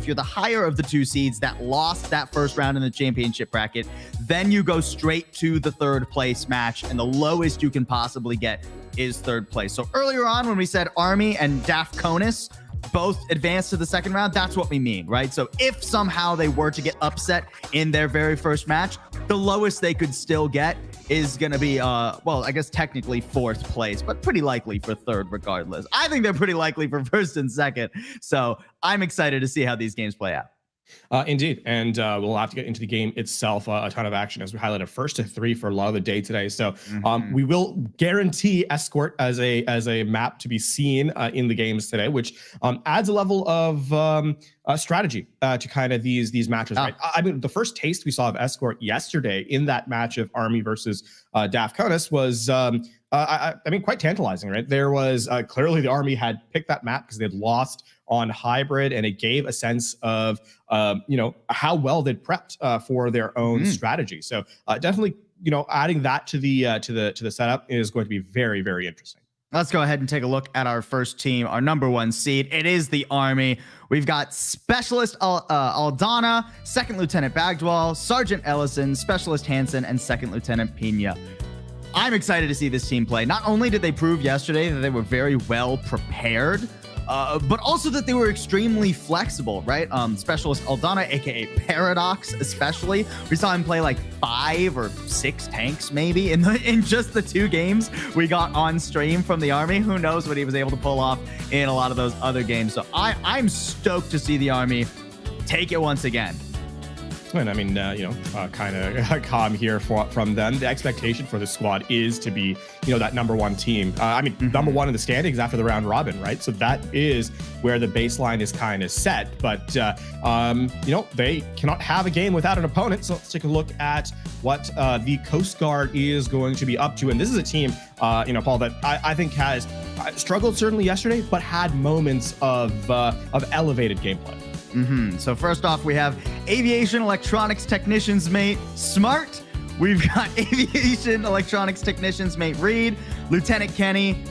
you're the higher of the two seeds that lost that first round in the championship bracket, then you go straight to the third place match, and the lowest you can possibly get is third place. So earlier on when we said Army and DAF Conus both advanced to the second round, that's what we mean, right? So if somehow they were to get upset in their very first match, the lowest they could still get is going to be, well, I guess technically fourth place, but pretty likely for third regardless. I think they're pretty likely for first and second. So I'm excited to see how these games play out. Indeed, and we'll have to get into the game itself. A ton of action, as we highlighted, first to three for a lot of the day today. So we will guarantee Escort as a map to be seen in the games today, which adds a level of strategy to kind of these matches. Right? I mean, the first taste we saw of Escort yesterday in that match of Army versus DAF Conus was I mean, quite tantalizing, right? There was clearly the Army had picked that map because they'd lost on hybrid, and it gave a sense of you know, how well they'd prepped for their own strategy. So definitely, you know, adding that to the setup is going to be very, very interesting. Let's go ahead and take a look at our first team, our number one seed. It is the Army. We've got Specialist Aldana, Second Lieutenant Bagdwell, Sergeant Ellison, Specialist Hansen, and Second Lieutenant Pina. I'm excited to see this team play. Not only did they prove yesterday that they were very well prepared, but also that they were extremely flexible, right? Specialist Aldana, aka Paradox, especially. We saw him play like 5 or 6 tanks, maybe, in just the 2 games we got on stream from the Army. Who knows what he was able to pull off in a lot of those other games. So I'm stoked to see the Army take it once again. And I mean, you know, kind of calm here from them. The expectation for the squad is to be, you know, that number one team. I mean, number one in the standings after the round robin, right? So that is where the baseline is kind of set. But, you know, they cannot have a game without an opponent. So let's take a look at what the Coast Guard is going to be up to. And this is a team, you know, Paul, that I think has struggled certainly yesterday, but had moments of elevated gameplay. So first off, we have Aviation Electronics Technicians Mate Smart. We've got Aviation Electronics Technicians Mate Reed, Lieutenant Kenny,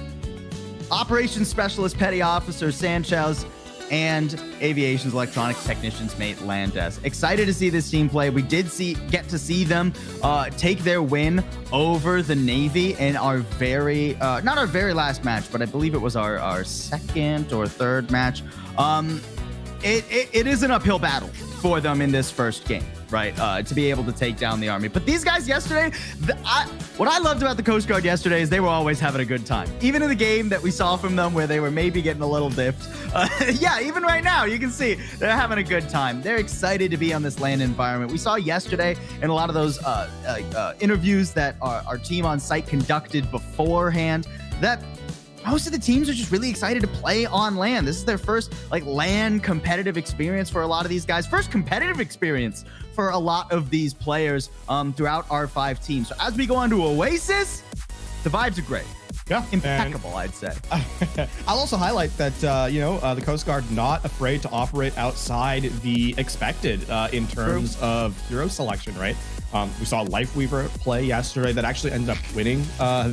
Operations Specialist Petty Officer Sanchez, and Aviation's Electronics Technicians Mate Landes. Excited to see this team play. We did get to see them take their win over the Navy in our very, not our very last match, but I believe it was our second or third match. It is an uphill battle for them in this first game, right? To be able to take down the Army. But these guys yesterday, what I loved about the Coast Guard yesterday is they were always having a good time. Even in the game that we saw from them where they were maybe getting a little diffed. Yeah, even right now, you can see they're having a good time. They're excited to be on this land environment. We saw yesterday in a lot of those interviews that our team on site conducted beforehand that most of the teams are just really excited to play on land. This is their first like land competitive experience for a lot of these guys. First competitive experience for a lot of these players throughout our 5 teams. So as we go on to Oasis, the vibes are great. Yeah, impeccable, I'd say. I'll also highlight that, you know, the Coast Guard not afraid to operate outside the expected in terms of hero selection, right? We saw Lifeweaver play yesterday that actually ended up winning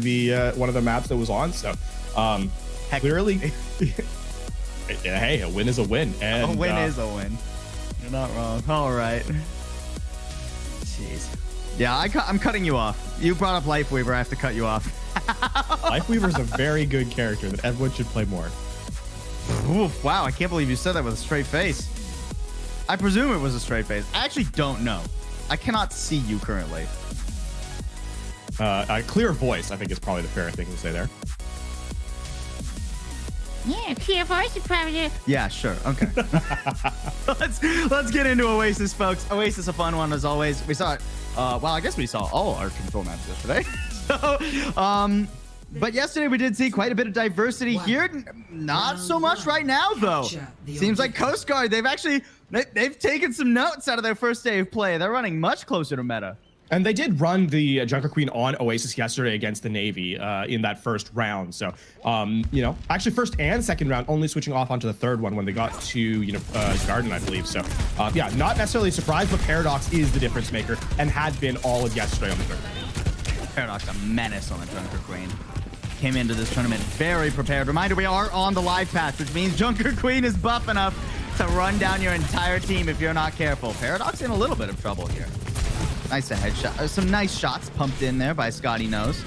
the one of the maps that was on. So clearly, hey, a win is a win. And, a win is a win. You're not wrong. All right. Jeez. Yeah, I'm cutting you off. You brought up Lifeweaver. I have to cut you off. Lifeweaver is a very good character that everyone should play more. Oof, wow, I can't believe you said that with a straight face. I presume it was a straight face. I actually don't know. I cannot see you currently. A clear voice, I think, is probably the fair thing to say there. Yeah, clear voice is probably. Yeah, sure. Okay. let's get into Oasis, folks. Oasis, a fun one as always. We saw it. Well, I guess we saw all our control maps yesterday. So, but yesterday we did see quite a bit of diversity here. Not so much right now, though. Seems like Coast Guard, they've taken some notes out of their first day of play. They're running much closer to meta. And they did run the Junker Queen on Oasis yesterday against the Navy in that first round. So, you know, actually first and second round, only switching off onto the third one when they got to, you know, Garden, I believe. So, yeah, not necessarily surprised, but Paradox is the difference maker and had been all of yesterday on the third. Paradox, a menace on the Junker Queen. Came into this tournament very prepared. Reminder, we are on the live patch, which means Junker Queen is buff enough to run down your entire team if you're not careful. Paradox in a little bit of trouble here. Nice headshot. Some nice shots pumped in there by Scotty Knows.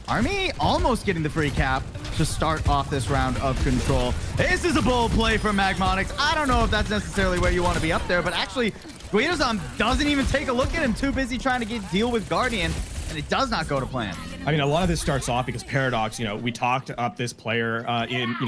Army almost getting the free cap to start off this round of Control. This is a bold play from Magmonix. I don't know if that's necessarily where you want to be up there, but actually, Guidozan doesn't even take a look at him. Too busy trying to deal with Guardian, and it does not go to plan. I mean, a lot of this starts off because Paradox, we talked up this player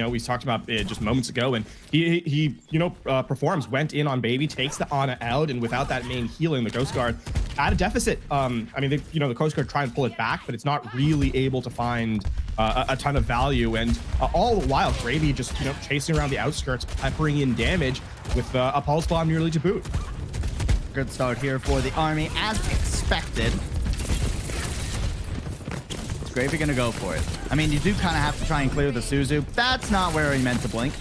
we talked about it just moments ago, and he performs, went in on Baby, takes the Ana out, and without that main healing, the Coast Guard at a deficit. I mean, the Coast Guard try and pull it back, but it's not really able to find a ton of value, and all the while, Gravy just, chasing around the outskirts, peppering in damage with a Pulse Bomb nearly to boot. Good start here for the Army, as expected. Gravy gonna go for it. I mean, you do kind of have to try and clear the Suzu. That's not where he meant to blink.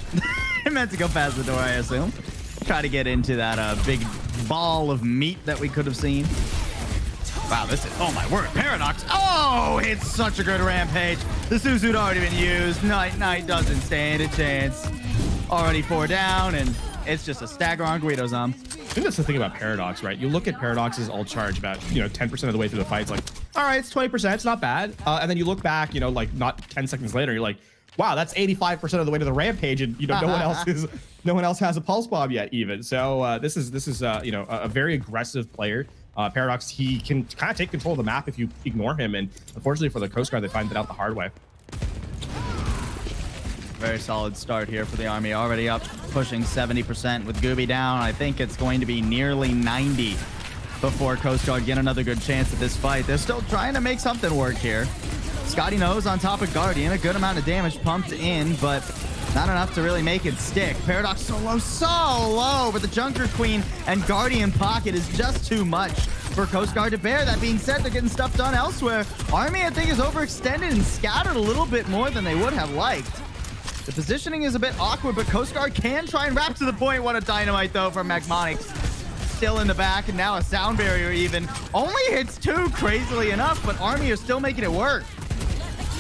He meant to go past the door, I assume. Try to get into that big ball of meat that we could have seen. Wow, this is, oh my word, Paradox. Oh, it's such a good rampage. The Suzu had already been used. Night doesn't stand a chance. Already 4 down, and it's just a stagger on Guidozan. I think that's the thing about Paradox, right? You look at Paradox's ult charge about 10% of the way through the fight. It's like, all right, it's 20%, it's not bad. And then you look back, like not 10 seconds later, you're like, wow, that's 85% of the way to the rampage, and no one else has a pulse bomb yet, even. So this is a very aggressive player. Paradox, he can kind of take control of the map if you ignore him, and unfortunately for the Coast Guard, they find it out the hard way. Very solid start here for the Army. Already up, pushing 70% with Gooby down. I think it's going to be nearly 90 before Coast Guard get another good chance at this fight. They're still trying to make something work here. Scotty Knows on top of Guardian. A good amount of damage pumped in, but not enough to really make it stick. Paradox so low, but the Junker Queen and Guardian pocket is just too much for Coast Guard to bear. That being said, they're getting stuff done elsewhere. Army, I think, is overextended and scattered a little bit more than they would have liked. The positioning is a bit awkward, but Coast Guard can try and wrap to the point. What a dynamite, though, from Magmonix. Still in the back, and now a sound barrier even. Only hits 2, crazily enough, but Army are still making it work.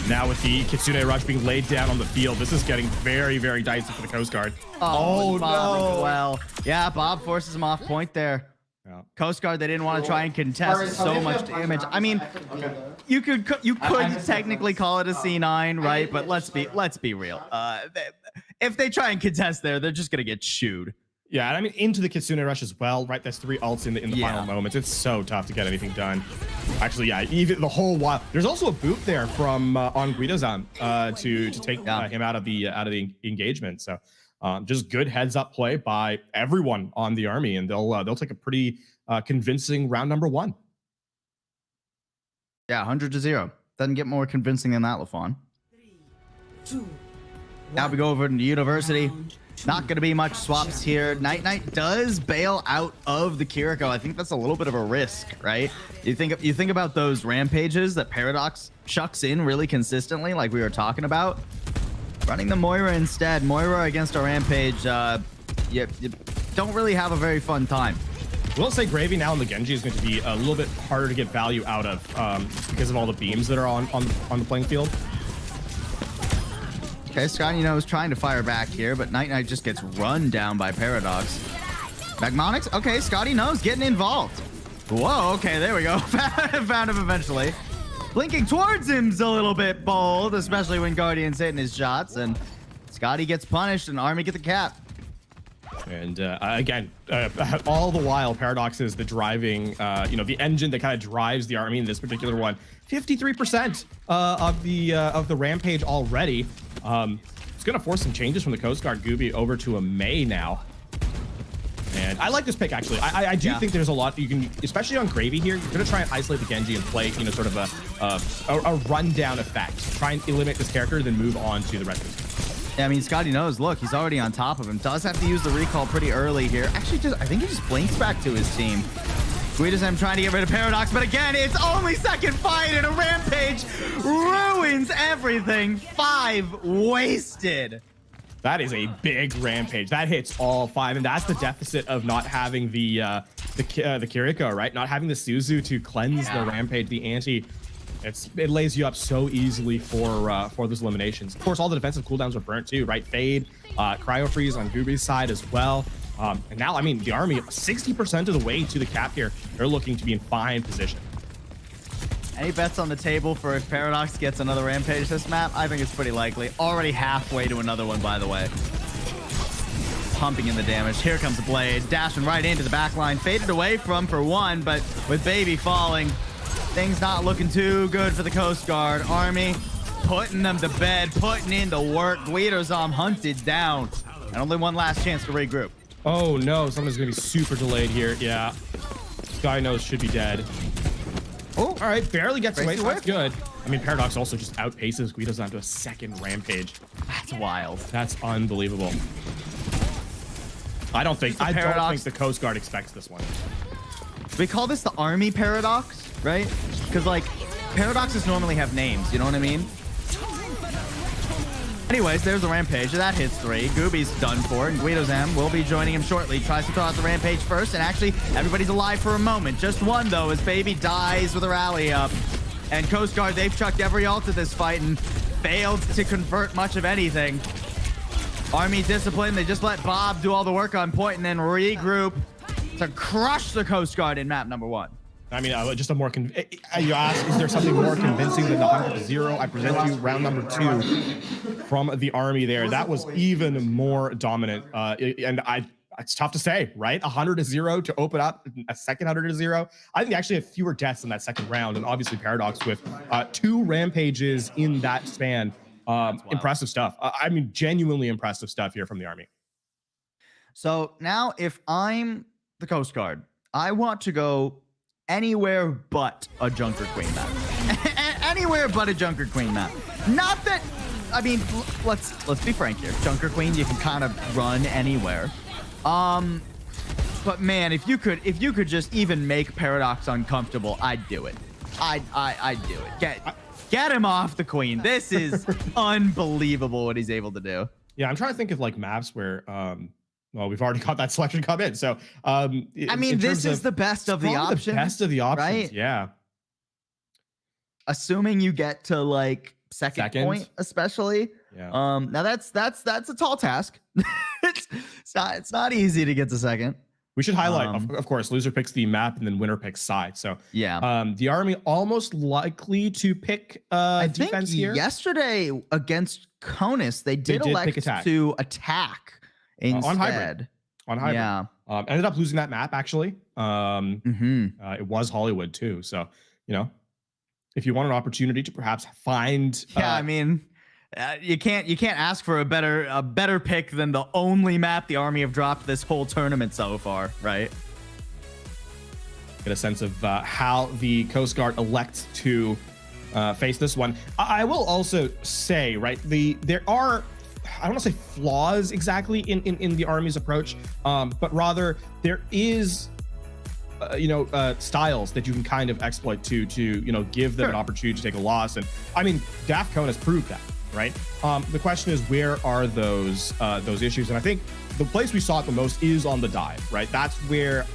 Now with the Kitsune Rush being laid down on the field, this is getting very, very dicey for the Coast Guard. Oh no. Well, yeah, Bob forces him off point there. Yeah. Coast Guard, they didn't want to try and contest so much damage. I mean, you could technically call it a C9, right? But let's be real. If they try and contest there, they're just gonna get chewed. Yeah, and I mean into the Kitsune Rush as well, right? There's 3 ults in the final moments. It's so tough to get anything done. Actually, yeah, even the whole while. There's also a boot there from on Guidozan to take him out of the engagement. So just good heads up play by everyone on the Army, and they'll take a pretty convincing round number 1. Yeah, 100-0. Doesn't get more convincing than that, LaFawn. 3, 2, 1. Now we go over to University. Not going to be much swaps here. Night does bail out of the Kiriko. I think that's a little bit of a risk, right? You think about those rampages that Paradox chucks in really consistently, like we were talking about. Running the Moira instead. Moira against a rampage, you don't really have a very fun time. We'll say Gravy now on the Genji is going to be a little bit harder to get value out of because of all the beams that are on the playing field. Okay, Scotty Knows trying to fire back here, but Night just gets run down by Paradox. Magmonix, okay, Scotty Knows getting involved. Whoa, okay, there we go. Found him eventually. Blinking towards him's a little bit bold, especially when Guardian's hitting his shots, and Scotty gets punished and Army get the cap. And again, all the while, Paradox is the driving, the engine that kind of drives the Army in this particular one. 53% of the rampage already. It's going to force some changes from the Coast Guard Gooby over to a Mei now. And I like this pick, actually. I do think there's a lot you can, especially on Gravy here, you're going to try and isolate the Genji and play, sort of a rundown effect. Try and eliminate this character, then move on to the rest of his. Yeah, I mean, Scotty Knows, look, he's already on top of him. Does have to use the recall pretty early here. Actually, I think he just blinks back to his team. Guidozan trying to get rid of Paradox, but again, it's only second fight and a rampage ruins everything. 5 wasted. That is a big rampage. That hits all 5, and that's the deficit of not having the Kiriko, right? Not having the Suzu to cleanse the rampage, the anti. It lays you up so easily for those eliminations. Of course, all the defensive cooldowns are burnt too, right? Fade, cryo freeze on Gooby's side as well. And now, I mean, the army 60% of the way to the cap here. They're looking to be in fine position. Any bets on the table for if Paradox gets another rampage this map? I think it's pretty likely. Already halfway to another one, by the way. Pumping in the damage. Here comes the blade, dashing right into the back line. Faded away from for one, but with Baby falling, things not looking too good for the Coast Guard. Army putting them to bed, putting in the work. Guidozam hunted down. And only one last chance to regroup. Oh no, someone's gonna be super delayed here. Yeah. Guy knows should be dead. Oh, all right, barely gets away. That's good. I mean, Paradox also just outpaces Guidozam to a second rampage. That's wild. That's unbelievable. I don't think the Coast Guard expects this one. We call this the Army Paradox, right? Because like paradoxes normally have names, you know what I mean? Anyways, there's the rampage. That hits 3. Gooby's done for, and Guidozam will be joining him shortly. Tries to throw out the rampage first, and actually everybody's alive for a moment. Just one though, as Baby dies with a rally up. And Coast Guard, they've chucked every ult at this fight and failed to convert much of anything. Army discipline, they just let Bob do all the work on point and then regroup to crush the Coast Guard in map number 1. I mean, just a more you ask, is there something more convincing than the 100-0? I present you round number 2 from the Army there. That was even more dominant. And it's tough to say, right? 100-0 to open up a second 100-0. I think they actually have fewer deaths in that second round. And obviously Paradox with 2 rampages in that span. Impressive stuff. I mean, genuinely impressive stuff here from the Army. So now if I'm the Coast Guard, I want to go anywhere but a Junker Queen map. Anywhere but a Junker Queen map. Not that, I mean, let's be frank here. Junker Queen, you can kind of run anywhere. But man, if you could just even make Paradox uncomfortable, I'd do it. I'd do it. Get him off the Queen. This is unbelievable what he's able to do. Yeah, I'm trying to think of like maps where well, we've already got that selection come in. So I mean, this is the best of the options. The best of the options, right? Yeah. Assuming you get to like second point, especially. Yeah. Now that's a tall task. it's not easy to get to second. We should highlight, of course, loser picks the map and then winner picks side. So yeah, the Army almost likely to pick defense here. Yesterday against Conus, they did elect to attack instead. On hybrid. Yeah. Ended up losing that map actually. It was Hollywood too. So, you know, if you want an opportunity to perhaps find, I mean, you can't ask for a better pick than the only map the Army have dropped this whole tournament so far, right? Get a sense of how the Coast Guard elects to face this one. I will also say, right, there are, I don't want to say flaws exactly in the Army's approach, but rather there is styles that you can kind of exploit to give them an opportunity to take a loss. And I mean, DAF has proved that, right? The question is, where are those issues? And I think the place we saw it the most is on the dive, right? That's where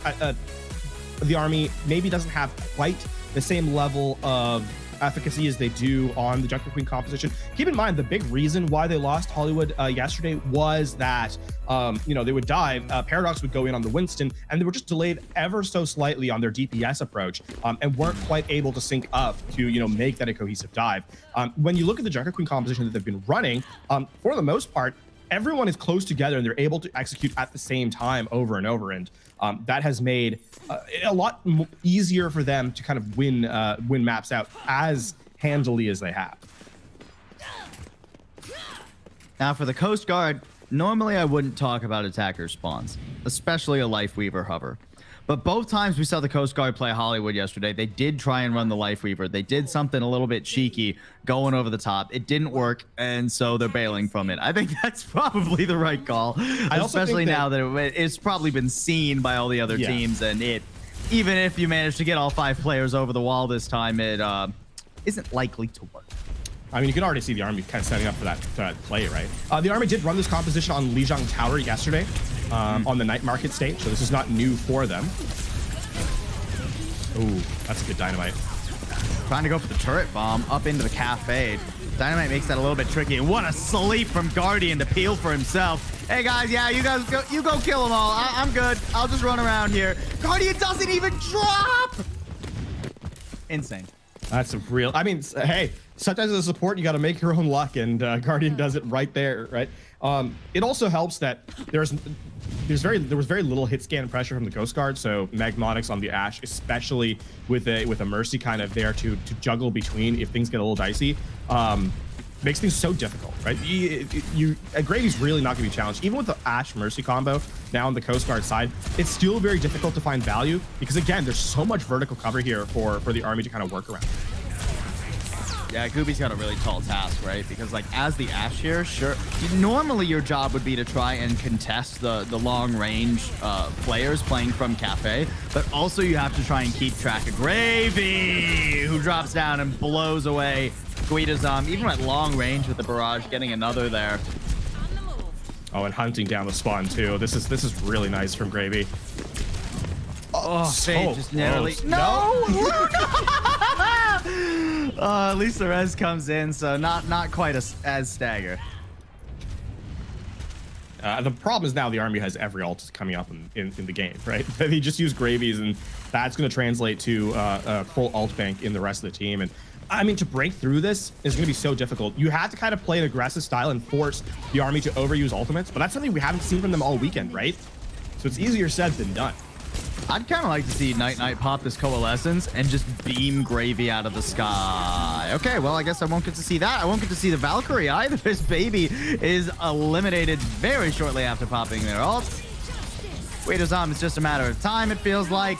the Army maybe doesn't have quite the same level of efficacy as they do on the Junker Queen composition. Keep in mind, the big reason why they lost Hollywood yesterday was that they would dive, Paradox would go in on the Winston, and they were just delayed ever so slightly on their DPS approach, and weren't quite able to sync up to make that a cohesive dive. When you look at the Junker Queen composition that they've been running, for the most part, everyone is close together and they're able to execute at the same time over and over, and that has made it a lot easier for them to kind of win maps out as handily as they have. Now for the Coast Guard, normally I wouldn't talk about attacker spawns, especially a Lifeweaver hover. But both times we saw the Coast Guard play Hollywood yesterday, they did try and run the Lifeweaver. They did something a little bit cheeky, going over the top. It didn't work, and so they're bailing from it. I think that's probably the right call, especially now that it's probably been seen by all the other teams, and even if you manage to get all 5 players over the wall this time, it isn't likely to work. I mean, you can already see the Army kind of setting up for that play, right? The Army did run this composition on Lijiang Tower yesterday on the night market stage, so this is not new for them. Ooh, that's a good dynamite. Trying to go for the turret bomb up into the cafe. Dynamite makes that a little bit tricky. And what a sleep from Guardian to peel for himself. Hey guys, yeah, you guys go, you go kill them all. I'm good. I'll just run around here. Guardian doesn't even drop. Insane. That's a real. I mean, hey, sometimes as a support, you got to make your own luck, and Guardian does it right there, right? It also helps that there was very little hit scan pressure from the Ghost Guard, so Magmatics on the Ashe, especially with a Mercy kind of there to juggle between if things get a little dicey, makes things so difficult, right? Gravy's really not going to be challenged, even with the Ashe Mercy combo now on the Coast Guard side. It's still very difficult to find value because again, there's so much vertical cover here for the army to kind of work around. Yeah, Gooby's got a really tall task, right? Because like as the Ashe here, sure, normally your job would be to try and contest the long range players playing from Cafe, but also you have to try and keep track of Gravy, who drops down and blows away Guida's even at long range with the barrage, getting another there. Oh, and hunting down the spawn too. This is really nice from Gravy. Oh, Fade just narrowly. Close. No! At least the res comes in, so not quite as stagger. The problem is now the army has every ult coming up in the game, right? They just use Gravies, and that's going to translate to a full ult bank in the rest of the team. And I mean, to break through this is going to be so difficult. You have to kind of play an aggressive style and force the army to overuse ultimates, but that's something we haven't seen from them all weekend, right? So it's easier said than done. I'd kind of like to see Night pop this Coalescence and just beam Gravy out of the sky. Okay, well, I guess I won't get to see that. I won't get to see the Valkyrie either. This baby is eliminated very shortly after popping their ult. It's just a matter of time, it feels like.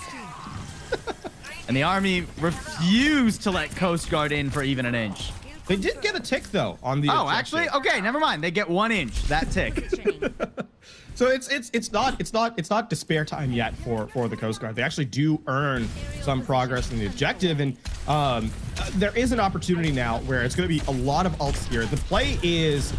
And the army refused to let Coast Guard in for even an inch. They did get a tick, though, on the objective. Actually? Okay, never mind. They get 1 inch. That tick. So it's not despair time yet for the Coast Guard. They actually do earn some progress in the objective, and there is an opportunity now where it's going to be a lot of ults here. The play is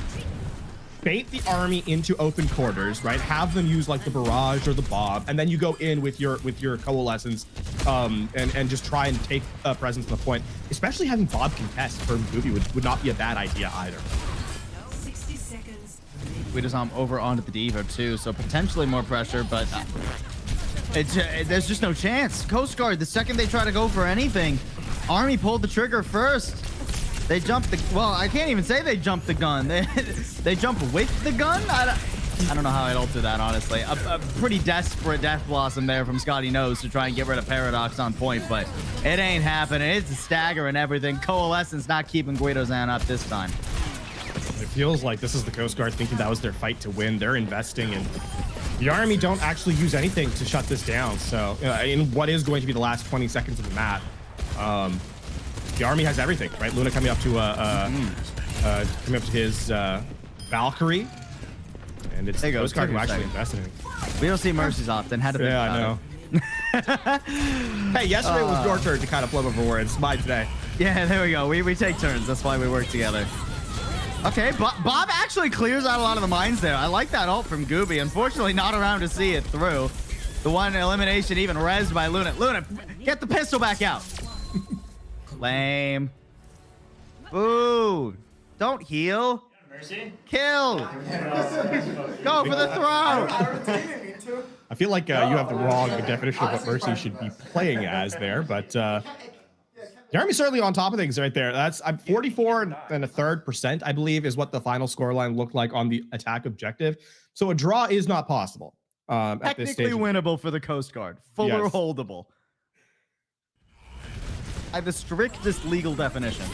bait the army into open quarters, right? Have them use like the barrage or the bomb, and then you go in with your Coalescence and just try and take presence on the point. Especially having Bob contest for Goofy would not be a bad idea either. 60 seconds. Guidazam over onto the Diva too, so potentially more pressure, but there's just no chance. Coast Guard, the second they try to go for anything, army pulled the trigger first. They jumped the, well, I can't even say they jumped the gun. They jump with the gun? I don't know how I'd alter that, honestly. A pretty desperate Death Blossom there from Scotty Nose to try and get rid of Paradox on point, but it ain't happening. It's a stagger and everything. Coalescence not keeping Guidozan up this time. It feels like this is the Coast Guard thinking that was their fight to win. They're investing, and the army don't actually use anything to shut this down. So in what is going to be the last 20 seconds of the map, the army has everything, right? Luna coming up to his Valkyrie, and it's the Coast Guard who actually invested in it. We don't see Mercies often. Had to think about it. Hey, yesterday was your turn to kind of flip over words. It's mine today. Yeah, there we go. We take turns. That's why we work together. Okay, Bob actually clears out a lot of the mines there. I like that ult from Gooby. Unfortunately, not around to see it through. The one elimination even rezzed by Luna. Luna, get the pistol back out. Lame. Ooh. Don't heal. Mercy? Kill. Go for the throw. I feel like you have the wrong definition of what Mercy should be playing as there, but the army's certainly on top of things right there. That's 44 and a third %, I believe, is what the final scoreline looked like on the attack objective. So a draw is not possible at this stage. Technically winnable for the Coast Guard. Fuller holdable. I have the strictest legal definition.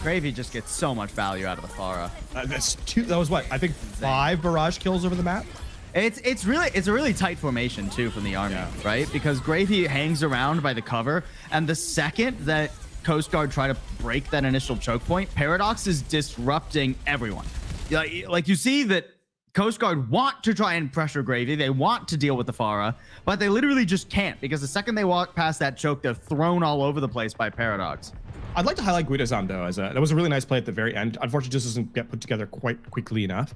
Gravy just gets so much value out of the Pharah. That was what? I think 5 barrage kills over the map. It's a really tight formation too from the army, right? Because Gravy hangs around by the cover, and the second that Coast Guard try to break that initial choke point, Paradox is disrupting everyone. Like you see that Coast Guard want to try and pressure Gravy. They want to deal with the Pharah, but they literally just can't, because the second they walk past that choke, they're thrown all over the place by Paradox. I'd like to highlight Guidozan though, as that was a really nice play at the very end. Unfortunately, just doesn't get put together quite quickly enough.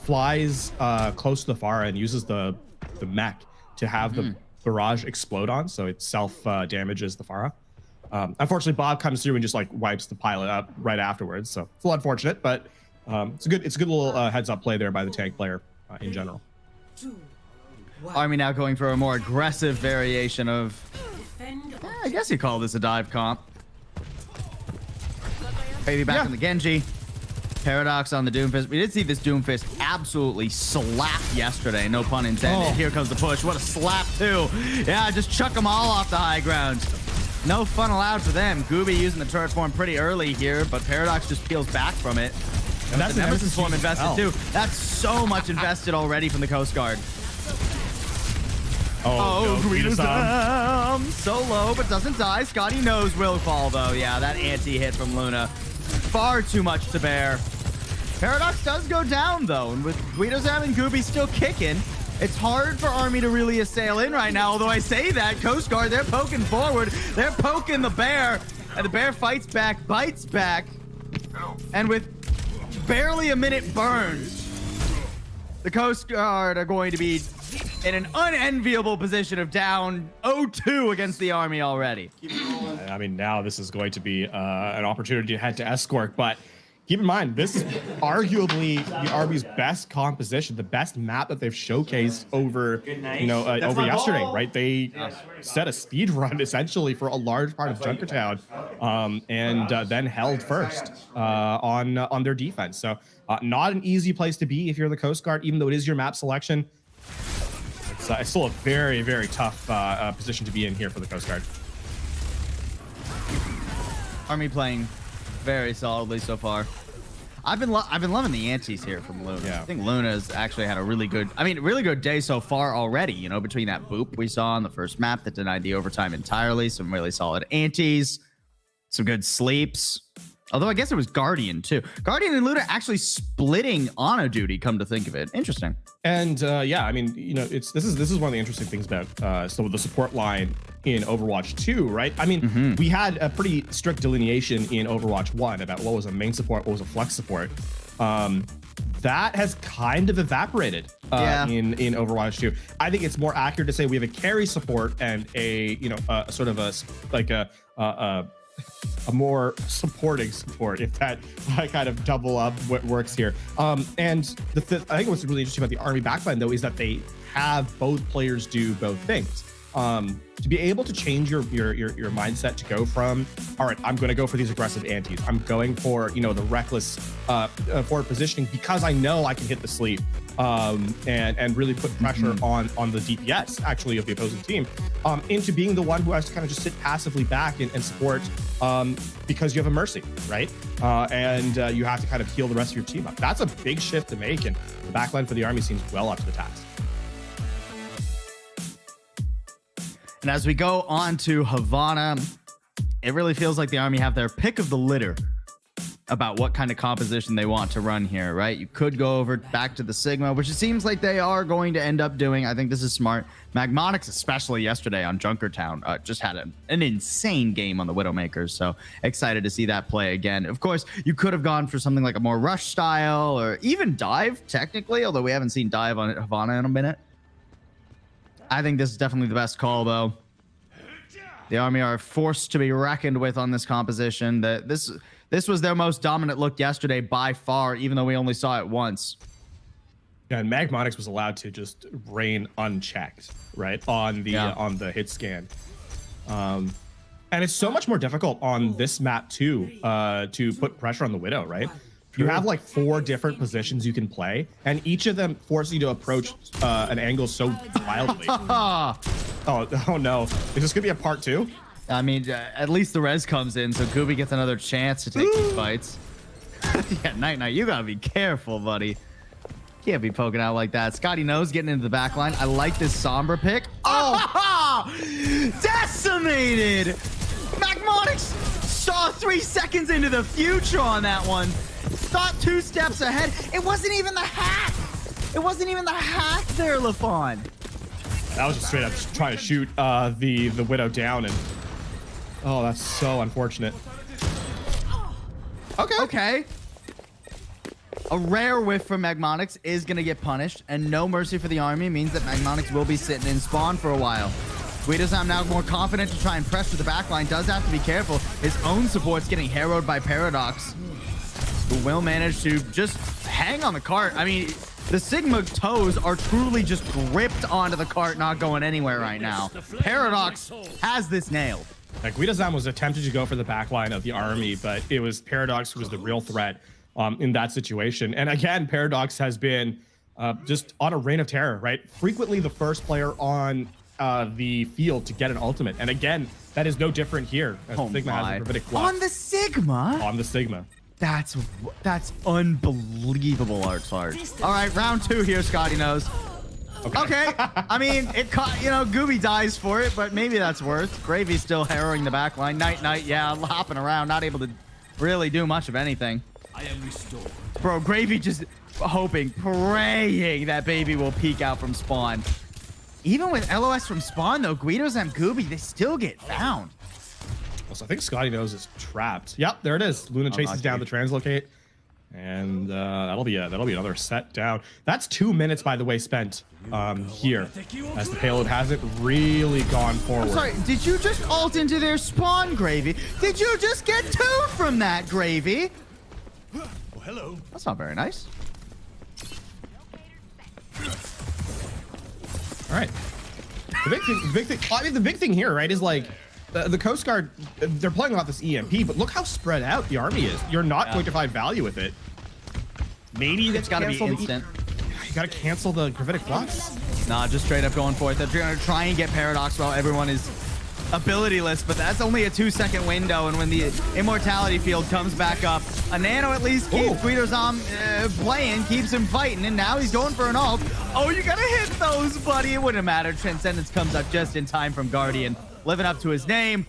Flies close to the Pharah and uses the mech to have the barrage explode on, so it self damages the Pharah. Unfortunately, Bob comes through and just like wipes the pilot up right afterwards, so it's a little unfortunate, but it's a good little heads up play there by the tank player in general. Army now going for a more aggressive variation of, I guess you call this a dive comp. Baby back on the Genji. Paradox on the Doomfist. We did see this Doomfist absolutely slap yesterday, no pun intended. Here comes the push. What a slap too. Yeah, just chuck them all off the high ground. No fun allowed for them. Gooby using the turret form pretty early here, but Paradox just peels back from it. And that's the Nemesis form invested too. That's so much invested already from the Coast Guard. Oh, no, so low, but doesn't die. Scotty knows will fall though. Yeah, that anti-hit from Luna. Far too much to bear. Paradox does go down though, and with Guidozam and Gooby still kicking, it's hard for Army to really assail in right now. Although I say that, Coast Guard, they're poking forward. They're poking the bear, and the bear fights back, bites back, and with barely a minute burned, the Coast Guard are going to be in an unenviable position of down 0-2 against the Army already. I mean, now this is going to be an opportunity to head to Escort, but keep in mind, this is arguably the Army's best composition, the best map that they've showcased over, over yesterday, right? They set a speed run essentially for a large part of Junkertown, and then held first on their defense. So not an easy place to be if you're the Coast Guard, even though it is your map selection. It's still a very, very tough position to be in here for the Coast Guard. Army playing very solidly so far. I've been loving the antis here from Luna. Yeah. I think Luna's actually had a really good day so far already. You know, between that boop we saw on the first map that denied the overtime entirely, some really solid antis, some good sleeps. Although I guess it was Guardian too. Guardian and Luna actually splitting Ana duty. Come to think of it, interesting. And yeah, I mean, this is one of the interesting things about so the support line in Overwatch 2, right? I mean, we had a pretty strict delineation in Overwatch 1 about what was a main support, what was a flex support. That has kind of evaporated in Overwatch 2. I think it's more accurate to say we have a carry support and a sort of a more supporting support, if that kind of double up what works here. And I think what's really interesting about the Army backline though is that they have both players do both things. To be able to change your mindset to go from, all right, I'm going to go for these aggressive antis. I'm going for the reckless forward positioning because I know I can hit the sleep and really put pressure on the DPS actually of the opposing team, into being the one who has to kind of just sit passively back and support because you have a mercy, right? And you have to kind of heal the rest of your team up. That's a big shift to make, and the backline for the Army seems well up to the task. And as we go on to Havana, it really feels like the Army have their pick of the litter about what kind of composition they want to run here, right? You could go over back to the Sigma, which it seems like they are going to end up doing. I think this is smart. Magmonix, especially yesterday on Junkertown, just had an insane game on the Widowmakers, so excited to see that play again. Of course, you could have gone for something like a more rush style or even dive, technically, although we haven't seen dive on Havana in a minute. I think this is definitely the best call, though. The Army are forced to be reckoned with on this composition. This was their most dominant look yesterday by far, even though we only saw it once. Yeah, and Magmonix was allowed to just reign unchecked, right, on the hit scan. And it's so much more difficult on this map too to put pressure on the Widow, right? You have like 4 different positions you can play, and each of them force you to approach an angle so wildly. Oh no, is this gonna be a part 2? I mean, at least the res comes in, so Gooby gets another chance to take these fights. Yeah, Night, you gotta be careful, buddy. Can't be poking out like that. Scotty knows getting into the back line. I like this Sombra pick. Oh! Decimated! Magmonix saw 3 seconds into the future on that one. Thought 2 steps ahead. It wasn't even the hack. It wasn't even the hack there, LaFon. That was just straight up just trying to shoot the Widow down, and oh, that's so unfortunate. Okay. A rare whiff from Magmonix is going to get punished, and no mercy for the Army means that Magmonix will be sitting in spawn for a while. Guidozam now more confident to try and press to the back line. Does have to be careful. His own support's getting harrowed by Paradox, who will manage to just hang on the cart. I mean, the Sigma toes are truly just gripped onto the cart, not going anywhere right now. Paradox has this nailed. Like, Guidozam was attempted to go for the back line of the army, but it was Paradox who was the real threat in that situation. And again, Paradox has been just on a reign of terror, right? Frequently the first player on the field to get an ultimate. And again, that is no different here. As Sigma has a gravitic block. On the Sigma? On the Sigma. That's unbelievable, Artsart. All right, round 2 here, Scotty knows. Okay. I mean, it caught, you know, Gooby dies for it, but maybe that's worth. Gravy's still harrowing the back line. Night, yeah, hopping around, not able to really do much of anything. I am restored. Bro, Gravy just hoping, praying that baby will peek out from spawn. Even with LOS from spawn, though, Guidos and Gooby, they still get found. So I think Scotty knows is trapped. Yep, there it is. Luna chases down the translocate, and that'll be another set down. That's 2 minutes, by the way, spent here, as the payload hasn't really gone forward. I'm sorry, did you just ult into their spawn, Gravy? Did you just get 2 from that, Gravy? Oh, hello. That's not very nice. All right. The big thing here, right, is like the Coast Guard. They're playing off this EMP, but look how spread out the army is. You're not going to find value with it. Maybe It's got to be instant. You got to cancel the gravitic flux. Nah, just straight up going for it. They're going to try and get Paradox while everyone is abilityless, but that's only a 2-second window, and when the immortality field comes back up, a nano at least keeps Guidozam playing, keeps him fighting, and now he's going for an ult. Oh, you gotta hit those, buddy. It wouldn't matter. Transcendence comes up just in time from Guardian, living up to his name,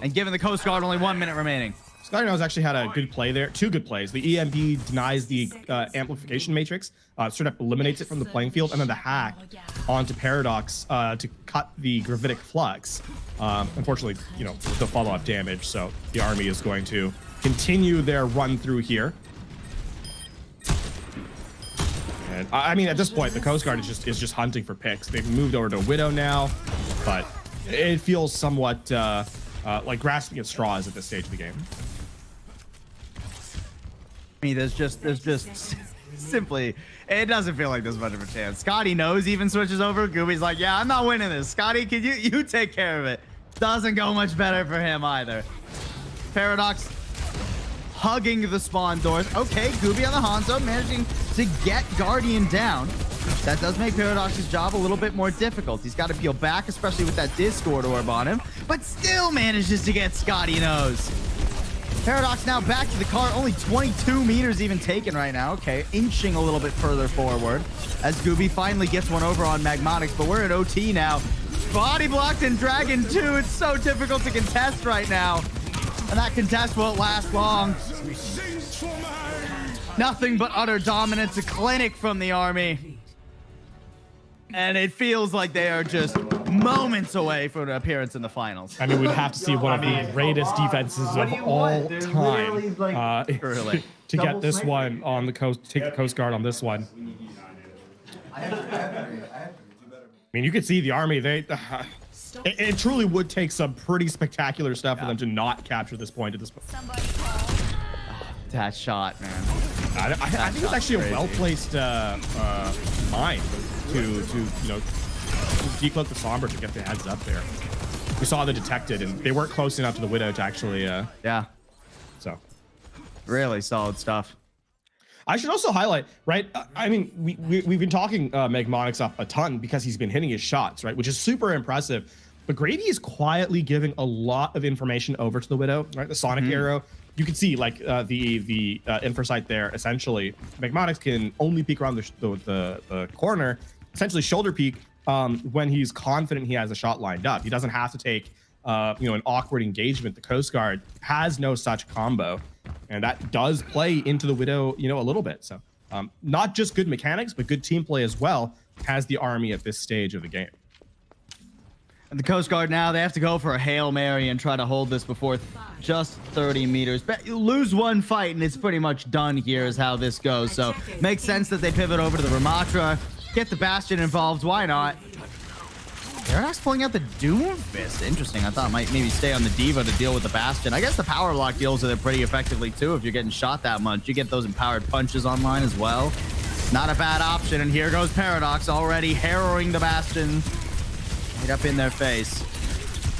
and giving the Coast Guard only 1 minute remaining. Scotty knows actually had a good play there. 2 good plays. The EMP denies the amplification matrix, sort of eliminates it from the playing field, and then the hack onto Paradox to cut the gravitic flux. Unfortunately, you know, the follow-up damage, so the army is going to continue their run through here. And I mean, at this point, the Coast Guard is just hunting for picks. They've moved over to Widow now, but it feels somewhat like grasping at straws at this stage of the game. I mean, there's just simply, it doesn't feel like there's much of a chance. Scotty knows, even switches over. Gooby's like, yeah, I'm not winning this. Scotty, can you take care of it? Doesn't go much better for him either. Paradox hugging the spawn doors. Okay, Gooby on the Hanzo, managing to get Guardian down. That does make Paradox's job a little bit more difficult. He's got to peel back, especially with that Discord orb on him, but still manages to get Scotty Nose. Paradox now back to the car, only 22 meters even taken right now. Okay, inching a little bit further forward as Gooby finally gets one over on Magmatics, but we're at OT now. Body blocked in Dragon 2. It's so difficult to contest right now, and that contest won't last long. Nothing but utter dominance, a clinic from the army. And it feels like they are just moments away from an appearance in the finals. I mean, we'd have to see one of the greatest defenses of all time to get this one on the coast, take the Coast Guard on this one. I mean, you could see the army, it truly would take some pretty spectacular stuff for them to not capture this point at this point. That shot, man. I think it's actually a well-placed mine to you know, decloak the Somber to get the heads up there. We saw the detected, and they weren't close enough to the Widow to actually yeah. So Really solid stuff. I should also highlight, right? I mean, we've been talking Magmatics up a ton because he's been hitting his shots, right? Which is super impressive. But Grady is quietly giving a lot of information over to the Widow, right? The Sonic arrow. You can see like the infosight there. Essentially, Magmatics can only peek around the corner, essentially shoulder peek when he's confident he has a shot lined up. He doesn't have to take you know, an awkward engagement. The Coast Guard has no such combo, and that does play into the Widow, you know, a little bit. So not just good mechanics, but good team play as well has the army at this stage of the game. And the Coast Guard now, they have to go for a Hail Mary and try to hold this before just 30 meters. But you lose one fight and it's pretty much done here is how this goes. So makes sense that they pivot over to the Ramatra, get the Bastion involved. Why not? Paradox pulling out the Doom Fist. Interesting. I thought it might maybe stay on the Diva to deal with the Bastion. I guess the power block deals with it pretty effectively too. If you're getting shot that much, you get those empowered punches online as well. Not a bad option. And here goes Paradox already harrowing the Bastion right up in their face.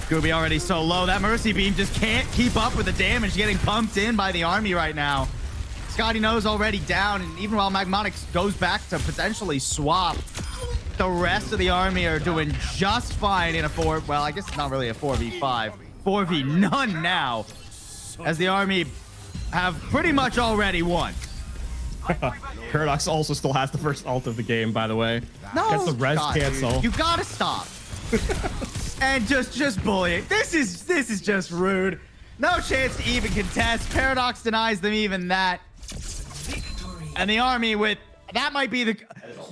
Scooby already so low. That Mercy Beam just can't keep up with the damage getting pumped in by the army right now. Scotty Nose already down, and even while Magmatics goes back to potentially swap, the rest of the army are doing just fine in a well, I guess it's not really a 4v5. 4v none now, as the army have pretty much already won. Paradox also still has the first ult of the game, by the way. No, gets the res God, cancel. dude, you gotta stop. And just bullying. This is just rude. No chance to even contest. Paradox denies them even that. And the army with that might be the,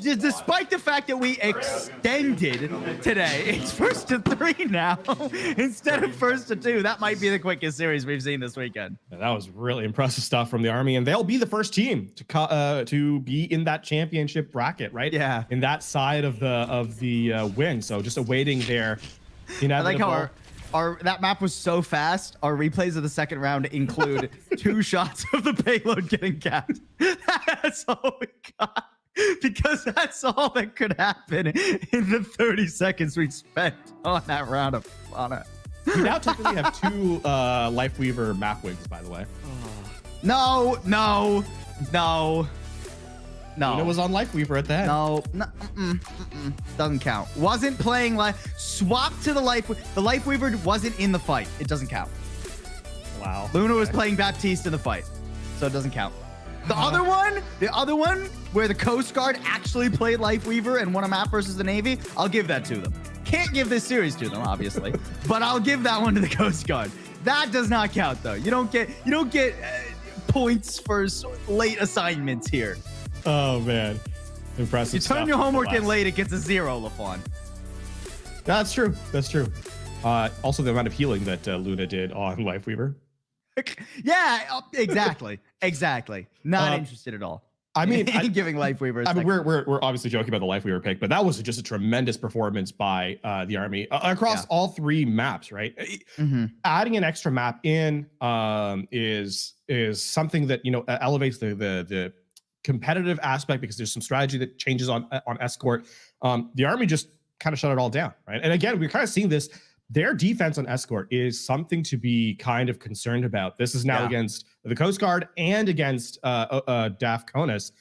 despite the fact that we extended today, it's 1-3 now instead of 1-2. That might be the quickest series we've seen this weekend. Yeah, that was really impressive stuff from the army, and they'll be the first team to be in that championship bracket, right? Yeah, in that side of the win. So just awaiting their inevitable. I like how that map was so fast. Our replays of the second round include 2 shots of the payload getting capped. That's all we got, because that's all that could happen in the 30 seconds we spent on that round of Havana. We now technically have 2 Lifeweaver map wins, by the way. No. It was on Lifeweaver at the end. No, doesn't count. Wasn't playing swap to the Lifeweaver wasn't in the fight. It doesn't count. Wow. Luna was playing Baptiste in the fight, so it doesn't count. The other one where the Coast Guard actually played Lifeweaver and won a map versus the Navy, I'll give that to them. Can't give this series to them, obviously, but I'll give that one to the Coast Guard. That does not count, though. You don't get points for late assignments here. Oh man, impressive. You turn your homework in late, it gets a 0, LaFawn. That's true. That's true. Also, the amount of healing that Luna did on Lifeweaver. Yeah, exactly. Not interested at all. I mean, giving Lifeweaver. I mean, we're obviously joking about the Lifeweaver pick, but that was just a tremendous performance by the army across all 3 maps, right? Mm-hmm. Adding an extra map in is something that elevates the competitive aspect, because there's some strategy that changes on Escort. The army just kind of shut it all down, right? And again, we're kind of seeing this. Their defense on Escort is something to be kind of concerned about. This is now against the Coast Guard and against DAF Conus,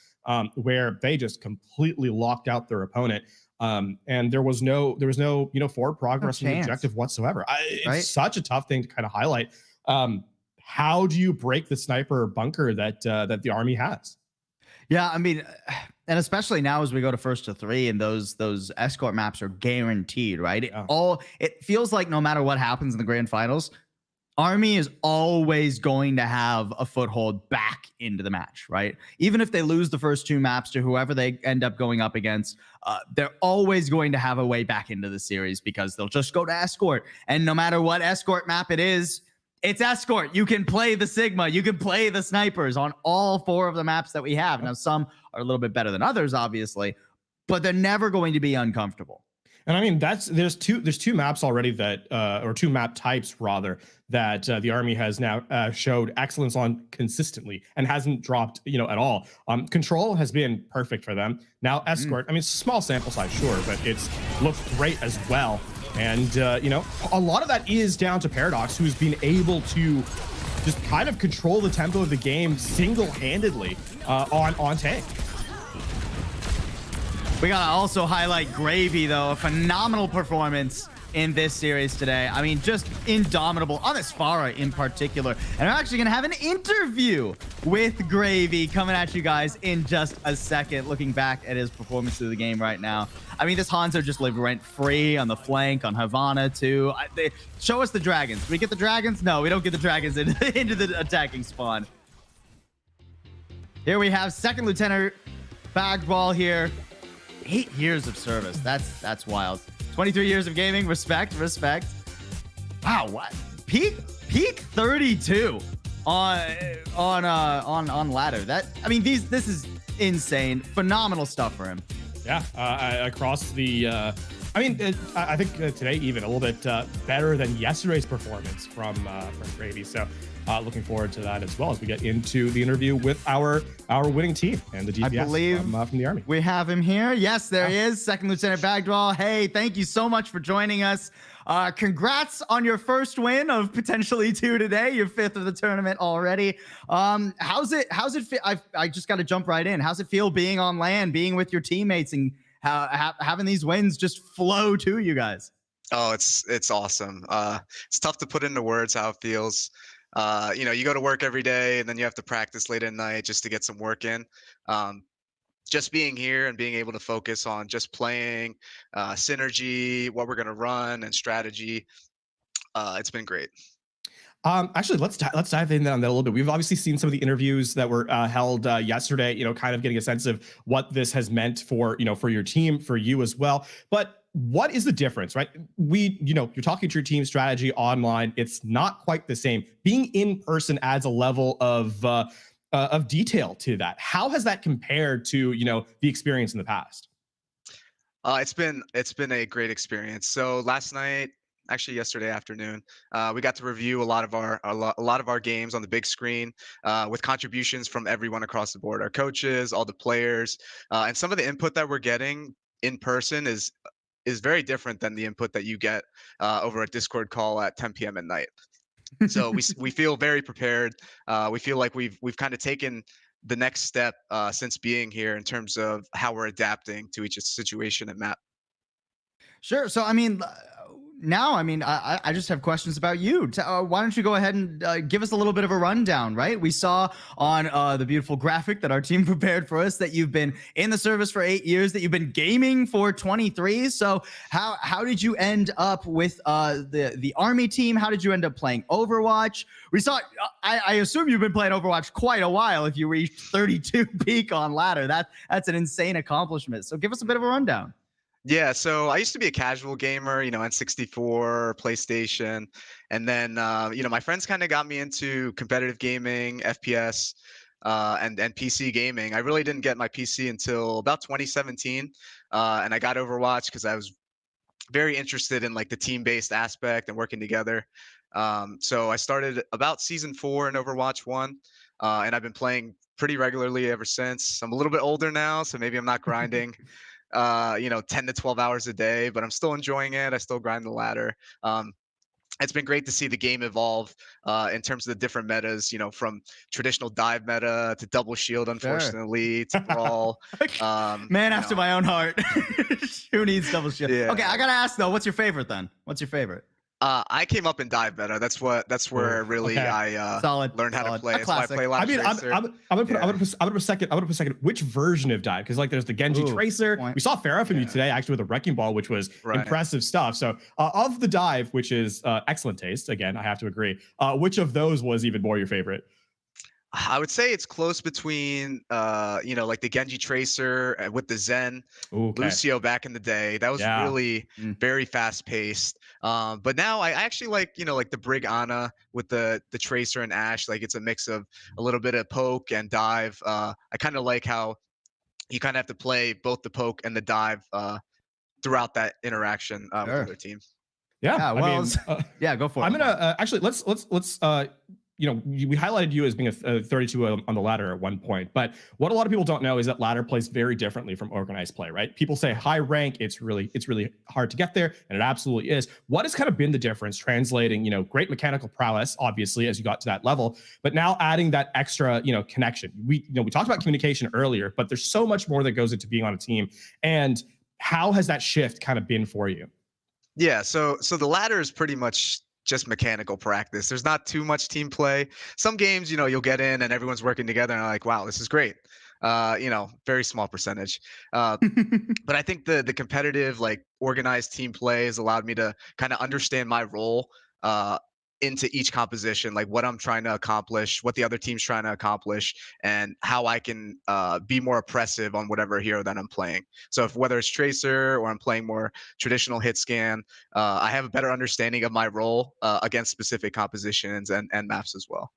where they just completely locked out their opponent. And there was no forward progress in the objective whatsoever. It's such a tough thing to kind of highlight. How do you break the sniper bunker that the army has? Yeah, I mean, and especially now as we go to 1-3 and those Escort maps are guaranteed, right? Yeah. It feels like no matter what happens in the grand finals, Army is always going to have a foothold back into the match, right? Even if they lose the first 2 maps to whoever they end up going up against, they're always going to have a way back into the series, because they'll just go to Escort. And no matter what Escort map it is, it's Escort. You can play the Sigma. You can play the snipers on all 4 of the maps that we have. Now, some are a little bit better than others, obviously, but they're never going to be uncomfortable. And I mean, there's two maps already that, or 2 map types rather, that the army has now showed excellence on consistently and hasn't dropped, at all. Control has been perfect for them. Now Escort, I mean, it's a small sample size, sure, but it's looked great as well. And, a lot of that is down to Paradox, who's been able to just kind of control the tempo of the game single-handedly on tank. We got to also highlight Gravy, though. A phenomenal performance in this series today. I mean, just indomitable on this Farah in particular. And I'm actually going to have an interview with Gravy coming at you guys in just a second, looking back at his performance through the game right now. I mean, this Hanzo just lived rent-free on the flank, on Havana, too. Show us the dragons. Do we get the dragons? No, we don't get the dragons into the attacking spawn. Here we have 2nd Lieutenant Bagball here. 8 years of service. That's wild. 23 years of gaming. Respect. Wow, what? Peak 32 on ladder. This is insane. Phenomenal stuff for him. Yeah, across the I mean, I think today even a little bit better than yesterday's performance from Gravy. So looking forward to that as well as we get into the interview with our winning team and the DPS I believe from the Army. We have him here. Yes, there he is. Second Lieutenant Bagdwell. Hey, thank you so much for joining us. Congrats on your first win of potentially 2 today, your 5th of the tournament already. How's it feel? I just got to jump right in. How's it feel being on land, being with your teammates, and having these wins just flow to you guys? Oh, it's awesome. It's tough to put into words how it feels. You go to work every day and then you have to practice late at night just to get some work in. Just being here and being able to focus on just playing, synergy, what we're going to run, and strategy. It's been great. Actually, let's dive in on that a little bit. We've obviously seen some of the interviews that were held yesterday, kind of getting a sense of what this has meant for your team, for you as well. But what is the difference, right? You're talking to your team strategy online. It's not quite the same. Being in person adds a level of detail to that. How has that compared to, the experience in the past? It's been a great experience. So last night, actually yesterday afternoon, we got to review a lot of our games on the big screen, with contributions from everyone across the board, our coaches, all the players, and some of the input that we're getting in person is very different than the input that you get over a Discord call at 10 p.m. at night. So we feel very prepared. We feel like we've kind of taken the next step since being here in terms of how we're adapting to each situation and map. Sure. So, I just have questions about you. Why don't you go ahead and give us a little bit of a rundown, right? We saw on the beautiful graphic that our team prepared for us that you've been in the service for 8 years, that you've been gaming for 23. So how did you end up with the Army team? How did you end up playing Overwatch? We saw, I assume you've been playing Overwatch quite a while if you reached 32 peak on ladder. That's an insane accomplishment. So give us a bit of a rundown. Yeah, so I used to be a casual gamer, N64, PlayStation, and then my friends kind of got me into competitive gaming, FPS, and PC gaming. I really didn't get my PC until about 2017, and I got Overwatch because I was very interested in like the team-based aspect and working together. So I started about season 4 in Overwatch 1, and I've been playing pretty regularly ever since. I'm a little bit older now, so maybe I'm not grinding 10 to 12 hours a day, but I'm still enjoying it. I still grind the ladder. It's been great to see the game evolve in terms of the different metas, from traditional dive meta to double shield, unfortunately, to brawl. Man after my own heart. Who needs double shield? Yeah. Okay, I gotta ask though, what's your favorite then? What's your favorite? I came up in dive meta. That's where really I learned how to play. That's why I play a lot of Tracer. I'm gonna put a second. Which version of dive? Because like there's the Genji Tracer. We saw Farah from you today actually with a wrecking ball, which was impressive stuff. So of the dive, which is excellent taste, again I have to agree. Which of those was even more your favorite? I would say it's close between, like the Genji Tracer with the Zen, Lucio back in the day. That was really very fast paced. But now I actually like, like the Brig Ana with the Tracer and Ashe. Like it's a mix of a little bit of poke and dive. I kind of like how you kind of have to play both the poke and the dive throughout that interaction with other teams. Yeah, well, go for it. I'm gonna actually let's we highlighted you as being a 32 on the ladder at one point, but what a lot of people don't know is that ladder plays very differently from organized play, right? People say high rank, it's really hard to get there, and it absolutely is. What has kind of been the difference translating, great mechanical prowess, obviously, as you got to that level, but now adding that extra, connection? We talked about communication earlier, but there's so much more that goes into being on a team. And how has that shift kind of been for you? Yeah, so the ladder is pretty much just mechanical practice. There's not too much team play. Some games, you'll get in and everyone's working together and like, wow, this is great. Very small percentage. But I think the competitive, like organized team play has allowed me to kind of understand my role into each composition, like what I'm trying to accomplish, what the other team's trying to accomplish, and how I can be more oppressive on whatever hero that I'm playing. So whether it's Tracer or I'm playing more traditional hit scan, I have a better understanding of my role against specific compositions and maps as well.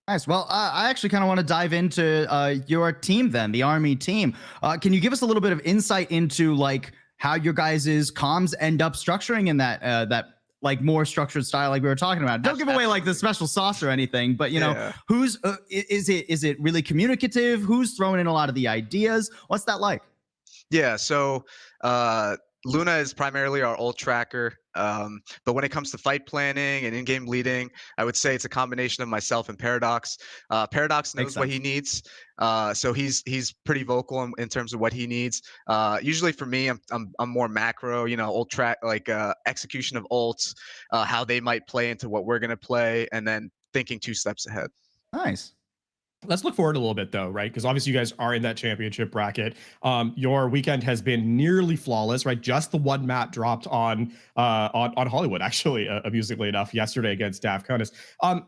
Nice. Well, I actually kind of want to dive into your team then, the Army team. Can you give us a little bit of insight into like how your guys' comms end up structuring in that like more structured style like we were talking about. Don't give away like the special sauce or anything, but you know, who's is it really communicative? Who's throwing in a lot of the ideas? What's that like? Yeah, so Luna is primarily our ult tracker, but when it comes to fight planning and in-game leading, I would say it's a combination of myself and Paradox. Paradox knows what he needs, so he's pretty vocal in terms of what he needs. Usually for me, I'm more macro, you know, ult track, like execution of ults, how they might play into what we're gonna play, and then thinking 2 steps ahead. Nice. Let's look forward a little bit though, right? Because obviously you guys are in that championship bracket. Your weekend has been nearly flawless, right? Just the one map dropped on Hollywood, actually, amusingly enough, yesterday against DAF Conus.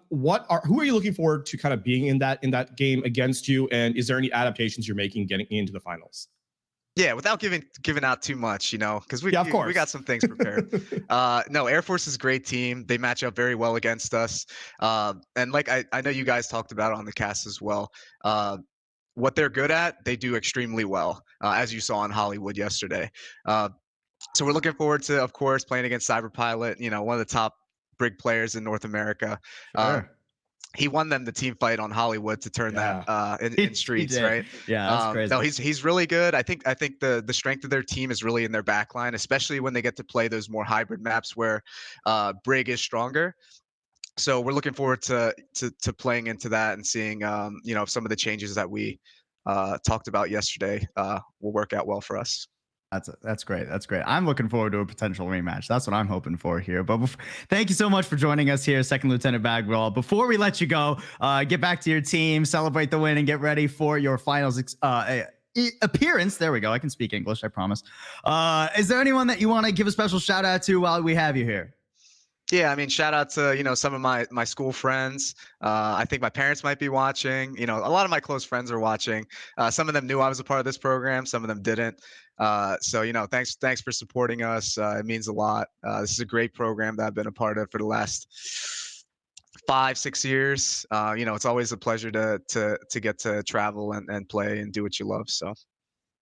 Who are you looking forward to kind of being in that game against you? And is there any adaptations you're making getting into the finals? Yeah, without giving out too much, you know, because we got some things prepared. No, Air Force is a great team. They match up very well against us. And like I know you guys talked about it on the cast as well. What they're good at, they do extremely well, as you saw in Hollywood yesterday. So we're looking forward to, of course, playing against Cyberpilot, you know, one of the top brig players in North America. Sure. He won them the team fight on Hollywood to turn that in streets, right? Yeah, that's crazy. No, he's really good. I think the strength of their team is really in their backline, especially when they get to play those more hybrid maps where Brig is stronger. So we're looking forward to playing into that and seeing you know, if some of the changes that we talked about yesterday will work out well for us. That's great. That's great. I'm looking forward to a potential rematch. That's what I'm hoping for here. But thank you so much for joining us here, Second Lieutenant Bagwell. Before we let you go, get back to your team, celebrate the win, and get ready for your finals appearance. There we go. I can speak English, I promise. Is there anyone that you want to give a special shout out to while we have you here? Yeah, I mean, shout out to, you know, some of my school friends. I think my parents might be watching. You know, a lot of my close friends are watching. Some of them knew I was a part of this program. Some of them didn't. So, you know, thanks for supporting us. It means a lot. This is a great program that I've been a part of for the last 5-6 years. You know, it's always a pleasure to get to travel and play and do what you love. So,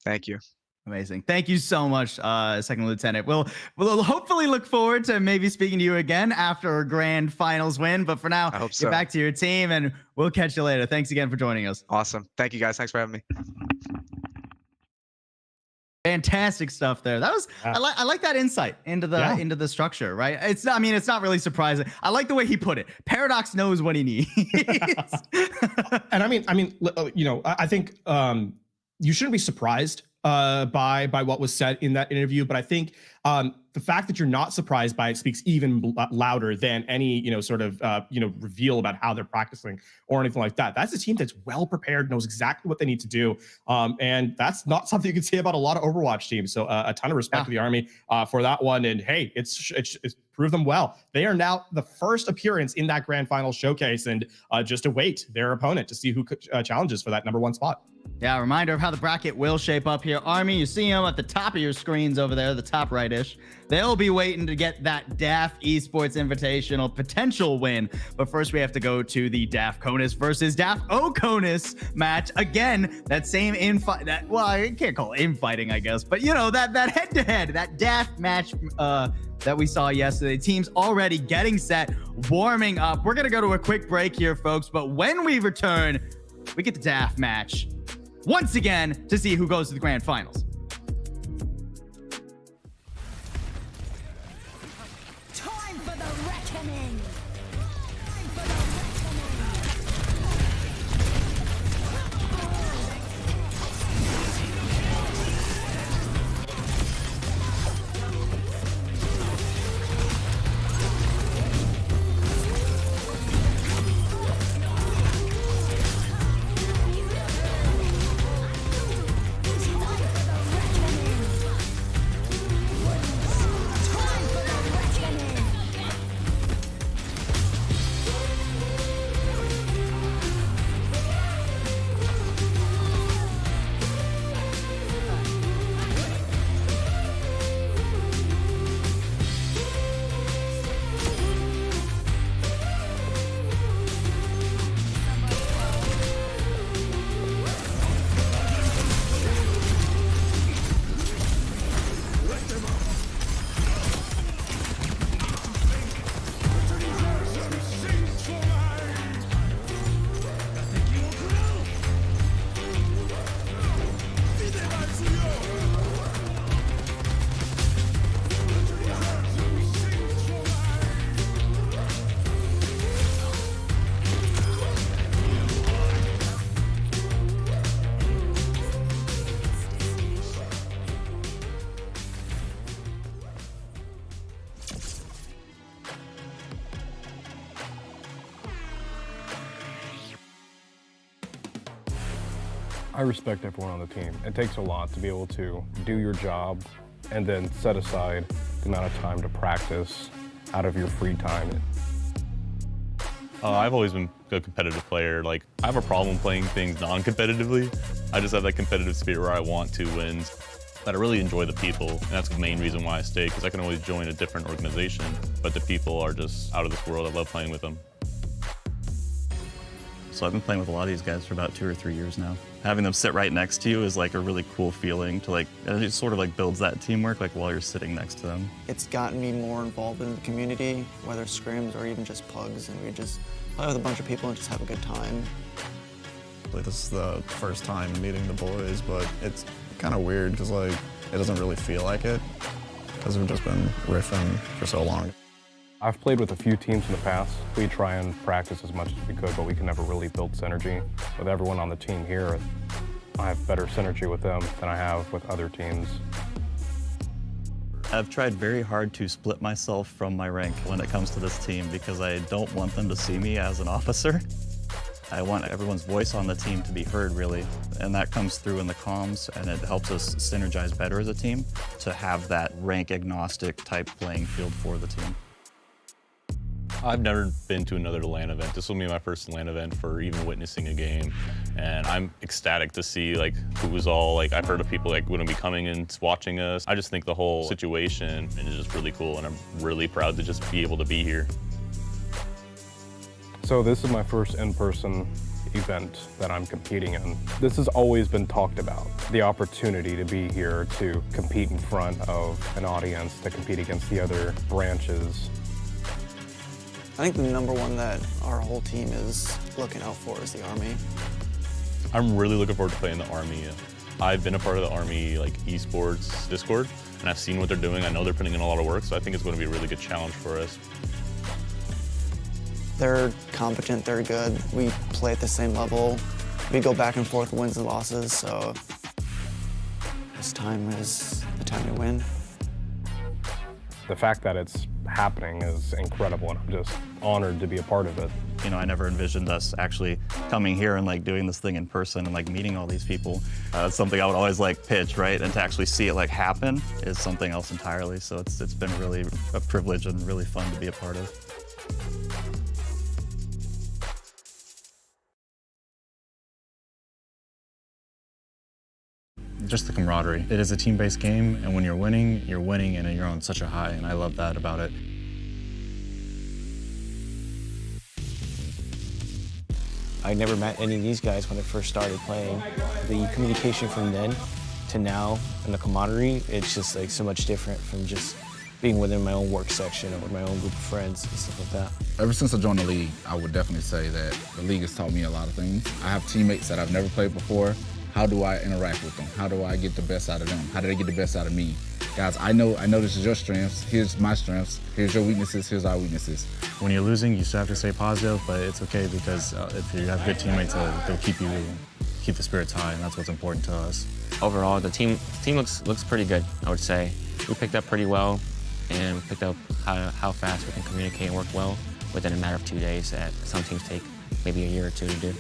thank you. Amazing. Thank you so much, Second Lieutenant. We'll hopefully look forward to maybe speaking to you again after a grand finals win. But for now, I hope so. Get back to your team, and we'll catch you later. Thanks again for joining us. Awesome. Thank you, guys. Thanks for having me. Fantastic stuff there. That was I like that insight into the structure, right? It's not really surprising. I like the way he put it. Paradox knows what he needs. And I mean, you know, I think you shouldn't be surprised by what was said in that interview, but I think the fact that you're not surprised by it speaks even louder than any, you know, sort of you know, reveal about how they're practicing or anything like that. That's a team that's well prepared, knows exactly what they need to do, and that's not something you can say about a lot of Overwatch teams. So a ton of respect to the Army for that one. And hey, it's proved them well. They are now the first appearance in that grand final showcase, and just await their opponent to see who challenges for that #1 spot. Yeah, a reminder of how the bracket will shape up here. Army, you see them at the top of your screens over there, the top right-ish. They'll be waiting to get that DAF Esports Invitational potential win. But first, we have to go to the DAF Conus versus DAF Oconus match. Again, that same infight. Well, I can't call it infighting, I guess. But, you know, that head-to-head, that DAF match that we saw yesterday. Teams already getting set, warming up. We're going to go to a quick break here, folks. But when we return, we get the DAF match once again to see who goes to the grand finals. Time for the reckoning. I respect everyone on the team. It takes a lot to be able to do your job and then set aside the amount of time to practice out of your free time. I've always been a competitive player. Like, I have a problem playing things non-competitively. I just have that competitive spirit where I want to win. But I really enjoy the people, and that's the main reason why I stay, because I can always join a different organization, but the people are just out of this world. I love playing with them. So I've been playing with a lot of these guys for about 2 or 3 years now. Having them sit right next to you is like a really cool feeling to like, it sort of like builds that teamwork like while you're sitting next to them. It's gotten me more involved in the community, whether scrims or even just pugs, and we just play with a bunch of people and just have a good time. This is the first time meeting the boys, but it's kind of weird because like it doesn't really feel like it because we've just been riffing for so long. I've played with a few teams in the past. We try and practice as much as we could, but we can never really build synergy. With everyone on the team here, I have better synergy with them than I have with other teams. I've tried very hard to split myself from my rank when it comes to this team because I don't want them to see me as an officer. I want everyone's voice on the team to be heard, really, and that comes through in the comms, and it helps us synergize better as a team to have that rank-agnostic type playing field for the team. I've never been to another LAN event. This will be my first LAN event for even witnessing a game. And I'm ecstatic to see like who was all, like I've heard of people like wouldn't be coming and watching us. I just think the whole situation is just really cool, and I'm really proud to just be able to be here. So this is my first in-person event that I'm competing in. This has always been talked about, the opportunity to be here, to compete in front of an audience, to compete against the other branches. I think the number one that our whole team is looking out for is the Army. I'm really looking forward to playing the Army. I've been a part of the Army like Esports Discord, and I've seen what they're doing. I know they're putting in a lot of work, so I think it's going to be a really good challenge for us. They're competent, they're good. We play at the same level. We go back and forth wins and losses, so this time is the time to win. The fact that it's happening is incredible, and I'm just honored to be a part of it. You know, I never envisioned us actually coming here and like doing this thing in person and like meeting all these people. It's something I would always like pitch, right? And to actually see it like happen is something else entirely. So it's been really a privilege and really fun to be a part of. Just the camaraderie. It is a team-based game, and when you're winning and you're on such a high, and I love that about it. I never met any of these guys when I first started playing. The communication from then to now and the camaraderie, it's just like so much different from just being within my own work section or with my own group of friends and stuff like that. Ever since I joined the league, I would definitely say that the league has taught me a lot of things. I have teammates that I've never played before. How do I interact with them? How do I get the best out of them? How do they get the best out of me? Guys, I know this is your strengths. Here's my strengths. Here's your weaknesses. Here's our weaknesses. When you're losing, you still have to stay positive, but it's okay because if you have good teammates, they'll keep the spirits high, and that's what's important to us. Overall, the team looks pretty good, I would say. We picked up pretty well, and picked up how fast we can communicate and work well within a matter of 2 days. That some teams take maybe a year or two to do.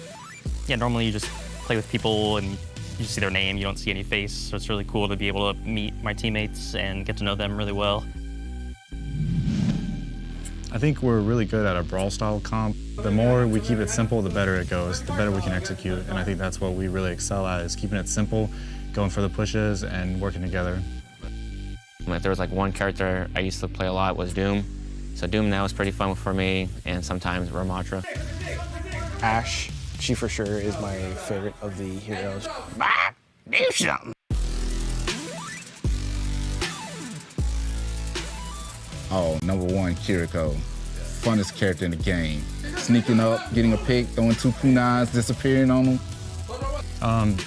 Yeah, normally you just play with people and you just see their name, you don't see any face, so it's really cool to be able to meet my teammates and get to know them really well. I think we're really good at a brawl style comp. The more we keep it simple, the better it goes, the better we can execute, and I think that's what we really excel at, is keeping it simple, going for the pushes, and working together. If there was like one character I used to play a lot was Doom. So Doom now is pretty fun for me, and sometimes Ramatra. Ashe, she for sure is my favorite of the heroes. Do something. Oh, #1, Kiriko. Funnest character in the game. Sneaking up, getting a pick, throwing 2 kunais, disappearing on them.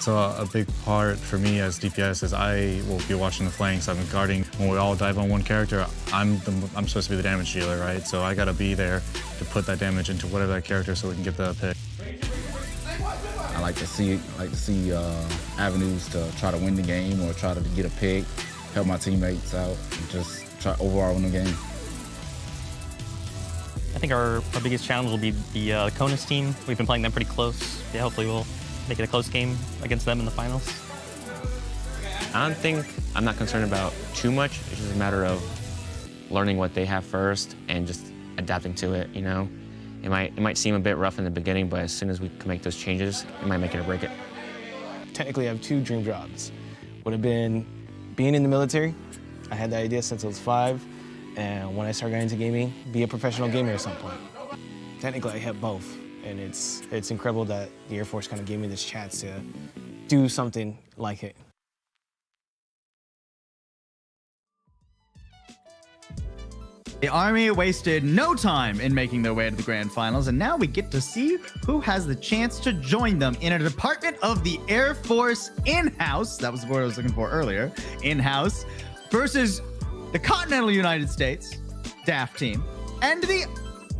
So a big part for me as DPS is I will be watching the flanks. I'm guarding. When we all dive on one character, I'm supposed to be the damage dealer, right? So I gotta be there to put that damage into whatever that character so we can get the pick. I like to see avenues to try to win the game or try to get a pick, help my teammates out, and just try overall win the game. I think our biggest challenge will be the Conus team. We've been playing them pretty close. Yeah, hopefully we'll make it a close game against them in the finals? I'm not concerned about too much. It's just a matter of learning what they have first and just adapting to it, you know? It might seem a bit rough in the beginning, but as soon as we can make those changes, it might make it or break it. Technically, I have 2 dream jobs. Would have been being in the military. I had that idea since I was 5. And when I started getting into gaming, be a professional gamer at some point. Technically, I have both. And it's incredible that the Air Force kind of gave me this chance to do something like it. The Army wasted no time in making their way to the grand finals, and now we get to see who has the chance to join them in a Department of the Air Force in-house, that was the word I was looking for earlier, in-house, versus the Continental United States DAF team and the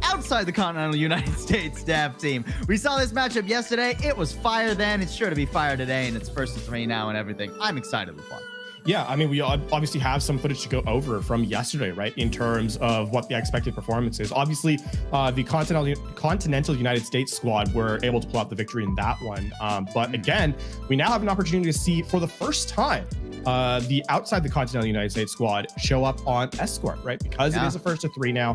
outside the Continental United States DAF team. We saw this matchup yesterday. It was fire then. It's sure to be fire today, and it's first to 3 now and everything. I'm excited with fun. Yeah, I mean, we obviously have some footage to go over from yesterday, right, in terms of what the expected performance is. Obviously, the Continental United States squad were able to pull out the victory in that one. But again, we now have an opportunity to see for the first time the outside the Continental United States squad show up on Escort, right? Because it is a first to 3 now.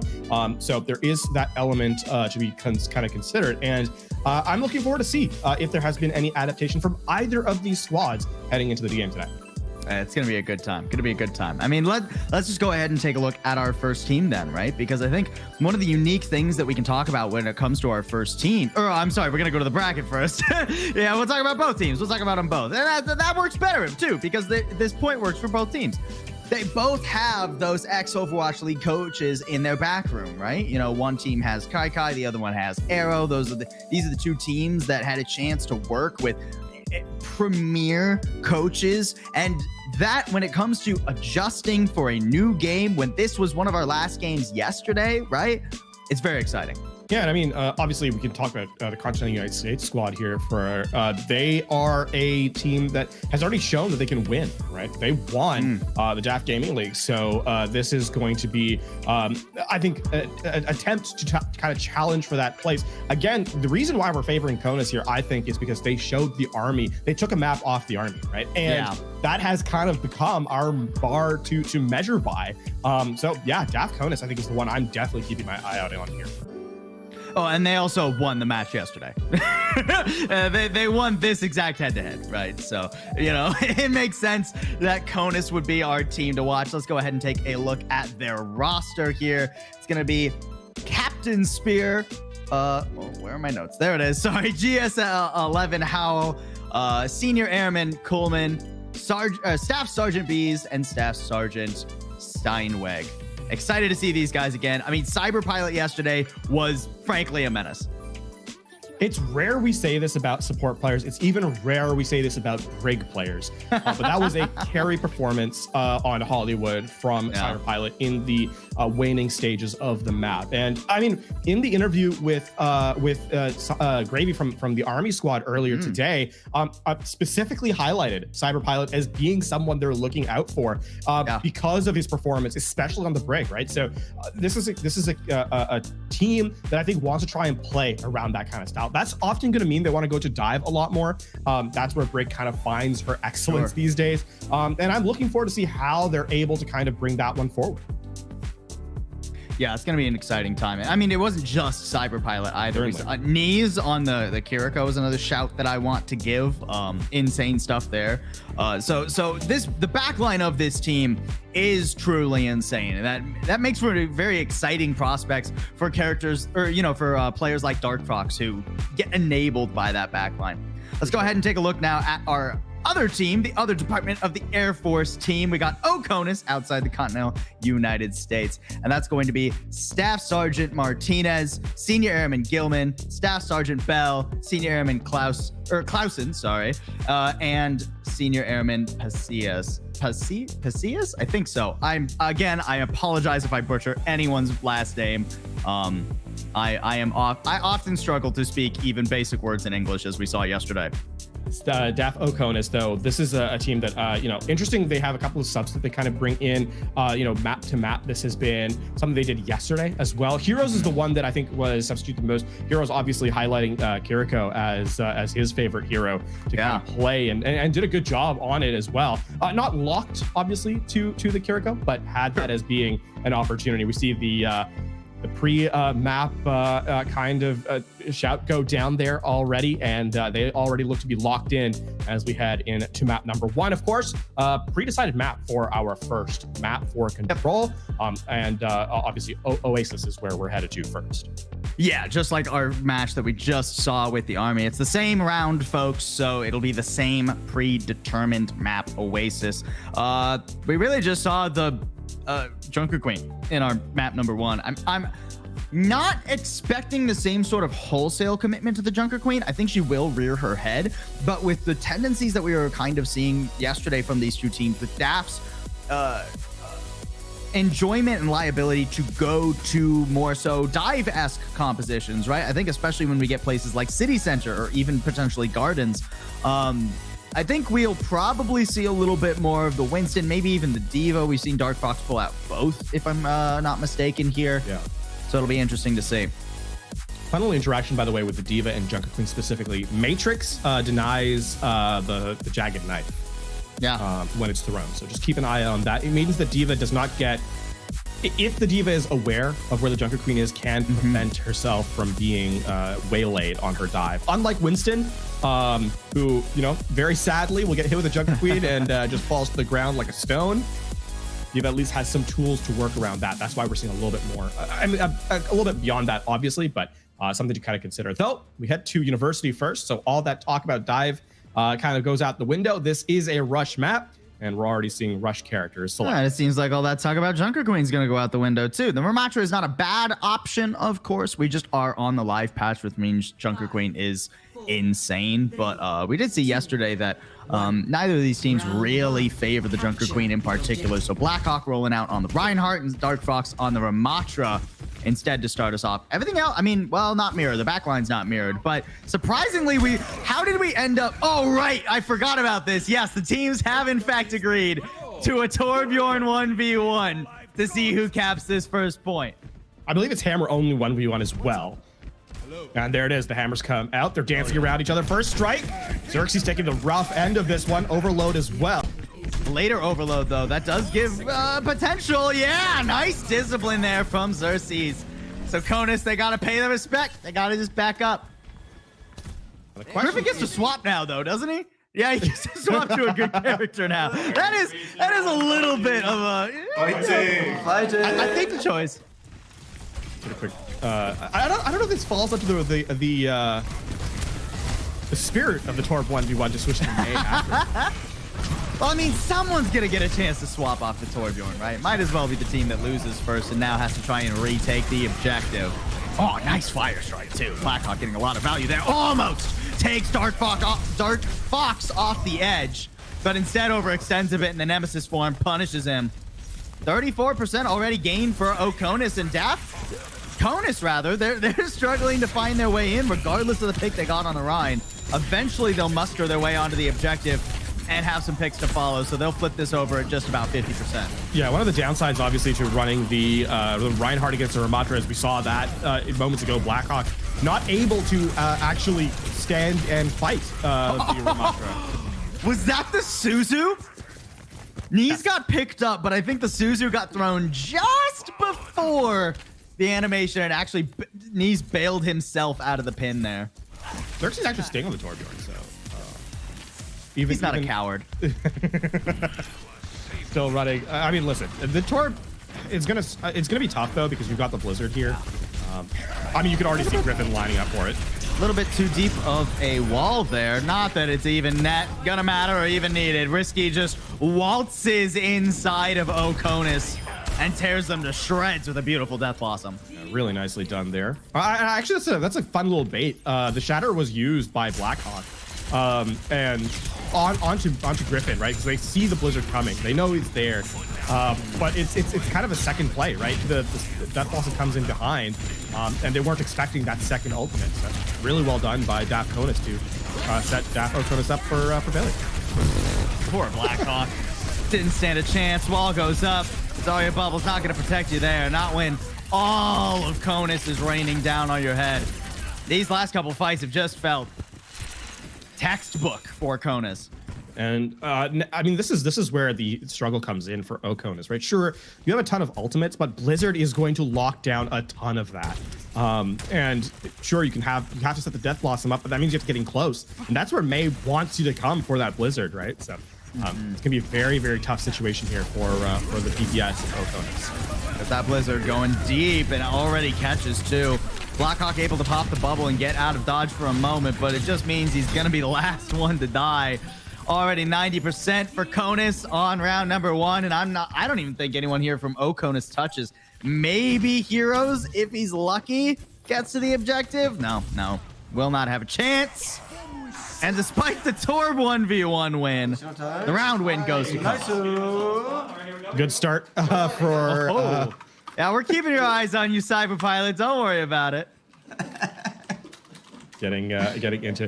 So there is that element to be kind of considered. And I'm looking forward to see if there has been any adaptation from either of these squads heading into the game tonight. It's going to be a good time. Going to be a good time. I mean, let's just go ahead and take a look at our first team then, right? Because I think one of the unique things that we can talk about when it comes to our first team, or I'm sorry, we're going to go to the bracket first. Yeah, we'll talk about both teams. We'll talk about them both. And that works better too, because this point works for both teams. They both have those ex-Overwatch League coaches in their back room, right? You know, one team has Kai, the other one has Arrow. These are the 2 teams that had a chance to work with premier coaches, and that when it comes to adjusting for a new game, when this was one of our last games yesterday, right? It's very exciting. Yeah, and I mean, obviously we can talk about the Continental United States squad here. They are a team that has already shown that they can win, right? They won the DAF Gaming League, so this is going to be, I think, an attempt to kind of challenge for that place. Again, the reason why we're favoring CONUS here, I think, is because they showed the Army. They took a map off the Army, right? And that has kind of become our bar to measure by. So yeah, DAF CONUS, I think, is the one I'm definitely keeping my eye out on here. Oh, and they also won the match yesterday. They won this exact head-to-head, right? So, you know, it makes sense that CONUS would be our team to watch. Let's go ahead and take a look at their roster here. It's going to be Captain Spear. Where are my notes? There it is. Sorry. GS-11 Howell, Senior Airman Coleman, Staff Sergeant Bees, and Staff Sergeant Steinweg. Excited to see these guys again. I mean, Cyber Pilot yesterday was frankly a menace. It's rare we say this about support players. It's even rarer we say this about Brig players. But that was a carry performance on Hollywood from Cyber Pilot in the waning stages of the map. And I mean, in the interview with Gravy from the Army squad earlier today, specifically highlighted Cyber Pilot as being someone they're looking out for because of his performance, especially on the Brig, right? So this is a team that I think wants to try and play around that kind of style. That's often going to mean they want to go to dive a lot more. That's where Brig kind of finds her excellence these days. And I'm looking forward to see how they're able to kind of bring that one forward. Yeah, it's going to be an exciting time. I mean, it wasn't just Cyber Pilot either. Knees on the Kiriko is another shout that I want to give. Insane stuff there. So the backline of this team is truly insane, and that makes for very exciting prospects for characters, or for players like Dark Fox who get enabled by that backline. Let's go ahead and take a look now at our other team, the other Department of the Air Force team. We got CONUS outside the Continental United States, and that's going to be Staff Sergeant Martinez, Senior Airman Gilman, Staff Sergeant Bell, Senior Airman Clausen, and Senior Airman Pacias. Pacias? I think so. I apologize if I butcher anyone's last name. I often struggle to speak even basic words in English, as we saw yesterday. DAF Oasis, though, this is a team that, interesting. They have a couple of subs that they kind of bring in, map to map. This has been something they did yesterday as well. Heroes is the one that I think was substituted the most. Heroes obviously highlighting Kiriko as his favorite hero to kind of play and did a good job on it as well. Not locked, obviously, to the Kiriko, but had that as being an opportunity. We see the pre-map kind of shout go down there already, and they already look to be locked in as we head into map number 1. Of course, pre-decided map for our first map for control, and obviously Oasis is where we're headed to first. Yeah, just like our match that we just saw with the army. It's the same round, folks, so it'll be the same predetermined map, Oasis. We really just saw the Junker Queen in our map number 1. I'm not expecting the same sort of wholesale commitment to the Junker Queen. I think she will rear her head, but with the tendencies that we were kind of seeing yesterday from these two teams, with DAF's enjoyment and liability to go to more so dive-esque compositions, right? I think especially when we get places like City Center or even potentially Gardens, I think we'll probably see a little bit more of the Winston, maybe even the Diva. We've seen Dark Fox pull out both, if I'm not mistaken here. Yeah. So it'll be interesting to see. Final interaction, by the way, with the Diva and Junker Queen specifically. Matrix denies the Jagged Knife. Yeah. When it's thrown. So just keep an eye on that. It means the Diva does not get... If the Diva is aware of where the Junker Queen is, can prevent herself from being waylaid on her dive. Unlike Winston, who, very sadly will get hit with a Junker Queen and just falls to the ground like a stone. Diva at least has some tools to work around that. That's why we're seeing a little bit more, a little bit beyond that, obviously, but something to kind of consider. Though, we head to University first, so all that talk about dive kind of goes out the window. This is a rush map, and we're already seeing rush characters. So it seems like all that talk about Junker Queen's going to go out the window too. The Ramatra is not a bad option, of course. We just are on the live patch, which means Junker Queen is insane. But we did see yesterday that neither of these teams really favor the Junker Queen in particular. So Blackhawk rolling out on the Reinhardt and Dark Fox on the Ramatra instead to start us off. Everything else, not mirrored. The backline's not mirrored, but surprisingly, how did we end up? Oh, right. I forgot about this. Yes, the teams have in fact agreed to a Torbjorn 1v1 to see who caps this first point. I believe it's Hammer only 1v1 as well. And there it is. The Hammers come out. They're dancing around each other. First strike. Xerxes taking the rough end of this one. Overload as well. Later overload, though. That does give potential. Yeah, nice discipline there from Xerxes. So Conus, they got to pay the respect. They got to just back up. Griffin gets to swap now, though, doesn't he? Yeah, he gets to swap to a good character now. That is a little bit of a... Fighting. I think the choice. Get a quick... I don't know if this falls up to the spirit of the Torb 1v1 to switch to May after. Well, someone's going to get a chance to swap off the Torbjorn, right? Might as well be the team that loses first and now has to try and retake the objective. Oh, nice fire strike, too. Blackhawk getting a lot of value there. Almost takes Dark Fox off the edge, but instead overextends a bit in the Nemesis form, punishes him. 34% already gained for Oasis and DAF. Conus, rather, they're struggling to find their way in regardless of the pick they got on the Rhine. Eventually, they'll muster their way onto the objective and have some picks to follow, so they'll flip this over at just about 50%. Yeah, one of the downsides, obviously, to running the Reinhardt against the Ramatra, as we saw that moments ago, Blackhawk not able to actually stand and fight the Ramatra. Was that the Suzu? Knees got picked up, but I think the Suzu got thrown just before the animation, and actually Knees bailed himself out of the pin there. Xerxes actually staying on the Torbjorn, so he's not a coward. Still running. Listen, the Torb it's gonna be tough though because you've got the Blizzard here. You can already see Griffin lining up for it. A little bit too deep of a wall there. Not that it's even gonna matter or even needed. Risky just waltzes inside of Oasis and tears them to shreds with a beautiful Death Blossom. Yeah, really nicely done there. Actually, that's a fun little bait. The Shatter was used by Blackhawk and onto Griffin, right? Because they see the Blizzard coming. They know he's there. But it's kind of a second play, right? The Death also comes in behind, and they weren't expecting that second ultimate. So really well done by DAF Conus to set DAF Conus up for failure. Poor Blackhawk. Didn't stand a chance. Wall goes up. Zarya Bubble's not going to protect you there. Not when all of Conus is raining down on your head. These last couple fights have just felt textbook for Conus. And I mean, this is where the struggle comes in for Oconus, right? Sure, you have a ton of ultimates, but Blizzard is going to lock down a ton of that. And sure, you have to set the Death Blossom up, but that means you have to get in close, and that's where May wants you to come for that Blizzard, right? So it's gonna be a very, very tough situation here for the PPS Oconus. With that Blizzard going deep and already catches too. Blackhawk able to pop the bubble and get out of dodge for a moment, but it just means he's gonna be the last one to die. Already 90% for Conus on round number 1, and I don't even think anyone here from Oconus touches. Maybe Heroes, if he's lucky, gets to the objective. No, will not have a chance. And despite the Torb 1v1 win, the round win goes to Conus. Good start for... Yeah, we're keeping your eyes on you, Cyber Pilot. Don't worry about it. Getting into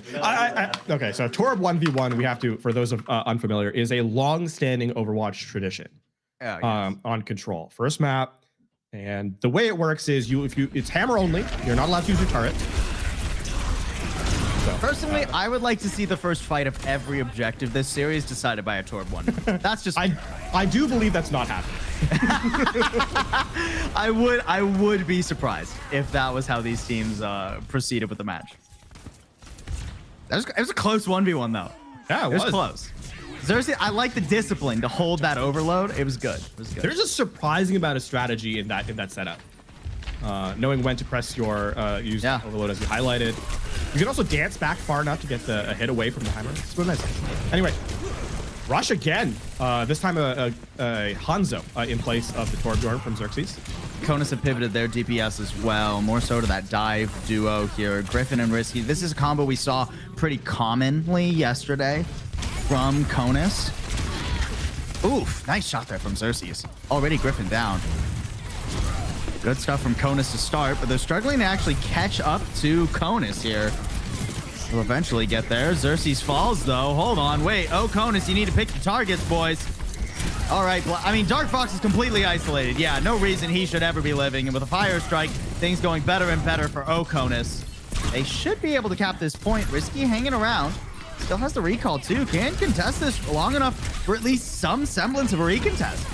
okay, so Torb 1v1, we have to, for those unfamiliar, is a long-standing Overwatch tradition. On Control. First map, and the way it works is it's hammer only. You're not allowed to use your turret. So, personally, I would like to see the first fight of every objective this series decided by a Torb 1. That's just I do believe that's not happening. I would be surprised if that was how these teams proceeded with the match. It was a close 1v1 though. Yeah, it was close. Xerxes, I like the discipline to hold that overload. It was good. There's a surprising amount of strategy in that setup. Knowing when to press your use overload as you highlighted. You can also dance back far enough to get a hit away from the hammer. It's really nice. Anyway, rush again. This time a Hanzo in place of the Torbjorn from Xerxes. Conus have pivoted their DPS as well, more so to that dive duo here. Griffin and Risky. This is a combo we saw pretty commonly yesterday from Conus. Oof, nice shot there from Xerxes. Already Griffin down. Good stuff from Conus to start, but they're struggling to actually catch up to Conus here. They'll eventually get there. Xerxes falls though. Hold on, wait. Oh, Conus, you need to pick the targets, boys. All right, I mean, Dark Fox is completely isolated. Yeah, no reason he should ever be living. And with a Fire Strike, things going better and better for Oconus. They should be able to cap this point. Risky hanging around. Still has the recall too. Can contest this long enough for at least some semblance of a recontest.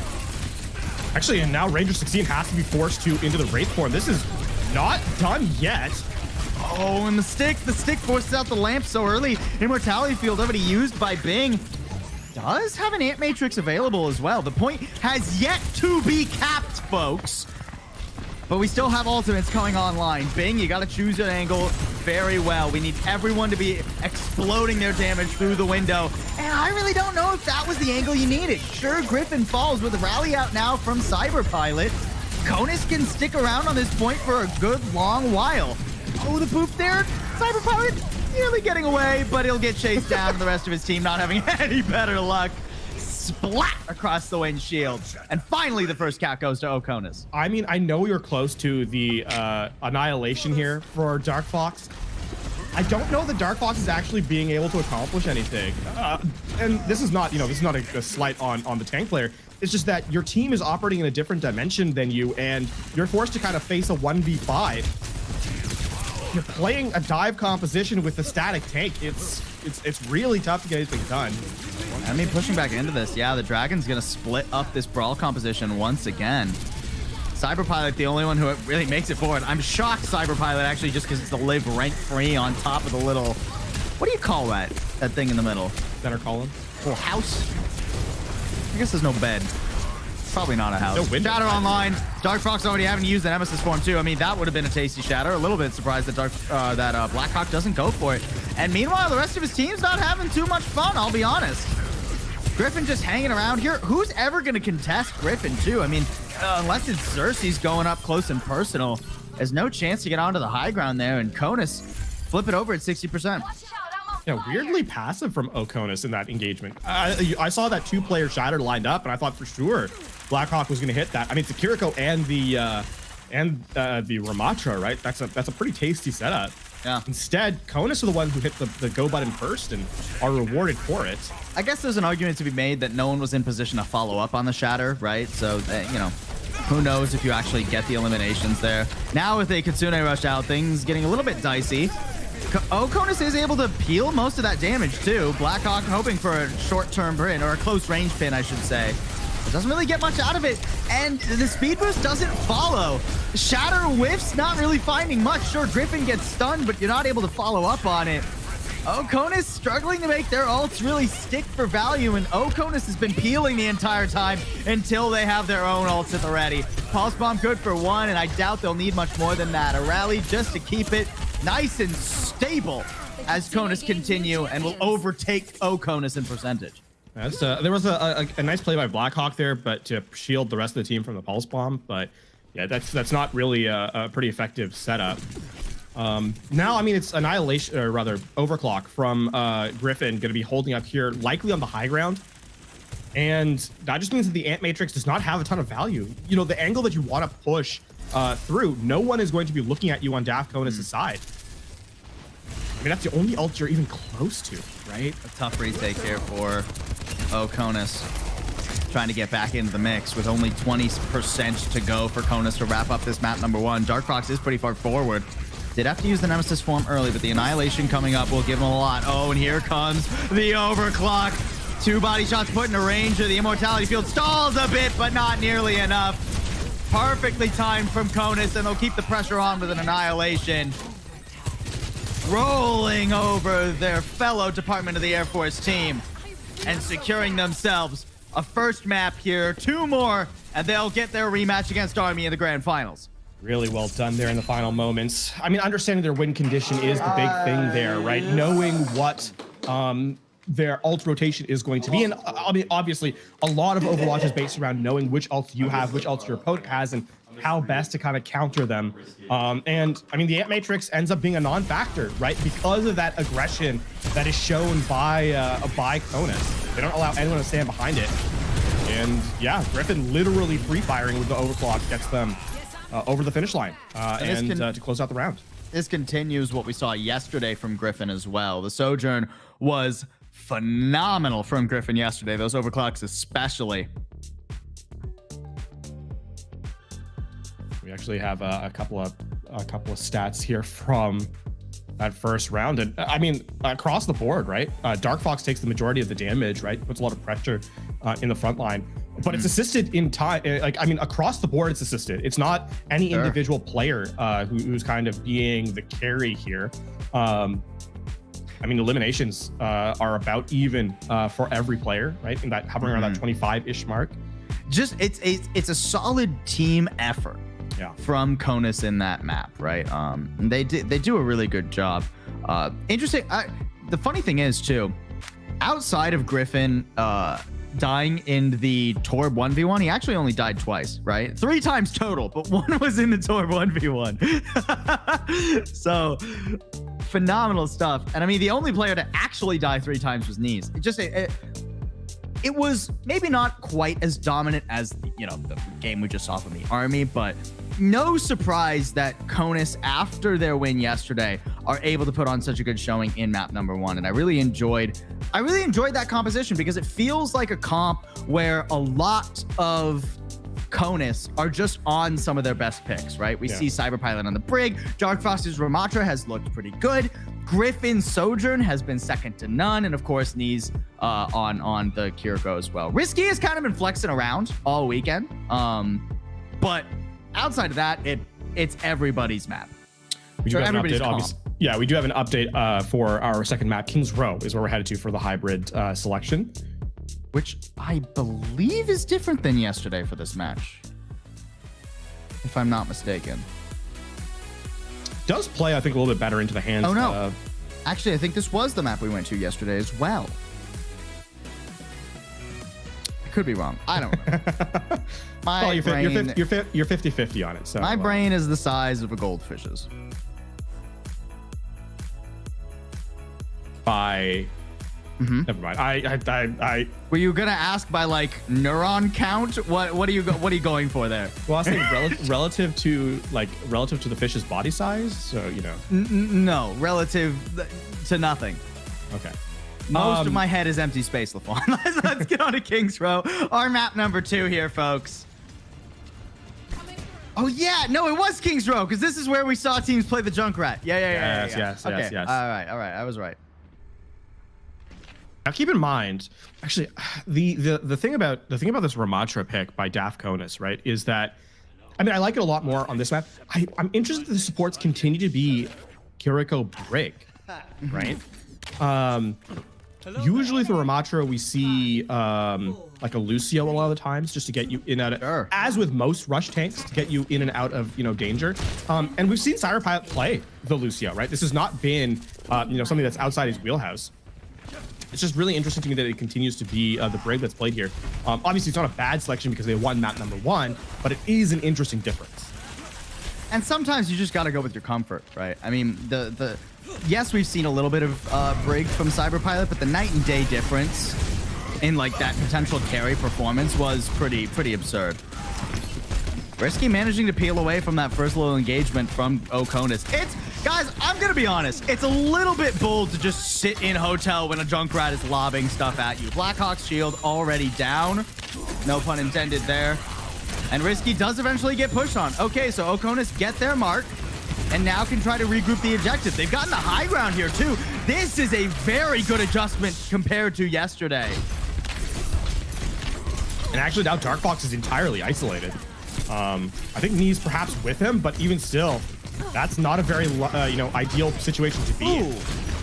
Actually, and now Ranger 16 has to be forced into the Wraith form. This is not done yet. Oh, and the stick forces out the lamp so early. Immortality field already used by Bing. Does have an Ant Matrix available as well. The point has yet to be capped, folks. But we still have ultimates coming online. Bing, you got to choose your angle very well. We need everyone to be exploding their damage through the window. And I really don't know if that was the angle you needed. Sure, Griffin falls with a rally out now from Cyber Pilot. Conus can stick around on this point for a good long while. Oh, the poop there. Cyber Pilot nearly getting away, but he'll get chased down and the rest of his team not having any better luck. Splat across the windshield. And finally, the first cap goes to Oconus. I mean, I know you're close to the annihilation here for Dark Fox. I don't know that Dark Fox is actually being able to accomplish anything. And this is not, this is not a slight on the tank player. It's just that your team is operating in a different dimension than you, and you're forced to kind of face a 1v5. You're playing a dive composition with the static tank. It's really tough to get anything done. I mean, pushing back into this, yeah, the Dragon's gonna split up this brawl composition once again. Cyber Pilot, the only one who really makes it forward. I'm shocked Cyber Pilot actually just because it's to live rent-free on top of the little, what do you call that thing in the middle? Center column? Little house? I guess there's no bed. Probably not a house. No window. Shatter online. Dark Fox already having used the Nemesis form too. I mean, that would have been a tasty shatter. A little bit surprised that Blackhawk doesn't go for it. And meanwhile, the rest of his team's not having too much fun, I'll be honest. Griffin just hanging around here. Who's ever going to contest Griffin too? I mean, unless it's Xerxes going up close and personal, there's no chance to get onto the high ground there. And Conus flip it over at 60%. Yeah, weirdly passive from Oconus in that engagement. I saw that two-player shatter lined up, and I thought for sure Blackhawk was going to hit that. I mean, it's the Kiriko and the Ramatra, right? That's a pretty tasty setup. Yeah. Instead, Conus are the one who hit the go button first and are rewarded for it. I guess there's an argument to be made that no one was in position to follow up on the shatter, right? So, you know, who knows if you actually get the eliminations there. Now with a Kitsune rush out, things getting a little bit dicey. Conus is able to peel most of that damage too. Blackhawk hoping for a short-term pin, or a close range pin, I should say. It doesn't really get much out of it, and the speed boost doesn't follow. Shatter whiffs, not really finding much. Sure, Griffin gets stunned, but you're not able to follow up on it. Conus struggling to make their ults really stick for value, and Conus has been peeling the entire time until they have their own ults at the ready. Pulse Bomb good for one, and I doubt they'll need much more than that. A rally just to keep it nice and stable as Conus continue and will overtake Conus in percentage. There was a nice play by Blackhawk there, but to shield the rest of the team from the Pulse Bomb. But yeah, that's not really a pretty effective setup. Now, I mean, it's Annihilation, or rather Overclock from Griffin going to be holding up here, likely on the high ground. And that just means that the Ant Matrix does not have a ton of value. You know, the angle that you want to push through, no one is going to be looking at you on DAF Conus' side. I mean, that's the only ult you're even close to, right? A tough retake here for Conus. Trying to get back into the mix with only 20% to go for Conus to wrap up this map number one. Dark Fox is pretty far forward. Did have to use the Nemesis form early, but the Annihilation coming up will give him a lot. Oh, and here comes the Overclock. 2 body shots put into range of the Immortality Field. Stalls a bit, but not nearly enough. Perfectly timed from Conus, and they'll keep the pressure on with an Annihilation. Rolling over their fellow Department of the Air Force team and securing themselves a first map here. 2 more, and they'll get their rematch against Army in the grand finals. Really well done there in the final moments. I mean, understanding their win condition is the big thing there, right? Knowing what their ult rotation is going to be. And I mean, obviously, a lot of Overwatch is based around knowing which ults you have, which ults your opponent has, and how best to kind of counter them. And I mean, the Ant Matrix ends up being a non-factor, right? Because of that aggression that is shown by Conus. They don't allow anyone to stand behind it. And yeah, Griffin literally free firing with the Overclock gets them over the finish line to close out the round. This continues what we saw yesterday from Griffin as well. The Sojourn was phenomenal from Griffin yesterday. Those Overclocks especially. We actually have a couple of stats here from that first round, and I mean across the board, right? Dark Fox takes the majority of the damage, right? Puts a lot of pressure in the front line, but it's assisted in time. Like, I mean, across the board, it's assisted. It's not any individual player who's kind of being the carry here. I mean, eliminations are about even for every player, right? In that hovering around that 25-ish mark. Just it's a solid team effort. Yeah. From Conus in that map, right? They do a really good job. Interesting. The funny thing is too, outside of Griffin dying in the Torb 1v1, he actually only died twice, right? 3 times total, but 1 was in the Torb 1v1. So phenomenal stuff. And I mean, the only player to actually die 3 times was Knees. It was maybe not quite as dominant as, you know, the game we just saw from the Army, but no surprise that Conus, after their win yesterday, are able to put on such a good showing in map number 1. And I really enjoyed that composition because it feels like a comp where a lot of Conus are just on some of their best picks, right? We see Cyberpilot on the Brig. Dark Fox's Ramatra has looked pretty good. Griffin's Sojourn has been second to none. And of course, Knees on the Kiriko as well. Risky has kind of been flexing around all weekend. But outside of that, it's everybody's map. We do have an update, obviously. Yeah, we do have an update for our second map. Kings Row is where we're headed to for the hybrid selection. Which I believe is different than yesterday for this match, if I'm not mistaken. Does play, I think, a little bit better into the hands. Oh, no. Actually, I think this was the map we went to yesterday as well. I could be wrong. I don't know. You're 50-50 on it. So my brain is the size of a goldfish's. By Never mind. I Were you gonna ask by like neuron count? What are you going for there? Well, I was saying relative to the fish's body size. So you know. No, relative to nothing. Okay. Most of my head is empty space, LaFawn. Let's get on to Kings Row. Our map number 2 here, folks. Oh yeah, no, it was Kings Row because this is where we saw teams play the Junkrat. Yeah. Yes. All right. I was right. Now keep in mind, actually, the thing about this Ramatra pick by DAF Conus, right, is that, I mean, I like it a lot more on this map. I'm interested that the supports continue to be Kiriko Brig, right? Usually through Ramatra we see like a Lucio a lot of the times just to get you in and out, as with most rush tanks, to get you in and out of danger. And we've seen Cyberpilot play the Lucio, right? This has not been something that's outside his wheelhouse. It's just really interesting to me that it continues to be the Brig that's played here. Obviously, it's not a bad selection because they won map number 1, but it is an interesting difference. And sometimes you just got to go with your comfort, right? I mean, yes, we've seen a little bit of Brig from Cyberpilot, but the night and day difference in like that potential carry performance was pretty absurd. Risky managing to peel away from that first little engagement from Oconus. Guys, I'm going to be honest. It's a little bit bold to just sit in hotel when a Junkrat is lobbing stuff at you. Blackhawk's shield already down. No pun intended there. And Risky does eventually get pushed on. Okay, so Oconus get their mark and now can try to regroup the objective. They've gotten the high ground here too. This is a very good adjustment compared to yesterday. And actually now Dark Fox is entirely isolated. I think Knee's perhaps with him, but even still, that's not a very ideal situation to be in.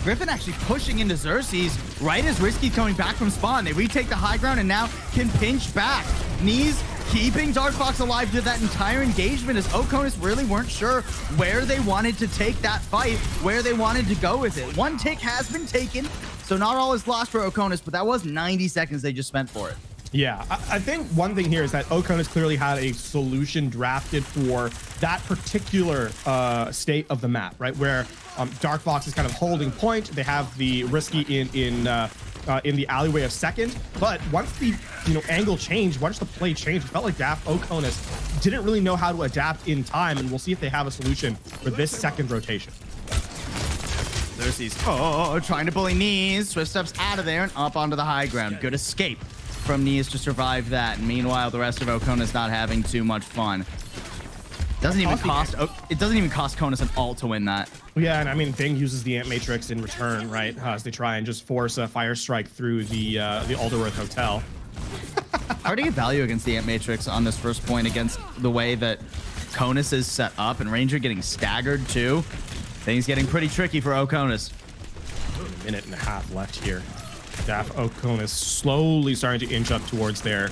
Griffin actually pushing into Xerxes right as Risky coming back from spawn. They retake the high ground and now can pinch back. Knees keeping Dark Fox alive to that entire engagement as Oconus really weren't sure where they wanted to take that fight, where they wanted to go with it. One tick has been taken, so not all is lost for Oconus, but that was 90 seconds they just spent for it. Yeah, I think one thing here is that Oconus clearly had a solution drafted for that particular state of the map, right? Where Dark Fox is kind of holding point. They have the Risky in the alleyway of second, but once the angle changed, once the play changed, it felt like DAF Oconus didn't really know how to adapt in time, and we'll see if they have a solution for this second rotation. Xerxes, trying to bully Knees. Swift steps out of there and up onto the high ground. Good escape from Knees to survive that. And meanwhile, the rest of Oconus not having too much fun. It doesn't even cost Conus an ult to win that. Yeah, and I mean, Bing uses the Ant Matrix in return, right? As they try and just force a fire strike through the Alderworth Hotel. Hard to get value against the Ant Matrix on this first point against the way that Conus is set up, and Ranger getting staggered too. Things getting pretty tricky for Oconus. A minute and a half left here. DAF Oconus slowly starting to inch up towards their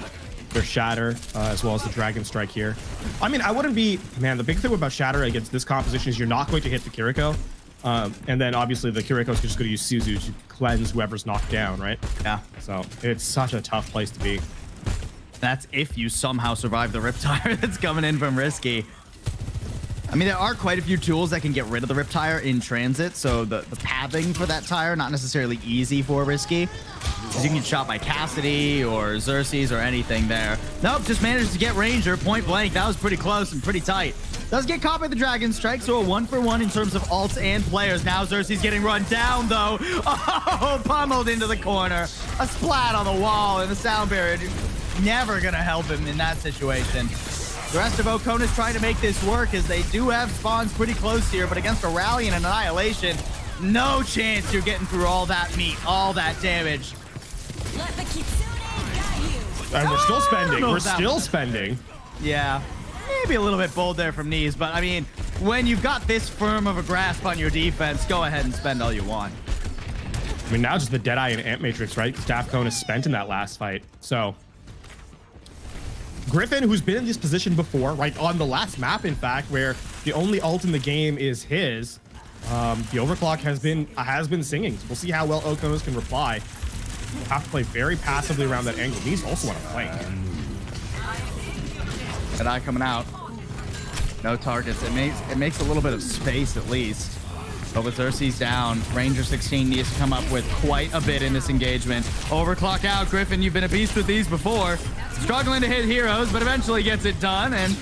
Shatter, as well as the Dragon Strike here. I mean, I wouldn't be... Man, the big thing about Shatter against this composition is you're not going to hit the Kiriko. And then, obviously, the Kiriko's just going to use Suzu to cleanse whoever's knocked down, right? Yeah. So, it's such a tough place to be. That's if you somehow survive the Riptire that's coming in from Risky. I mean, there are quite a few tools that can get rid of the Riptire in transit, so the pathing for that tire, not necessarily easy for Risky. Because you can get shot by Cassidy or Xerxes or anything there. Nope, just managed to get Ranger point blank. That was pretty close and pretty tight. Does get caught by the Dragon Strike, so a 1-for-1 in terms of ults and players. Now Xerxes getting run down, though. Oh, pummeled into the corner. A splat on the wall, and the sound barrier never going to help him in that situation. The rest of Oconus trying to make this work as they do have spawns pretty close here, but against a Rally and an Annihilation, no chance you're getting through all that meat, all that damage. And we're still spending. We're still spending. Yeah, maybe a little bit bold there from Knees, but I mean, when you've got this firm of a grasp on your defense, go ahead and spend all you want. I mean, now just the Deadeye and Ant Matrix, right? DAF Conus spent in that last fight. So Griffin, who's been in this position before, right, on the last map, in fact, where the only ult in the game is his, the overclock has been singing. So we'll see how well Oconus can reply. We'll have to play very passively around that angle. He's also on a flank. Deadeye coming out. No targets. It makes a little bit of space at least. But with Xerxes down, Ranger 16 needs to come up with quite a bit in this engagement. Overclock out. Griffin, you've been a beast with these before. Struggling to hit heroes, but eventually gets it done. And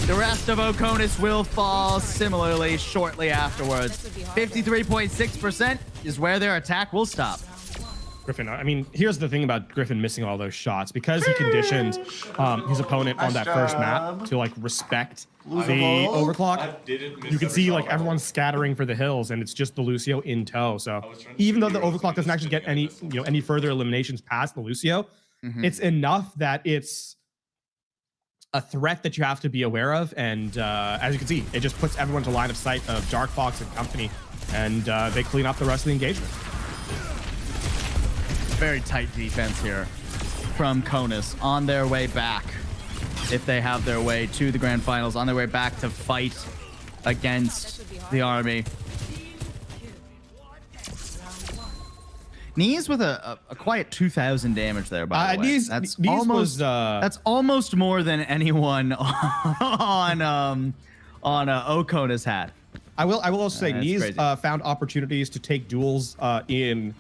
the rest of Oconus will fall similarly shortly afterwards. 53.6% is where their attack will stop. Griffin, I mean, here's the thing about Griffin missing all those shots. Because he conditioned his opponent on that first map to like respect the overclock, you can see like everyone's scattering for the hills, and it's just the Lucio in tow. So even though the overclock doesn't actually get any further eliminations past the Lucio, it's enough that it's a threat that you have to be aware of. And as you can see, it just puts everyone to line of sight of Dark Fox and company, and they clean up the rest of the engagement. Very tight defense here from Conus on their way back. If they have their way to the grand finals, on their way back to fight against the army. Knees with a quiet 2,000 damage there, by the way. Knees that's almost more than anyone on Oconus had. I will also say Knees found opportunities to take duels in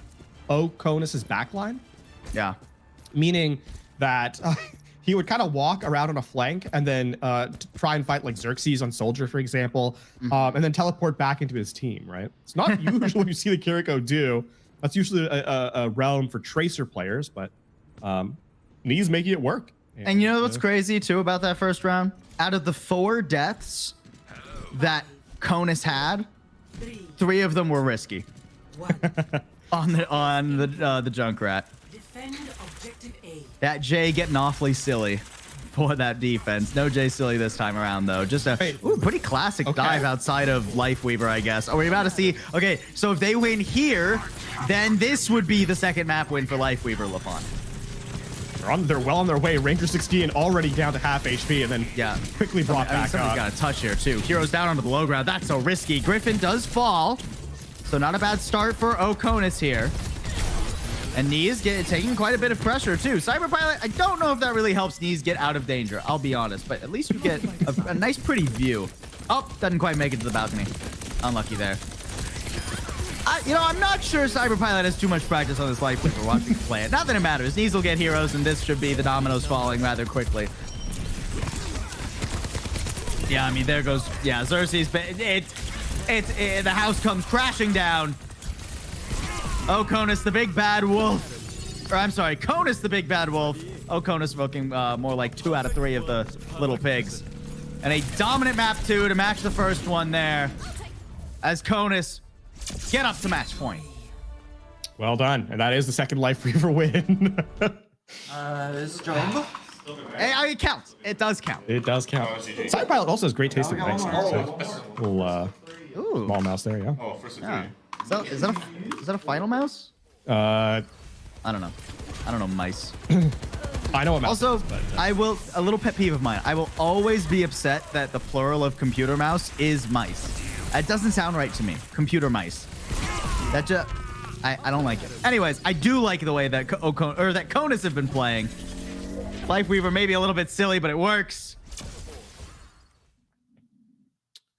Oconus's backline. Yeah. Meaning that he would kind of walk around on a flank and then try and fight like Xerxes on Soldier, for example, and then teleport back into his team, right? It's not usually what you see the Kiriko do. That's usually a realm for Tracer players, but Knees making it work. And you know what's crazy too about that first round? Out of the 4 deaths that Conus had, 3 of them were risky. on the Junkrat. Defend objective A. That Jay getting awfully silly for that defense. No Jay silly this time around, though. Just a pretty classic dive outside of Lifeweaver, I guess. Are we about to see? Okay, so if they win here, then this would be the second map win for Lifeweaver Lafon. They're well on their way. Ranger 16 already down to half HP, and then quickly brought back up. Somebody's got a touch here, too. Heroes down onto the low ground. That's so risky. Griffin does fall. So not a bad start for Oconus here. And Knees taking quite a bit of pressure too. Cyberpilot, I don't know if that really helps Knees get out of danger, I'll be honest, but at least you get a nice pretty view. Oh, doesn't quite make it to the balcony. Unlucky there. I'm not sure Cyberpilot has too much practice on this life when we're watching him play it. Not that it matters. Knees will get heroes, and this should be the dominoes falling rather quickly. Yeah, I mean, there goes, Xerxes, but the house comes crashing down. Oconus, the big bad wolf. Or I'm sorry, Conus, the big bad wolf. Oconus looking more like 2 out of 3 of the little pigs. And a dominant map 2 to match the first one there. As Conus get up to match point. Well done. And that is the second Lifeweaver win. This job. Hey, it counts. It does count. It does count. Cyberpilot also has great taste in things. Little small mouse there, yeah. Oh, first yeah. Is that a final mouse? I don't know. I don't know mice. I know what mouse also, is, but, I will, a little pet peeve of mine. I will always be upset that the plural of computer mouse is mice. That doesn't sound right to me. Computer mice. That just, I don't like it. Anyways, I do like the way that that Conus have been playing. Lifeweaver maybe a little bit silly, but it works.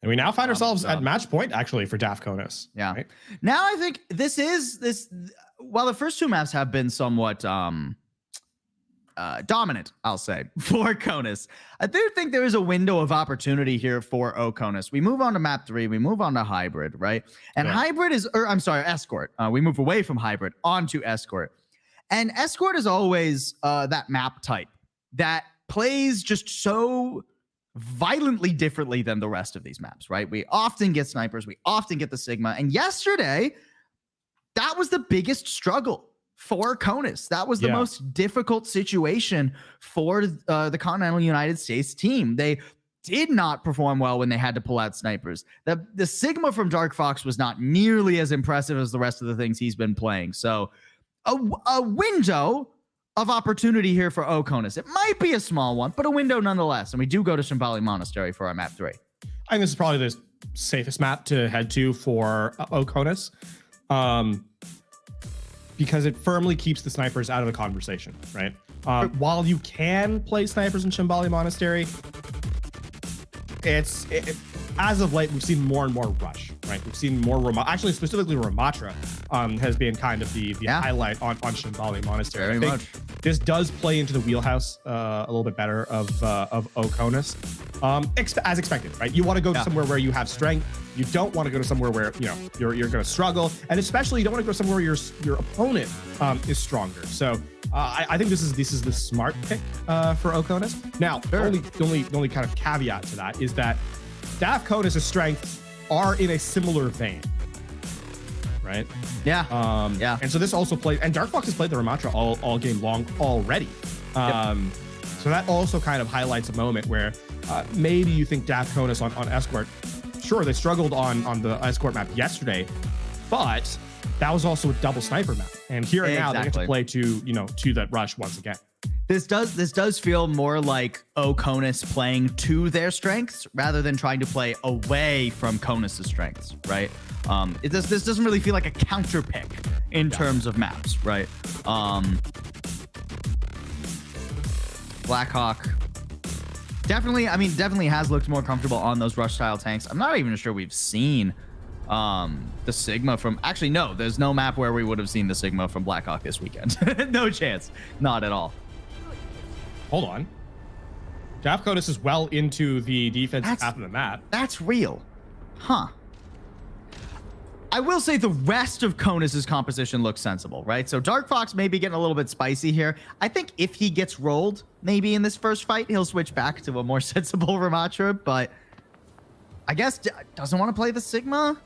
And we now find ourselves at match point, actually, for DAF Conus. Yeah. Right? Now I think this, while the first 2 maps have been somewhat dominant, I'll say, for Conus, I do think there is a window of opportunity here for Oconus. We move on to map 3. We move on to Hybrid, right? And Hybrid is, Escort. We move away from Hybrid onto Escort. And Escort is always that map type that plays just so violently differently than the rest of these maps, right? We often get snipers. We often get the Sigma. And yesterday, that was the biggest struggle for Conus. That was the most difficult situation for the Continental United States team. They did not perform well when they had to pull out snipers. The Sigma from Dark Fox was not nearly as impressive as the rest of the things he's been playing. So a window of opportunity here for Oconus. It might be a small one, but a window nonetheless. And we do go to Shambali Monastery for our map 3. I think this is probably the safest map to head to for Oconus. Because it firmly keeps the snipers out of the conversation, right? While you can play snipers in Shambali Monastery, as of late, we've seen more and more rush, right? We've seen more actually specifically Ramatra has been kind of the highlight on Shambali Monastery. Very I think this does play into the wheelhouse a little bit better of Oconus, as expected, right? You want to go to somewhere where you have strength. You don't want to go to somewhere where you're going to struggle, and especially you don't want to go somewhere where your opponent is stronger. So I think this is the smart pick for Oconus. Now, the only kind of caveat to that is that DAF Conus' strengths are in a similar vein, right? Yeah. And so this also plays, and Dark Fox has played the Ramatra all game long already. So that also kind of highlights a moment where maybe you think DAF Conus on Escort. Sure, they struggled on the Escort map yesterday, but that was also a double sniper map. And here and now they get to play to that rush once again. This does feel more like Oconus playing to their strengths rather than trying to play away from Conus' strengths, right? This doesn't really feel like a counter pick in terms of maps, right? Blackhawk definitely has looked more comfortable on those rush style tanks. I'm not even sure we've seen the Sigma from, actually no, there's no map where we would have seen the Sigma from Blackhawk this weekend. No chance, not at all. Hold on. DAF Conus is well into the defensive half of the map. That's real. Huh. I will say the rest of Conus' composition looks sensible, right? So Dark Fox may be getting a little bit spicy here. I think if he gets rolled, maybe in this first fight, he'll switch back to a more sensible Ramatra, but I guess doesn't want to play the Sigma?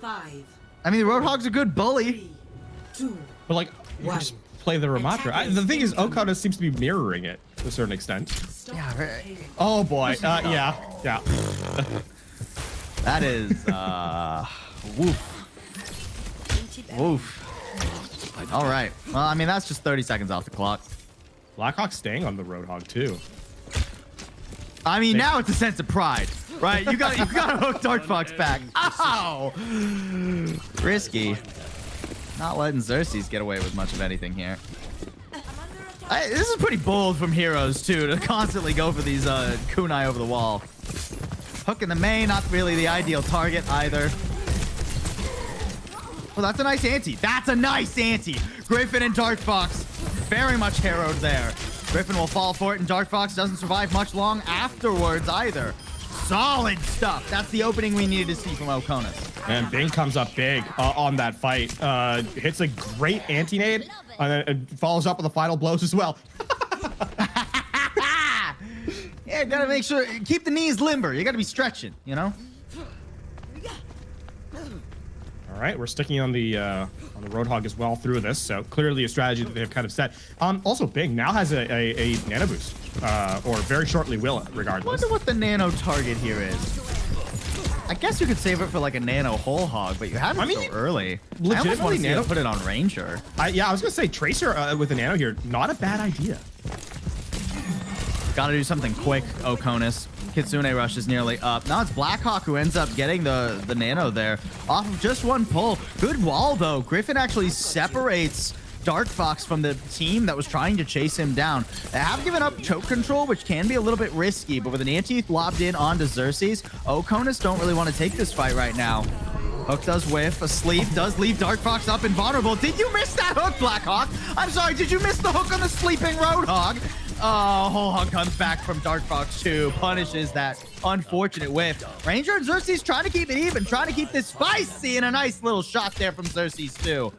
5. I mean, the Roadhog's a good bully. 3, 2, but like, you can just play the Ramatra. The thing is, Oconus seems to be mirroring it to a certain extent. Yeah, right. Oh boy. Yeah. That is woof. All right. Well, I mean, that's just 30 seconds off the clock. Blackhawk's staying on the Roadhog too. I mean, now it's a sense of pride, right? You got to hook Dark Fox back. Ow! Risky. Not letting Xerxes get away with much of anything here. This is pretty bold from Heroes, too, to constantly go for these kunai over the wall. Hook in the main, not really the ideal target either. Well, that's a nice ante. That's a nice ante. Griffin and Dark Fox very much harrowed there. Griffin will fall for it, and Dark Fox doesn't survive much long afterwards either. Solid stuff. That's the opening we needed to see from Oconus. And Bing comes up big on that fight. Hits a great anti-nade, and then follows up with the final blows as well. Yeah, gotta make sure, keep the knees limber. You gotta be stretching, you know? All right, we're sticking on the Roadhog as well through this, so clearly a strategy that they've kind of set. Also, Bing now has a nano boost, or very shortly will, regardless. I wonder what the nano target here is. I guess you could save it for like a nano whole hog, but you have it so early. Legitimately, nano put it on Ranger. Yeah, I was gonna say Tracer with a nano here, not a bad idea. Gotta do something quick, Oconus. Kitsune rush is nearly up. Now it's Blackhawk who ends up getting the nano there off of just one pull. Good wall, though. Griffin actually separates Dark Fox from the team that was trying to chase him down. They have given up choke control, which can be a little bit risky, but with an anti lobbed in onto Xerxes, Oconus don't really want to take this fight right now. Hook does whiff. Asleep does leave Dark Fox up and vulnerable. Did you miss that hook, Blackhawk? I'm sorry, did you miss the hook on the sleeping Roadhog? Oh, Whole Hog comes back from Dark Fox 2, punishes that unfortunate whiff. Ranger and Xerxes trying to keep it even, trying to keep this spicy, and a nice little shot there from Xerxes too.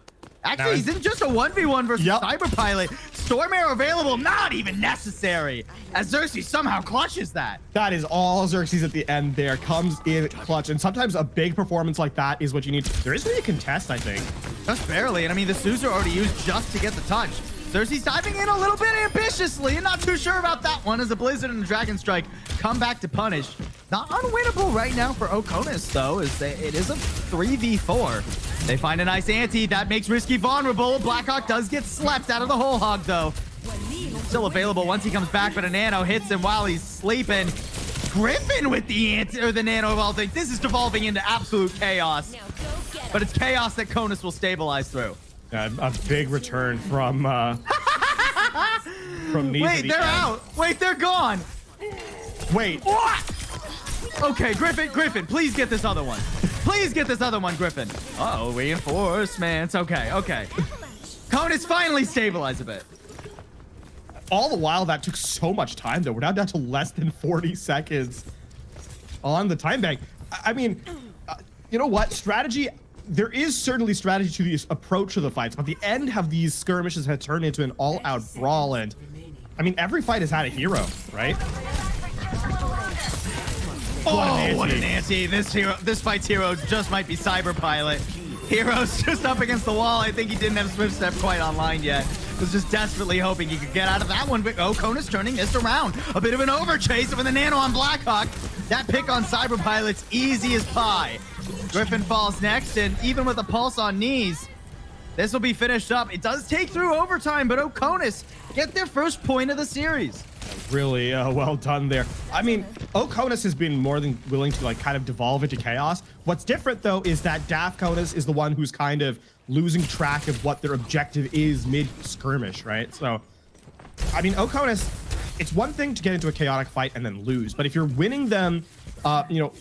Actually, he's in just a 1v1 versus Cyber Pilot. Storm Arrow available, not even necessary, as Xerxes somehow clutches that. That is all Xerxes at the end there, comes in clutch, and sometimes a big performance like that is what you need. There is really a contest, I think. Just barely, and I mean, the Sues are already used just to get the touch. Xerxes diving in a little bit ambitiously, and not too sure about that one as a Blizzard and a Dragon Strike come back to punish. Not unwinnable right now for Oconus, though, as it is a 3v4. They find a nice ante. That makes Risky vulnerable. Blackhawk does get slept out of the Whole Hog, though. Still available once he comes back, but a nano hits him while he's sleeping. Griffin with the nano of all things. This is devolving into absolute chaos. But it's chaos that Conus will stabilize through. A big return from Wait, they're out. Wait, they're gone. Wait. What? Okay, Griffin, please get this other one. Please get this other one, Griffin. Uh-oh, reinforcements. Okay. Conus finally stabilized a bit. All the while, that took so much time, though. We're now down to less than 40 seconds on the time bank. I mean, you know what? Strategy, there is certainly strategy to the approach to the fights, but the end of these skirmishes have turned into an all-out brawl, and I mean, every fight has had a hero, right? Oh, what an anti. This fight's hero just might be Cyberpilot. Hero's just up against the wall. I think he didn't have Swift Step quite online yet. Was just desperately hoping he could get out of that one. But Conus turning this around. A bit of an overchase with a nano on Blackhawk. That pick on Cyberpilot's easy as pie. Griffin falls next, and even with a pulse on knees, this will be finished up. It does take through overtime, but Conus get their first point of the series. Really well done there. I mean, Conus has been more than willing to like kind of devolve into chaos. What's different though is that DAF Conus is the one who's kind of losing track of what their objective is mid skirmish, right? So, I mean, Conus, it's one thing to get into a chaotic fight and then lose, but if you're winning them, you know,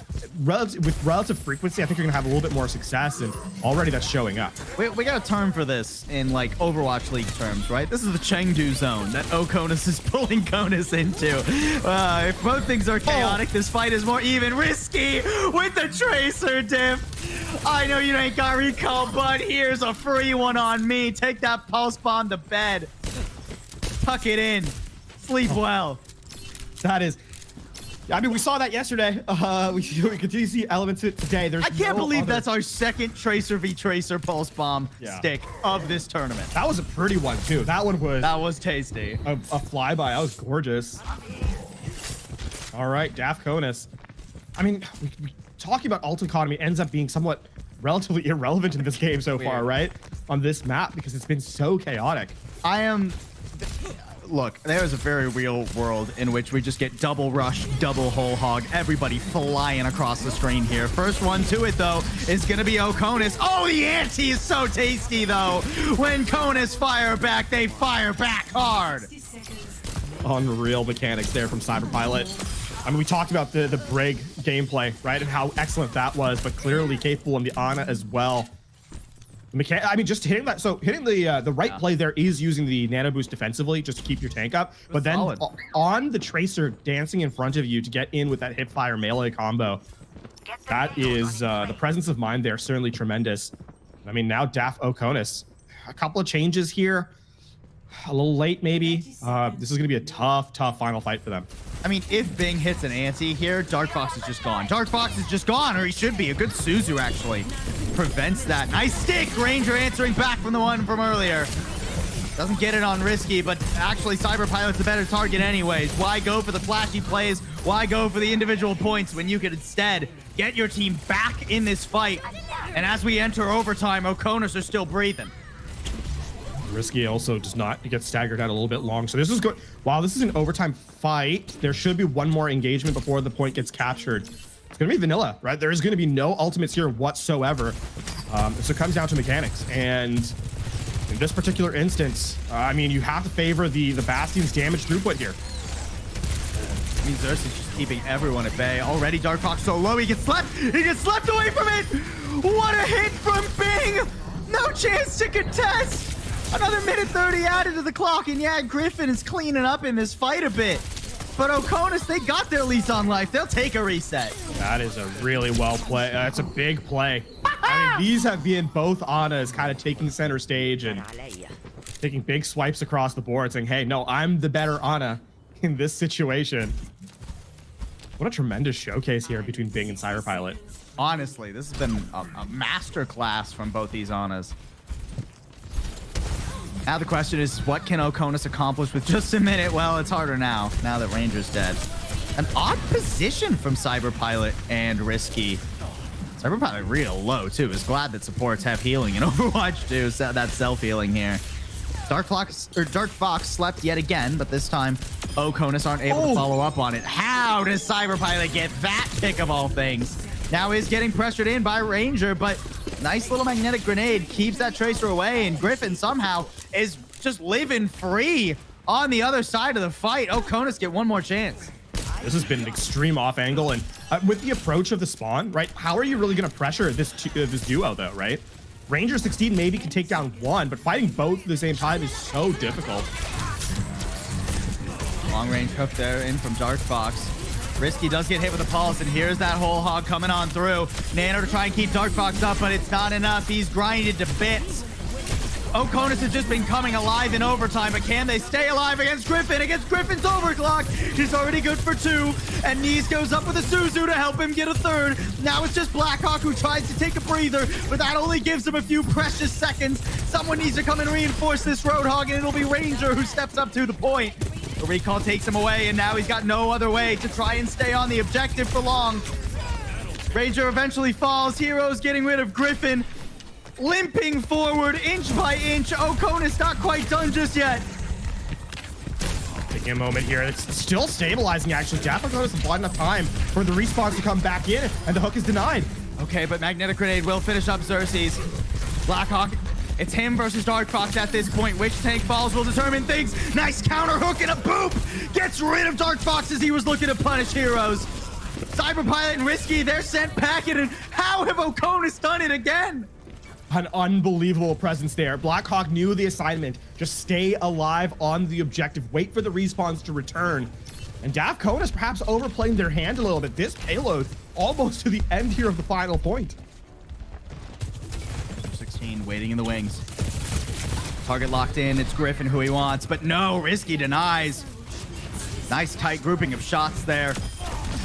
with relative frequency, I think you're gonna have a little bit more success, and already that's showing up. We got a term for this in like Overwatch League terms, right? This is the Chengdu zone that Conus is pulling Conus into. If both things are chaotic, this fight is more even. Risky with the Tracer diff. I know you ain't got recall, but here's a free one on me. Take that pulse bomb to bed. Tuck it in. Sleep well. That is... I mean, we saw that yesterday. We continue to see elements of it today. I can't believe that's our second Tracer v Tracer pulse bomb stick of this tournament. That was a pretty one too. That was tasty. A flyby. That was gorgeous. All right, DAF Conus. I mean, we talking about ult economy ends up being somewhat relatively irrelevant in this game so far, right? On this map, because it's been so chaotic. Look, there's a very real world in which we just get double rush, double whole hog, everybody flying across the screen here. First one to it, though, is going to be Conus. Oh, the ante is so tasty, though. When Conus fire back, they fire back hard. Unreal mechanics there from Cyberpilot. I mean, we talked about the Brig gameplay, right, and how excellent that was, but clearly capable in the Ana as well. I mean, just hitting that. So hitting the right play there is using the nano boost defensively just to keep your tank up. But then on the Tracer dancing in front of you to get in with that hip fire melee combo. That is the presence of mind there, certainly tremendous. I mean, now DAF Conus. A couple of changes here. A little late, maybe. This is going to be a tough final fight for them. I mean, if Bing hits an ante here, Dark Fox is just gone. Dark Fox is just gone, or he should be. A good Suzu, actually, prevents that. Nice stick. Ranger answering back from the one from earlier. Doesn't get it on Risky, but actually Cyberpilot's a better target anyways. Why go for the flashy plays? Why go for the individual points when you could instead get your team back in this fight? And as we enter overtime, Conus are still breathing. Risky also does not get staggered out a little bit long. So this is good. While this is an overtime fight, there should be one more engagement before the point gets captured. It's going to be vanilla, right? There is going to be no ultimates here whatsoever. So it comes down to mechanics. And in this particular instance, I mean, you have to favor the Bastion's damage throughput here. I mean, Xerxes just keeping everyone at bay. Already Dark Fox so low, he gets slept away from it. What a hit from Bing. No chance to contest. Another minute 30 added to the clock, and yeah, Griffin is cleaning up in this fight a bit. But Conus, they got their lease on life. They'll take a reset. That is a really well play. That's a big play. I mean, these have been both Anas kind of taking center stage and taking big swipes across the board, saying, hey, no, I'm the better Ana in this situation. What a tremendous showcase here between Bing and Cyberpilot. Honestly, this has been a masterclass from both these Anas. Now the question is, what can Conus accomplish with just a minute? Well, it's harder now that Ranger's dead. An odd position from Cyberpilot and Risky. Cyberpilot real low, too. Is glad that supports have healing in Overwatch, too. So that self-healing here. Dark Fox slept yet again, but this time, Conus aren't able to follow up on it. How does Cyberpilot get that pick of all things? Now is getting pressured in by Ranger, but nice little magnetic grenade keeps that Tracer away, and Griffin somehow is just living free on the other side of the fight. Conus get one more chance. This has been an extreme off angle, and with the approach of the spawn, right? How are you really going to pressure this duo, though, right? Ranger 16 maybe can take down one, but fighting both at the same time is so difficult. Long range hook there in from Dark Fox. Risky does get hit with a pulse, and here's that whole hog coming on through. Nano to try and keep Dark Fox up, but it's not enough. He's grinded to bits. Oconus has just been coming alive in overtime, but can they stay alive against Griffin? Against Griffin's overclock. He's already good for 2, and Nees goes up with a Suzu to help him get a 3rd. Now it's just Blackhawk who tries to take a breather, but that only gives him a few precious seconds. Someone needs to come and reinforce this Roadhog, and it'll be Ranger who steps up to the point. The recall takes him away, and now he's got no other way to try and stay on the objective for long. Ranger eventually falls. Heroes getting rid of Griffin. Limping forward inch by inch. Oconus not quite done just yet. Taking a moment here. It's still stabilizing, actually. DAF Oconus has bought enough time for the respawns to come back in, and the hook is denied. Okay, but Magnetic Grenade will finish up Xerxes. Blackhawk, it's him versus Dark Fox at this point. Which tank falls will determine things. Nice counter hook and a boop. Gets rid of Dark Fox as he was looking to punish heroes. Cyberpilot and Risky, they're sent packing, and how have Oconus done it again? An unbelievable presence there. Blackhawk knew the assignment. Just stay alive on the objective. Wait for the respawns to return. And DAF Conus perhaps overplaying their hand a little bit. This payload almost to the end here of the final point. 16 waiting in the wings. Target locked in. It's Griffin who he wants, but no, Risky denies. Nice tight grouping of shots there.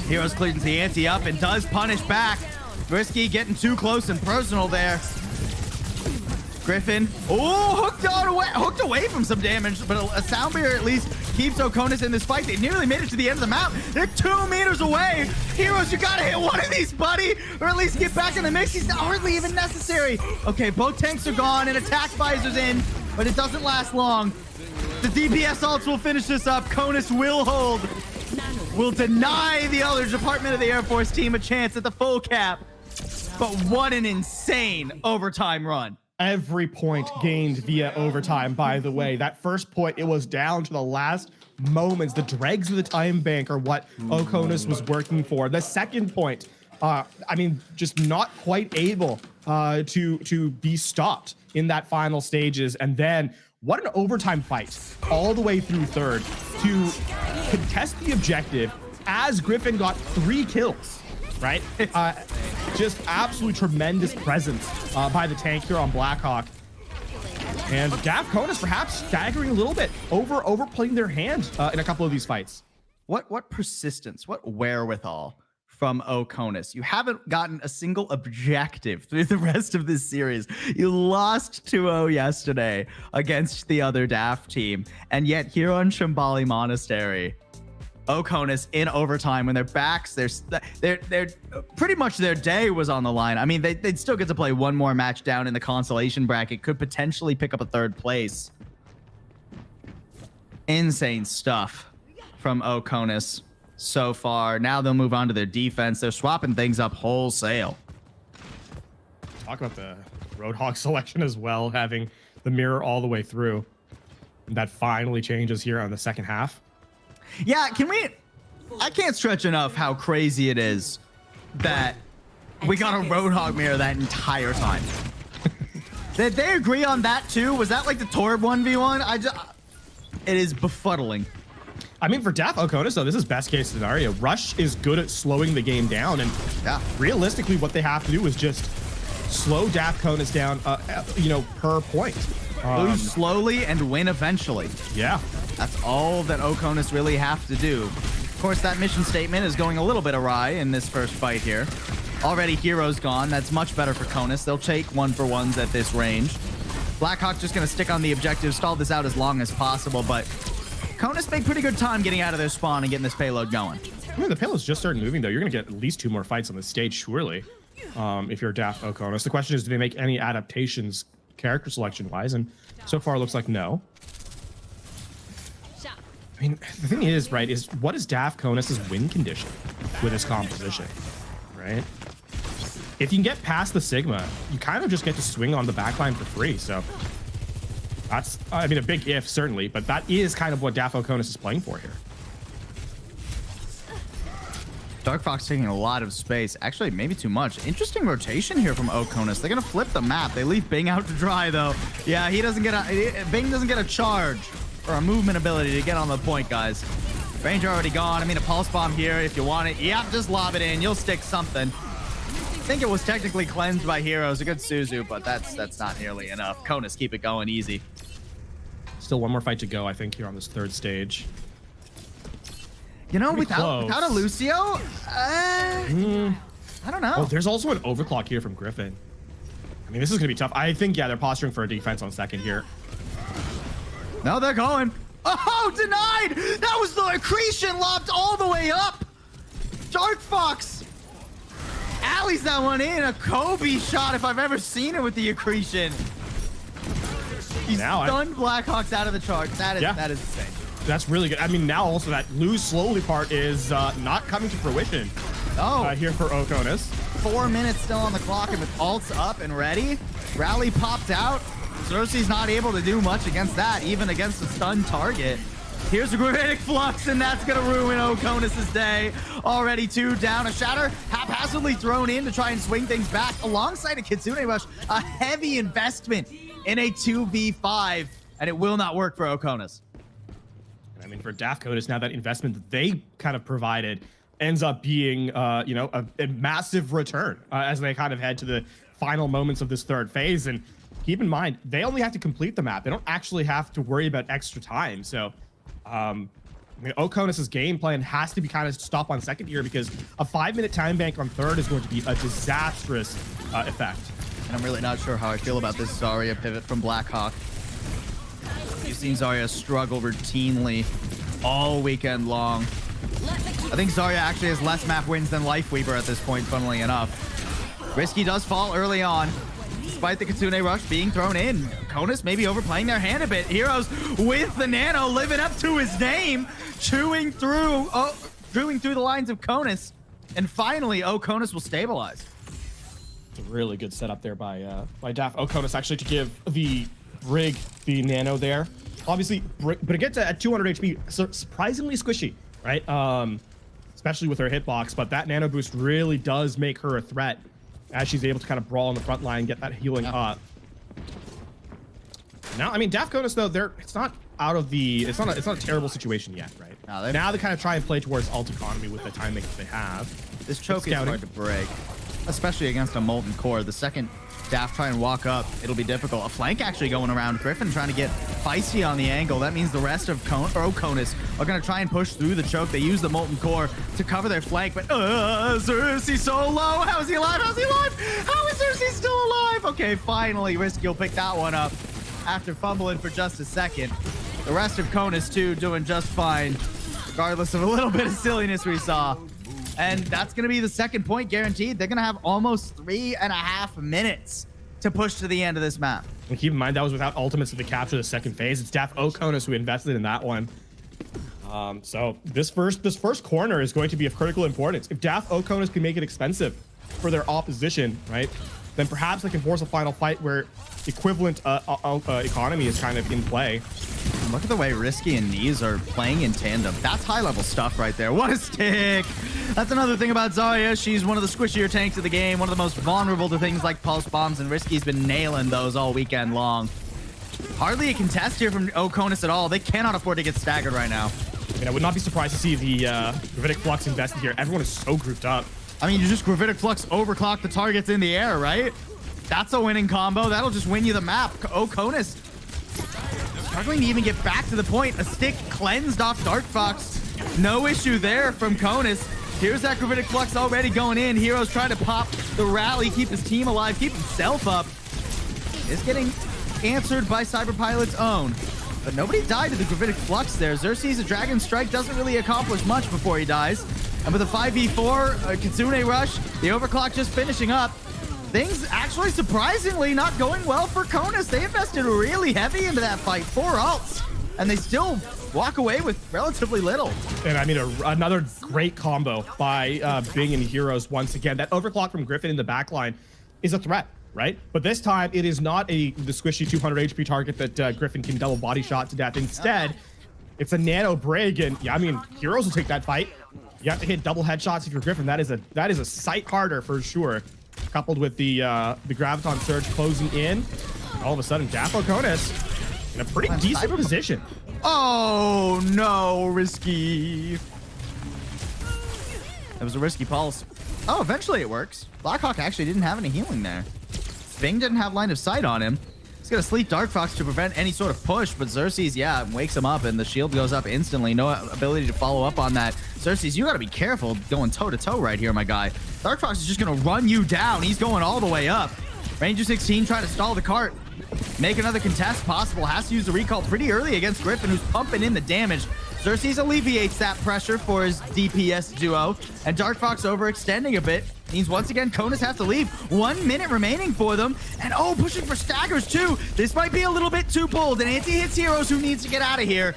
Heroes cleans the ante up and does punish back. Risky getting too close and personal there. Griffin, hooked away from some damage, but a sound barrier at least keeps Oconus in this fight. They nearly made it to the end of the map. They're 2 meters away. Heroes, you gotta hit one of these, buddy, or at least get back in the mix. He's hardly even necessary. Okay, both tanks are gone and attack visor's in, but it doesn't last long. The DPS ults will finish this up. Conus will hold, will deny the other Department of the Air Force team a chance at the full cap. But what an insane overtime run. Every point gained via overtime, by the way. That first point, it was down to the last moments. The dregs of the time bank are what Oconus was working for. The second point, I mean, just not quite able to be stopped in that final stages. And then what an overtime fight all the way through third to contest the objective as Griffin got 3 kills. Right? Just absolutely tremendous presence by the tank here on Blackhawk. And DAF Conus perhaps staggering a little bit, overplaying their hand in a couple of these fights. What persistence, what wherewithal from Oconus. You haven't gotten a single objective through the rest of this series. You lost 2-0 yesterday against the other DAF team. And yet here on Shambali Monastery, Oconus in overtime when their backs, they're pretty much their day was on the line. I mean, they'd still get to play one more match down in the consolation bracket, could potentially pick up a 3rd place. Insane stuff from Oconus so far. Now they'll move on to their defense. They're swapping things up wholesale. Talk about the Roadhog selection as well, having the mirror all the way through. And that finally changes here on the second half. Yeah, I can't stretch enough how crazy it is that we got a Roadhog mirror that entire time. Did they agree on that too? Was that like the Torb 1v1? It is befuddling. I mean, for DAF Oconus, though, this is best case scenario. Rush is good at slowing the game down, and realistically, what they have to do is just slow DAF Oconus down, per point. Lose slowly and win eventually. Yeah. That's all that Oconus really have to do. Of course, that mission statement is going a little bit awry in this first fight here. Already heroes gone. That's much better for Conus. They'll take 1-for-1s at this range. Blackhawk just going to stick on the objective, stall this out as long as possible, but Conus make pretty good time getting out of their spawn and getting this payload going. I mean, the payload's just started moving, though. You're going to get at least 2 more fights on the stage, surely, if you're DAF Oconus. The question is, do they make any adaptations character selection-wise? And so far, it looks like no. I mean, the thing is, right, is what is DAF Conus's win condition with his composition, right? If you can get past the Sigma, you kind of just get to swing on the backline for free. So that's, I mean, a big if, certainly, but that is kind of what DAF Oconus is playing for here. Dark Fox taking a lot of space. Actually, maybe too much. Interesting rotation here from Oconus. They're gonna flip the map. They leave Bing out to dry though. Yeah, he doesn't get a Bing doesn't get a charge or a movement ability to get on the point, guys. Ranger already gone. I mean, a pulse bomb here if you want it. Yep, just lob it in. You'll stick something. I think it was technically cleansed by Heroes. A good Suzu, but that's not nearly enough. Conus, keep it going easy. Still one more fight to go, I think, here on this third stage. You know, without a Lucio, I don't know. Oh, there's also an overclock here from Griffin. I mean, this is going to be tough. I think, yeah, they're posturing for a defense on second here. No, they're going. Oh, denied! That was the accretion lobbed all the way up. Dark Fox alleys that one in. A Kobe shot if I've ever seen it with the accretion. He stunned Blackhawks out of the charge. That is insane. That's really good. I mean, now also that lose slowly part is not coming to fruition. Here for Oconus. 4 minutes still on the clock, and with ults up and ready, rally popped out. Xerxes not able to do much against that, even against a stunned target. Here's a Gravitic Flux, and that's gonna ruin Oconus's day. Already 2 down. A Shatter haphazardly thrown in to try and swing things back alongside a Kitsune Rush. A heavy investment in a 2v5, and it will not work for Oconus. I mean, for DAF Codus, now that investment that they kind of provided ends up being, you know, a massive return as they kind of head to the final moments of this third phase. And keep in mind, they only have to complete the map. They don't actually have to worry about extra time. So, I mean, Oconus's game plan has to be kind of stop on second here, because a 5-minute time bank on third is going to be a disastrous effect. And I'm really not sure how I feel about this Zarya pivot from Blackhawk. You've seen Zarya struggle routinely all weekend long. I think Zarya actually has less map wins than Lifeweaver at this point, funnily enough. Risky does fall early on, despite the Kitsune Rush being thrown in. Conus maybe overplaying their hand a bit. Heroes with the Nano living up to his name, chewing through the lines of Conus. And finally, Oconus will stabilize. It's a really good setup there by DAF. Oconus actually to give the Brig the Nano there. Obviously, but it gets at 200 HP, surprisingly squishy, right? Especially with her hitbox, but that Nano boost really does make her a threat as she's able to kind of brawl on the front line, get that healing up. Now, I mean, DAF Codus, though, it's not out of the, it's not a terrible situation yet, right? Now they kind of try and play towards alt economy with the timing that they have. This choke is hard to break, especially against a Molten Core. The second DAF try and walk up, it'll be difficult. A flank actually going around. Griffin trying to get feisty on the angle. That means the rest of Oconus are going to try and push through the choke. They use the Molten Core to cover their flank, but Xerxes so low. How is he alive? How's he alive? How is Xerxes still alive? Okay, finally, Risky will pick that one up after fumbling for just a second. The rest of Conus, too, doing just fine, regardless of a little bit of silliness we saw. And that's going to be the second point guaranteed. They're going to have almost 3.5 minutes to push to the end of this map. And keep in mind, that was without ultimates to capture the second phase. It's DAF Oconus who invested in that one. So this first corner is going to be of critical importance. If DAF Oconus can make it expensive for their opposition, right, then perhaps they can force a final fight where equivalent economy is kind of in play. Look at the way Risky and Knees are playing in tandem. That's high-level stuff right there. What a stick! That's another thing about Zarya. She's one of the squishier tanks of the game, one of the most vulnerable to things like pulse bombs, and Risky's been nailing those all weekend long. Hardly a contest here from Oconus at all. They cannot afford to get staggered right now. I mean, I would not be surprised to see the Gravitic Flux invested here. Everyone is so grouped up. I mean, you just Gravitic Flux overclock the targets in the air, right? That's a winning combo. That'll just win you the map. Oconus struggling to even get back to the point. A stick cleansed off Dark Fox. No issue there from Conus. Here's that Gravitic Flux already going in. Heroes trying to pop the rally, keep his team alive, keep himself up. Is getting answered by Cyberpilot's own. But nobody died to the Gravitic Flux there. Xerxes' a Dragon Strike doesn't really accomplish much before he dies. And with a 5v4, Kitsune Rush, the overclock just finishing up. Things actually surprisingly not going well for Conus. They invested really heavy into that fight. 4 ults, and they still walk away with relatively little. And I mean, another great combo by Bing and Heroes once again. That overclock from Griffin in the backline is a threat, right? But this time, it is not the squishy 200 HP target that Griffin can double body shot to death. Instead, it's a Nano Brig, and yeah, I mean, Heroes will take that fight. You have to hit double headshots if you're Griffin. That is a sight harder for sure. Coupled with the Graviton Surge closing in. All of a sudden, DAF Oasis in a pretty decent position. Oh, no, risky. That was a risky pulse. Oh, eventually it works. Blackhawk actually didn't have any healing there. Bing didn't have line of sight on him. He's going to sleep Dark Fox to prevent any sort of push, but Xerxes, yeah, wakes him up, and the shield goes up instantly. No ability to follow up on that. Xerxes, you got to be careful going toe-to-toe right here, my guy. Dark Fox is just going to run you down. He's going all the way up. Ranger 16 trying to stall the cart. Make another contest possible. Has to use the recall pretty early against Griffin, who's pumping in the damage. Xerxes alleviates that pressure for his DPS duo, and Dark Fox overextending a bit means once again Conus have to leave. 1 minute remaining for them, and oh, pushing for staggers too. This might be a little bit too bold, and anti-hits Heroes who needs to get out of here.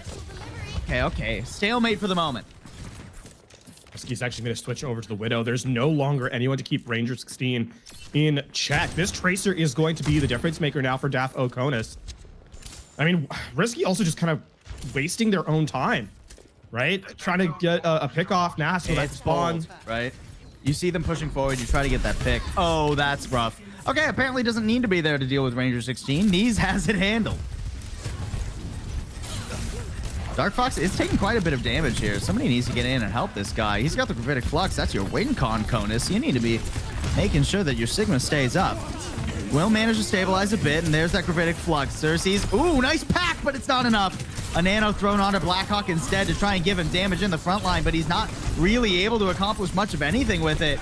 Okay, stalemate for the moment. He's actually going to switch over to the Widow. There's no longer anyone to keep Ranger 16 in check. This Tracer is going to be the difference maker now for DAF Oasis. I mean, Risky also just kind of wasting their own time, right? Trying to get a pick off now so that spawn. Right? You see them pushing forward, you try to get that pick. Oh, that's rough. Okay, apparently doesn't need to be there to deal with Ranger 16. Knees has it handled. Dark Fox is taking quite a bit of damage here. Somebody needs to get in and help this guy. He's got the Gravitic Flux. That's your win con, Conus. You need to be making sure that your Sigma stays up. Will manage to stabilize a bit, and there's that Gravitic Flux. Xerxes, ooh, nice pack, but it's not enough. A nano thrown onto Blackhawk instead to try and give him damage in the front line, but he's not really able to accomplish much of anything with it.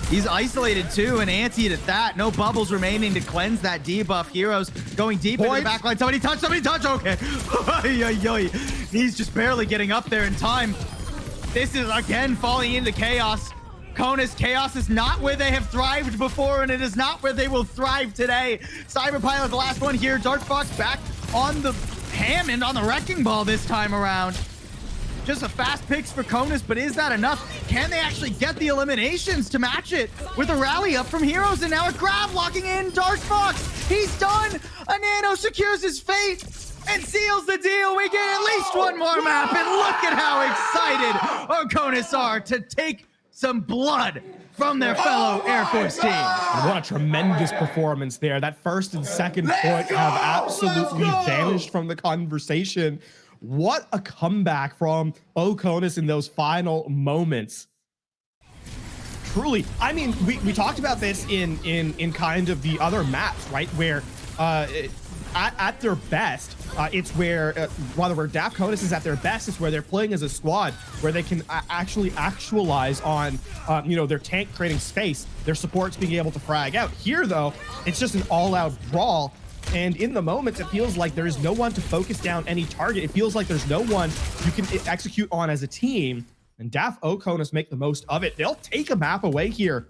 He's isolated too, and anti at that. No bubbles remaining to cleanse that debuff. Heroes going deep into the backline. Somebody touch, okay. He's just barely getting up there in time. This is again falling into chaos. Conus, chaos is not where they have thrived before, and it is not where they will thrive today. Cyberpilot, the last one here. Dark Fox back on the Hammond on the Wrecking Ball this time around. Just a fast picks for Conus, but is that enough? Can they actually get the eliminations to match it with a rally up from Heroes? And now a grab locking in Dark Fox. He's done. A nano secures his fate and seals the deal. We get at least one more map, and look at how excited Conus are to take some blood from their fellow Air Force team. And what a tremendous performance there. That first and second point have absolutely vanished from the conversation. What a comeback from Oasis in those final moments. Truly, I mean, we talked about this in kind of the other maps, right? Where at their best, it's where where DAF Oasis is at their best, it's where they're playing as a squad, where they can actually actualize on their tank creating space, their supports being able to frag out. Here though, it's just an all-out brawl. And in the moments, it feels like there is no one to focus down any target. It feels like there's no one you can execute on as a team. And DAF Oasis make the most of it. They'll take a map away here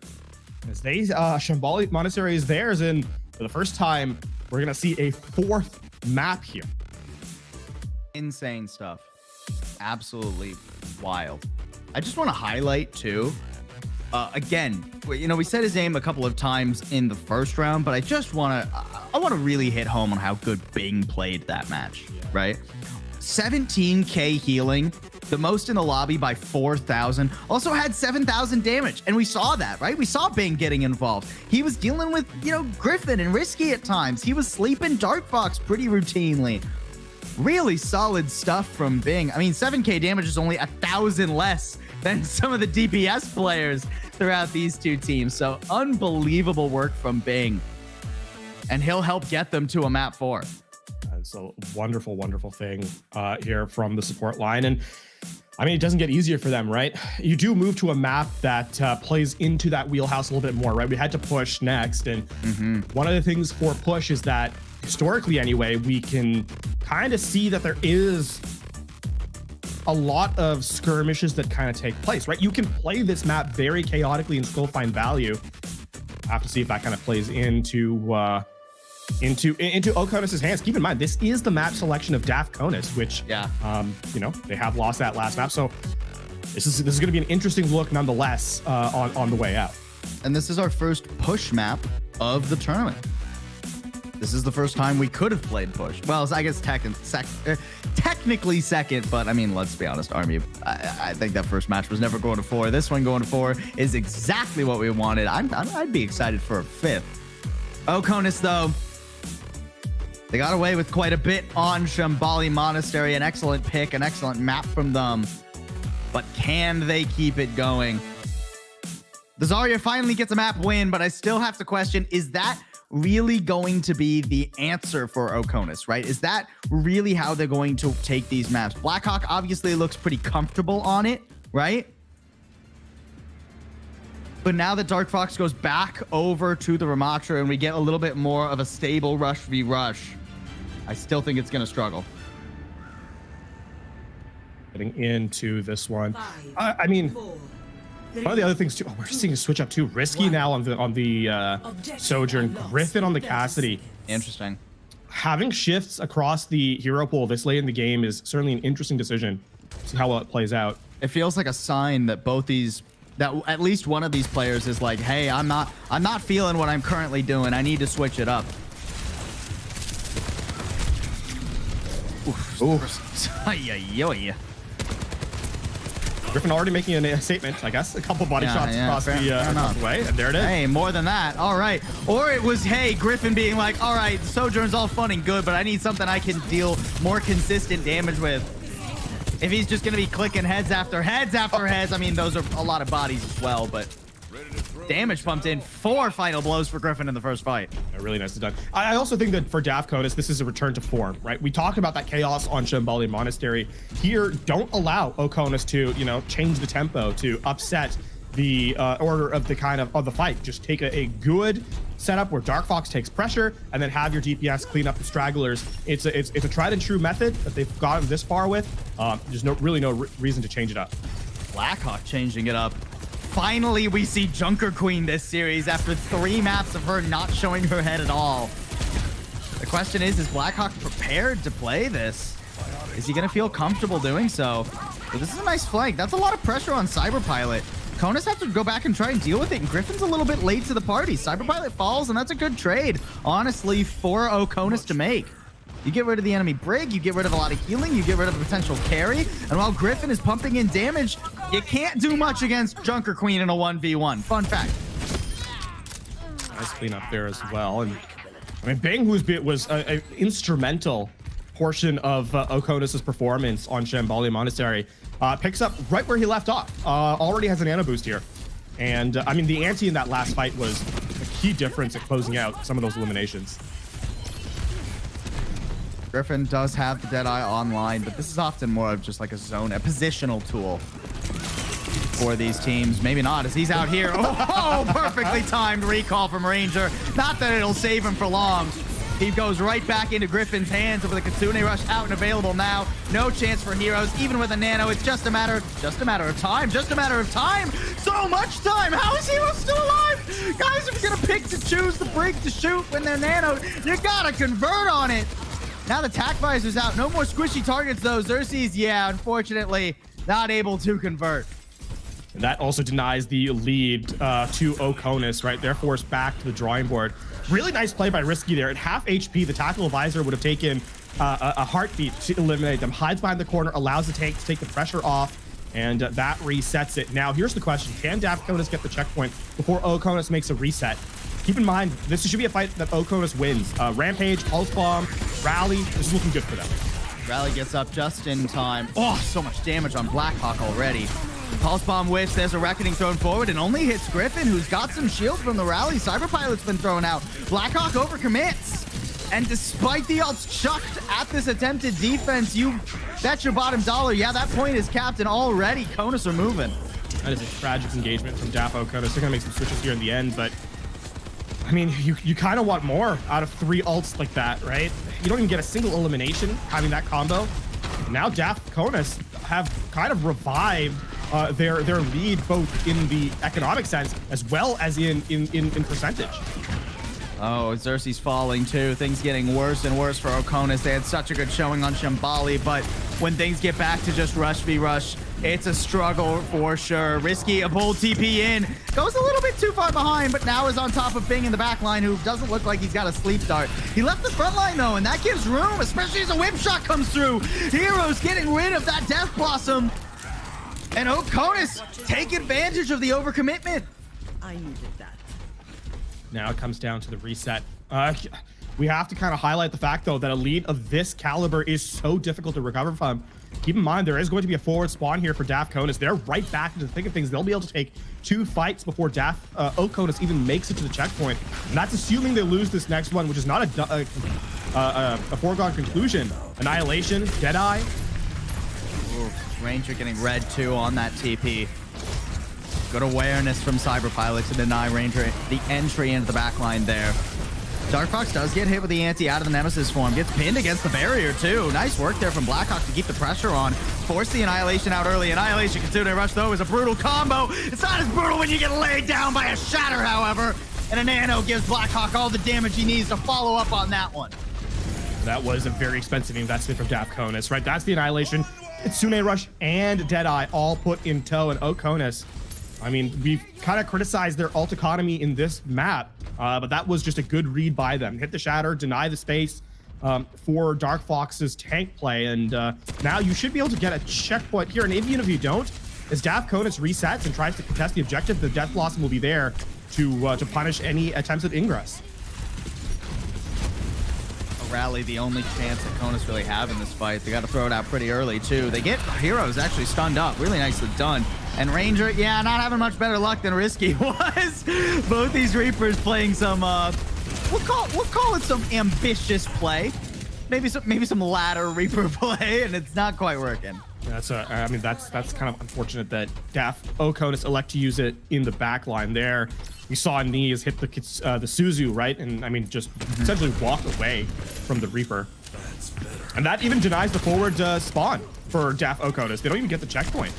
as they Shambali Monastery is theirs. And for the first time, we're going to see a fourth map here. Insane stuff. Absolutely wild. I just want to highlight too. Again, we said his name a couple of times in the first round, but I just want to really hit home on how good Bing played that match, right? 17k healing, the most in the lobby by 4,000. Also had 7,000 damage, and we saw that, right? We saw Bing getting involved. He was dealing with, Griffin and Risky at times. He was sleeping Dark Fox pretty routinely. Really solid stuff from Bing. I mean, 7k damage is only 1,000 less than some of the DPS players throughout these two teams. So unbelievable work from Bing. And he'll help get them to a map 4. It's a wonderful, wonderful thing here from the support line. And I mean, it doesn't get easier for them, right? You do move to a map that plays into that wheelhouse a little bit more, right? We had to push next. And one of the things for push is that historically anyway, we can kind of see that there is a lot of skirmishes that kind of take place, right? You can play this map very chaotically and still find value. I have to see if that kind of plays into Oasis' hands. Keep in mind, this is the map selection of DAF Oasis, which they have lost that last map. So this is going to be an interesting look nonetheless on the way out. And this is our first push map of the tournament. This is the first time we could have played push. Well, I guess technically second, but I mean, let's be honest, Army. I think that first match was never going to 4. This one going to 4 is exactly what we wanted. I'd be excited for a 5th. Oasis, though, they got away with quite a bit on Shambali Monastery. An excellent pick, an excellent map from them. But can they keep it going? The Zarya finally gets a map win, but I still have to question, is that really going to be the answer for Oasis, right? Is that really how they're going to take these maps? Blackhawk obviously looks pretty comfortable on it, right? But now that Dark Fox goes back over to the Ramatra and we get a little bit more of a stable rush v rush, I still think it's going to struggle. Getting into this one. I mean, one of the other things too, we're seeing a switch up too. Risky now on the Sojourn, Griffin on the Cassidy. Interesting. Having shifts across the hero pool this late in the game is certainly an interesting decision. See how well it plays out. It feels like a sign that that at least one of these players is like, hey, I'm not feeling what I'm currently doing. I need to switch it up. Ooh. Griffin already making a statement, I guess. A couple body shots across the way, and there it is. Hey, more than that. All right. Or it was, hey, Griffin being like, all right, Sojourn's all fun and good, but I need something I can deal more consistent damage with. If he's just going to be clicking heads after heads after heads, I mean, those are a lot of bodies as well, but damage pumped in. 4 final blows for Griffin in the first fight. Yeah, really nicely done. I also think that for DAF Conus, this is a return to form, right? We talked about that chaos on Shambali Monastery. Here, don't allow Oasis to, change the tempo, to upset the order of the fight. Just take a good setup where Dark Fox takes pressure and then have your DPS clean up the stragglers. It's a tried and true method that they've gotten this far with. There's no reason to change it up. Blackhawk changing it up. Finally, we see Junker Queen this series after 3 maps of her not showing her head at all. The question is Blackhawk prepared to play this? Is he going to feel comfortable doing so? But this is a nice flank. That's a lot of pressure on Cyberpilot. Conus has to go back and try and deal with it, and Griffin's a little bit late to the party. Cyberpilot falls, and that's a good trade, honestly, for Oasis to make. You get rid of the enemy brig, you get rid of a lot of healing, you get rid of the potential carry, and while Griffin is pumping in damage, you can't do much against Junker Queen in a 1v1. Fun fact. Nice clean up there as well. And I mean, Bang, was an instrumental portion of Oasis' performance on Shambali Monastery, picks up right where he left off. Already has an nano boost here. And I mean, the ante in that last fight was a key difference at closing out some of those eliminations. Griffin does have the Deadeye online, but this is often more of just like a positional tool for these teams. Maybe not, as he's out here. Oh, perfectly timed recall from Ranger. Not that it'll save him for long. He goes right back into Griffin's hands with the Kitsune Rush out and available now. No chance for heroes, even with a nano. It's just a matter of time. So much time. How is Hero still alive? Guys, if you're gonna pick to choose the brig to shoot when they're nano, you gotta convert on it. Now the tack visor's out. No more squishy targets though. Xerxes, yeah, unfortunately, not able to convert. And that also denies the lead to Oasis, right? They're forced back to the drawing board. Really nice play by Risky there. At half HP, the tactical visor would have taken a heartbeat to eliminate them. Hides behind the corner, allows the tank to take the pressure off, and that resets it. Now, here's the question. Can DAF Conus get the checkpoint before Oasis makes a reset? Keep in mind, this should be a fight that Oasis wins. Rampage, Pulse Bomb, Rally, this is looking good for them. Rally gets up just in time. Oh, so much damage on Blackhawk already. Pulse Bomb whiffs, there's a Reckoning thrown forward and only hits Griffin, who's got some shield from the Rally. Cyberpilot's been thrown out. Blackhawk overcommits. And despite the ults chucked at this attempted defense, you bet your bottom dollar, yeah, that point is capped, and already Conus are moving. That is a tragic engagement from DAF Conus. They're gonna make some switches here in the end, but I mean, you kind of want more out of 3 ults like that, right? You don't even get a single elimination having that combo. Now DAF Conus have kind of revived their lead, both in the economic sense as well as in percentage. Oh, Xerxes falling too. Things getting worse and worse for Oasis. They had such a good showing on Shambali, but when things get back to just rush v rush, it's a struggle for sure. Risky, a bold TP in. Goes a little bit too far behind, but now is on top of Bing in the back line, who doesn't look like he's got a sleep dart. He left the front line, though, and that gives room, especially as a whip shot comes through. Heroes getting rid of that Death Blossom. And Oasis take advantage of the overcommitment. I needed that. Now it comes down to the reset. We have to kind of highlight the fact, though, that a lead of this caliber is so difficult to recover from. Keep in mind, there is going to be a forward spawn here for DAF Conas. They're right back into the thick of things. They'll be able to take 2 fights before DAF Oasis even makes it to the checkpoint. And that's assuming they lose this next one, which is not a foregone conclusion. Annihilation, Deadeye. Ooh, Ranger getting red too on that TP. Good awareness from Cyberpilot to deny Ranger the entry into the backline there. Dark Fox does get hit with the anti out of the Nemesis form. Gets pinned against the barrier too. Nice work there from Blackhawk to keep the pressure on. Force the Annihilation out early. Annihilation continuing to rush though is a brutal combo. It's not as brutal when you get laid down by a Shatter, however. And a Nano gives Blackhawk all the damage he needs to follow up on that one. That was a very expensive investment from DAF Conas, right? That's the Annihilation. It's Sune Rush and Deadeye all put in tow, and Oasis. I mean, we've kind of criticized their ult economy in this map, but that was just a good read by them. Hit the Shatter, deny the space for Dark Fox's tank play, and now you should be able to get a checkpoint here. And even if you don't, as DAF Conas resets and tries to contest the objective, the Death Blossom will be there to punish any attempts at ingress. Rally the only chance that Conas really have in this fight. They got to throw it out pretty early too. They get Heroes actually stunned up. Really nicely done. And Ranger, yeah, not having much better luck than Risky was. Both these Reapers playing some we'll call it some ambitious play. Maybe some ladder Reaper play, and it's not quite working. That's I mean that's kind of unfortunate that DAF Oasis elect to use it in the back line there. We saw Knees hit the Suzu, right? And I mean, just essentially walk away from the Reaper. And that even denies the forward spawn for DAF Oasis. They don't even get the checkpoint.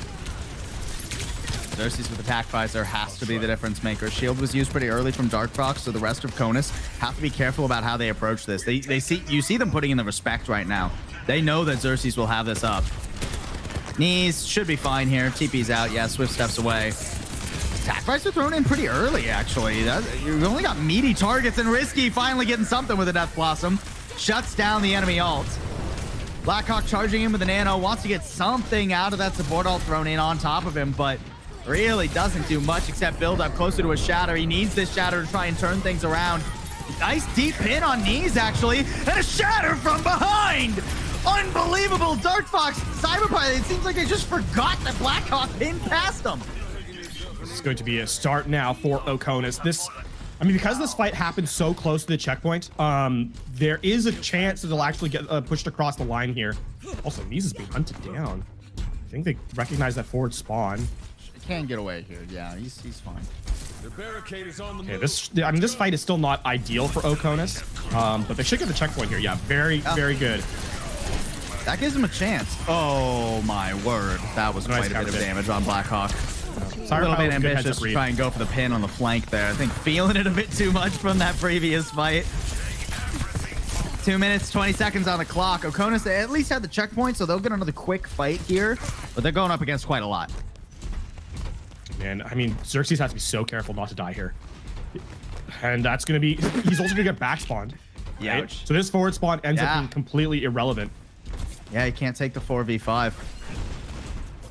Xerxes with attack visor has to be the difference maker. Shield was used pretty early from Dark Fox, so the rest of Conas have to be careful about how they approach this. You see them putting in the respect right now. They know that Xerxes will have this up. Knees should be fine here. TP's out. Yeah, Swift steps away. Attack visor thrown in pretty early, actually. You only got meaty targets, and Risky finally getting something with a Death Blossom. Shuts down the enemy ult. Blackhawk charging in with a Nano. Wants to get something out of that support ult thrown in on top of him, but really doesn't do much except build up closer to a Shatter. He needs this Shatter to try and turn things around. Nice deep pin on Knees, actually. And a Shatter from behind! Unbelievable! Dark Fox, Cyberpilot, it seems like they just forgot that Blackhawk pinned past them. This is going to be a start now for Oasis. I mean, because this fight happened so close to the checkpoint, there is a chance that they'll actually get pushed across the line here. Also, Knees is being hunted down. I think they recognize that forward spawn. He can get away here. Yeah, he's fine. The barricade is on the Okay, this fight is still not ideal for Oasis, but they should get the checkpoint here. Yeah, very good. That gives him a chance. Oh my word. That was Nice quite a bit of counter damage on Blackhawk. A Sorry, little bit good heads ambitious up to read. try and go for the pin on the flank there. I think feeling it a bit too much from that previous fight. 2 minutes, 20 seconds on the clock. Oasis at least had the checkpoint, so they'll get another quick fight here, but they're going up against quite a lot. Man, I mean, Xerxes has to be so careful not to die here. And that's going to be... He's also going to get back spawned. Right? Ouch. So this forward spawn ends up being completely irrelevant. Yeah, he can't take the 4v5.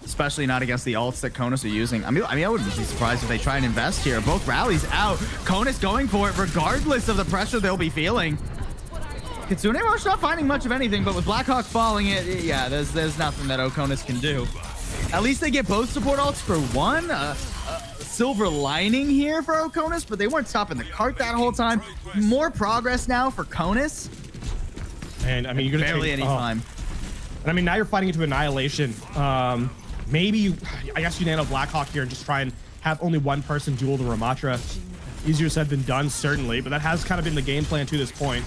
Especially not against the ults that Conas are using. I mean, I wouldn't be surprised if they try and invest here. Both rallies out. Conas going for it regardless of the pressure they'll be feeling. Kitsune Rush not finding much of anything, but with Blackhawk falling it, yeah, there's nothing that Oasis can do. At least they get both support ults for one. Silver lining here for Oasis, but they weren't stopping the cart that whole time. More progress now for Conas. And I mean, you're going to barely any time. And I mean, now you're fighting into Annihilation. Maybe I guess you nano Blackhawk here and just try and have only one person duel the Ramatra. Easier said than done, certainly, but that has kind of been the game plan to this point.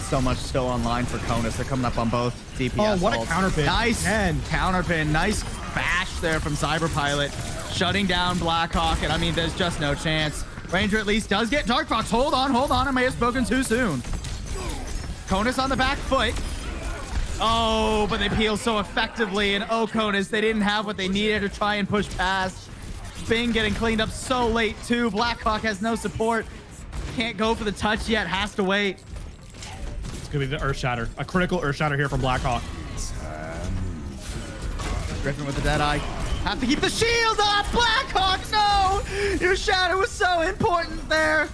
So much still online for Conas. They're coming up on both DPS. Oh, what ults. a counterpin. Nice counterpin. Nice bash there from Cyberpilot. Shutting down Blackhawk, and I mean, there's just no chance. Ranger at least does get Dark Fox. Hold on. I may have spoken too soon. Conas on the back foot. Oh, but they peel so effectively, and Oasis, they didn't have what they needed to try and push past. Bing getting cleaned up so late, too. Blackhawk has no support. Can't go for the touch yet, has to wait. It's going to be the Earth Shatter. A critical Earth Shatter here from Blackhawk. Griffin with the Deadeye. Have to keep the shield off! Blackhawk, no! Your Shatter was so important there.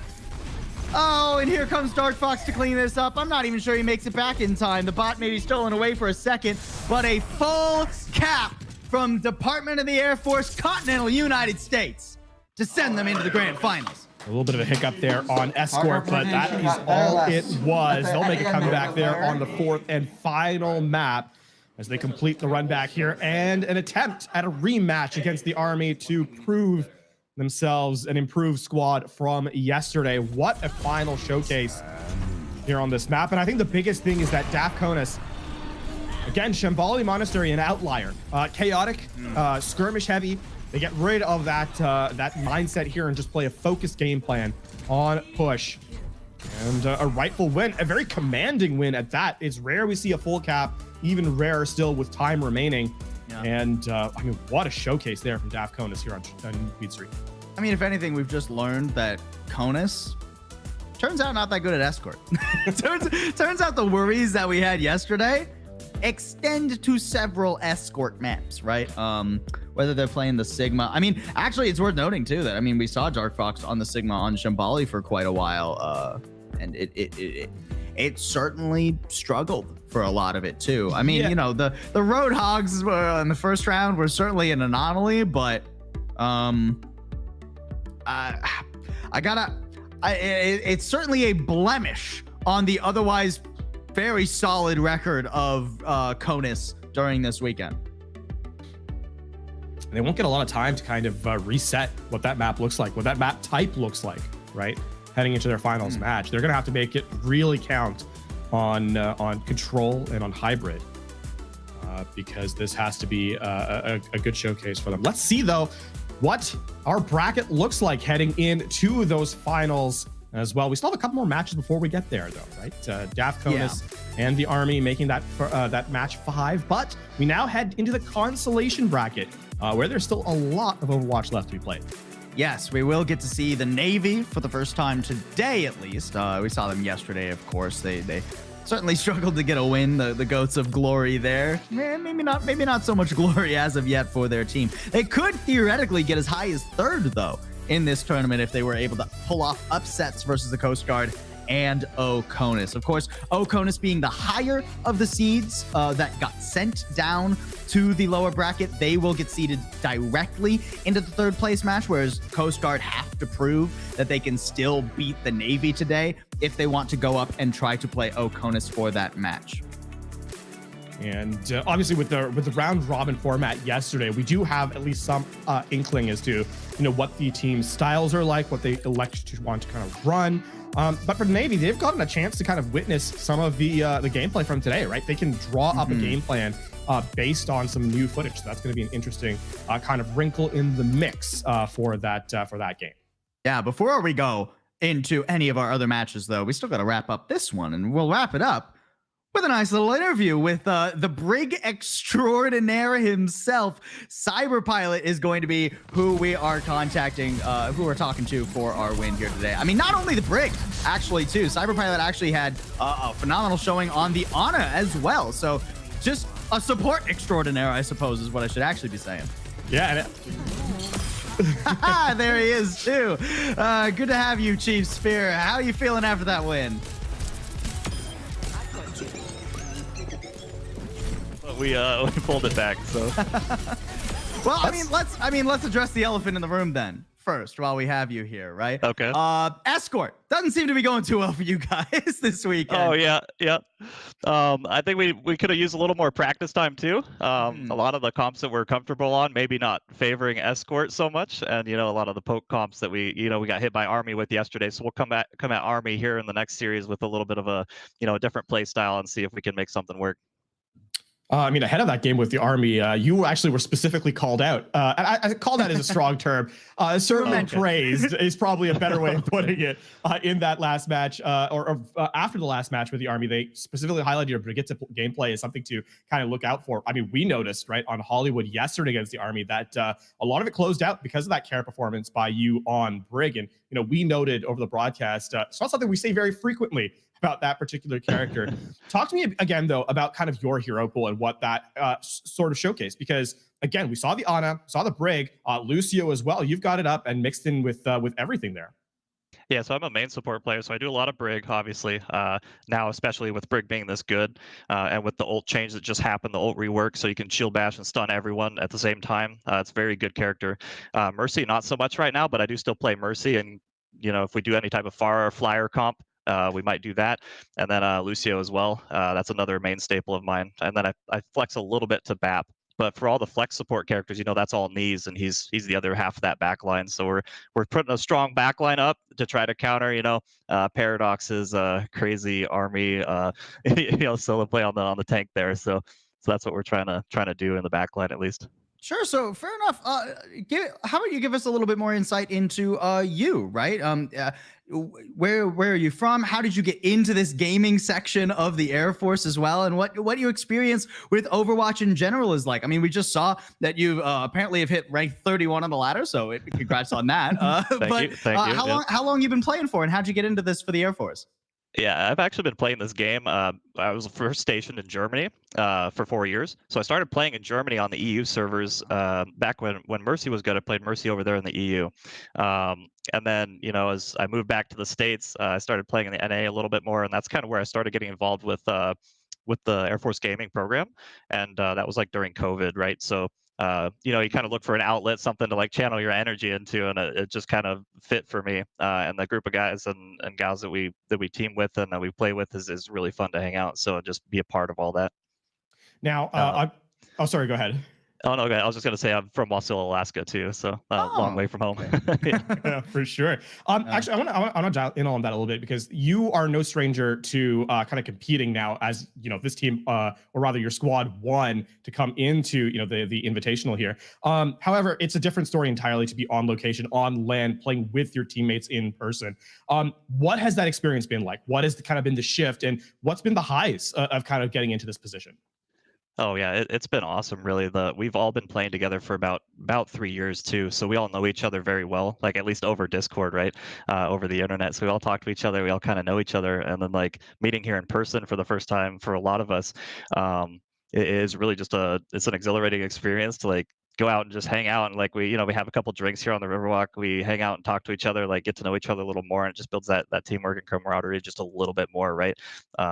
Oh, and here comes Dark Fox to clean this up. I'm not even sure he makes it back in time. The bot may be stolen away for a second, but a full cap from Department of the Air Force, Continental United States, to send them into the grand finals. A little bit of a hiccup there on Escort, but that is all it was. They'll make a comeback there on the 4th and final map as they complete the run back here and an attempt at a rematch against the Army to prove themselves an improved squad from yesterday. What a final showcase here on this map. And I think the biggest thing is that DAF Conus, again, Shambali Monastery, an outlier. Chaotic, skirmish heavy. They get rid of that mindset here and just play a focused game plan on push. And a rightful win, a very commanding win at that. It's rare we see a full cap, even rarer still with time remaining. Yeah. And I mean, what a showcase there from DAF Conus here on Beat Street. I mean, if anything, we've just learned that Conus turns out not that good at Escort. turns out the worries that we had yesterday extend to several Escort maps, right? Whether they're playing the Sigma. I mean, actually, it's worth noting too that, I mean, we saw Dark Fox on the Sigma on Shambali for quite a while, and it certainly struggled for a lot of it too. I mean, you know, the Roadhogs were in the first round were certainly an anomaly, but it's certainly a blemish on the otherwise very solid record of Conus during this weekend. They won't get a lot of time to kind of reset what that map looks like, what that map type looks like, right? Heading into their finals match. They're going to have to make it really count on control and on hybrid because this has to be a good showcase for them. Let's see, though, what our bracket looks like heading into those finals as well. We still have a couple more matches before we get there, though, right? DAF Conus and the Army making that match 5, but we now head into the Consolation bracket where there's still a lot of Overwatch left to be played. Yes, we will get to see the Navy for the first time today, at least. We saw them yesterday, of course. They certainly struggled to get a win. The Goats of Glory there. Maybe not so much glory as of yet for their team. They could theoretically get as high as 3rd, though, in this tournament if they were able to pull off upsets versus the Coast Guard and Oasis. Of course, Oasis being the higher of the seeds that got sent down to the lower bracket, they will get seeded directly into the 3rd place match, whereas Coast Guard have to prove that they can still beat the Navy today if they want to go up and try to play Oasis for that match. And obviously with the round robin format yesterday, we do have at least some inkling as to what the team's styles are like, what they elect to want to kind of run. But for the Navy, they've gotten a chance to kind of witness some of the gameplay from today, right? They can draw up a game plan based on some new footage. So that's going to be an interesting kind of wrinkle in the mix for that game. Yeah, before we go into any of our other matches, though, we still got to wrap up this one, and we'll wrap it up with a nice little interview with the brig extraordinaire himself. Cyberpilot is going to be who we are contacting, who we're talking to for our win here today. I mean, not only the brig, actually, too. Cyberpilot actually had a phenomenal showing on the Ana as well. So just a support extraordinaire, I suppose, is what I should actually be saying. Yeah. There he is, too. Good to have you, Chief Spear. How are you feeling after that win? We pulled it back, so. Well, I mean, let's address the elephant in the room then first while we have you here, right? Okay. Escort doesn't seem to be going too well for you guys this weekend. Oh yeah. I think we could have used a little more practice time too. A lot of the comps that we're comfortable on, maybe not favoring Escort so much, and a lot of the poke comps that we got hit by Army with yesterday. So we'll come at Army here in the next series with a little bit of a different play style and see if we can make something work. I mean, ahead of that game with the Army, you actually were specifically called out. And I call that as a strong term. Certainly praised is probably a better way of putting it in that last match or after the last match with the Army. They specifically highlighted your Brigitte gameplay as something to kind of look out for. I mean, we noticed, right, on Hollywood yesterday against the Army that a lot of it closed out because of that care performance by you on Brig. And, you know, we noted over the broadcast, it's not something we say very frequently about that particular character. Talk to me again, though, about kind of your hero pool and what that sort of showcased. Because again, we saw the Ana, saw the Brig, Lucio as well. You've got it up and mixed in with everything there. Yeah, so I'm a main support player, so I do a lot of Brig, obviously. Now, especially with Brig being this good, and with the ult change that just happened, the ult rework, so you can shield bash and stun everyone at the same time. It's a very good character. Mercy, not so much right now, but I do still play Mercy, and you know, if we do any type of far or flyer comp, we might do that. And then Lucio as well. That's another main staple of mine. And then I flex a little bit to BAP. But for all the flex support characters, you know, that's all knees, and he's the other half of that back line. So we're putting a strong back line up to try to counter, you know, Paradox's crazy Army, you know, solo play on the tank there. So that's what we're trying to do in the back line at least. Sure. So fair enough. How about you give us a little bit more insight into you, right? Where are you from? How did you get into this gaming section of the Air Force as well? And what your experience with Overwatch in general is like? I mean, we just saw that you apparently have hit rank 31 on the ladder, so congrats on that. Thank you. How long you been playing for, and how'd you get into this for the Air Force? Yeah, I've actually been playing this game. I was first stationed in Germany for 4 years. So I started playing in Germany on the EU servers back when Mercy was good. I played Mercy over there in the EU. And then, you know, as I moved back to the States, I started playing in the NA a little bit more. And that's kind of where I started getting involved with the Air Force gaming program. And that was like during COVID, right? So you know, you kind of look for an outlet, something to like channel your energy into, and it just kind of fit for me. And the group of guys and gals that we team with and that we play with is really fun to hang out. So just be a part of all that. Now, oh, sorry, go ahead. Oh no, okay. I was just gonna say I'm from Wasilla, Alaska too, so long way from home. Yeah, for sure. Actually, I want to dial in on that a little bit because you are no stranger to kind of competing now as, you know, this team, or rather your squad won to come into, you know, the Invitational here. However, it's a different story entirely to be on location, on land, playing with your teammates in person. What has that experience been like? What has kind of been the shift, and what's been the highs of kind of getting into this position? Oh yeah, it's been awesome. Really, we've all been playing together for about 3 years too, so we all know each other very well. Like at least over Discord, right? Over the internet, so we all talk to each other. We all kind of know each other, and then like meeting here in person for the first time for a lot of us, it is really just it's an exhilarating experience to like go out and just hang out, and like we have a couple drinks here on the Riverwalk. We hang out and talk to each other, like get to know each other a little more, and it just builds that teamwork and camaraderie just a little bit more, right?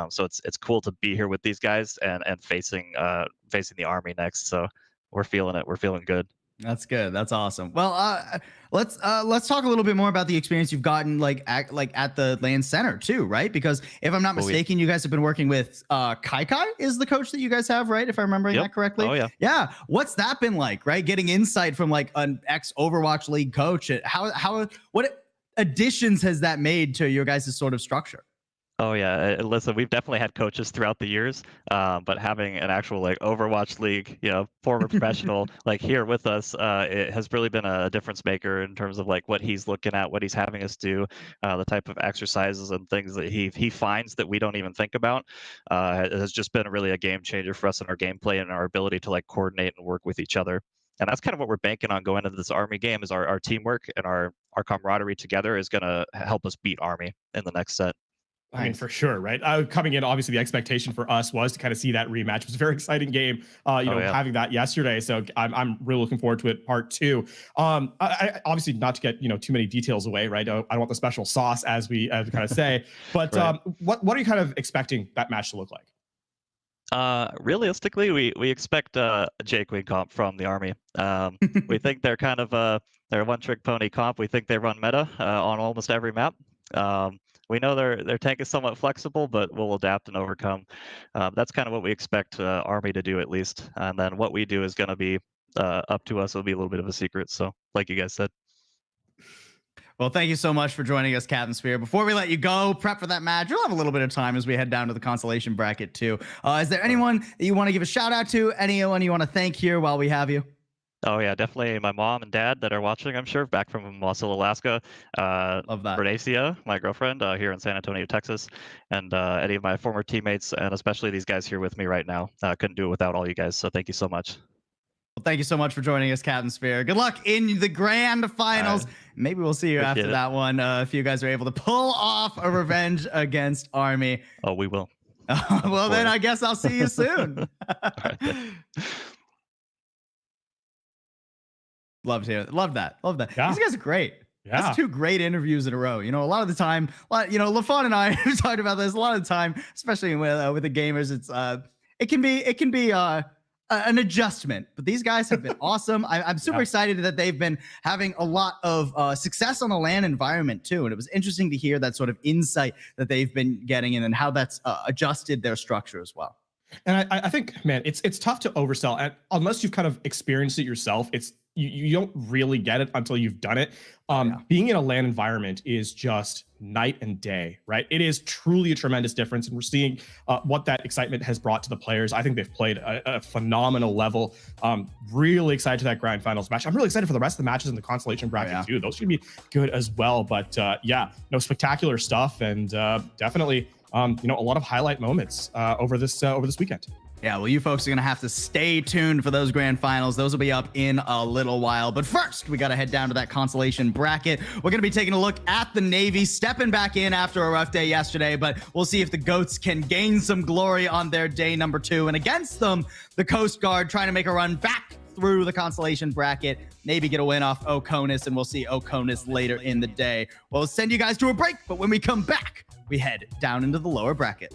So it's cool to be here with these guys and facing the Army next. So we're feeling it. We're feeling good. That's good. That's awesome. Well, let's talk a little bit more about the experience you've gotten at the land center too, right? Because if I'm not mistaken, you guys have been working with Kai is the coach that you guys have, right? If I'm remembering that correctly. Oh yeah. Yeah. What's that been like, right? Getting insight from like an ex Overwatch League coach. What additions has that made to your guys' sort of structure? Oh yeah, listen, we've definitely had coaches throughout the years, but having an actual like Overwatch League, you know, former professional like here with us, it has really been a difference maker in terms of like what he's looking at, what he's having us do, the type of exercises and things that he finds that we don't even think about. It has just been really a game changer for us in our gameplay and our ability to like coordinate and work with each other. And that's kind of what we're banking on going into this Army game is our teamwork and our camaraderie together is going to help us beat Army in the next set. I mean, for sure, right? Coming in, obviously, the expectation for us was to kind of see that rematch. It was a very exciting game, having that yesterday. So I'm really looking forward to it, part two. I obviously, not to get too many details away, right? I don't want the special sauce, as we kind of say. But Right. What are you kind of expecting that match to look like? Realistically, we expect a J-Queen comp from the Army. We think they're kind of they're a one-trick pony comp. We think they run meta on almost every map. We know their tank is somewhat flexible, but we'll adapt and overcome. That's kind of what we expect Army to do, at least. And then what we do is going to be up to us. It'll be a little bit of a secret. So, like you guys said. Well, thank you so much for joining us, Captain Spear. Before we let you go, prep for that match. You'll have a little bit of time as we head down to the consolation bracket too. Is there anyone that you want to give a shout out to? Anyone you want to thank here while we have you? Oh yeah, definitely my mom and dad that are watching, I'm sure, back from Wasilla, Alaska. Love that. Bernacia, my girlfriend, here in San Antonio, Texas, and any of my former teammates, and especially these guys here with me right now. Couldn't do it without all you guys, so thank you so much. Well, thank you so much for joining us, Captain Spear. Good luck in the grand finals. Maybe we'll see you after that one if you guys are able to pull off a revenge against Army. Oh, we will. Well, then I guess I'll see you soon. Love that. Love that. Yeah. These guys are great. Yeah. That's 2 great interviews in a row. You know, a lot of the time, LaFon and I have talked about this. A lot of the time, especially with the gamers, it's it can be an adjustment. But these guys have been awesome. I'm super excited that they've been having a lot of success on the LAN environment too. And it was interesting to hear that sort of insight that they've been getting and how that's adjusted their structure as well. And I think, man, it's tough to oversell, and unless you've kind of experienced it yourself, you don't really get it until you've done it. Being in a LAN environment is just night and day, right? It is truly a tremendous difference, and we're seeing what that excitement has brought to the players. I think they've played a phenomenal level. Really excited to that grand finals match. I'm really excited for the rest of the matches in the consolation bracket too. Those should be good as well. But spectacular stuff, and definitely a lot of highlight moments over this weekend. Yeah, well, you folks are going to have to stay tuned for those grand finals. Those will be up in a little while. But first, we got to head down to that consolation bracket. We're going to be taking a look at the Navy, stepping back in after a rough day yesterday. But we'll see if the GOATs can gain some glory on their day number 2. And against them, the Coast Guard trying to make a run back through the consolation bracket, maybe get a win off Oconus, and we'll see Oconus later in the day. We'll send you guys to a break, but when we come back, we head down into the lower bracket.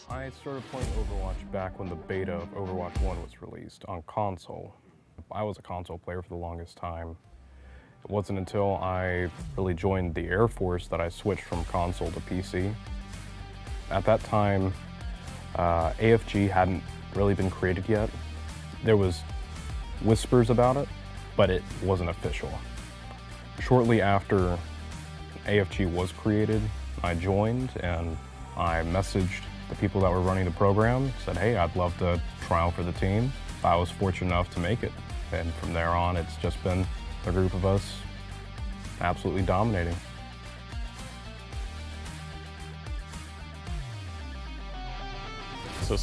I started playing Overwatch back when the beta of Overwatch 1 was released on console. I was a console player for the longest time. It wasn't until I really joined the Air Force that I switched from console to PC. At that time, AFG hadn't really been created yet. There was whispers about it, but it wasn't official. Shortly after AFG was created, I joined and I messaged the people that were running the program, said, hey, I'd love to trial for the team. I was fortunate enough to make it. And from there on, it's just been a group of us absolutely dominating. So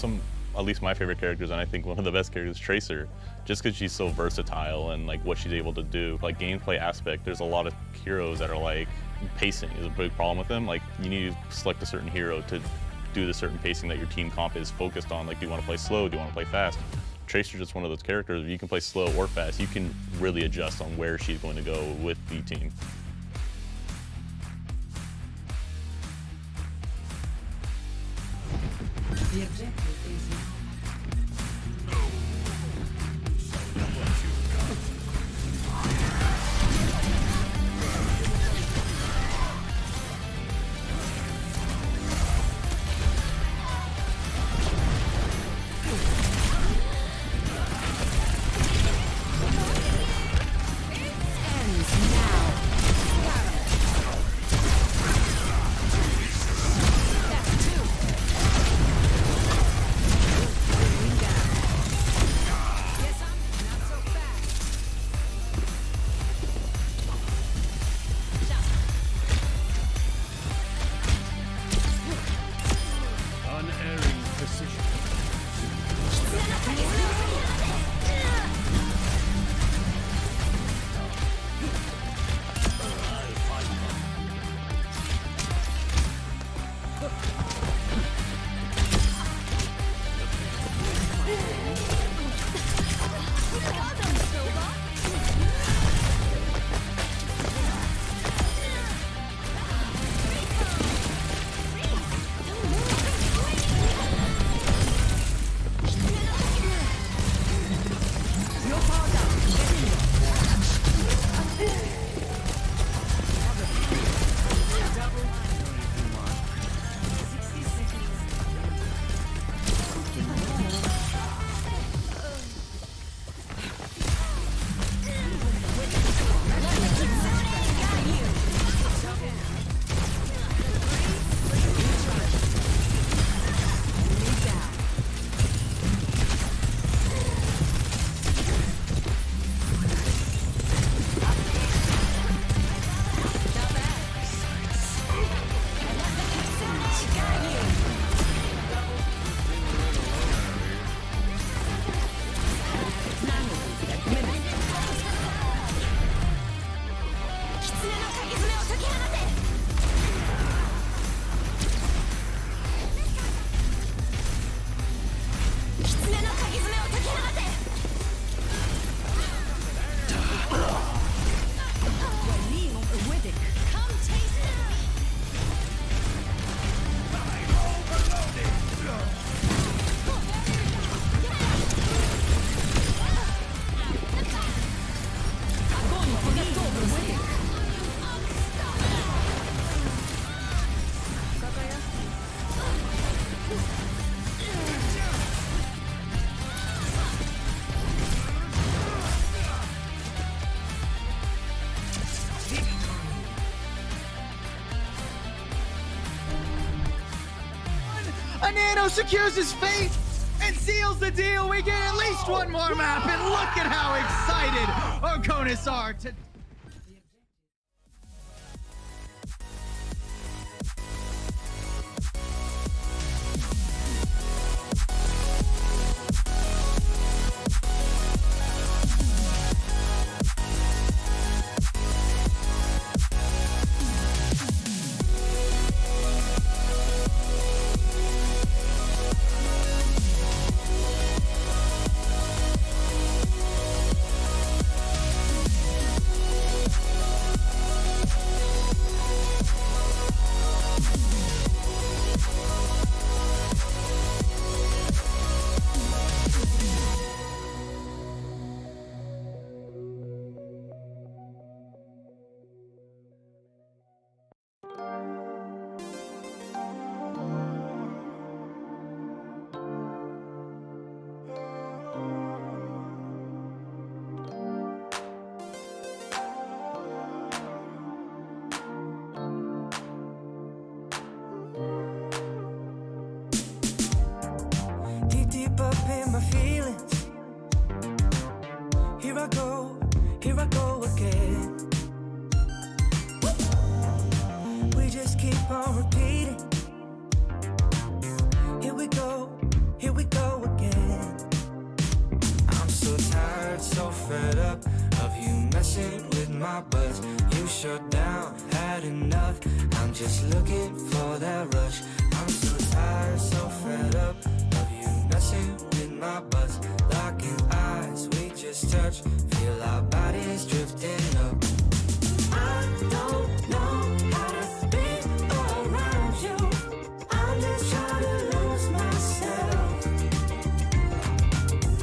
at least my favorite characters, and I think one of the best characters, Tracer, just because she's so versatile and like what she's able to do. Like gameplay aspect, there's a lot of heroes that are like, pacing is a big problem with them. Like you need to select a certain hero to do the certain pacing that your team comp is focused on. Like, do you want to play slow? Do you want to play fast? Tracer's just one of those characters. If you can play slow or fast, you can really adjust on where she's going to go with the team. The objective is now. A Nano secures his fate and seals the deal. We get at least one more map, and look at how excited Okonis are to... Deep up in my feelings. Here I go again. We just keep on repeating. Here we go again. I'm so tired, so fed up of you messing with my buzz. You shut down, had enough. I'm just looking for that rush. I'm so tired, so fed up of you messing with my buzz. Locking eyes, we just touch. Feel our bodies drifting up. I don't know how to be around you. I'm just trying to lose myself.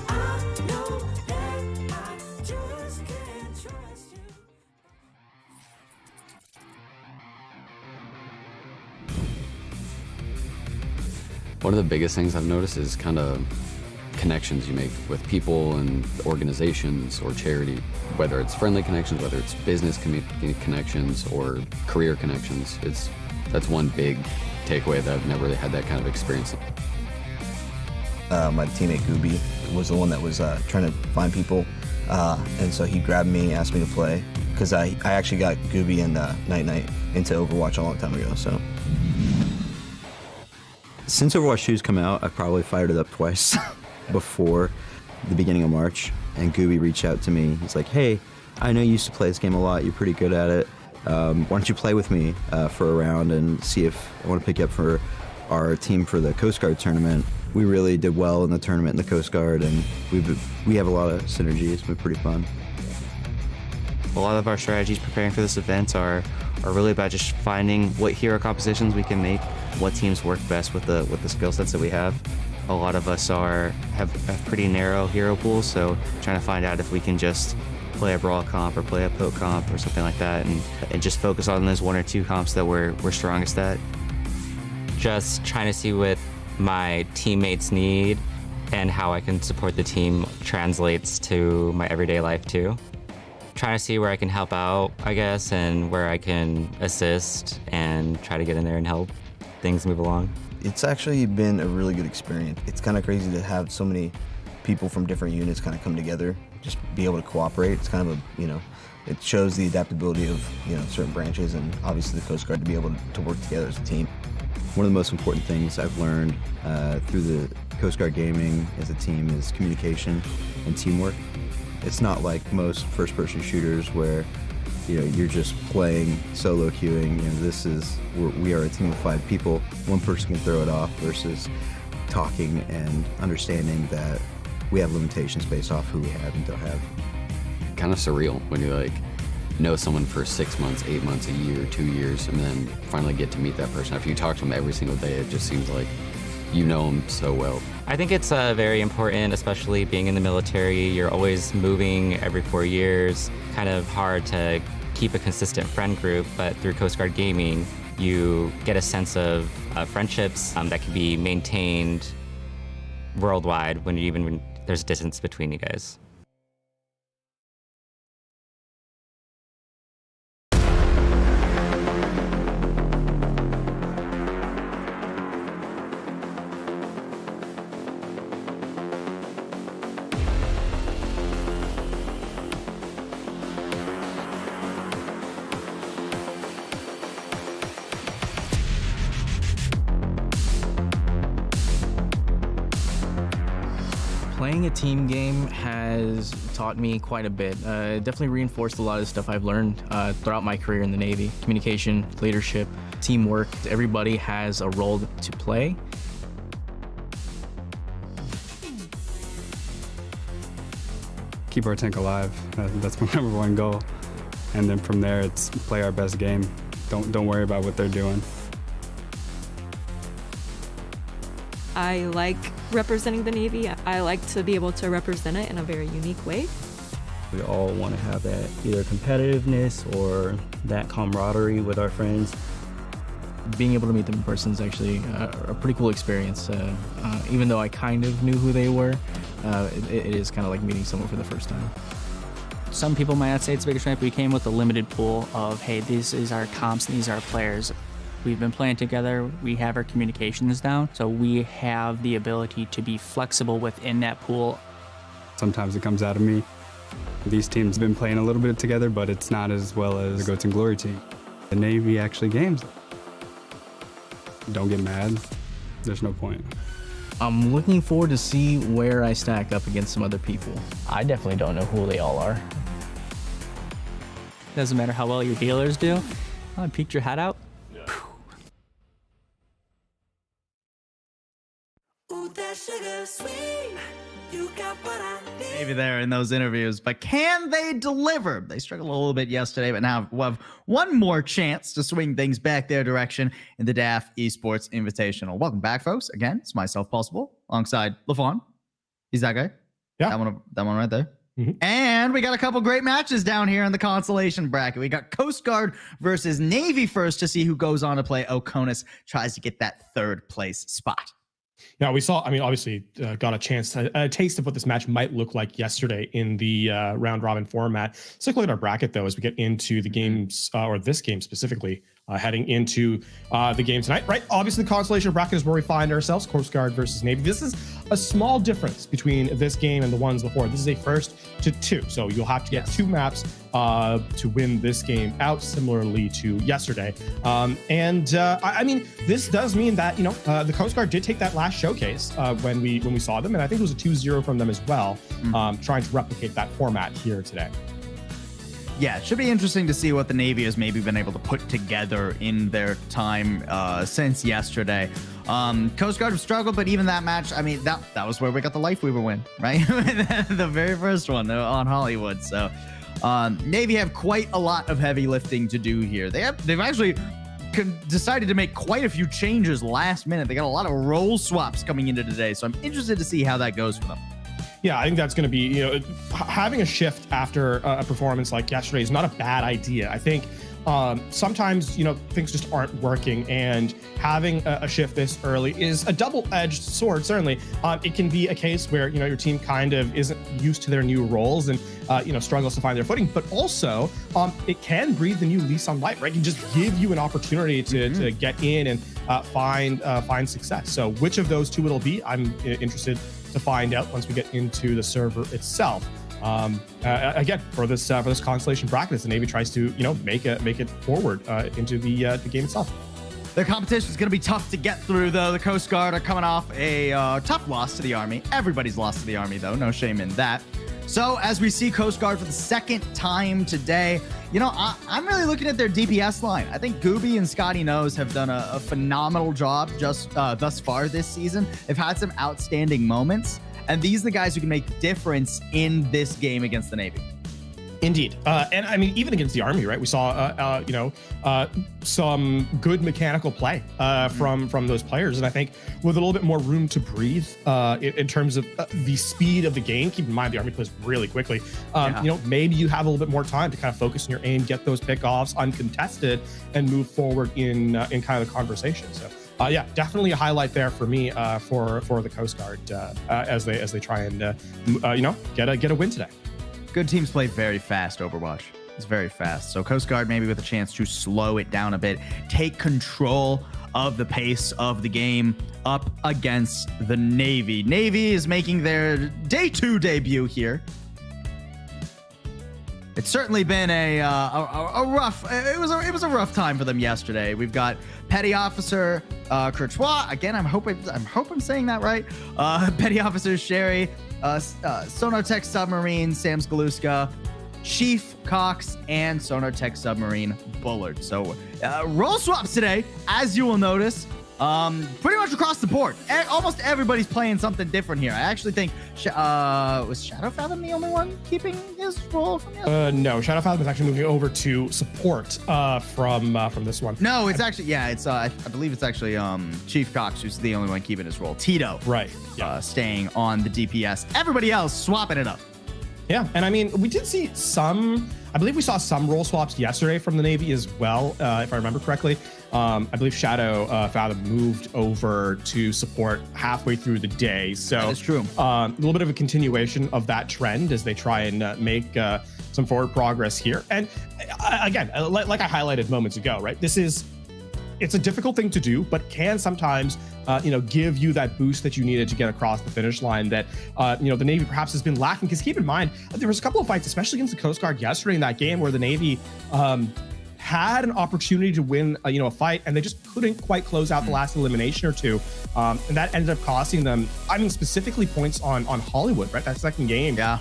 I know that I just can't trust you. One of the biggest things I've noticed is kind of connections you make with people and organizations or charity, whether it's friendly connections, whether it's business connections or career connections. That's one big takeaway that I've never really had that kind of experience. My teammate Gooby was the one that was trying to find people, and so he grabbed me, asked me to play, because I actually got Gooby and Night into Overwatch a long time ago. So since Overwatch 2's come out, I've probably fired it up twice before the beginning of March, and Gooby reached out to me. He's like, hey, I know you used to play this game a lot, you're pretty good at it. Why don't you play with me for a round and see if I want to pick you up for our team for the Coast Guard tournament. We really did well in the tournament in the Coast Guard, and we have a lot of synergy. It's been pretty fun. A lot of our strategies preparing for this event are really about just finding what hero compositions we can make, what teams work best with the skill sets that we have. A lot of us have pretty narrow hero pools, so trying to find out if we can just play a brawl comp or play a poke comp or something like that, and just focus on those one or two comps that we're strongest at. Just trying to see what my teammates need and how I can support the team translates to my everyday life too. Trying to see where I can help out, I guess, and where I can assist and try to get in there and help things move along. It's actually been a really good experience. It's kind of crazy to have so many people from different units kind of come together, just be able to cooperate. It's kind of it shows the adaptability of, certain branches, and obviously the Coast Guard to be able to work together as a team. One of the most important things I've learned through the Coast Guard gaming as a team is communication and teamwork. It's not like most first-person shooters where you're just playing solo queuing. We are a team of 5 people. One person can throw it off versus talking and understanding that we have limitations based off who we have and don't have. Kind of surreal when you know someone for 6 months, 8 months, a year, 2 years, and then finally get to meet that person. After you talk to them every single day, it just seems like you know them so well. I think it's very important, especially being in the military. You're always moving every 4 years. Kind of hard to keep a consistent friend group, but through Coast Guard Gaming, you get a sense of friendships that can be maintained worldwide when there's distance between you guys. a team game has taught me quite a bit. It definitely reinforced a lot of the stuff I've learned throughout my career in the Navy. Communication, leadership, teamwork. Everybody has a role to play. Keep our tank alive. That's my number one goal. And then from there, it's play our best game. Don't worry about what they're doing. I like representing the Navy. I like to be able to represent it in a very unique way. We all want to have that either competitiveness or that camaraderie with our friends. Being able to meet them in person is actually a pretty cool experience. Even though I kind of knew who they were, it is kind of like meeting someone for the first time. Some people might not say it's the biggest strength. We came with a limited pool of, hey, this is our comps and these are our players. We've been playing together, we have our communications down, so we have the ability to be flexible within that pool. Sometimes it comes out of me. These teams have been playing a little bit together, but it's not as well as the Goats and Glory team. The Navy actually games. Don't get mad. There's no point. I'm looking forward to see where I stack up against some other people. I definitely don't know who they all are. Doesn't matter how well your dealers do. I peeked your hat out. Maybe they're in those interviews, but can they deliver? They struggled a little bit yesterday, but now we'll have one more chance to swing things back their direction in the DAF Esports Invitational. Welcome back, folks. Again, it's myself, Possible, alongside LaFawn. He's that guy. Yeah. That one right there. And we got a couple great matches down here in the Consolation bracket. We got Coast Guard versus Navy first to see who goes on to play. Oconus tries to get that third place spot. Yeah, we saw, obviously got a chance, a taste of what this match might look like yesterday in the round robin format. Let's take a look at our bracket, though, as we get into the games, or this game specifically, heading into the game tonight, right? Obviously, the Consolation bracket is where we find ourselves, Coast Guard versus Navy. This is a small difference between this game and the ones before. This is a 1st to 2, so you'll have to get 2 maps to win this game out, similarly to yesterday. I mean, this does mean that, the Coast Guard did take that last showcase when we saw them, and I think it was a 2-0 from them as well, trying to replicate that format here today. Yeah, it should be interesting to see what the Navy has maybe been able to put together in their time since yesterday. Coast Guard have struggled, but even that match, I mean, that was where we got the Life Weaver win, right? The very first one on Hollywood. So Navy have quite a lot of heavy lifting to do here. They've actually decided to make quite a few changes last minute. They got a lot of role swaps coming into today, so I'm interested to see how that goes for them. Yeah, I think that's going to be, having a shift after a performance like yesterday is not a bad idea. I think sometimes, things just aren't working, and having a shift this early is a double-edged sword, certainly. It can be a case where, your team kind of isn't used to their new roles and, struggles to find their footing, but also it can breathe a new lease on life, right? It can just give you an opportunity to get in and find success. So which of those two it'll be, I'm interested to find out once we get into the server itself. Again, for this Consolation bracket, as the Navy tries to make it forward into the game itself. The competition is going to be tough to get through, though. The Coast Guard are coming off a tough loss to the Army. Everybody's lost to the Army, though. No shame in that. So as we see Coast Guard for the second time today, I'm really looking at their DPS line. I think Gooby and Scotty Knows have done a phenomenal job just thus far this season. They've had some outstanding moments, and these are the guys who can make a difference in this game against the Navy. Indeed. And I mean, even against the Army, right? We saw, some good mechanical play from those players. And I think with a little bit more room to breathe in terms of the speed of the game, keep in mind the Army plays really quickly. Maybe you have a little bit more time to kind of focus on your aim, get those pickoffs uncontested, and move forward in kind of the conversation. So yeah, definitely a highlight there for me for the Coast Guard as they try and get a win today. Good teams play very fast Overwatch. It's very fast. So Coast Guard maybe with a chance to slow it down a bit, take control of the pace of the game up against the Navy. Navy is making their day 2 debut here. It's certainly been a rough. It was a rough time for them yesterday. We've got Petty Officer Courtois. Again, I hope I'm saying that right. Petty Officer Sherry, Sonotech Submarine, Sam Skaluska, Chief Cox, and Sonotech Submarine Bullard. So role swaps today, as you will notice. Pretty much across the board. Almost everybody's playing something different here. I actually think was Shadow Fathom the only one keeping his role from yesterday? No, Shadow Fathom is actually moving over to support from this one. No, it's actually it's I believe it's actually Chief Cox who's the only one keeping his role. Tito, right? Staying on the DPS. Everybody else swapping it up. Yeah, and I mean, we did see some. I believe we saw some role swaps yesterday from the Navy as well, if I remember correctly. I believe Shadow Fathom moved over to support halfway through the day. So that's true. A little bit of a continuation of that trend as they try and make some forward progress here. And again, like I highlighted moments ago, right? It's a difficult thing to do, but can sometimes, give you that boost that you needed to get across the finish line that, the Navy perhaps has been lacking. Because keep in mind, there was a couple of fights, especially against the Coast Guard yesterday in that game where the Navy had an opportunity to win, a fight, and they just couldn't quite close out the last elimination or two. And that ended up costing them, specifically points on Hollywood, right? That second game. Yeah.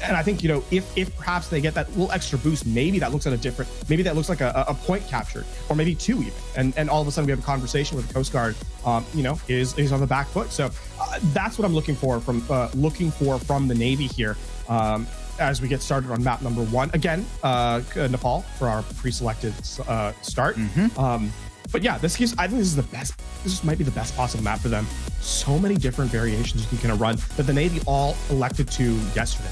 And I think, if perhaps they get that little extra boost, maybe that looks like a point captured, or maybe two even. And all of a sudden we have a conversation with the Coast Guard, is on the back foot. So that's what I'm looking for from the Navy here. As we get started on map number 1. Again, Nepal for our pre-selected start. But yeah, I think this is the best. This might be the best possible map for them. So many different variations you can kind of run that the Navy all elected to yesterday.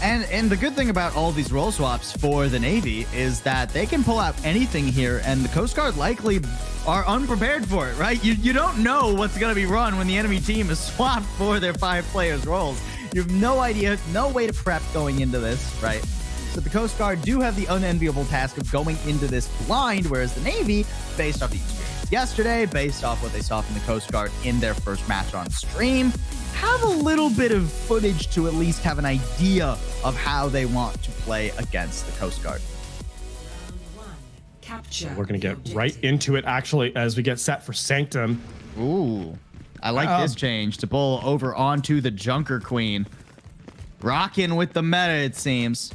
And the good thing about all these role swaps for the Navy is that they can pull out anything here, and the Coast Guard likely are unprepared for it, right? You don't know what's going to be run when the enemy team is swapped for their 5 players' roles. You have no idea, no way to prep going into this, right? So the Coast Guard do have the unenviable task of going into this blind, whereas the Navy, based off the experience yesterday, based off what they saw from the Coast Guard in their first match on stream, have a little bit of footage to at least have an idea of how they want to play against the Coast Guard. Capture. We're going to get right into it, actually, as we get set for Sanctum. Ooh, I like this change to pull over onto the Junker Queen. Rocking with the meta, it seems.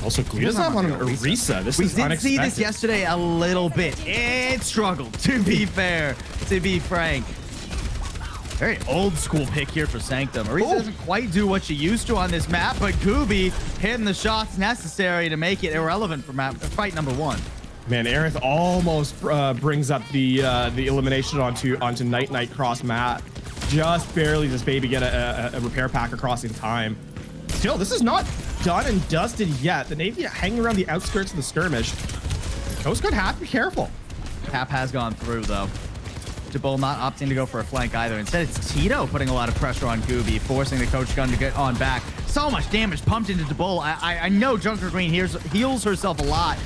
Also, Guida's not on Orisa. This is unexpected. We did see this yesterday a little bit. It struggled, to be fair, to be frank. Very old school pick here for Sanctum. Orisa doesn't quite do what she used to on this map, but Gooby hitting the shots necessary to make it irrelevant for fight number 1. Man, Aerith almost brings up the elimination onto Night cross map. Just barely does Baby get a repair pack across in time. Still, this is not done and dusted yet. The Navy hanging around the outskirts of the skirmish. Coast Guard have to be careful. Cap has gone through, though. Jabul not opting to go for a flank either. Instead, it's Tito putting a lot of pressure on Gooby, forcing the Coach Gun to get on back. So much damage pumped into Jabul. I know Junker Queen heals herself a lot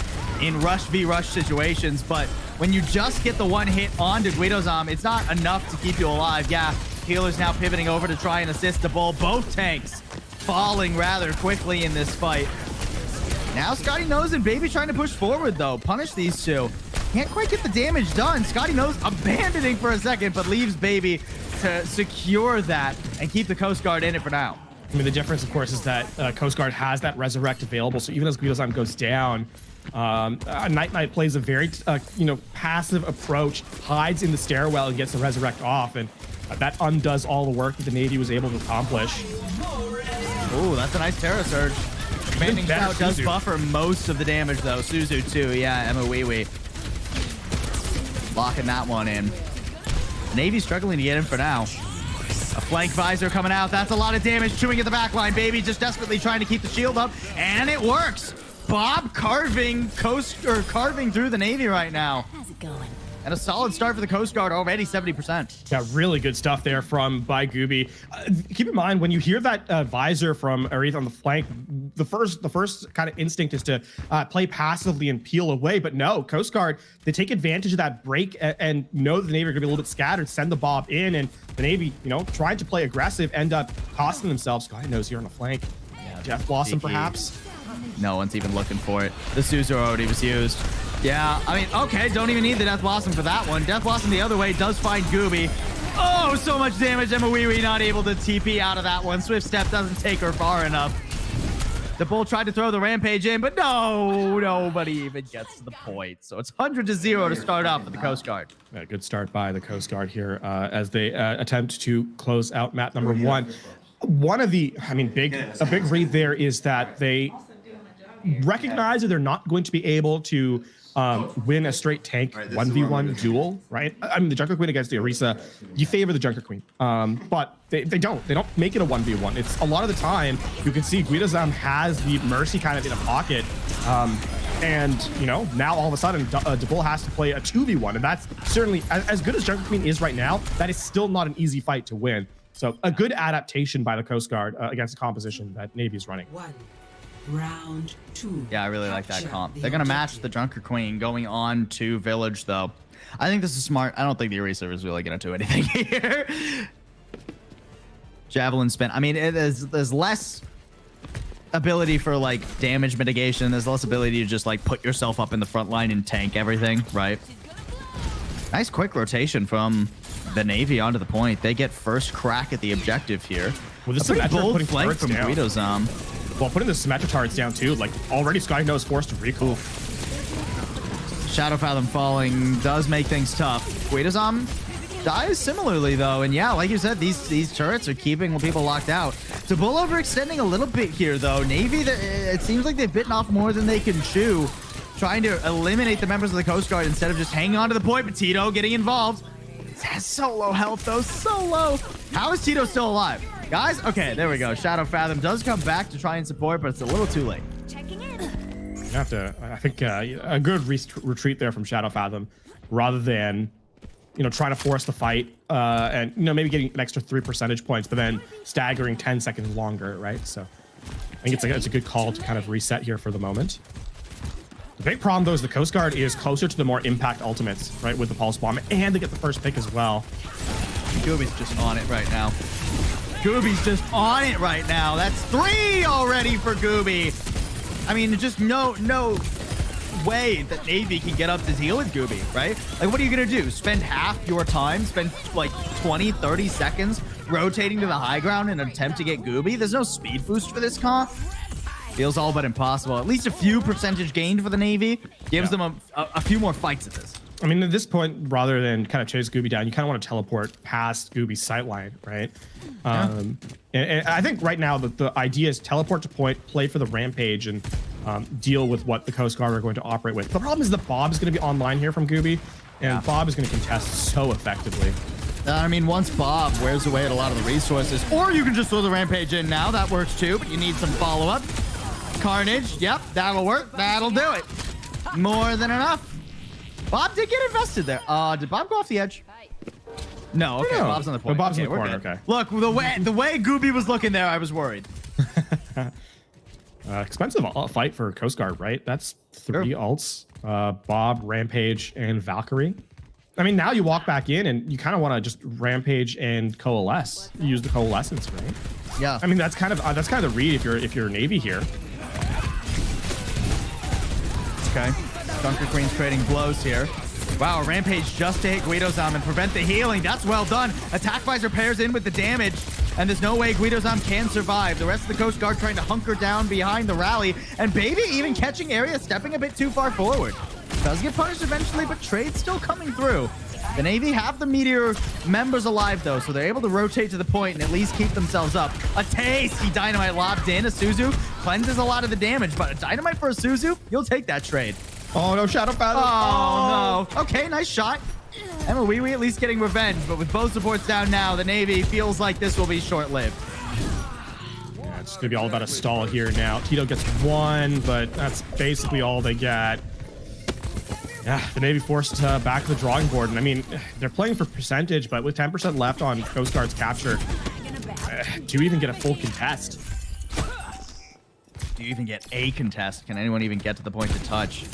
in rush v rush situations, but when you just get the one hit onto Guidozam, it's not enough to keep you alive. Yeah, healer's now pivoting over to try and assist Jabul. Both tanks falling rather quickly in this fight. Now Scotty Knows and Baby trying to push forward, though. Punish these two. Can't quite get the damage done. Scotty Knows abandoning for a second, but leaves Baby to secure that and keep the Coast Guard in it for now. I mean, the difference, of course, is that Coast Guard has that Resurrect available. So even as Guidozam goes down, Night plays a very, passive approach, hides in the stairwell and gets the Resurrect off. And that undoes all the work that the Navy was able to accomplish. Ooh, that's a nice Terra Surge. Commanding Shout does buffer most of the damage, though. Suzu, too. Yeah, Emma Wee Wee. Locking that one in. The Navy's struggling to get in for now. A flank visor coming out. That's a lot of damage. Chewing at the back line. Baby just desperately trying to keep the shield up. And it works. Bob carving through the Navy right now. How's it going? And a solid start for the Coast Guard, already 70%. Yeah, really good stuff there by Gooby. Keep in mind, when you hear that visor from Aerith on the flank, the first kind of instinct is to play passively and peel away. But no, Coast Guard, they take advantage of that break and know that the Navy are going to be a little bit scattered, send the Bob in, and the Navy, trying to play aggressive, end up costing themselves. God knows here on the flank. Yeah, Death Blossom, perhaps? No one's even looking for it. The Suzu already was used. Yeah, I mean, okay, don't even need the Death Blossom for that one. Death Blossom the other way does find Gooby. Oh, so much damage. Emma not able to TP out of that one. Swift Step doesn't take her far enough. The Bull tried to throw the Rampage in, but no, nobody even gets to the point. So it's 100-0 to start off with the Coast Guard. Yeah, good start by the Coast Guard here as they attempt to close out map number 1. One of the, a big read there is that they recognize that they're not going to be able to win a straight tank 1v1 duel, right? I mean, the Junker Queen against the Orisa, you favor the Junker Queen, but they don't make it a 1v1. It's a lot of the time you can see Guidozam has the Mercy kind of in a pocket, and you know, now all of a sudden DeBull has to play a 2v1, and that's certainly as good as Junker Queen is right now. That is still not an easy fight to win. So a good adaptation by the Coast Guard against the composition that Navy's running. Round 2. Yeah, I really like that comp. They're going to match the Junker Queen going on to Village, though. I think this is smart. I don't think the Orisa is really going to do anything here. Javelin spin. I mean, there's less ability for, like, damage mitigation. There's less ability to just, like, put yourself up in the front line and tank everything, right? Nice quick rotation from the Navy onto the point. They get first crack at the objective here. Well, this is a bold flank from Guidozam. Well, putting the Symmetra turrets down too, like already Sky knows forced to recall. Shadow Fathom falling does make things tough. Guidozam dies similarly though, and yeah, like you said, these turrets are keeping people locked out. DeBull overextending a little bit here though. Navy, it seems like they've bitten off more than they can chew, trying to eliminate the members of the Coast Guard instead of just hanging on to the point. But Tito getting involved. Has so low health though, so low. How is Tito still alive? Guys, okay, there we go. Shadow Fathom does come back to try and support, but it's a little too late. You have to, I think, a good retreat there from Shadow Fathom, rather than, you know, trying to force the fight and, you know, maybe getting an extra 3 percentage points, but then staggering 10 seconds longer, right? So I think it's a good call to kind of reset here for the moment. The big problem, though, is the Coast Guard is closer to the more impact ultimates, right, with the Pulse Bomb, and they get the first pick as well. Gooby's just on it right now. Gooby's just on it right now. That's 3 already for Gooby. I mean, just no way that Navy can get up to deal with Gooby, right? Like, what are you going to do? Spend half your time, spend like 20, 30 seconds rotating to the high ground in an attempt to get Gooby? There's no speed boost for this comp. Feels all but impossible. At least a few percentage gained for the Navy gives them a few more fights at this. I mean, at this point, rather than kind of chase Gooby down, you kind of want to teleport past Gooby's sightline, right? And I think right now the idea is teleport to point, play for the Rampage, and deal with what the Coast Guard are going to operate with. The problem is that Bob is going to be online here from Gooby, and Bob is going to contest so effectively. I mean, once Bob wears away at a lot of the resources, or you can just throw the Rampage in now. That works too, but you need some follow-up. Carnage, yep, that'll work. That'll do it. More than enough. Bob did get invested there. Did Bob go off the edge? No, okay, No. Bob's on the point. Bob's in the we're corner, good. okay. Look, the way Gooby was looking there, I was worried. Expensive fight for Coast Guard, right? That's 3 ults. Bob, Rampage, and Valkyrie. I mean, now you walk back in and you kind of want to just Rampage and Coalesce. Use the Coalescence, right? Yeah. I mean, that's kind of the read if you're Navy here. Okay. Junker Queen's trading blows here. Wow, Rampage just to hit Guidozam and prevent the healing. That's well done. Attack Visor pairs in with the damage, and there's no way Guidozam can survive. The rest of the Coast Guard trying to hunker down behind the rally, and Baby even catching area, stepping a bit too far forward. Does get punished eventually, but trade's still coming through. The Navy have the Meteor members alive, though, so they're able to rotate to the point and at least keep themselves up. A tasty Dynamite lobbed in. A Suzu cleanses a lot of the damage, but a Dynamite for a Suzu, you'll take that trade. Oh, no, Shadow Fathom. Oh, no. Okay, nice shot. Emma at least getting revenge, but with both supports down now, the Navy feels like this will be short-lived. Yeah, it's going to be all about a stall here now. Tito gets 1, but that's basically all they get. Yeah, the Navy forced back to the drawing board. And I mean, they're playing for percentage, but with 10% left on Coast Guard's capture, do you even get a full contest? Do you even get a contest? Can anyone even get to the point to touch?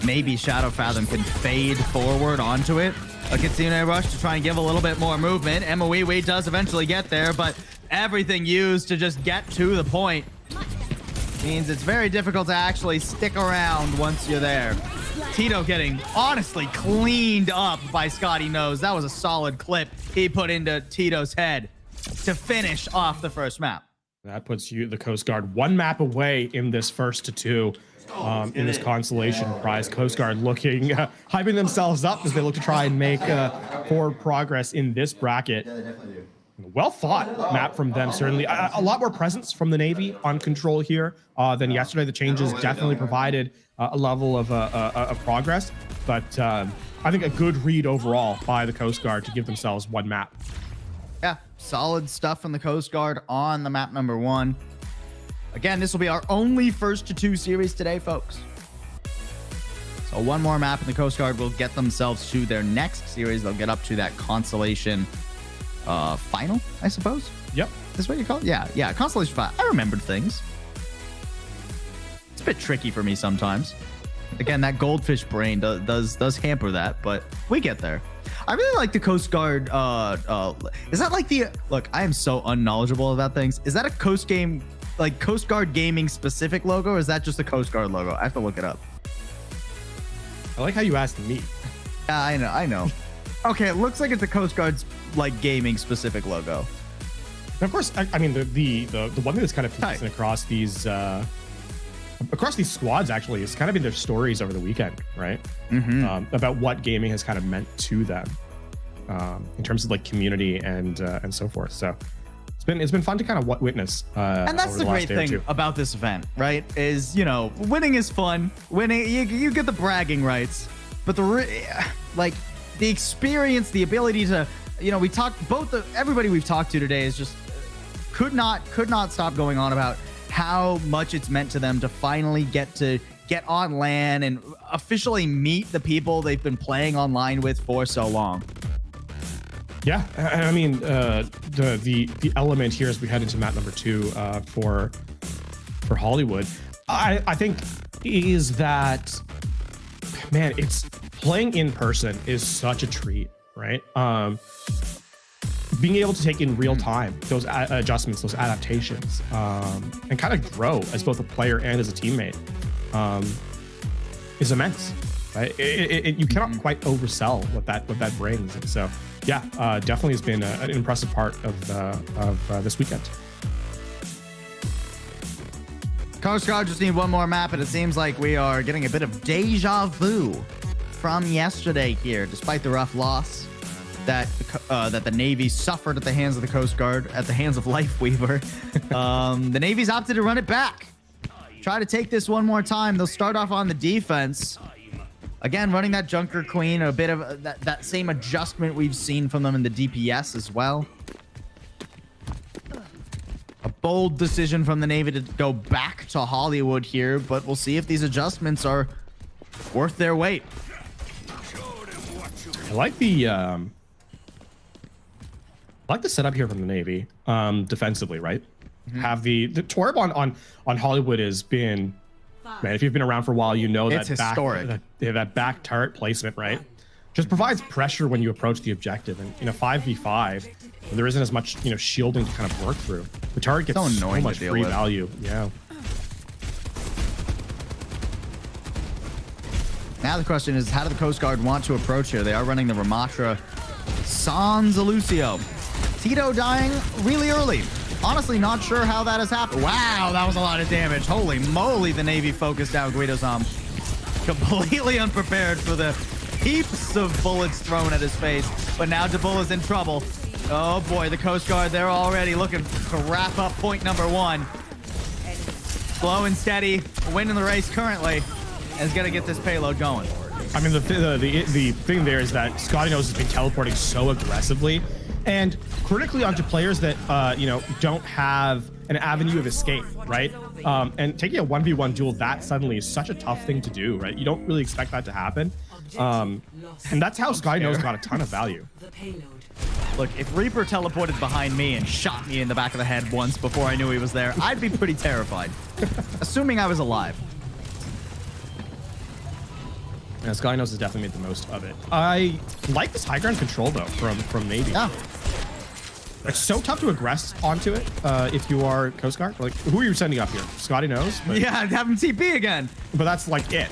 Maybe Shadow Fathom can fade forward onto it. A Kitsune Rush to try and give a little bit more movement. Emma does eventually get there, but everything used to just get to the point. Means it's very difficult to actually stick around once you're there. Tito getting honestly cleaned up by Scotty Knows. That was a solid clip he put into Tito's head to finish off the first map. That puts you, the Coast Guard, one map away in this first to two. In this consolation prize. Coast Guard looking, hyping themselves up as they look to try and make forward progress in this bracket. Well thought map from them, certainly. A lot more presence from the Navy on control here than yesterday. The changes definitely provided a level of progress, but I think a good read overall by the Coast Guard to give themselves one map. Yeah, solid stuff from the Coast Guard on the map number 1. Again, this will be our only first to 2 series today, folks. So one more map and the Coast Guard will get themselves to their next series. They'll get up to that Consolation final, I suppose. Yep. That's what you call it? Yeah, Consolation final. I remembered things. It's a bit tricky for me sometimes. Again, that goldfish brain does hamper that, but we get there. I really like the Coast Guard. Is that like the... Look, I am so unknowledgeable about things. Is that a Coast Guard Gaming specific logo, or is that just a Coast Guard logo? I have to look it up. I like how you asked me. Yeah, I know. Okay, it looks like it's a Coast Guard's gaming specific logo. And of course, I mean the one thing that's kind of consistent across these squads actually is kind of in their stories over the weekend, right? About what gaming has kind of meant to them in terms of like community and so forth. So it's been fun to kind of witness. And that's the great thing about this event, right? Is, you know, winning is fun. Winning, you get the bragging rights, but the experience, the ability to, you know, everybody we've talked to today is just could not stop going on about how much it's meant to them to finally get on LAN and officially meet the people they've been playing online with for so long. Yeah, I mean, the element here as we head into map number 2 for Hollywood, I think is that, man, it's playing in person is such a treat, right? Being able to take in real time those adjustments, those adaptations, and kind of grow as both a player and as a teammate is immense. Right? You cannot quite oversell what that brings, and so yeah, definitely has been an impressive part of this weekend. Coast Guard just need one more map, and it seems like we are getting a bit of deja vu from yesterday here, despite the rough loss that the Navy suffered at the hands of the Coast Guard, at the hands of Lifeweaver. The Navy's opted to run it back. Try to take this one more time. They'll start off on the defense. Again, running that Junker Queen, a bit of that same adjustment we've seen from them in the DPS as well. A bold decision from the Navy to go back to Hollywood here, but we'll see if these adjustments are worth their weight. I like the setup here from the Navy, defensively, right? Have the Torb on Hollywood has been, man, if you've been around for a while, you know it's historic. That back turret placement, right? Just provides pressure when you approach the objective. And in a 5v5, there isn't as much, you know, shielding to kind of work through. The turret gets so much free value. Yeah. Now the question is, how do the Coast Guard want to approach here? They are running the Ramatra Sans Lucio. Tito dying really early. Honestly, not sure how that has happened. Wow, that was a lot of damage. Holy moly, the Navy focused down Guido-san. Completely unprepared for the heaps of bullets thrown at his face. But now Dabula's in trouble. Oh boy, the Coast Guard, they're already looking to wrap up point number 1. Slow and steady, winning the race currently, is going to get this payload going. I mean, the thing there is that Scotty Knows has been teleporting so aggressively and critically onto players that, you know, don't have an avenue of escape, right? And taking a 1v1 duel that suddenly is such a tough thing to do, right? You don't really expect that to happen. And that's how Scotty Knows got a ton of value. Look, if Reaper teleported behind me and shot me in the back of the head once before I knew he was there, I'd be pretty terrified. Assuming I was alive. Yeah, Scotty Knows has definitely made the most of it. I like this high ground control though from Navy. Yeah. It's so tough to aggress onto it if you are Coast Guard. Like, who are you sending up here? Scotty knows. But, yeah, have him TP again. But that's like it.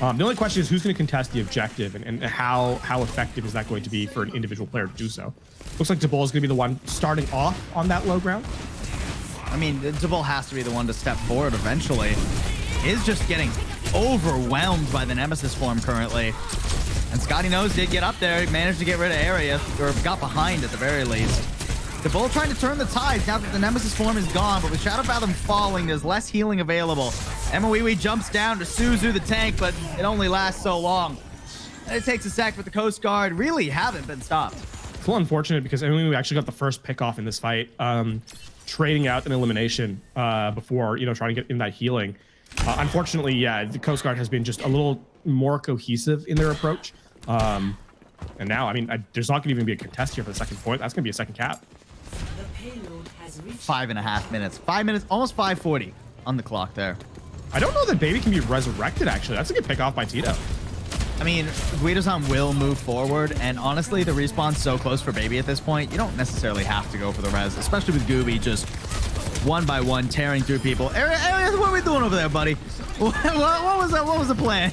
Right? The only question is who's going to contest the objective and how effective is that going to be for an individual player to do so. Looks like Debol is going to be the one starting off on that low ground. I mean, Debol has to be the one to step forward eventually. Is just getting overwhelmed by the Nemesis form currently. And Scotty Knows did get up there, managed to get rid of area, or got behind at the very least. Debol trying to turn the tides now that the Nemesis form is gone, but with Shadow Fathom falling, there's less healing available. Emoiwi jumps down to Suzu the tank, but it only lasts so long. And it takes a sec, but the Coast Guard really haven't been stopped. It's a little unfortunate because we actually got the first pick off in this fight, trading out an elimination before, trying to get in that healing. Unfortunately, yeah, the Coast Guard has been just a little more cohesive in their approach. And now, I mean, there's not going to even be a contest here for the second point. That's going to be a second cap. 5.5 minutes. 5 minutes, almost 5:40 on the clock there. I don't know that Baby can be resurrected, actually. That's a good pick off by Tito. I mean, Guido-san will move forward, and honestly, the respawn's so close for Baby at this point, you don't necessarily have to go for the res, especially with Gooby just one by one tearing through people. Arias, what are we doing over there, buddy? What was that? What was the plan?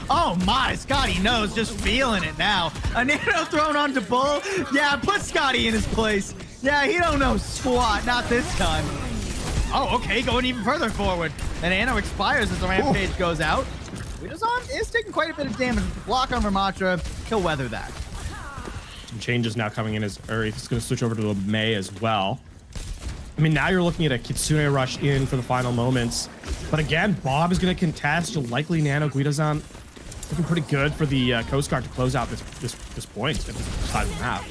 Oh my, Scotty Knows, just feeling it now. A nano thrown onto Bull. Yeah, put Scotty in his place. Yeah, he don't know squat, not this time. Oh, okay, going even further forward. The nano expires as the rampage goes out. Guido-san is taking quite a bit of damage. Block on Ramatra, he'll weather that. Some changes now coming in as he's going to switch over to a May as well. I mean, now you're looking at a Kitsune rush in for the final moments. But again, Bob is going to contest. You'll likely nano Guido-san. Looking pretty good for the Coast Guard to close out this point at this side of the map.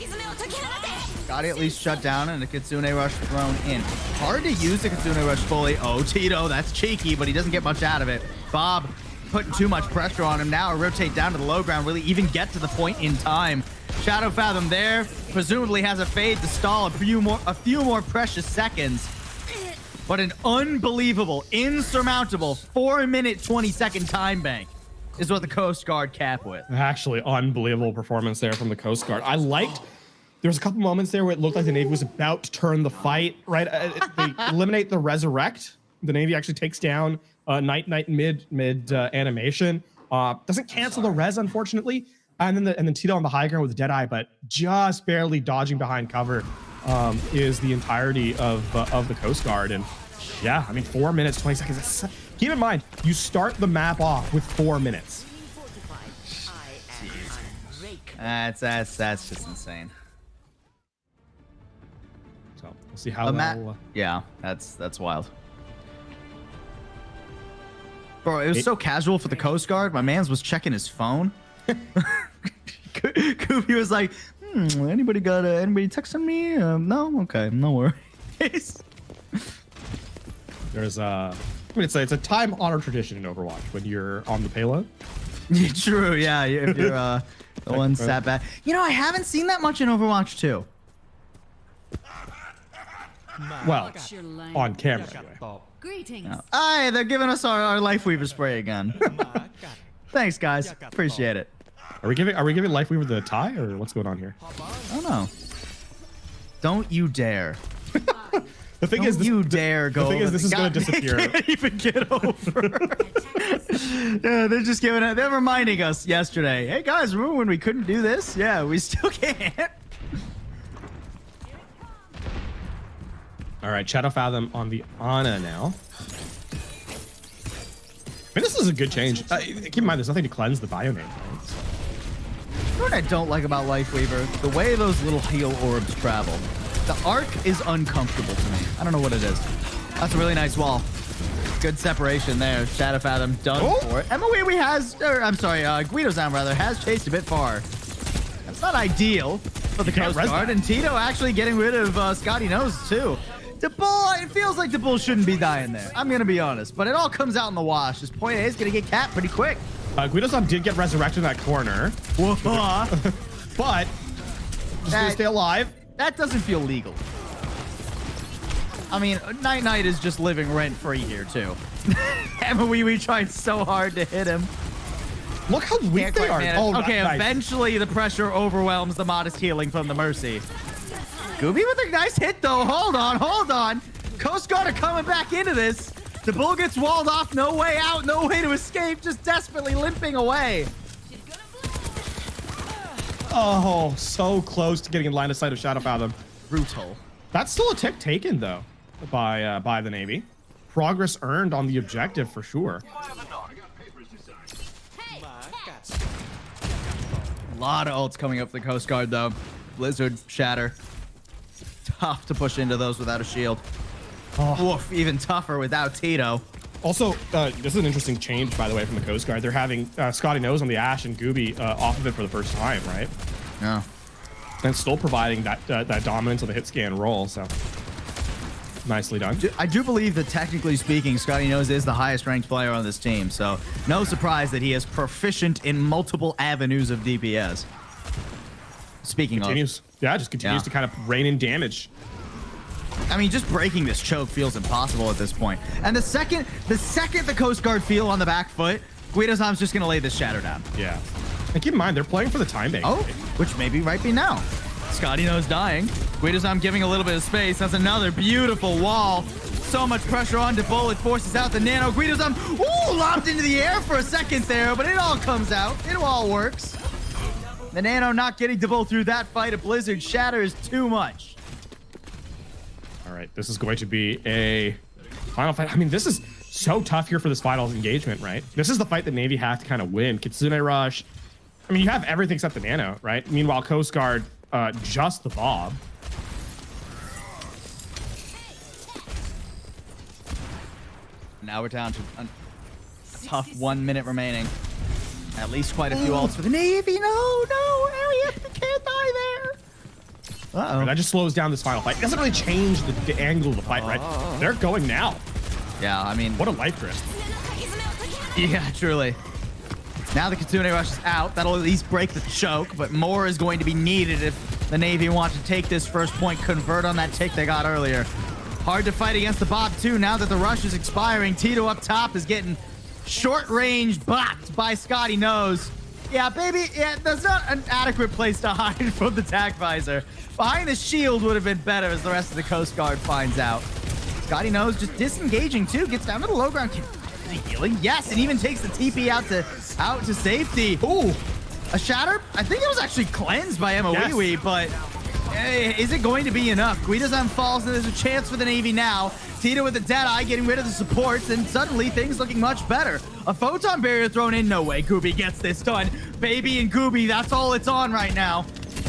Scotty at least shut down and a Kitsune rush thrown in. Hard to use the Kitsune rush fully. Oh, Tito, that's cheeky, but he doesn't get much out of it. Bob putting too much pressure on him now. Rotate down to the low ground, really even get to the point in time. Shadow Fathom there, presumably has a fade to stall a few more precious seconds. But an unbelievable, insurmountable 4-minute 20-second time bank is what the Coast Guard cap with. Actually, unbelievable performance there from the Coast Guard. I liked, there was a couple moments there where it looked like the Navy was about to turn the fight, right? They eliminate the Resurrect. The Navy actually takes down Night mid animation. Doesn't cancel the res, unfortunately. And then Tito on the high ground with Deadeye, but just barely dodging behind cover is the entirety of the Coast Guard. And yeah, I mean, 4 minutes, 20 seconds. Keep in mind, you start the map off with 4 minutes. That's just insane. So we'll see how that will, yeah, that's wild. Bro, it was so casual for the Coast Guard. My man's was checking his phone. Koopy was like, anybody texting me? No? Okay, no worries. There's I mean, it's a time-honored tradition in Overwatch when you're on the payload. True, yeah. If you're the one sat back. You know, I haven't seen that much in Overwatch 2. Well, on camera. Anyway. Greetings. Aye, they're giving us our Lifeweaver spray again. Thanks, guys. Appreciate it. Are we giving Lifeweaver the tie, or what's going on here? I don't know. Don't you dare. The thing is, you dare go. The thing is, this is going to disappear. They can't even get over. Yeah, they're just giving it. They're reminding us yesterday. Hey guys, remember when we couldn't do this? Yeah, we still can't. All right, Shadow Fathom on the Ana now. I mean, this is a good change. Keep in mind, there's nothing to cleanse the bio name. Right? You know what I don't like about Lifeweaver? The way those little heal orbs travel. The arc is uncomfortable to me. I don't know what it is. That's a really nice wall. Good separation there. Shadow Fathom done for it. Emoiwi has, I'm sorry, Guido-san rather, has chased a bit far. That's not ideal for the Coast Guard. And Tito actually getting rid of Scotty Knows too. The bull, it feels like the bull shouldn't be dying there. I'm going to be honest. But it all comes out in the wash. This point A is going to get capped pretty quick. Guido-san did get resurrected in that corner. But just going to stay alive. That doesn't feel legal. I mean, Night is just living rent-free here, too. Emoiwi tried so hard to hit him. Look how weak they are. Okay, eventually the pressure overwhelms the modest healing from the Mercy. Gooby with a nice hit, though. Hold on. Coast Guard are coming back into this. The bull gets walled off. No way out. No way to escape. Just desperately limping away. Oh, so close to getting in line of sight of Shadow Fathom. Brutal. That's still a tick taken, though, by the Navy. Progress earned on the objective for sure. A lot of ults coming up for the Coast Guard, though. Blizzard, Shatter. Tough to push into those without a shield. Oh. Oof, even tougher without Tito. Also, this is an interesting change, by the way, from the Coast Guard. They're having Scotty Nose on the Ashe and Gooby off of it for the first time, right? Yeah. And still providing that dominance of the hit scan roll, so nicely done. I do believe that, technically speaking, Scotty Nose is the highest ranked player on this team, so no surprise that he is proficient in multiple avenues of DPS. Speaking continues. Yeah, just continues to kind of rain in damage. I mean, just breaking this choke feels impossible at this point. And the second the Coast Guard feel on the back foot, Guidosam's just going to lay this Shatter down. Yeah. And keep in mind, they're playing for the time bank. Oh, which maybe might be now. Scotty Nose dying. Guidosam giving a little bit of space. That's another beautiful wall. So much pressure on DeBull. It forces out the Nano. Guidosam, ooh, lobbed into the air for a second there, but it all comes out. It all works. The Nano not getting DeBull through that fight. A Blizzard Shatter is too much. All right, this is going to be a final fight. I mean, this is so tough here for this finals engagement, right? This is the fight that Navy have to kind of win. Kitsune Rush. I mean, you have everything except the Nano, right? Meanwhile, Coast Guard, just the Bob. Now we're down to a tough 1 minute remaining. At least quite a few ults for the Navy. No, Ariel, you can't die there. Uh-oh. That just slows down this final fight. It doesn't really change the angle of the fight, right? They're going now. Yeah, I mean, what a life risk. Yeah, truly. Now the Kitsune Rush is out. That'll at least break the choke, but more is going to be needed if the Navy want to take this first point, convert on that tick they got earlier. Hard to fight against the Bob, too, now that the rush is expiring. Tito up top is getting short-range bopped by Scotty Nose. Yeah, baby, yeah, that's not an adequate place to hide from the tac visor. Behind the shield would have been better, as the rest of the Coast Guard finds out. Scotty Nose just disengaging, too. Gets down to the low ground. Is he healing? Yes, and even takes the TP out to safety. Ooh, a Shatter? I think it was actually cleansed by Emoiwi, but hey, is it going to be enough? Guidosam falls, and there's a chance for the Navy now. Tito with the Deadeye getting rid of the supports, and suddenly things looking much better. A Photon Barrier thrown in. No way Gooby gets this done. Baby and Gooby, that's all it's on right now.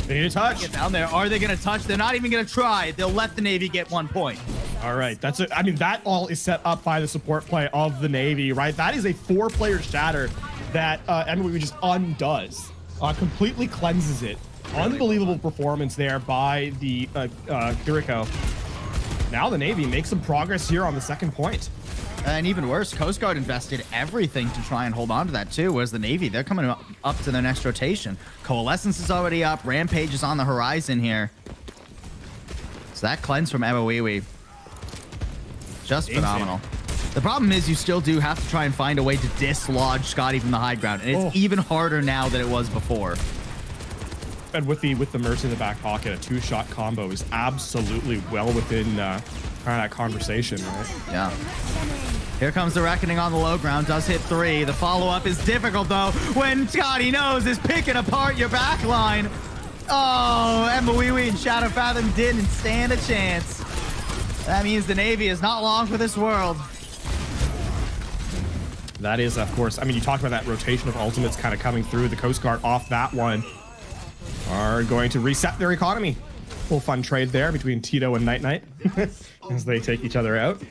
They need to touch. Get down there. Are they going to touch? They're not even going to try. They'll let the Navy get 1 point. All right, that's it. I mean, that all is set up by the support play of the Navy, right? That is a 4-player Shatter that Emoiwi just undoes. Completely cleanses it. Unbelievable performance there by the Kiriko. Now the Navy makes some progress here on the second point. And even worse, Coast Guard invested everything to try and hold on to that too, whereas the Navy, they're coming up to their next rotation. Coalescence is already up. Rampage is on the horizon here. So that cleanse from Emoiwi, just phenomenal. The problem is you still do have to try and find a way to dislodge Scotty from the high ground, and it's even harder now than it was before. And with the Mercy in the back pocket, a 2-shot combo is absolutely well within that conversation, right? Yeah. Here comes the Reckoning on the low ground. Does hit 3. The follow-up is difficult, though, when Scotty Nose is picking apart your back line. Oh, Emoiwi and Shadow Fathom didn't stand a chance. That means the Navy is not long for this world. That is, of course, I mean, you talked about that rotation of ultimates kind of coming through. The Coast Guard off that one are going to reset their economy. Little fun trade there between Tito and Night Night as they take each other out.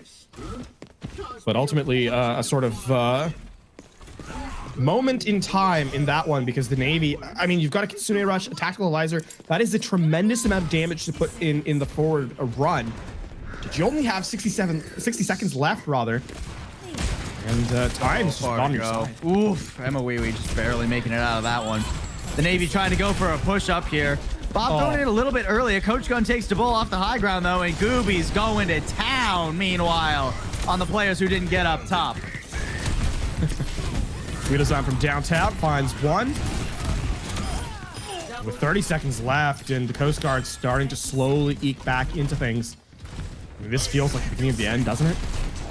But ultimately, a sort of moment in time in that one, because the Navy, I mean, you've got a Kitsune Rush, a Tactical Elizer. That is a tremendous amount of damage to put in the forward run. But you only have 60 seconds left, rather. And time is just on your side. Oof, Emoiwi just barely making it out of that one. The Navy trying to go for a push-up here. Bob throwing it a little bit earlier. Coach Gun takes the ball off the high ground, though, and Gooby's going to town, meanwhile, on the players who didn't get up top. Guidosam from downtown finds one. With 30 seconds left and the Coast Guard starting to slowly eke back into things. I mean, this feels like the beginning of the end, doesn't it?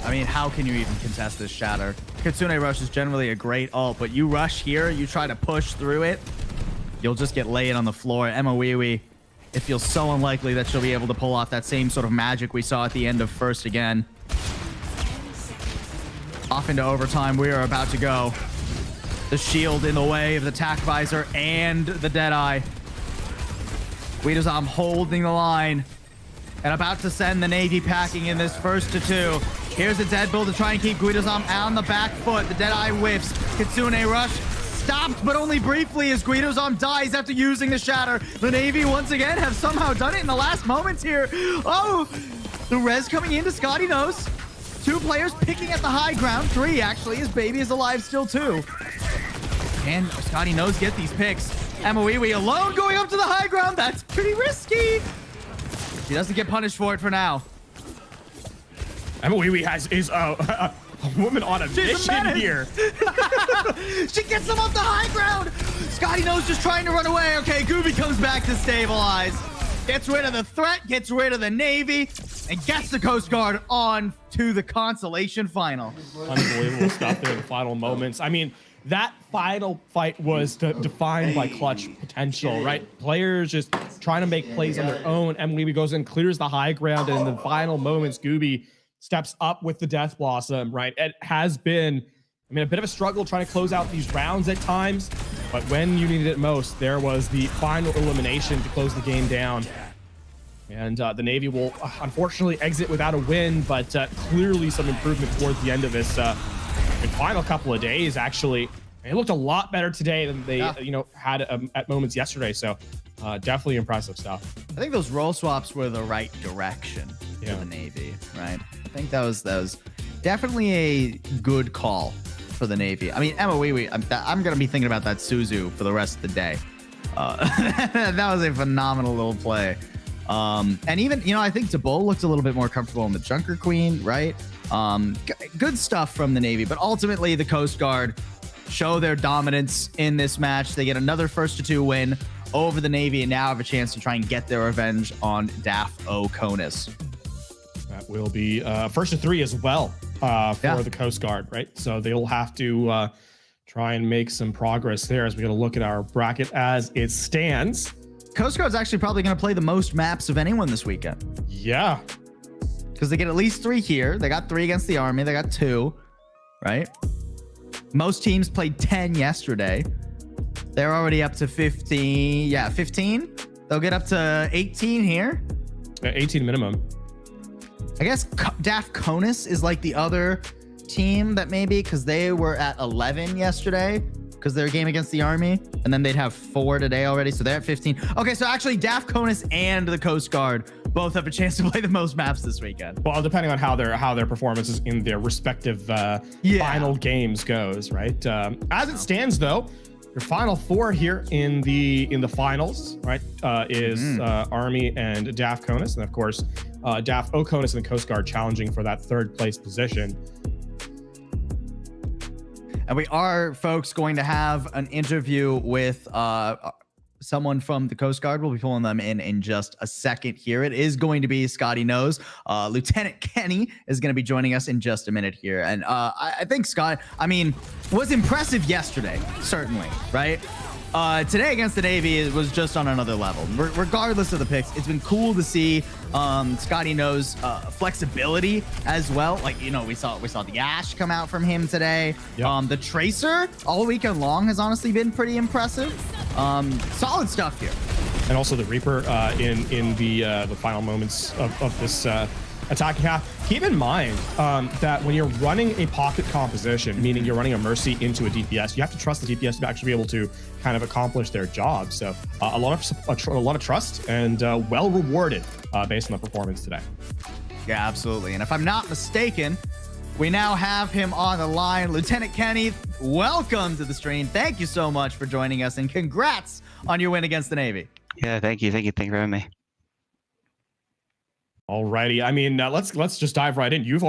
I mean, how can you even contest this Shatter? Kitsune Rush is generally a great ult, but you rush here, you try to push through it, you'll just get laid on the floor. Emma Wee Wee, it feels so unlikely that she'll be able to pull off that same sort of magic we saw at the end of first again. Off into overtime, we are about to go. The shield in the way of the tack visor and the Deadeye. Guidozam holding the line and about to send the Navy packing in this first to 2. Here's the dead bull to try and keep Guidozam on the back foot. The Deadeye whiffs. Kitsune Rush stopped, but only briefly as Guidozam dies after using the Shatter. The Navy once again have somehow done it in the last moments here. Oh, the res coming into Scotty knows. 2 players picking at the high ground. 3 actually, his baby is alive still too. And Scotty knows get these picks. Emma Wee Wee alone going up to the high ground. That's pretty risky. She doesn't get punished for it for now. Emma Wee Wee is a woman on a mission here. She gets them off the high ground. Scotty knows just trying to run away. Okay, Gooby comes back to stabilize. Gets rid of the threat, gets rid of the Navy, and gets the Coast Guard on to the Consolation final. Unbelievable stuff there in the final moments. I mean, that final fight was defined by clutch potential, right? Players just trying to make plays on their own. Emily goes in, clears the high ground, and in the final moments, Gooby steps up with the Death Blossom, right? It has been, I mean, a bit of a struggle trying to close out these rounds at times, but when you needed it most, there was the final elimination to close the game down. And the Navy will unfortunately exit without a win, but clearly some improvement towards the end of this final couple of days. Actually, it looked a lot better today than they had at moments yesterday. So definitely impressive stuff. I think those role swaps were the right direction for the Navy, right? I think that was definitely a good call for the Navy. I mean, Emma Wee Wee, I'm going to be thinking about that Suzu for the rest of the day. That was a phenomenal little play. And even, I think Tabol looked a little bit more comfortable in the Junker Queen, right? Good stuff from the Navy, but ultimately the Coast Guard show their dominance in this match. They get another first to 2 win over the Navy and now have a chance to try and get their revenge on DAF Oasis. That will be first to 3 as well for the Coast Guard, right? So they'll have to try and make some progress there as we got to look at our bracket as it stands. Coast Guard's actually probably going to play the most maps of anyone this weekend. Yeah. Because they get at least 3 here. They got 3 against the Army. They got 2, right? Most teams played 10 yesterday. They're already up to 15. Yeah, 15. They'll get up to 18 here. 18 minimum. I guess DAF Conus is like the other team that maybe, because they were at 11 yesterday because their game against the Army, and then they'd have 4 today already, so they're at 15. Okay, so actually DAF Conus and the Coast Guard both have a chance to play the most maps this weekend. Well, depending on how their performances in their respective final games goes, right? As it stands, though, your final 4 here in the finals, right, is Army and DAF Conus, and of course, DAF Oconus and the Coast Guard challenging for that 3rd place position. And we are, folks, going to have an interview with someone from the Coast Guard. We'll be pulling them in just a second here. It is going to be Scotty Knows. Lieutenant Kenny is going to be joining us in just a minute here. And I think Scott, was impressive yesterday, certainly, right? Today against the Navy, it was just on another level. Regardless of the picks, it's been cool to see Scotty Knows flexibility as well. Like, we saw the Ash come out from him today. Yep. The Tracer all weekend long has honestly been pretty impressive. Solid stuff here. And also the Reaper in the final moments of this attacking half. Keep in mind that when you're running a pocket composition, meaning you're running a Mercy into a DPS, you have to trust the DPS to actually be able to kind of accomplish their job. So a lot of trust and well rewarded based on the performance today. Yeah, absolutely. And if I'm not mistaken, we now have him on the line. Lieutenant Kenny, welcome to the stream. Thank you so much for joining us, and congrats on your win against the Navy. Yeah, thank you. Thank you for having me. Alrighty. I mean, let's just dive right in. You're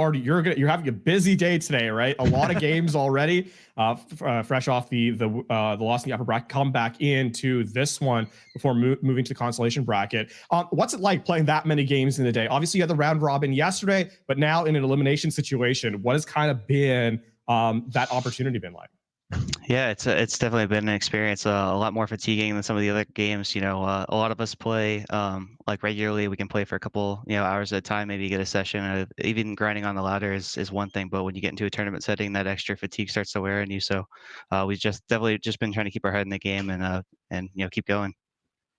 having a busy day today, right? A lot of games already. Fresh off the loss in the upper bracket, come back into this one before moving to the consolation bracket. What's it like playing that many games in a day? Obviously, you had the round robin yesterday, but now in an elimination situation, what has kind of been that opportunity been like? Yeah, it's definitely been an experience, a lot more fatiguing than some of the other games. You know, a lot of us play like regularly. We can play for a couple, hours at a time, maybe get a session. Even grinding on the ladder is one thing, but when you get into a tournament setting, that extra fatigue starts to wear on you. So we've definitely been trying to keep our head in the game and keep going.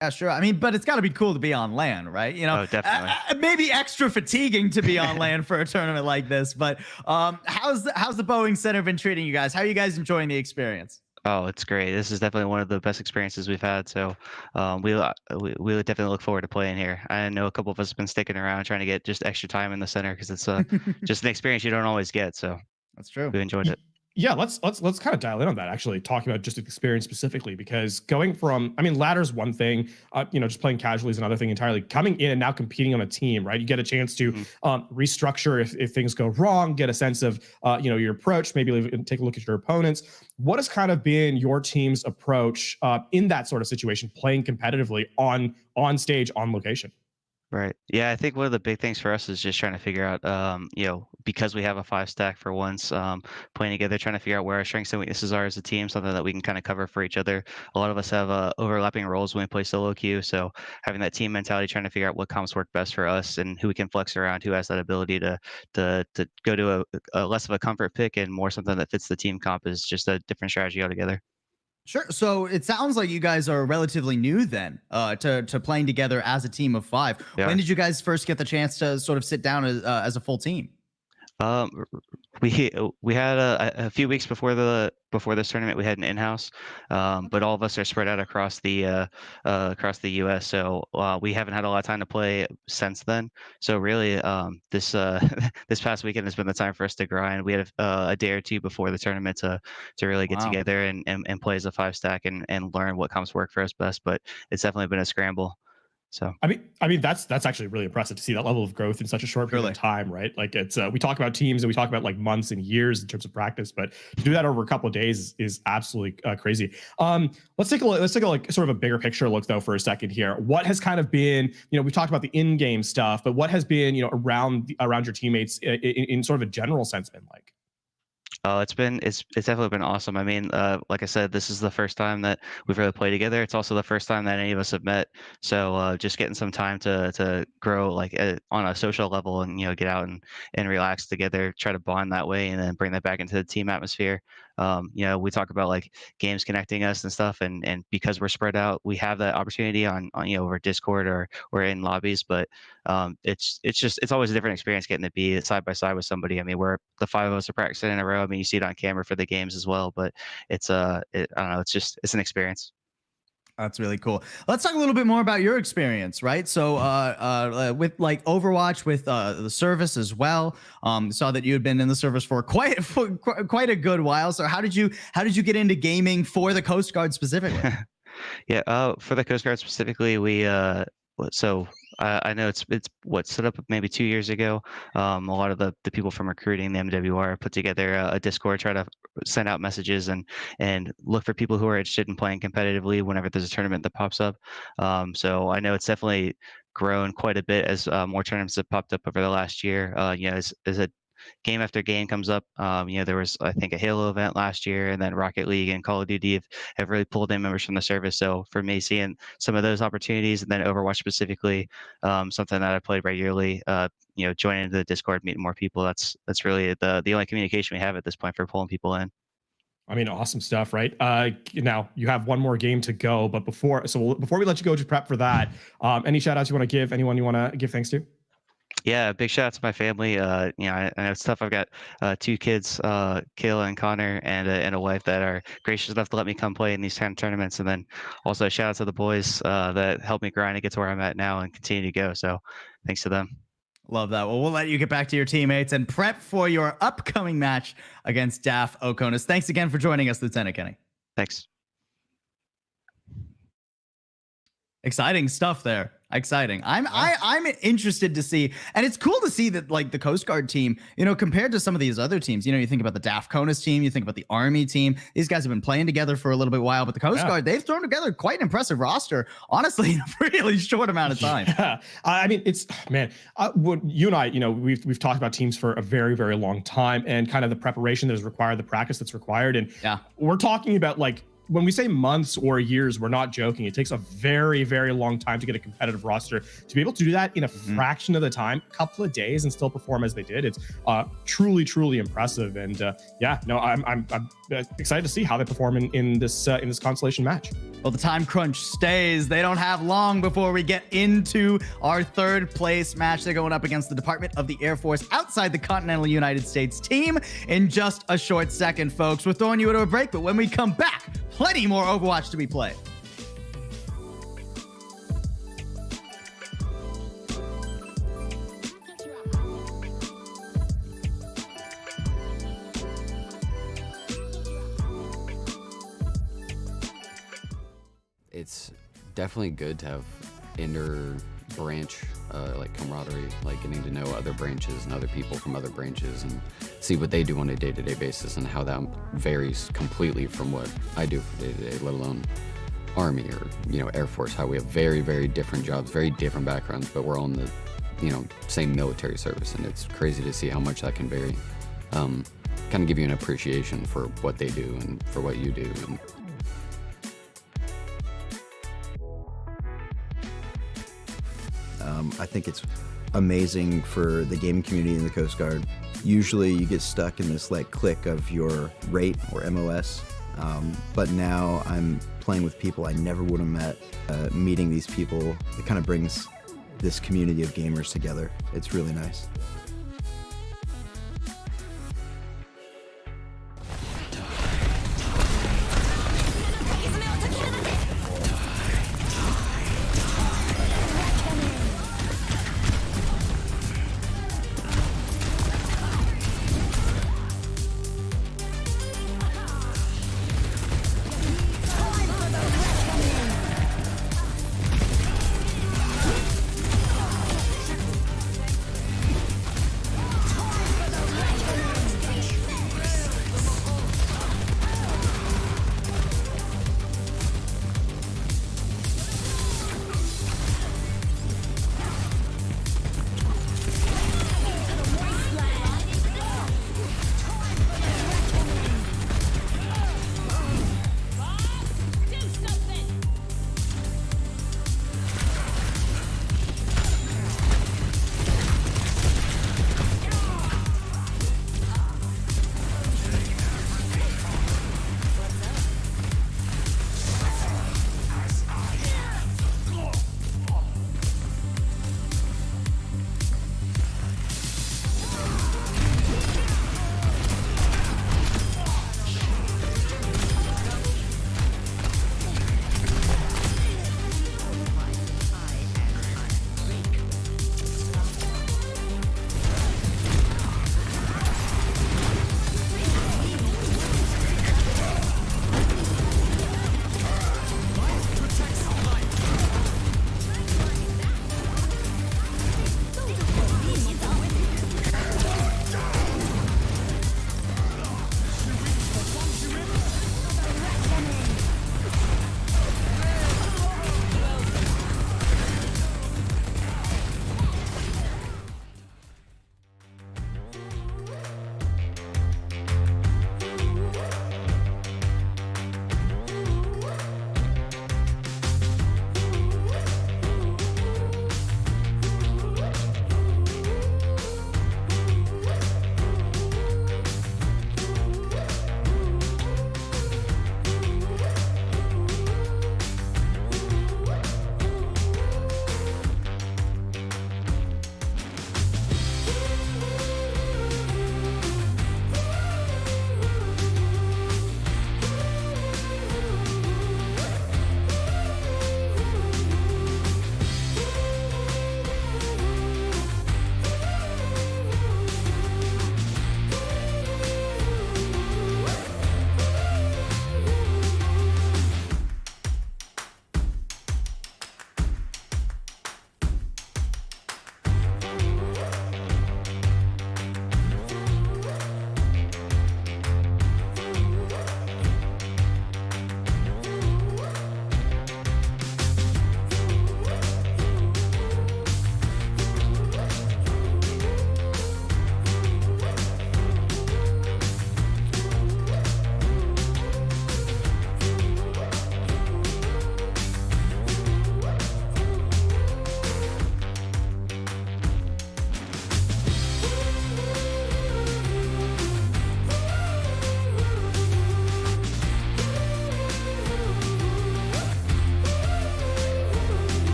Yeah, sure. I mean, but it's got to be cool to be on land, right? Oh, definitely. Maybe extra fatiguing to be on land for a tournament like this. But how's the Boeing Center been treating you guys? How are you guys enjoying the experience? Oh, it's great. This is definitely one of the best experiences we've had. So we definitely look forward to playing here. I know a couple of us have been sticking around trying to get just extra time in the center because it's just an experience you don't always get. So that's true. We enjoyed it. Yeah, let's kind of dial in on that, actually, talking about just the experience specifically, because going from, I mean, ladder's one thing, just playing casually is another thing entirely. Coming in and now competing on a team, right? You get a chance to restructure if things go wrong, get a sense of, your approach, maybe take a look at your opponents. What has kind of been your team's approach in that sort of situation, playing competitively on stage, on location? Right. Yeah, I think one of the big things for us is just trying to figure out, because we have a 5-stack for once, playing together, trying to figure out where our strengths and weaknesses are as a team, something that we can kind of cover for each other. A lot of us have overlapping roles when we play solo queue, so having that team mentality, trying to figure out what comps work best for us and who we can flex around, who has that ability to go to a less of a comfort pick and more something that fits the team comp is just a different strategy altogether. Sure. So it sounds like you guys are relatively new then to playing together as a team of 5. Yeah. When did you guys first get the chance to sort of sit down as a full team? We had a few weeks before this tournament. We had an in-house, but all of us are spread out across the U.S. So we haven't had a lot of time to play since then. So really, this this past weekend has been the time for us to grind. We had a day or two before the tournament to really get together and play as a 5-stack and learn what comps work for us best. But it's definitely been a scramble. So I mean that's actually really impressive to see that level of growth in such a short period of time, right? Like it's we talk about teams and we talk about like months and years in terms of practice, but to do that over a couple of days is absolutely crazy. Let's take a look. Let's take a like sort of a bigger picture look though for a second here. What has kind of been, we talked about the in-game stuff, but what has been, around your teammates in sort of a general sense been like? Oh, it's definitely been awesome. I mean, like I said, this is the first time that we've really played together. It's also the first time that any of us have met. So just getting some time to grow like on a social level and get out and relax together, try to bond that way, and then bring that back into the team atmosphere. We talk about like games connecting us and stuff, and because we're spread out, we have that opportunity on over Discord or in lobbies. But it's always a different experience getting to be side by side with somebody. I mean, we're the 5 of us are practicing in a row. I mean, you see it on camera for the games as well, but it's I don't know, it's an experience. That's really cool. Let's talk a little bit more about your experience, right? So with like Overwatch, with the service as well. Saw that you had been in the service for quite a good while. So how did you get into gaming for the Coast Guard specifically? Yeah, for the Coast Guard specifically, we I know it's set up maybe 2 years ago. A lot of the people from recruiting, the MWR, put together a Discord, try to send out messages and look for people who are interested in playing competitively whenever there's a tournament that pops up. So I know it's definitely grown quite a bit as more tournaments have popped up over the last year. As a game after game comes up. There was, I think, a Halo event last year, and then Rocket League and Call of Duty have really pulled in members from the service. So for me, seeing some of those opportunities, and then Overwatch specifically, something that I played regularly, joining the Discord, meeting more people, that's really the only communication we have at this point for pulling people in. I mean, awesome stuff, right? Now you have one more game to go, but before we let you go to prep for that, any shout outs you want to give? Anyone you want to give thanks to? Yeah, big shout out to my family. I know it's tough. I've got 2 kids, Kayla and Connor, and a wife that are gracious enough to let me come play in these kind of tournaments. And then also shout out to the boys that helped me grind and get to where I'm at now and continue to go. So thanks to them. Love that. Well, we'll let you get back to your teammates and prep for your upcoming match against DAF Oconus. Thanks again for joining us, Lieutenant Kenny. Thanks. Exciting stuff there. Exciting. I'm interested to see, and it's cool to see that like the Coast Guard team, you know, compared to some of these other teams, you know, you think about the DAF Konas team, you think about the Army team. These guys have been playing together for a little bit while, but the Coast Guard, they've thrown together quite an impressive roster, honestly, in a really short amount of time. Yeah. I mean, it's man. You and I, you know, we've talked about teams for a very, very long time, and kind of the preparation that is required, the practice that's required, and we're talking about like. When we say months or years, we're not joking. It takes a very, very long time to get a competitive roster. To be able to do that in a fraction of the time, a couple of days, and still perform as they did, it's truly, truly impressive. And I'm excited to see how they perform in this Consolation match. Well, the time crunch stays. They don't have long before we get into our third place match. They're going up against the Department of the Air Force outside the continental United States team in just a short second, folks. We're throwing you into a break, but when we come back, plenty more Overwatch to be played. It's definitely good to have inter-branch like camaraderie, like getting to know other branches and other people from other branches and see what they do on a day-to-day basis and how that varies completely from what I do for day-to-day, let alone Army or, you know, Air Force, how we have very, very different jobs, very different backgrounds, but we're all in the, you know, same military service, and it's crazy to see how much that can vary. Kind of give you an appreciation for what they do and for what you do. And I think it's amazing for the gaming community in the Coast Guard. Usually you get stuck in this like clique of your rate or MOS, but now I'm playing with people I never would have met. Meeting these people, it kind of brings this community of gamers together. It's really nice.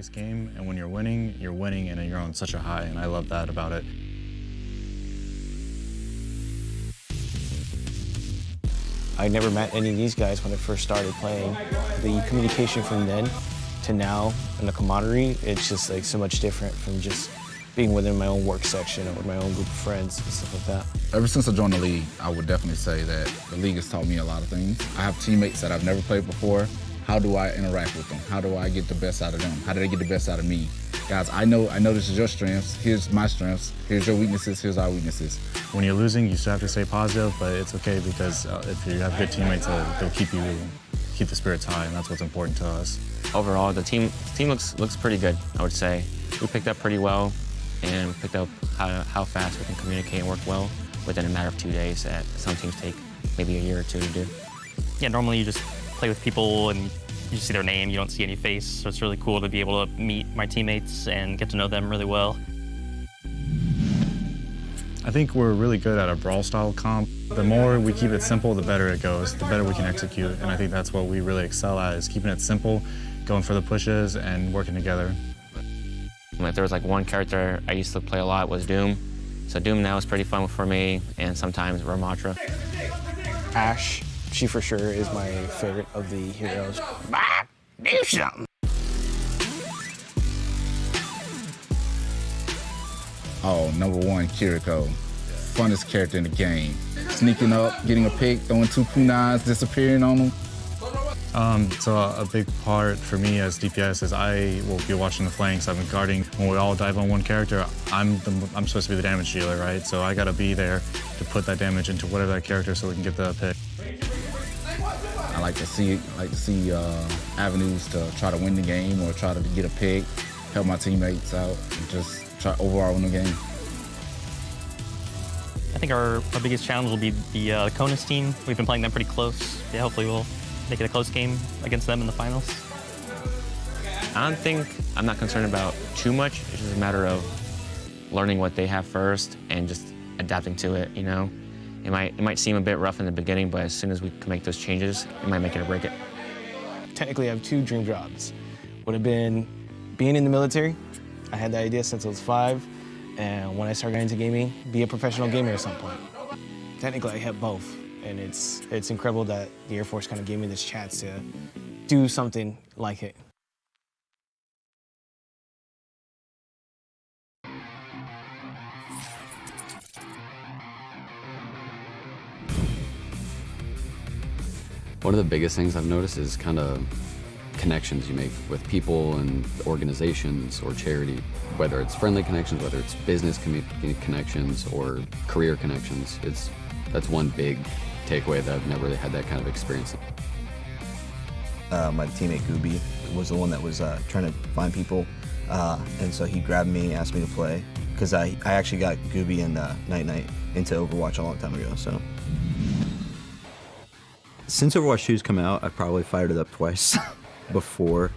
fast-paced game, and when you're winning and you're on such a high, and I love that about it. I never met any of these guys when I first started playing. The communication from then to now and the camaraderie, it's just like so much different from just being within my own work section or with my own group of friends and stuff like that. Ever since I joined the league, I would definitely say that the league has taught me a lot of things. I have teammates that I've never played before. How do I interact with them? How do I get the best out of them? How do they get the best out of me? Guys, I know this is your strengths. Here's my strengths. Here's your weaknesses. Here's our weaknesses. When you're losing, you still have to stay positive, but it's okay because if you have good teammates, they'll keep the spirits high, and that's what's important to us. Overall, the team looks pretty good, I would say. We picked up pretty well and picked up how fast we can communicate and work well within a matter of 2 days that some teams take maybe a year or two to do. Yeah, normally you just play with people and you just see their name, you don't see any face, so it's really cool to be able to meet my teammates and get to know them really well. I think we're really good at a brawl style comp. The more we keep it simple, the better it goes, the better we can execute, and I think that's what we really excel at, is keeping it simple, going for the pushes, and working together. If there was like one character I used to play a lot, was Doom. So Doom now is pretty fun for me, and sometimes Ramatra. Ash, she for sure is my favorite of the heroes. Do something. Oh, #1, Kiriko. Funnest character in the game. Sneaking up, getting a pick, throwing 2 kunais, disappearing on them. So a big part for me as DPS is I will be watching the flanks. I've been guarding. When we all dive on one character, I'm supposed to be the damage dealer, right? So I gotta be there to put that damage into whatever that character so we can get the pick. I like to see avenues to try to win the game or try to get a pick, help my teammates out, and just try overall win the game. I think our biggest challenge will be the Conus team. We've been playing them pretty close. Yeah, hopefully we'll make it a close game against them in the finals. I'm not concerned about too much. It's just a matter of learning what they have first and just adapting to it, you know? It might seem a bit rough in the beginning, but as soon as we can make those changes, it might make it or break it. Technically, I have 2 dream jobs. Would have been being in the military. I had that idea since I was 5, and when I started getting into gaming, be a professional gamer at some point. Technically, I have both, and it's incredible that the Air Force kind of gave me this chance to do something like it. One of the biggest things I've noticed is kind of connections you make with people and organizations or charity, whether it's friendly connections, whether it's business connections or career connections. That's one big takeaway that I've never really had that kind of experience. My teammate Gooby was the one that was trying to find people, and so he grabbed me, asked me to play, because I actually got Gooby and Night into Overwatch a long time ago. So. Since Overwatch 2's come out, I've probably fired it up twice before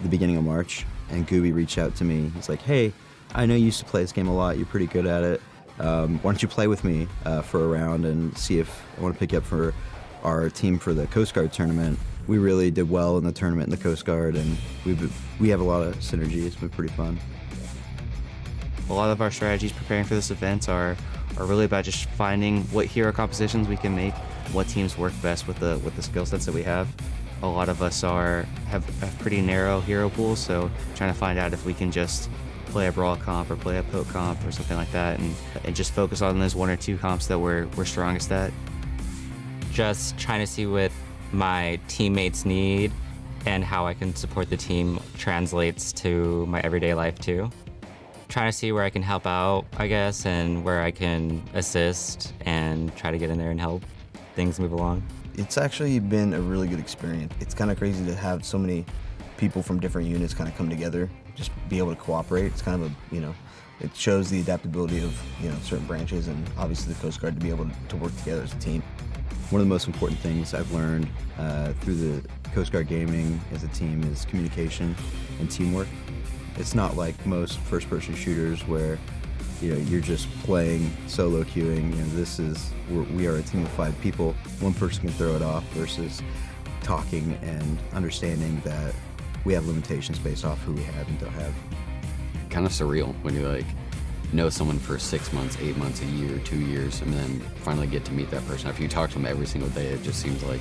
the beginning of March, and Gooby reached out to me. He's like, hey, I know you used to play this game a lot. You're pretty good at it. Why don't you play with me for a round and see if I want to pick you up for our team for the Coast Guard tournament. We really did well in the tournament in the Coast Guard, and we have a lot of synergy. It's been pretty fun. A lot of our strategies preparing for this event are really about just finding what hero compositions we can make, what teams work best with the skill sets that we have. A lot of us have pretty narrow hero pools, so trying to find out if we can just play a brawl comp or play a poke comp or something like that, and just focus on those 1 or 2 comps that we're strongest at. Just trying to see what my teammates need and how I can support the team translates to my everyday life too. Trying to see where I can help out, I guess, and where I can assist and try to get in there and help things move along. It's actually been a really good experience. It's kind of crazy to have so many people from different units kind of come together, just be able to cooperate. It's kind of it shows the adaptability of, certain branches, and obviously the Coast Guard to be able to work together as a team. One of the most important things I've learned through the Coast Guard gaming as a team is communication and teamwork. It's not like most first-person shooters where you're just playing solo queuing. We are a team of 5 people. One person can throw it off versus talking and understanding that we have limitations based off who we have and don't have. Kind of surreal when you like know someone for 6 months, 8 months, a year, 2 years, and then finally get to meet that person. After you talk to them every single day, it just seems like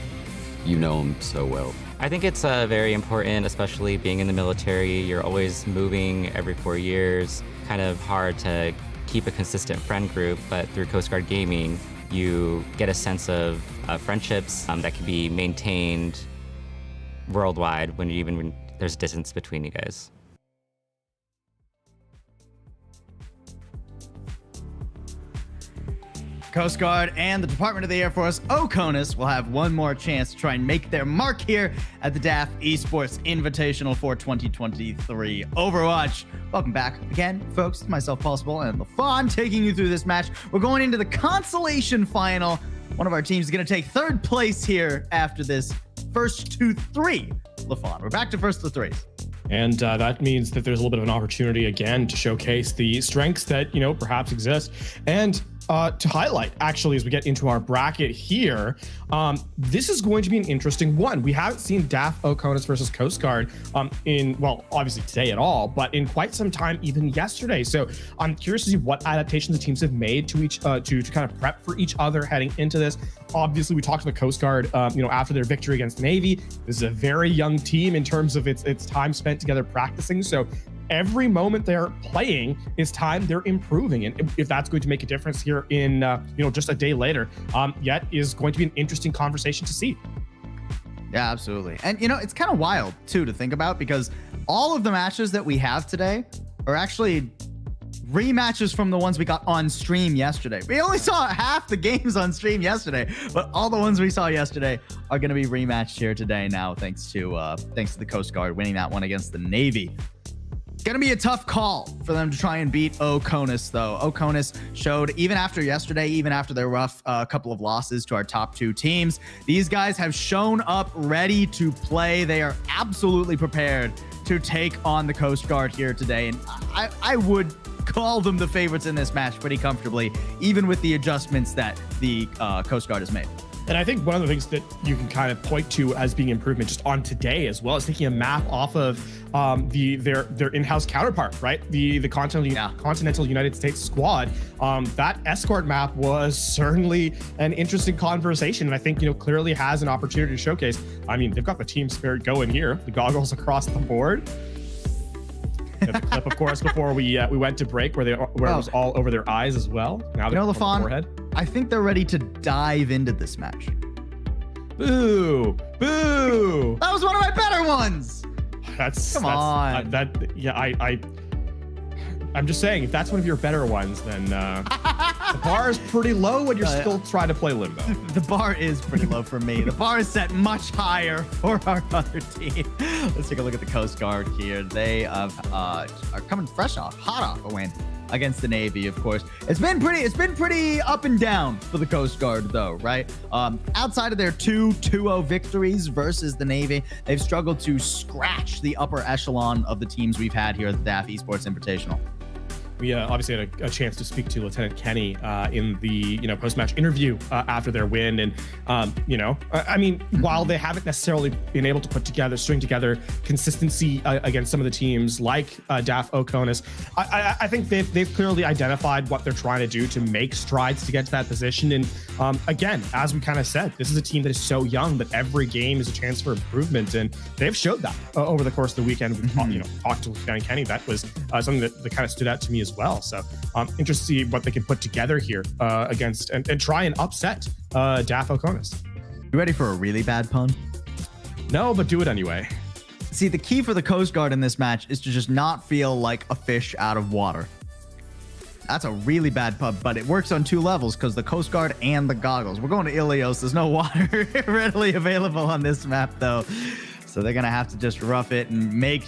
you know them so well. I think it's very important, especially being in the military. You're always moving every 4 years. Kind of hard to keep a consistent friend group, but through Coast Guard Gaming, you get a sense of friendships that can be maintained worldwide when there's distance between you guys. Coast Guard and the Department of the Air Force, OCONUS, will have one more chance to try and make their mark here at the DAF Esports Invitational for 2023 Overwatch. Welcome back again, folks. It's myself, Possible, and LaFon taking you through this match. We're going into the Consolation final. One of our teams is going to take third place here after this first to three. LaFon, we're back to first to threes. And that means that there's a little bit of an opportunity again to showcase the strengths that, perhaps exist. And to highlight, actually, as we get into our bracket here, this is going to be an interesting one. We haven't seen DAF OCONUS versus Coast Guard obviously today at all, but in quite some time, even yesterday. So I'm curious to see what adaptations the teams have made to each to kind of prep for each other heading into this. Obviously, we talked to the Coast Guard, after their victory against the Navy. This is a very young team in terms of its time spent together practicing. So every moment they're playing is time they're improving. And if that's going to make a difference here in, just a day later, yet is going to be an interesting conversation to see. Yeah, absolutely. And, it's kind of wild, too, to think about, because all of the matches that we have today are actually rematches from the ones we got on stream yesterday. We only saw half the games on stream yesterday, but all the ones we saw yesterday are going to be rematched here today now, thanks to the Coast Guard winning that one against the Navy. Gonna be a tough call for them to try and beat OCONUS, though. OCONUS showed, even after yesterday, even after their rough couple of losses to our top two teams, these guys have shown up ready to play. They are absolutely prepared to take on the Coast Guard here today. And I would call them the favorites in this match pretty comfortably, even with the adjustments that the Coast Guard has made. And I think one of the things that you can kind of point to as being improvement just on today as well is taking a map off of their in-house counterpart, right? The continental United States squad. That Escort map was certainly an interesting conversation, and I think clearly has an opportunity to showcase. I mean, they've got the team spirit going here, the goggles across the board. The clip, of course, before we went to break, where it was all over their eyes as well. Now they're on the forehead. I think they're ready to dive into this match. Boo! Boo! That was one of my better ones. Come on. I'm just saying, if that's one of your better ones, then the bar is pretty low and you're still trying to play limbo. The bar is pretty low for me. The bar is set much higher for our other team. Let's take a look at the Coast Guard here. They are coming hot off a win against the Navy, of course. It's been pretty up and down for the Coast Guard, though, right? Outside of their 2-0 victories versus the Navy, they've struggled to scratch the upper echelon of the teams we've had here at the DAF Esports Invitational. We obviously had a chance to speak to Lieutenant Kenny in the post-match interview after their win, and while they haven't necessarily been able to string together consistency against some of the teams like DAF OCONUS, I think they've clearly identified what they're trying to do to make strides to get to that position. And again, as we kind of said, this is a team that is so young, but every game is a chance for improvement, and they've showed that over the course of the weekend. We talked to Lieutenant Kenny. That was something that kind of stood out to me as well. So I'm interested to see what they can put together here against and try and upset DAF OCONUS. You ready for a really bad pun? No, but do it anyway. See, the key for the Coast Guard in this match is to just not feel like a fish out of water. That's a really bad pun, but it works on two levels because the Coast Guard and the goggles. We're going to Ilios. There's no water readily available on this map, though. So they're going to have to just rough it and make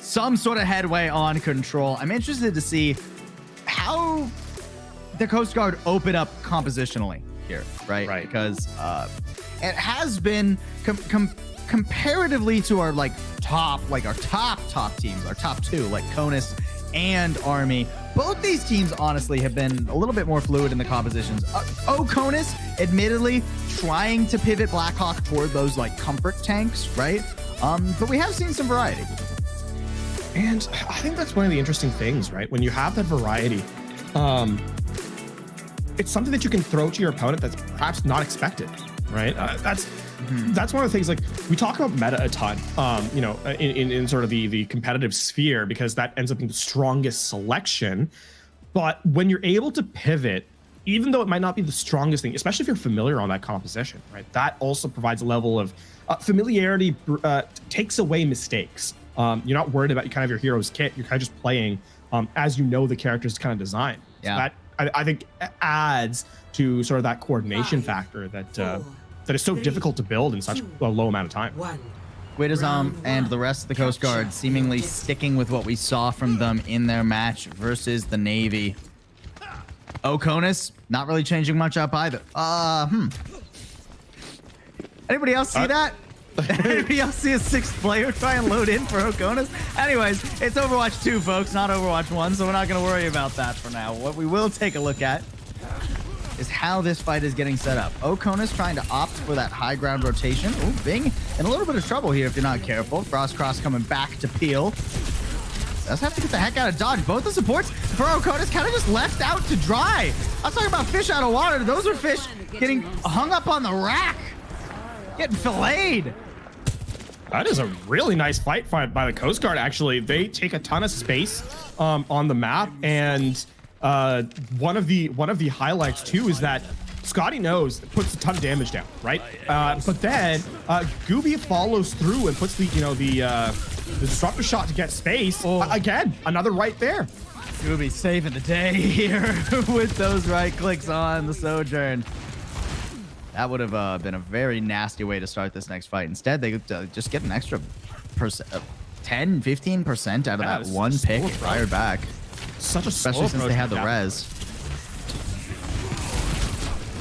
some sort of headway on control. I'm interested to see how the Coast Guard open up compositionally here, right? Because it has been comparatively to our top teams, our top two, like CONUS and Army. Both these teams, honestly, have been a little bit more fluid in the compositions. OCONUS, admittedly, trying to pivot Blackhawk toward those comfort tanks, right? But we have seen some variety. And I think that's one of the interesting things, right? When you have that variety, it's something that you can throw to your opponent that's perhaps not expected, right? That's one of the things, like, we talk about meta a ton, you know, in sort of the competitive sphere, because that ends up being the strongest selection. But when you're able to pivot, even though it might not be the strongest thing, especially if you're familiar on that composition, right? That also provides a level of familiarity, takes away mistakes. You're not worried about kind of your hero's kit. You're kind of just playing as you know the character's kind of design. Yeah. So that I think adds to sort of that coordination factor that that is so difficult to build in such a low amount of time. Guidozan and the rest of the Coast Guard seemingly sticking with what we saw from them in their match versus the Navy. Oasis, not really changing much up either. Anybody else see that? Anybody else see a sixth player try and load in for Oasis? Anyways, it's Overwatch 2, folks, not Overwatch 1, so we're not going to worry about that for now. What we will take a look at is how this fight is getting set up. Oasis trying to opt for that high ground rotation. Ooh, Bing in a little bit of trouble here if you're not careful. Frostcross coming back to peel. Does have to get the heck out of dodge. Both the supports for Oasis kind of just left out to dry. I was talking about fish out of water. Those are fish getting hung up on the rack. Getting filleted. That is a really nice fight by the Coast Guard, actually. They take a ton of space on the map, and one of the highlights too is that Scotty Knows puts a ton of damage down, right? But then Gooby follows through and puts the disruptor shot to get space. Again, another right there. Gooby saving the day here with those right clicks on the Sojourn. That would have been a very nasty way to start this next fight. Instead, they just get an extra 10, 15% out of that one pick fired back. Such a especially since they had the res.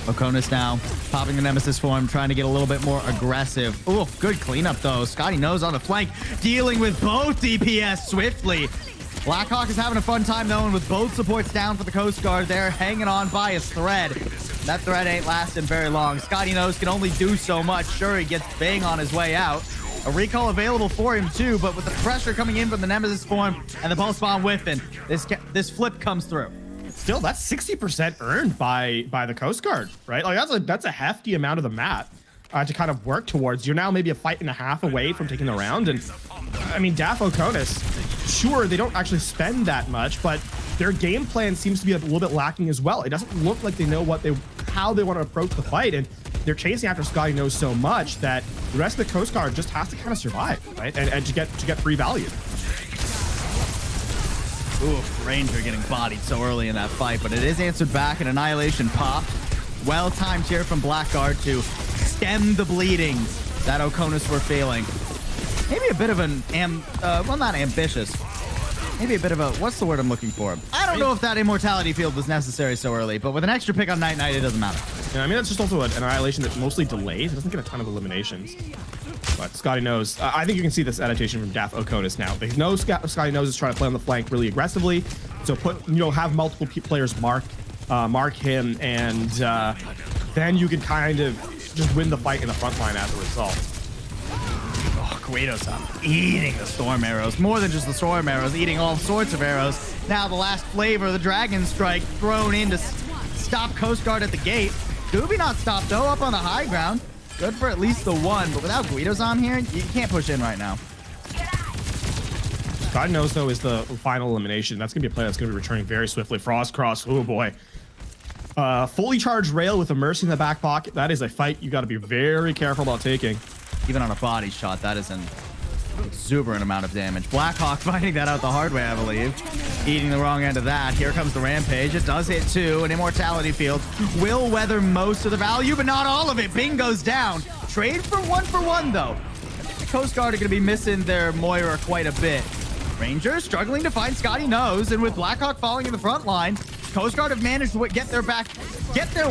Oasis now popping the Nemesis form, trying to get a little bit more aggressive. Ooh, good cleanup though. Scotty Knows on the flank, dealing with both DPS swiftly. Blackhawk is having a fun time though, and with both supports down for the Coast Guard, they're hanging on by a thread. That thread ain't lasting very long. Scotty Knows can only do so much. Sure, he gets Bing on his way out. A recall available for him too, but with the pressure coming in from the Nemesis form and the pulse bomb whiffing, this flip comes through. Still, that's 60% earned by the Coast Guard, right? Like that's a hefty amount of the map to kind of work towards. You're now maybe a fight and a half away from taking the round, and I mean, DAF Oasis, sure, they don't actually spend that much, but their game plan seems to be a little bit lacking as well. It doesn't look like they know how they want to approach the fight, and they're chasing after Scotty Knows so much that the rest of the Coast Guard just has to kind of survive, right? And to get free value. Ooh, Ranger getting bodied so early in that fight, but it is answered back. An Annihilation pop. Well timed here from Blackguard to stem the bleeding that Oasis were feeling. Maybe a bit of an, well, not ambitious. Maybe a bit of a, what's the word I'm looking for? I don't know if that immortality field was necessary so early, but with an extra pick on Night Knight, it doesn't matter. Yeah, I mean, that's just also an Annihilation that mostly delays. It doesn't get a ton of eliminations. But Scotty Knows, I think you can see this adaptation from DAF Oasis now. They know Scotty Knows is trying to play on the flank really aggressively. So have multiple players mark him, and then you can kind of just win the fight in the front line as a result. Guidozan eating the storm arrows. More than just the storm arrows, eating all sorts of arrows. Now the last flavor, the Dragon Strike, thrown in to stop Coast Guard at the gate. Gooby not stopped though, up on the high ground. Good for at least the one, but without Guidozan here, you can't push in right now. God Knows though is the final elimination. That's gonna be a play that's gonna be returning very swiftly. Frostcross, oh boy. Fully charged rail with a Mercy in the back pocket. That is a fight you gotta be very careful about taking. Even on a body shot, that is an exuberant amount of damage. Blackhawk finding that out the hard way, I believe. Eating the wrong end of that. Here comes the Rampage. It does hit too. An Immortality Field will weather most of the value, but not all of it. Bing goes down. Trade for one though. The Coast Guard are going to be missing their Moira quite a bit. Rangers struggling to find Scotty Knows, and with Blackhawk falling in the front line, Coast Guard have managed to get their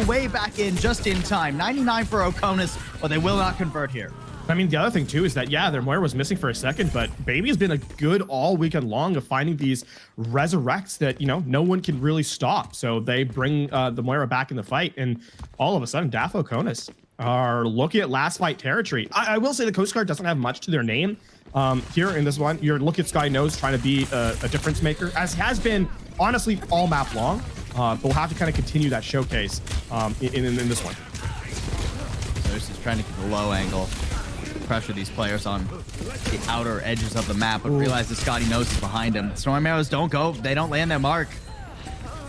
way back in just in time. 99 for Oasis, but they will not convert here. I mean, the other thing too is that, yeah, their Moira was missing for a second, but Baby has been a good all weekend long of finding these resurrects that, no one can really stop. So they bring the Moira back in the fight, and all of a sudden, DAF Oasis are looking at last fight territory. I will say the Coast Guard doesn't have much to their name. Here in this one, you're looking at Sky Nose trying to be a difference maker, as has been honestly all map long. But we'll have to kind of continue that showcase in this one. So this is trying to get the low angle, pressure these players on the outer edges of the map, but realizes Scotty Nose is behind him. Storm arrows don't go. They don't land their mark.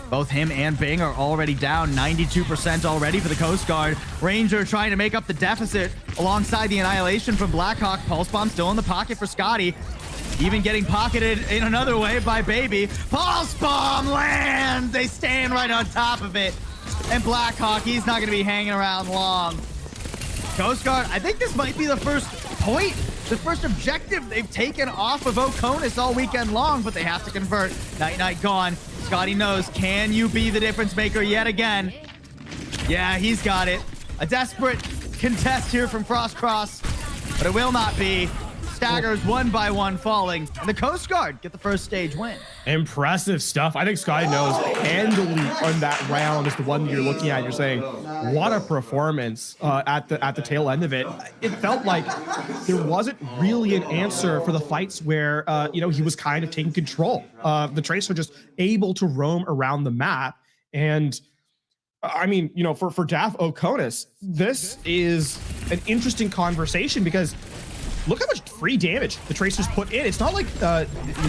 Both him and Bing are already down 92% already for the Coast Guard. Ranger trying to make up the deficit alongside the Annihilation from Blackhawk. Pulse Bomb still in the pocket for Scotty. Even getting pocketed in another way by Baby. Pulse Bomb lands! They stand right on top of it. And Blackhawk, he's not going to be hanging around long. Coast Guard, I think this might be the first point, the first objective they've taken off of Oconus all weekend long, but they have to convert. Night gone. Scotty knows, can you be the difference maker yet again? Yeah, he's got it. A desperate contest here from Cross, but it will not be. Staggers one by one falling, and the Coast Guard get the first stage win. Impressive stuff. I think Sky Knows handily on that round is the one that you're looking at. You're saying, what a performance at the tail end of it. It felt like there wasn't really an answer for the fights where he was kind of taking control. The Tracer just able to roam around the map. And I mean, for DAF Oconus, this is an interesting conversation because look how much free damage the Tracers put in. It's not like,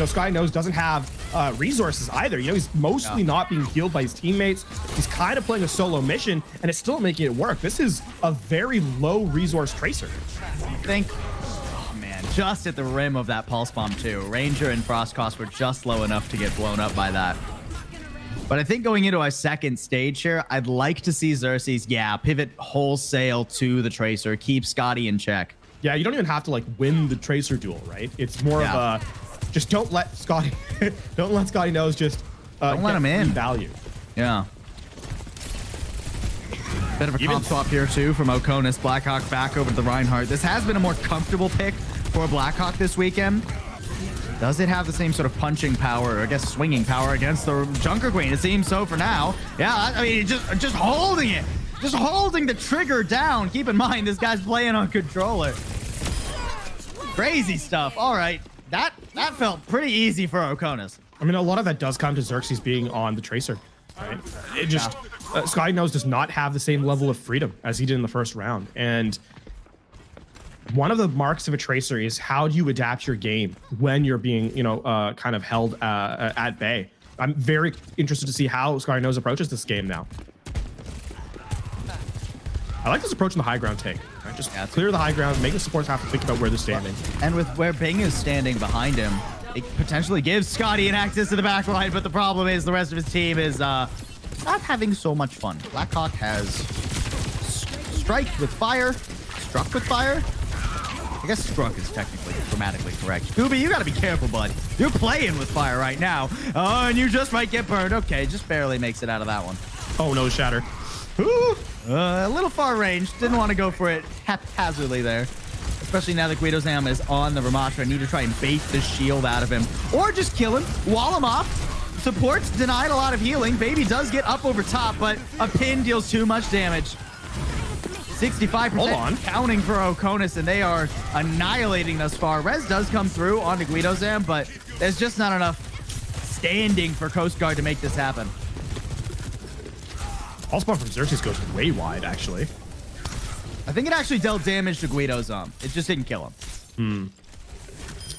Sky Nose doesn't have resources either. He's mostly not being healed by his teammates. He's kind of playing a solo mission, and it's still making it work. This is a very low resource Tracer. I think, oh man, just at the rim of that Pulse Bomb too. Ranger and Frostcross were just low enough to get blown up by that. But I think going into our second stage here, I'd like to see Xerxes, pivot wholesale to the Tracer, keep Scotty in check. Yeah, you don't even have to win the Tracer duel, right? It's more of a just don't let Scotty Nose just don't let him in value. Yeah. Bit of a comp swap here too from Oconus. Blackhawk back over to the Reinhardt. This has been a more comfortable pick for Blackhawk this weekend. Does it have the same sort of punching power, or I guess swinging power against the Junker Queen? It seems so for now. Yeah, I mean, just holding it. Just holding the trigger down. Keep in mind, this guy's playing on controller. Crazy stuff. All right. That felt pretty easy for Oconus. I mean, a lot of that does come to Xerxes being on the Tracer, right? It just, Sky Nose does not have the same level of freedom as he did in the first round. And one of the marks of a Tracer is how do you adapt your game when you're being, kind of held at bay. I'm very interested to see how Sky Nose approaches this game now. I like this approach in the high ground take. Right? Just clear the high ground, make the supports have to think about where they're standing. And with where Bing is standing behind him, it potentially gives Scotty an access to the back line, but the problem is the rest of his team is not having so much fun. Blackhawk has striked with fire, struck with fire. I guess struck is technically grammatically correct. Gooby, you gotta be careful, bud. You're playing with fire right now. Oh, and you just might get burned. Okay, just barely makes it out of that one. Oh no, Shatter. A little far range. Didn't want to go for it haphazardly there. Especially now that Guido Zam is on the Ramatra. I need to try and bait the shield out of him. Or just kill him, wall him off. Support's denied a lot of healing. Baby does get up over top, but a pin deals too much damage. 65% counting for Oconus, and they are annihilating thus far. Rez does come through onto Guido Zam, but there's just not enough standing for Coast Guard to make this happen. Pulse Bomb from Xerxes goes way wide, actually. I think it actually dealt damage to Guido Zam. It just didn't kill him.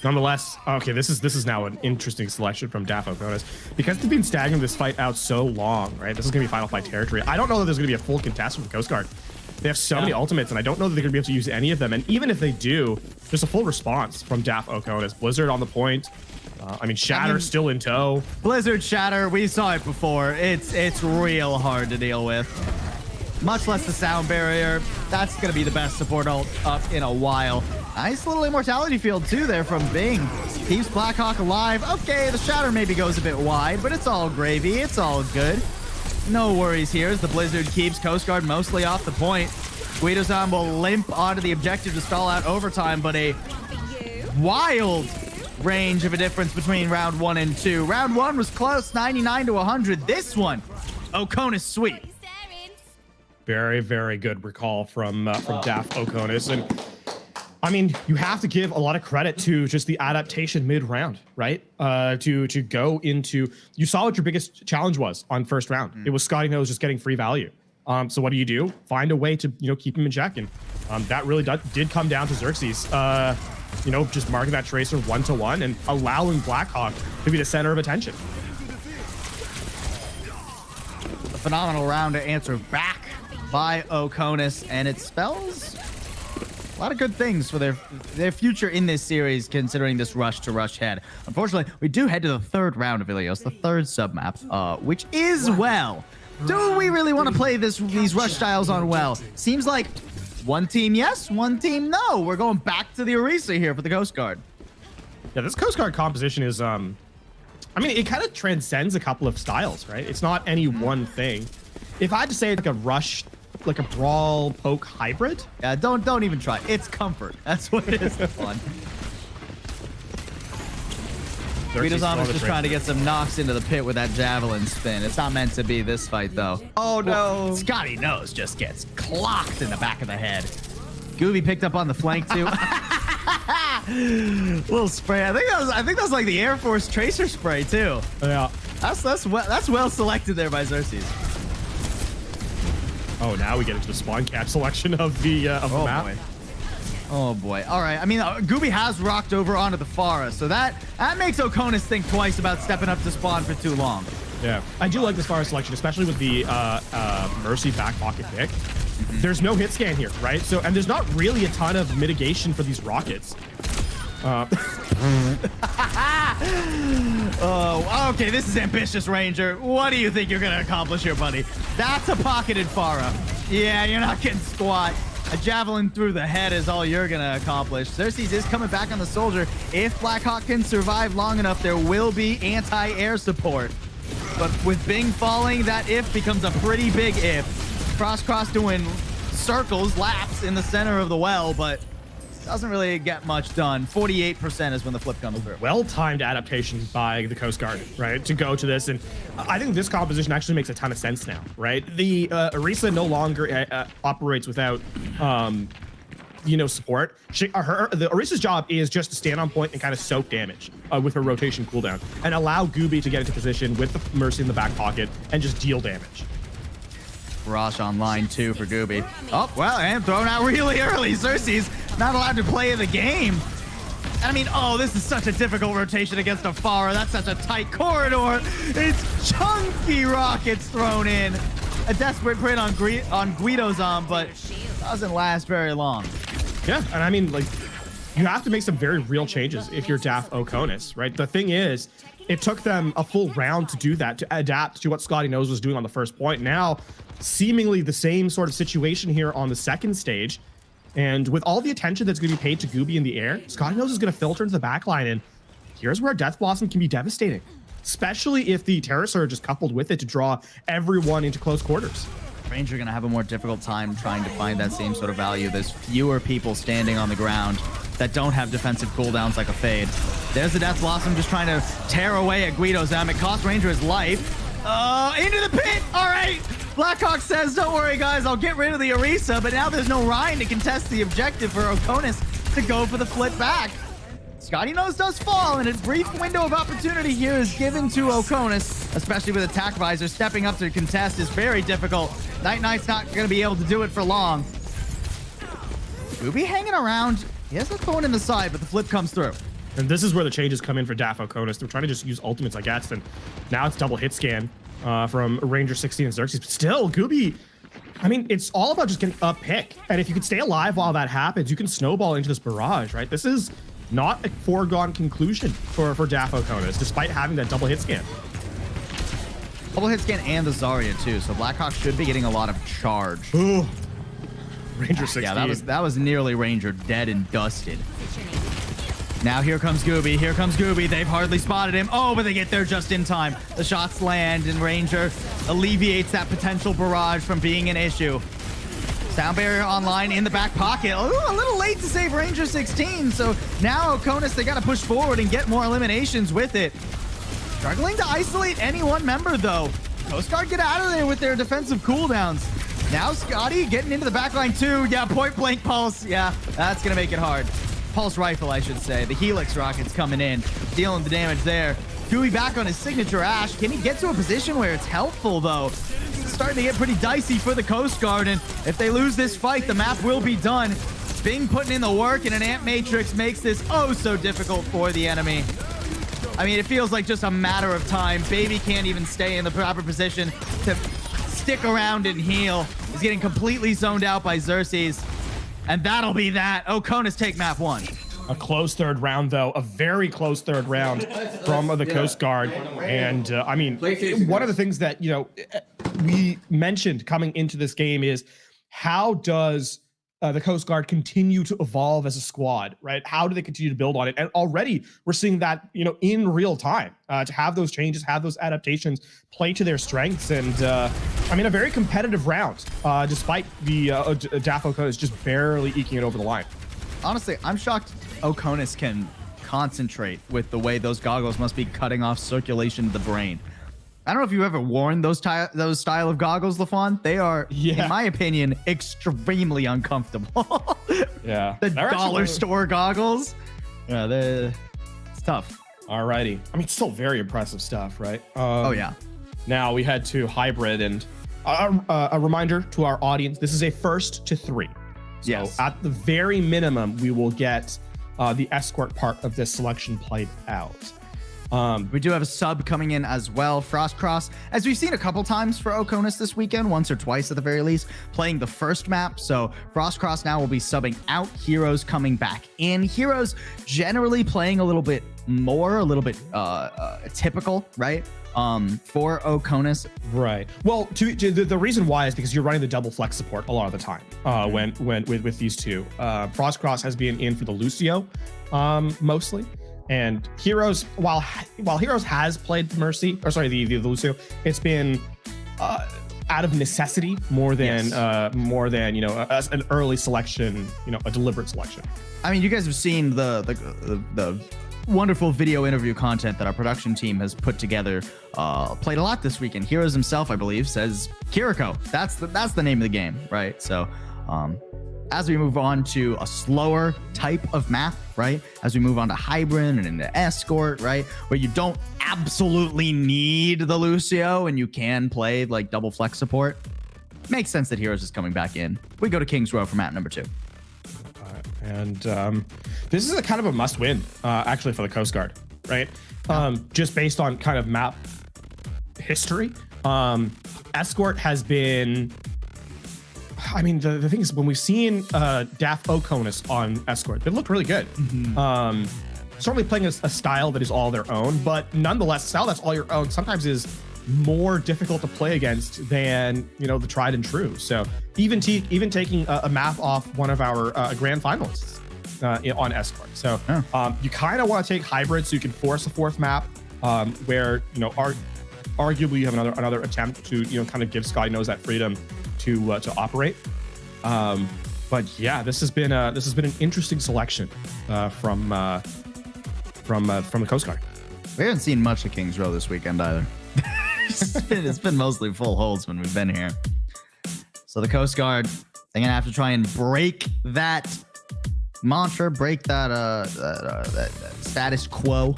Nonetheless, okay, this is now an interesting selection from DAF Oconus. Because they've been staggering this fight out so long, right? This is going to be final fight territory. I don't know that there's going to be a full contest from the Coast Guard. They have so many ultimates, and I don't know that they're going to be able to use any of them. And even if they do, there's a full response from DAF Oconus. Blizzard on the point. Shatter still in tow. Blizzard, Shatter, we saw it before. It's real hard to deal with. Much less the sound barrier. That's going to be the best support ult up in a while. Nice little immortality field, too, there from Bing. Keeps Blackhawk alive. Okay, the Shatter maybe goes a bit wide, but it's all gravy. It's all good. No worries here as the Blizzard keeps Coast Guard mostly off the point. Guido Zam will limp onto the objective to stall out overtime, but a wild range of a difference between round 1 and 2. Round 1 was close, 99 to 100. This one, Oconus sweep. Very, very good recall from DAF Oasis. And I mean, you have to give a lot of credit to just the adaptation mid-round, right? To go into, you saw what your biggest challenge was on first round. It was Scotty Knows just getting free value. So what do? Find a way to, keep him in check. And that really did come down to Xerxes, just marking that Tracer 1-to-1 and allowing Blackhawk to be the center of attention. A phenomenal round to answer back by Oasis, and it spells a lot of good things for their future in this series, considering this rush to rush head. Unfortunately, we do head to the third round of Ilios, the third sub-map, which is well. Do we really want to play these rush styles on well? Seems like one team yes, one team no. We're going back to the Orisa here for the Coast Guard. Yeah, this Coast Guard composition is, I mean, it kind of transcends a couple of styles, right? It's not any one thing. If I had to say like a rush, like a brawl poke hybrid. Yeah, don't even try. It's comfort. That's what it is. Fun. Guido's is just trying to get some knocks into the pit with that javelin spin. It's not meant to be this fight though. Oh no! Scotty Knows just gets clocked in the back of the head. Gooby picked up on the flank too. Little spray. I think that was like the Air Force Tracer spray too. Yeah. That's well selected there by Xerxes. Oh, now we get into the spawn cap selection of the map. Boy. Oh boy. All right. I mean, Gooby has rocked over onto the Pharah, so that makes Oasis think twice about stepping up to spawn for too long. Yeah, I do like this Pharah selection, especially with the Mercy back pocket pick. There's no hit scan here, right? So, and there's not really a ton of mitigation for these rockets. Oh, okay, this is ambitious, Ranger. What do you think you're gonna accomplish here, buddy? That's a pocketed Pharah. Yeah, you're not getting squat. A javelin through the head is all you're gonna accomplish. Xerxes is coming back on the soldier. If Blackhawk can survive long enough, there will be anti-air support. But with Bing falling, that if becomes a pretty big if. Cross doing circles, laps in the center of the well, but doesn't really get much done. 48% is when the flip comes through. Well-timed adaptation by the Coast Guard, right, to go to this. And I think this composition actually makes a ton of sense now, right? The Orisa no longer operates without, support. The Orisa's job is just to stand on point and kind of soak damage with her rotation cooldown and allow Gooby to get into position with the Mercy in the back pocket and just deal damage. Barrage on line 2 for Gooby. Oh, well, and thrown out really early. Xerxes not allowed to play the game. And I mean, oh, this is such a difficult rotation against a Pharah. That's such a tight corridor. It's chunky rockets thrown in. A desperate crit on Guido's arm, but doesn't last very long. Yeah, and I mean, like, you have to make some very real changes if you're DAF Oasis, right? The thing is, it took them a full round to do that, to adapt to what Scotty Knows was doing on the first point. Now, seemingly the same sort of situation here on the second stage. And with all the attention that's going to be paid to Gooby in the air, Scotty Knows is going to filter into the backline. And here's where Death Blossom can be devastating, especially if the Terror Surge is coupled with it to draw everyone into close quarters. Ranger going to have a more difficult time trying to find that same sort of value. There's fewer people standing on the ground that don't have defensive cooldowns like a Fade. There's the Death Blossom just trying to tear away at Guido's M. It cost Ranger his life. Into the pit. All right. Blackhawk says, don't worry, guys. I'll get rid of the Orisa. But now there's no Ryan to contest the objective for Oasis to go for the flip back. Scotty Knows does fall, and a brief window of opportunity here is given to Oasis, especially with Attack Visor stepping up to contest is very difficult. Knight's not going to be able to do it for long. Gooby hanging around. He has the phone in the side, but the flip comes through. And this is where the changes come in for DAF Oasis. They're trying to just use ultimates, I guess, and now it's double hit scan from Ranger 16 and Xerxes. But still, Gooby, I mean, it's all about just getting a pick. And if you can stay alive while that happens, you can snowball into this barrage, right? This is not a foregone conclusion for DAF Oasis, despite having that double hit scan. Double hit scan and the Zarya too, so Blackhawk should be getting a lot of charge. Ooh. Ranger 16. Yeah, that was nearly Ranger dead and dusted. Now here comes Gooby. Here comes Gooby. They've hardly spotted him. Oh, but they get there just in time. The shots land, and Ranger alleviates that potential barrage from being an issue. Sound barrier online in the back pocket. Ooh, a little late to save Ranger 16. So now Oasis, they got to push forward and get more eliminations with it. Struggling to isolate any one member, though. Coast Guard get out of there with their defensive cooldowns. Now Scotty getting into the back line too. Yeah, point blank pulse. Yeah, that's gonna make it hard. Pulse rifle, I should say. The Helix rockets coming in, dealing the damage there. Gooey back on his signature Ash. Can he get to a position where it's helpful though? It's starting to get pretty dicey for the Coast Guard, and if they lose this fight, the map will be done. Bing putting in the work, and an Amp Matrix makes this oh so difficult for the enemy. I mean, it feels like just a matter of time. Baby can't even stay in the proper position to stick around and heal. He's getting completely zoned out by Xerxes. And that'll be that. Oconus take map 1. A close third round, though. A very close third round from the Coast Guard. And, I mean, one of the things that, we mentioned coming into this game is how does the Coast Guard continue to evolve as a squad, right? How do they continue to build on it? And already we're seeing that, in real time, to have those changes, have those adaptations play to their strengths. And I mean, a very competitive round, despite the DAF Oconus just barely eking it over the line. Honestly, I'm shocked Oconus can concentrate with the way those goggles must be cutting off circulation to the brain. I don't know if you've ever worn those style of goggles, LaFon. They are, in my opinion, extremely uncomfortable. Yeah. The dollar store goggles. Yeah, it's tough. Alrighty. I mean, still very impressive stuff, right? Oh, yeah. Now we head to hybrid, and a reminder to our audience, this is a 1st to 3. So yes. At the very minimum, we will get the escort part of this selection played out. We do have a sub coming in as well. Frostcross, as we've seen a couple times for Oconus this weekend, once or twice at the very least, playing the first map. So Frostcross now will be subbing out. Heroes coming back in. Heroes generally playing a little bit more, a little bit typical, right? For Oconus. Right. Well, the reason why is because you're running the double flex support a lot of the time when with these two. Frostcross has been in for the Lucio mostly. And Heroes, while Heroes has played the Lucio, it's been out of necessity more than an early selection, a deliberate selection. I mean, you guys have seen the wonderful video interview content that our production team has put together. Played a lot this weekend. Heroes himself, I believe, says Kiriko. That's the name of the game, right? So as we move on to a slower type of map, right? As we move on to hybrid and into escort, right? Where you don't absolutely need the Lucio and you can play like double flex support. Makes sense that Heroes is coming back in. We go to King's Row for map number 2. And this is a kind of a must win, actually, for the Coast Guard, right? Just based on kind of map history. Escort has been, I mean, the thing is, when we've seen DAF Oconus on Escort, they look really good. Mm-hmm. Certainly playing a style that is all their own, but nonetheless, style that's all your own sometimes is more difficult to play against than the tried and true. So even taking a map off one of our grand finalists on Escort. So you kind of want to take hybrid so you can force a 4th map where arguably you have another attempt to kind of give Scotty Knows that freedom to operate. But yeah, this has been an interesting selection from the Coast Guard. We haven't seen much of King's Row this weekend either. It's been mostly full holds when we've been here. So the Coast Guard, they're gonna have to try and break that mantra, break that status quo.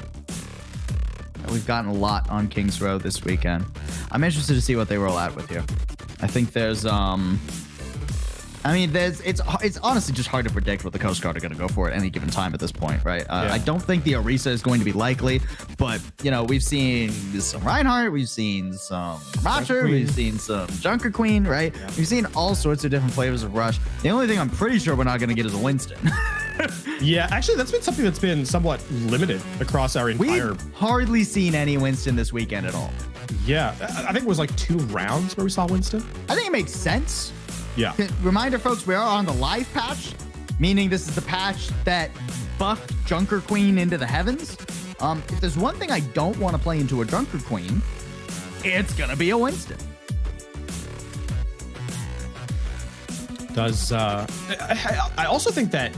We've gotten a lot on King's Row this weekend. I'm interested to see what they roll out with here. I think there's it's honestly just hard to predict what the Coast Guard are going to go for at any given time at this point, right? I don't think the Orisa is going to be likely, but we've seen some Reinhardt, we've seen some Roger, we've seen some Junker Queen, right? Yeah. We've seen all sorts of different flavors of Rush. The only thing I'm pretty sure we're not going to get is a Winston. Yeah, actually, that's been something that's been somewhat limited across our entire. We've hardly seen any Winston this weekend at all. Yeah, I think it was like 2 rounds where we saw Winston. I think it makes sense. Yeah. Reminder, folks, we are on the live patch, meaning this is the patch that buffed Junker Queen into the heavens. If there's one thing I don't want to play into a Junker Queen, it's going to be a Winston. I also think that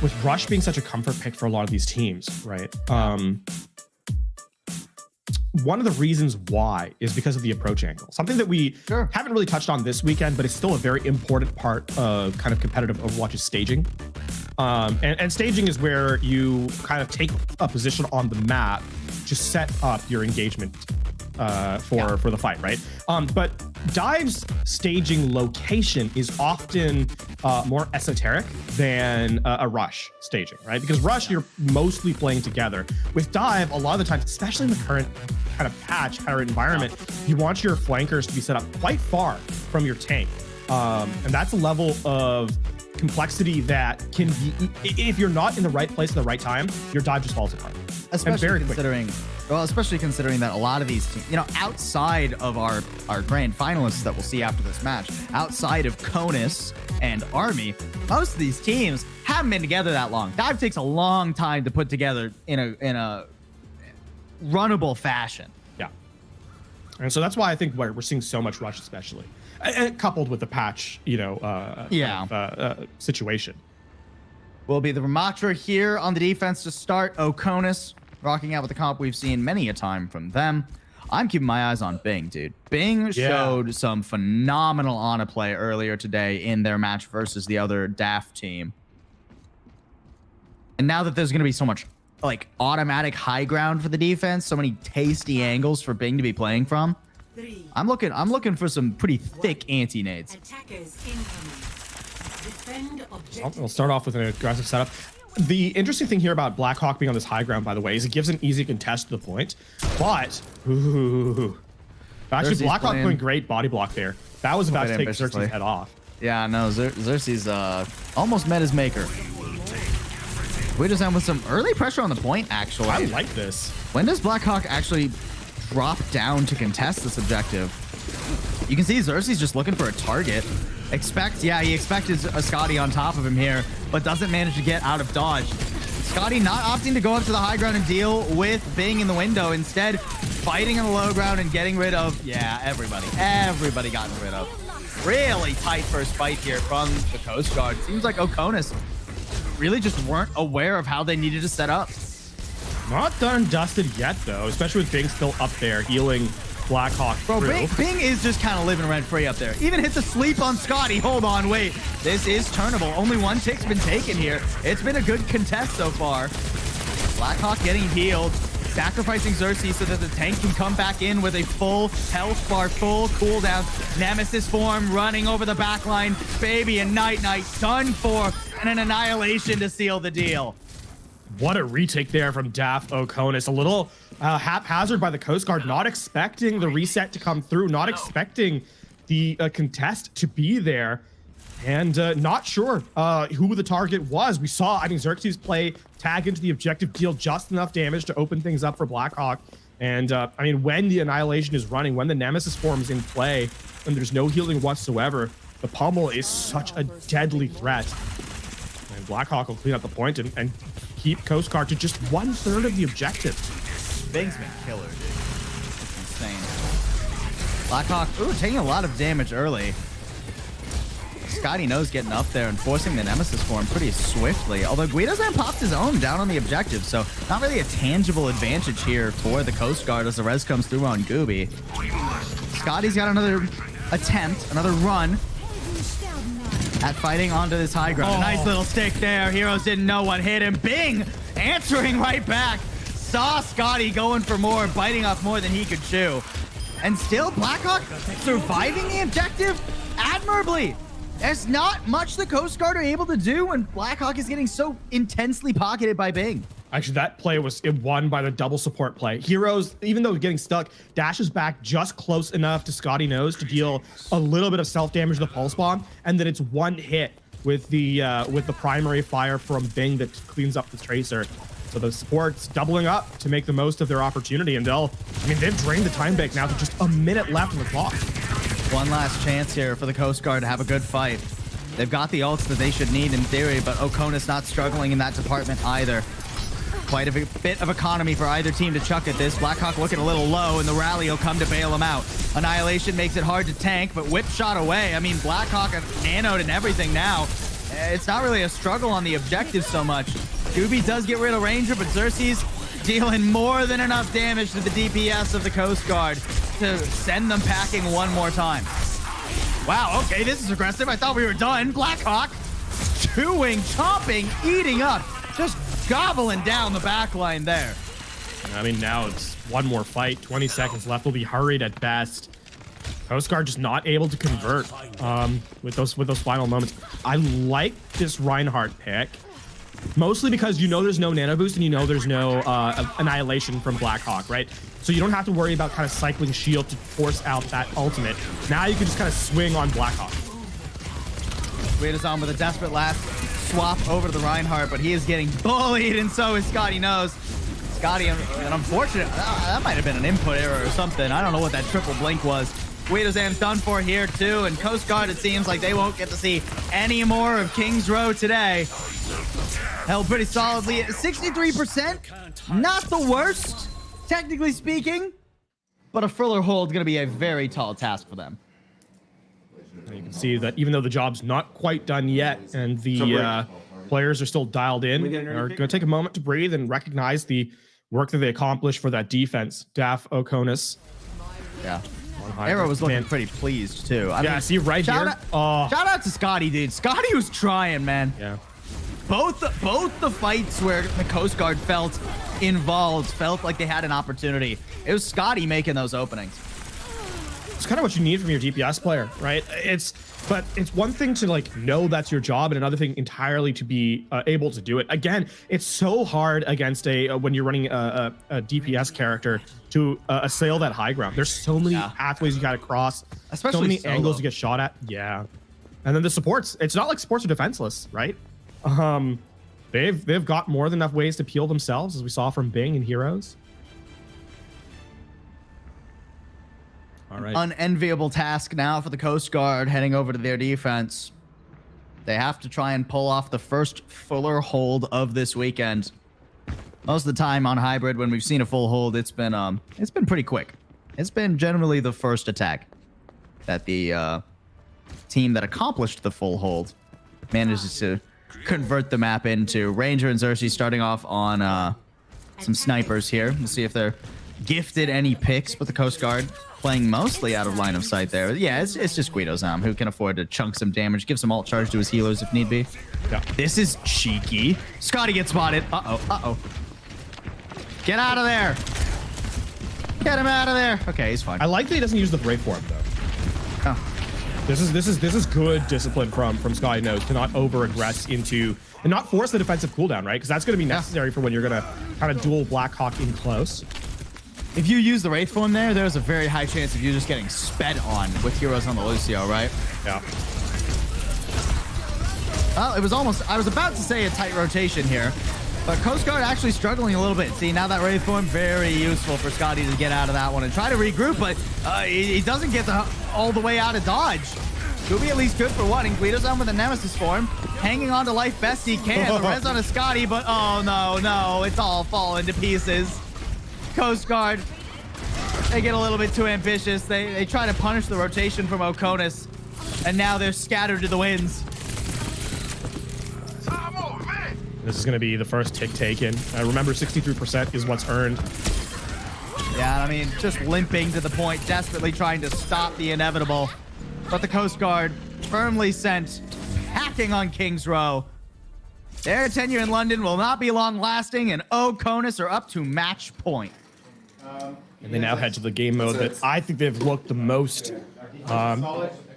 with Rush being such a comfort pick for a lot of these teams, right? one of the reasons why is because of the approach angle. Something that we haven't really touched on this weekend, but it's still a very important part of kind of competitive Overwatch is staging. And staging is where you kind of take a position on the map to set up your engagement for the fight, right? But Dive's staging location is often more esoteric than a Rush staging, right? Because Rush, you're mostly playing together. With Dive, a lot of the times, especially in the current kind of patch, current environment, you want your flankers to be set up quite far from your tank. And that's a level of complexity that can be, if you're not in the right place at the right time, your dive just falls apart. Especially considering that a lot of these teams, outside of our grand finalists that we'll see after this match, outside of Conus and Army, most of these teams haven't been together that long. Dive takes a long time to put together in a runnable fashion. Yeah. And so that's why I think we're seeing so much Rush, especially. And coupled with the patch, situation. Will be the Ramatra here on the defense to start. Oconus rocking out with the comp we've seen many a time from them. I'm keeping my eyes on Bing, dude. Bing showed some phenomenal Ana play earlier today in their match versus the other DAF team. And now that there's going to be so much automatic high ground for the defense, so many tasty angles for Bing to be playing from, I'm looking for some pretty thick anti-nades. We'll start off with an aggressive setup. The interesting thing here about Blackhawk being on this high ground, by the way, is it gives an easy contest to the point. But actually, Blackhawk doing great body block there. That was about to take Xerxes' head off. Yeah, no, Xerxes almost met his maker. We just end with some early pressure on the point, actually. I like this. When does Blackhawk actually drop down to contest this objective? You can see Xerxes just looking for a target. He expected a Scotty on top of him here, but doesn't manage to get out of dodge. Scotty not opting to go up to the high ground and deal with Bing in the window, instead fighting in the low ground and getting rid of, everybody gotten rid of. Really tight first fight here from the Coast Guard. Seems like Oconus really just weren't aware of how they needed to set up. Not done and dusted yet, though, especially with Bing still up there healing Blackhawk. Bro, Bing is just kind of living rent-free up there. Even hits a sleep on Scotty. Hold on, wait. This is turnable. Only one tick's been taken here. It's been a good contest so far. Blackhawk getting healed, sacrificing Xerxes so that the tank can come back in with a full health bar, full cooldown. Nemesis form running over the backline. Baby and Night done for, and an annihilation to seal the deal. What a retake there from DAF Oconus. A little haphazard by the Coast Guard, not expecting the reset to come through, not expecting the contest to be there, and not sure who the target was. We saw, Xerxes play tag into the objective, deal just enough damage to open things up for Blackhawk. And when the annihilation is running, when the Nemesis form is in play, and there's no healing whatsoever, the pummel is such a deadly threat. And Blackhawk will clean up the point and keep Coast Guard to just 1/3 of the objective. Bing's been killer, dude. It's insane. Blackhawk, taking a lot of damage early. Scotty knows getting up there and forcing the Nemesis form pretty swiftly. Although Guido's popped his own down on the objective, so not really a tangible advantage here for the Coast Guard as the res comes through on Gooby. Scotty's got another attempt, another run at fighting onto this high ground. Nice little stick there. Heroes didn't know what hit him. Bing answering right back. Saw Scotty going for more, biting off more than he could chew. And still Blackhawk surviving the objective admirably. There's not much the Coast Guard are able to do when Blackhawk is getting so intensely pocketed by Bing. Actually, that play was won by the double support play. Heroes, even though getting stuck, dashes back just close enough to Scotty Nose to deal a little bit of self-damage to the pulse bomb, and then it's one hit with the primary fire from Bing that cleans up the tracer. So the support's doubling up to make the most of their opportunity, and they've drained the time bank now to just a minute left on the clock. One last chance here for the Coast Guard to have a good fight. They've got the ults that they should need in theory, but Oconus not struggling in that department either. Quite a bit of economy for either team to chuck at this. Blackhawk looking a little low, and the rally will come to bail him out. Annihilation makes it hard to tank, but whip shot away. Blackhawk nanoed and everything now. It's not really a struggle on the objective so much. Gooby does get rid of Ranger, but Xerxes dealing more than enough damage to the DPS of the Coast Guard to send them packing one more time. Wow, okay, this is aggressive. I thought we were done. Blackhawk, chewing, chomping, eating up, just gobbling down the back line there. I mean, now it's one more fight. 20 seconds left. We'll be hurried at best. Coast Guard just not able to convert with those final moments. I like this Reinhardt pick, mostly because you know there's no nano boost and you know there's no annihilation from Blackhawk, right? So you don't have to worry about kind of cycling shield to force out that ultimate. Now you can just kind of swing on Blackhawk. Guido's on with a desperate last swap over to the Reinhardt, but he is getting bullied, and so is Scotty Knows. Scotty, an unfortunate, that might have been an input error or something. I don't know what that triple blink was. Guido's done for here too, and Coast Guard, it seems like they won't get to see any more of King's Row today. Held pretty solidly at 63%. Not the worst, technically speaking, but a further hold is going to be a very tall task for them. You can see that even though the job's not quite done yet and the players are still dialed in, are going to take a moment to breathe and recognize the work that they accomplished for that defense. DAF, Oasis. Yeah. Arrow was looking pretty pleased too. I mean, see right here. Shout out to Scotty, dude. Scotty was trying, man. Yeah. Both the fights where the Coast Guard felt involved, felt like they had an opportunity. It was Scotty making those openings. It's kind of what you need from your DPS player, right? But it's one thing to like know that's your job, and another thing entirely to be able to do it. Again, it's so hard against when you're running a DPS character to assail that high ground. There's so many pathways you got to cross, especially so many solo. angles you get shot at. Yeah, and then the supports. It's not like supports are defenseless, right? They've got more than enough ways to peel themselves, as we saw from Bing and Heroes. All right. Unenviable task now for the Coast Guard heading over to their defense. They have to try and pull off the first fuller hold of this weekend. Most of the time on Hybrid, when we've seen a full hold, it's been pretty quick. It's been generally the first attack that the team that accomplished the full hold manages to convert the map into. Ranger and Xerxes starting off on some snipers here. We'll see if they're gifted any picks, but the Coast Guard playing mostly out of line of sight there. Yeah, it's just Guido's who can afford to chunk some damage, give some alt charge to his healers if need be. Yeah. This is cheeky. Scotty gets spotted. Uh-oh. Get out of there. Get him out of there. Okay, he's fine. I like that he doesn't use the Brave Form though. Oh. This is good discipline from Scotty Knows to not over aggress into and not force the defensive cooldown, right? Because that's going to be necessary for when you're going to kind of duel Blackhawk in close. If you use the Wraith form there's a very high chance of you just getting sped on with heroes on the Lucio, right? Yeah. Well, it was almost, I was about to say a tight rotation here, but Coast Guard actually struggling a little bit. See, now that Wraith form, very useful for Scotty to get out of that one and try to regroup, but he doesn't get all the way out of dodge. Could be at least good for one. And Guido's on with the Nemesis form, hanging on to life best he can. The res on a Scotty, but oh no, it's all falling to pieces. Coast Guard, they get a little bit too ambitious. They try to punish the rotation from Oasis, and now they're scattered to the winds. This is going to be the first tick taken. Remember, 63% is what's earned. Yeah, I mean, just limping to the point, desperately trying to stop the inevitable. But the Coast Guard firmly sent, hacking on King's Row. Their tenure in London will not be long lasting, and Oasis are up to match point. And they now head to the game mode that I think they've looked the most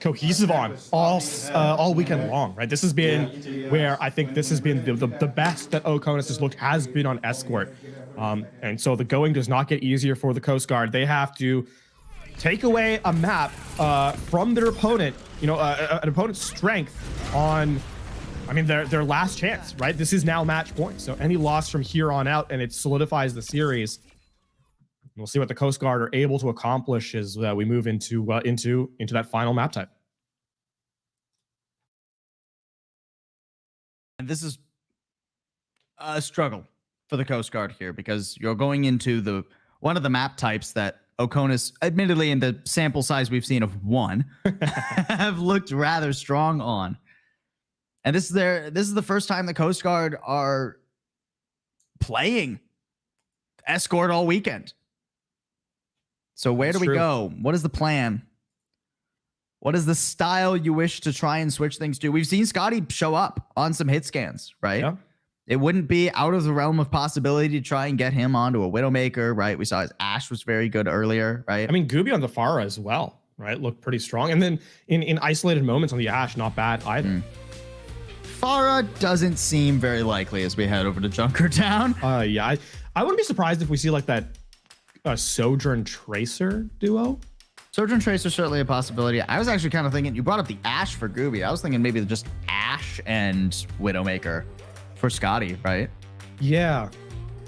cohesive on all weekend long, right? This has been where I think this has been the best that Oasis has looked has been on Escort. And so the going does not get easier for the Coast Guard. They have to take away a map from their opponent, an opponent's strength on, their last chance, right? This is now match point. So any loss from here on out, and it solidifies the series. We'll see what the Coast Guard are able to accomplish as we move into that final map type. And this is a struggle for the Coast Guard here, because you're going into one of the map types that Oasis, admittedly in the sample size we've seen of one, have looked rather strong on. And this is the first time the Coast Guard are playing Escort all weekend. So where do we go? What is the plan? What is the style you wish to try and switch things to? We've seen Scotty show up on some hit scans, right? Yeah. It wouldn't be out of the realm of possibility to try and get him onto a Widowmaker, right? We saw his Ashe was very good earlier, right? I mean, Gooby on the Pharah as well, right? Looked pretty strong. And then in isolated moments on the Ashe, not bad either. Pharah doesn't seem very likely as we head over to Junkertown. Yeah, I wouldn't be surprised if we see like that Sojourn Tracer duo. Sojourn Tracer certainly a possibility. I was actually kind of thinking, you brought up the Ashe for Gooby. I was thinking maybe just Ashe and Widowmaker for Scotty, right? Yeah.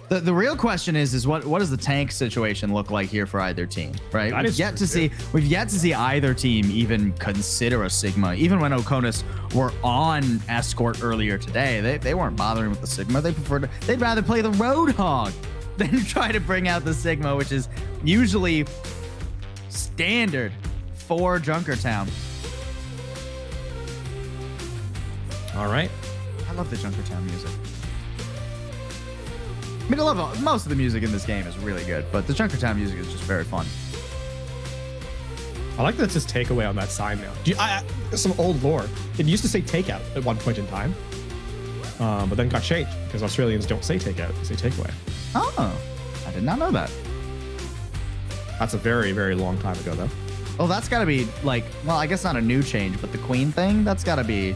The real question is what does the tank situation look like here for either team, right? We've yet to see either team even consider a Sigma. Even when Oconus were on Escort earlier today, they weren't bothering with the Sigma. They'd rather play the Roadhog than try to bring out the Sigma, which is usually standard for Junkertown. All right. I love the Junkertown music. I mean, I love most of the music in this game is really good, but the Junkertown music is just very fun. I like that it says takeaway on that sign now. Some old lore. It used to say takeout at one point in time, but then got changed because Australians don't say takeout, they say takeaway. Oh, I did not know that. That's a very, very long time ago, though. Oh, that's got to be like, well, I guess not a new change, but the Queen thing, that's got to be.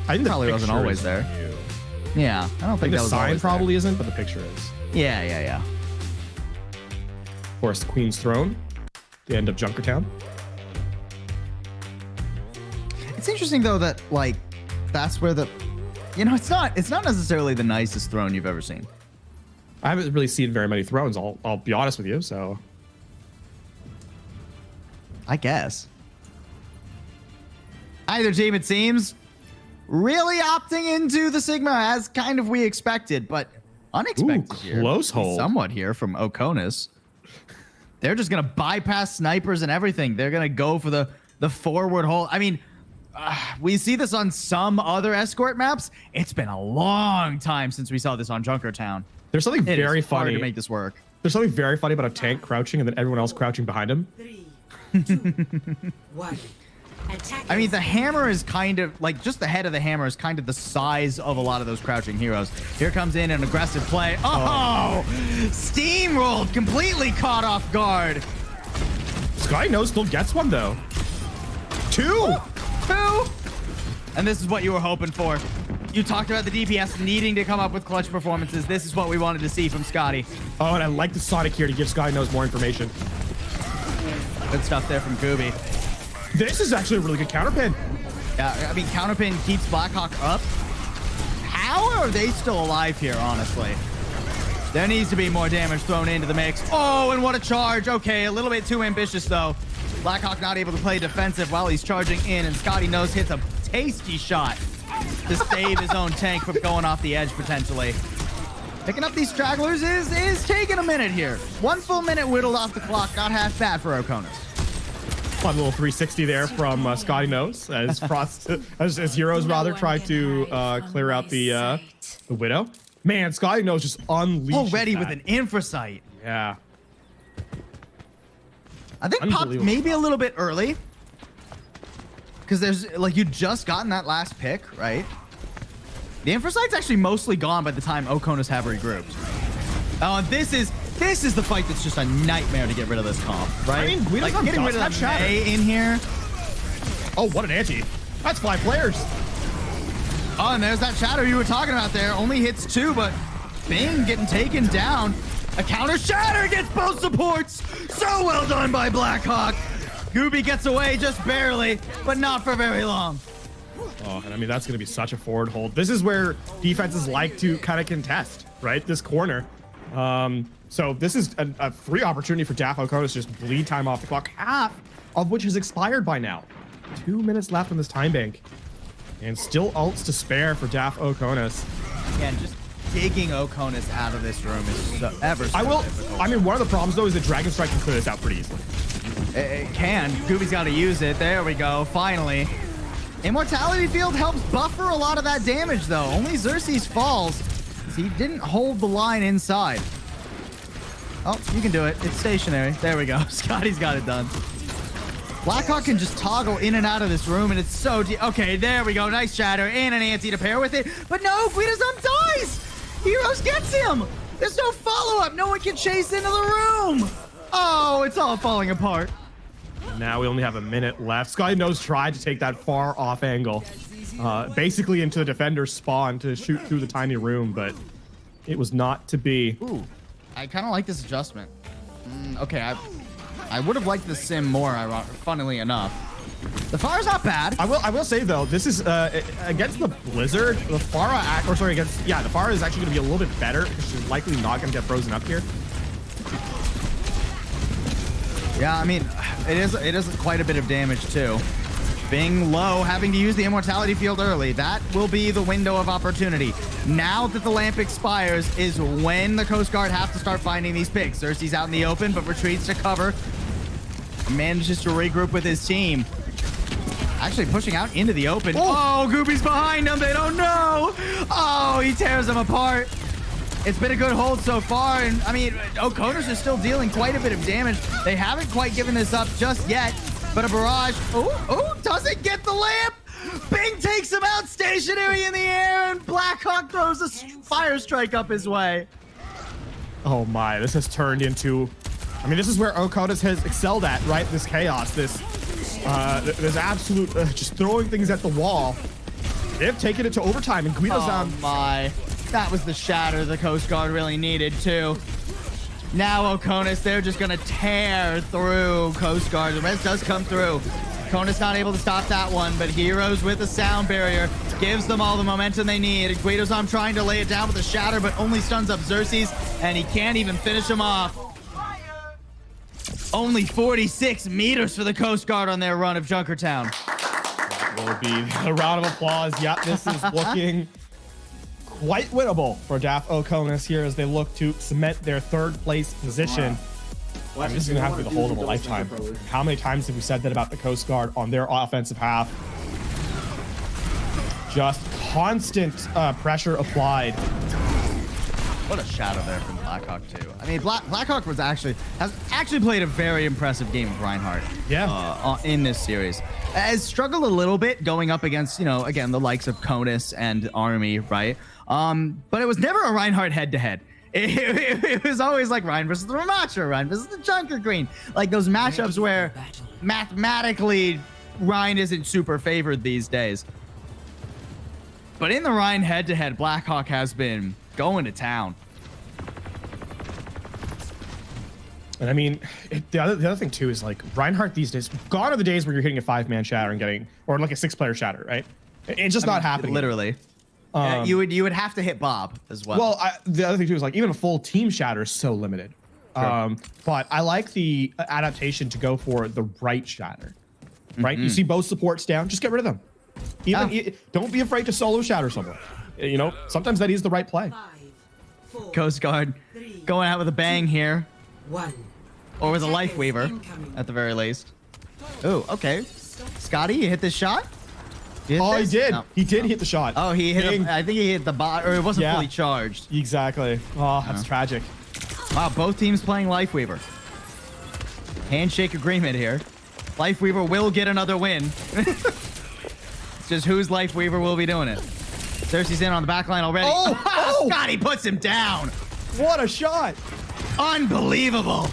I think probably wasn't always there. New. Yeah, I don't think the that was sign always probably isn't, but the picture is. Yeah. Of course, the Queen's Throne, the end of Junkertown. It's interesting though that like that's where the, it's not necessarily the nicest throne you've ever seen. I haven't really seen very many thrones. I'll be honest with you. So, I guess either team, it seems, really opting into the Sigma as kind of we expected, but unexpected. Close hold. Somewhat here from Oconus. They're just gonna bypass snipers and everything. They're gonna go for the forward hold. I mean, we see this on some other Escort maps. It's been a long time since we saw this on Junkertown. There's something very funny to make this work. There's something very funny about a tank crouching and then everyone else crouching behind him. 3, 2, 1. I mean, the hammer is kind of like just the head of the hammer is kind of the size of a lot of those crouching heroes. Here comes in an aggressive play. Oh, steamrolled, completely caught off guard. Sky knows still gets one though. Two. And this is what you were hoping for. You talked about the DPS needing to come up with clutch performances. This is what we wanted to see from Scotty. Oh, and I like the Sonic here to give Sky knows more information. Good stuff there from Gooby. This is actually a really good counterpin. Yeah, I mean, counterpin keeps Blackhawk up. How are they still alive here, honestly? There needs to be more damage thrown into the mix. Oh, and what a charge. Okay, a little bit too ambitious, though. Blackhawk not able to play defensive while he's charging in, and Scotty knows hits a tasty shot to save his own tank from going off the edge, potentially. Picking up these stragglers is taking a minute here. 1 full minute whittled off the clock. Not half bad for Oconus. Fun little 360 there from Scotty knows as Frost, as Heroes rather tried to clear out the Widow. Man, Scotty knows just unleashed already with an Infrasight. Yeah. I think popped maybe a little bit early because there's like you just gotten that last pick, right? The Infrasight's actually mostly gone by the time Oconus have regrouped. Oh, and this is the fight that's just a nightmare to get rid of this comp, right? I mean, Guido's like getting rid of that shatter in here. Oh, what an anti! That's 5 players. Oh, and there's that shatter you were talking about there. Only hits 2, but Bing getting taken down. A counter shatter gets both supports. So well done by Blackhawk. Gooby gets away just barely, but not for very long. Oh, and I mean, that's going to be such a forward hold. This is where defenses like to kind of contest, right? This corner. So this is a free opportunity for DAF Oconus to just bleed time off the clock, half of which has expired by now. 2 minutes left on this time bank. And still ults to spare for DAF Oconus. Again, just digging Oconus out of this room is so difficult. I mean, one of the problems, though, is that Dragon Strike can clear this out pretty easily. It can. Gooby's got to use it. There we go. Finally. Immortality Field helps buffer a lot of that damage, though. Only Xerxes falls. He didn't hold the line inside. Oh, you can do it. It's stationary. There we go. Scotty's got it done. Blackhawk can just toggle in and out of this room, and it's so deep. Okay, there we go. Nice shatter and an anti to pair with it. But no, Guidozum dies. Heroes gets him. There's no follow-up. No one can chase into the room. Oh, it's all falling apart. Now we only have a minute left. Scotty knows tried to take that far off angle, basically into the defender's spawn to shoot through the tiny room, but it was not to be. Ooh, I kind of like this adjustment. Okay, I would have liked the sim more, funnily enough. The fire's not bad. I will say though, this is against the Blizzard, the Pharah the Pharah is actually going to be a little bit better because she's likely not going to get frozen up here. Yeah, I mean, it is quite a bit of damage too. Being low, having to use the immortality field early, that will be the window of opportunity. Now that the lamp expires is when the Coast Guard have to start finding these picks. Xerxes out in the open, but retreats to cover. Manages to regroup with his team. Actually pushing out into the open. Oh, Gooby's behind him. They don't know. Oh, he tears them apart. It's been a good hold so far, and I mean, Okonos is still dealing quite a bit of damage. They haven't quite given this up just yet, but a barrage. Oh, doesn't get the lamp. Bing takes him out stationary in the air, and Blackhawk throws a fire strike up his way. Oh my, this has turned into, I mean, this is where Okonos has excelled at, right? This chaos, this absolute, just throwing things at the wall. They've taken it to overtime, and Guido's Oh my. That was the shatter the Coast Guard really needed too. Now Okonos, they're just gonna tear through Coast Guard. The res does come through. Okonos not able to stop that one, but Heroes with a sound barrier gives them all the momentum they need. Guidozum trying to lay it down with a shatter, but only stuns up Xerxes, and he can't even finish him off. Only 46 meters for the Coast Guard on their run of Junkertown. That will be a round of applause. Yep, this is looking quite winnable for DAF Okonos here as they look to cement their third place position. Wow. This is going to have to be the hold of a lifetime. How many times have we said that about the Coast Guard on their offensive half? Just constant pressure applied. What a shadow there from Blackhawk too. I mean, Blackhawk has actually played a very impressive game of Reinhardt. Yeah. In this series, has struggled a little bit going up against again the likes of Conus and Army, right? But it was never a Reinhardt head-to-head. It was always like Ryan versus the Ramacha, Ryan versus the Junker Queen, like those matchups where mathematically Ryan isn't super favored these days. But in the Ryan head-to-head, Blackhawk has been going to town. And I mean, the other thing too is like Reinhardt these days, gone are the days where you're hitting a 5-man shatter and getting, or like a 6-player shatter, right? It's just not happening. Literally. You would have to hit Bob as well. Well, the other thing too is like even a full team shatter is so limited. Sure. But I like the adaptation to go for the right shatter, right? You see both supports down, just get rid of them. Don't be afraid to solo shatter someone. Sometimes that is the right play. 5, 4, Coast Guard 3, going out with a bang here. 1. Or with a Life Weaver, at the very least. Oh, okay. Scotty, you hit this shot? He did. No. He did hit the shot. Oh, he hit I think he hit the bot, or it wasn't fully charged. Exactly. Oh, that's tragic. Wow, both teams playing Life Weaver. Handshake agreement here. Life Weaver will get another win. It's just whose Life Weaver will be doing it. Cersei's in on the back line already. Oh, Scotty puts him down. What a shot. Unbelievable.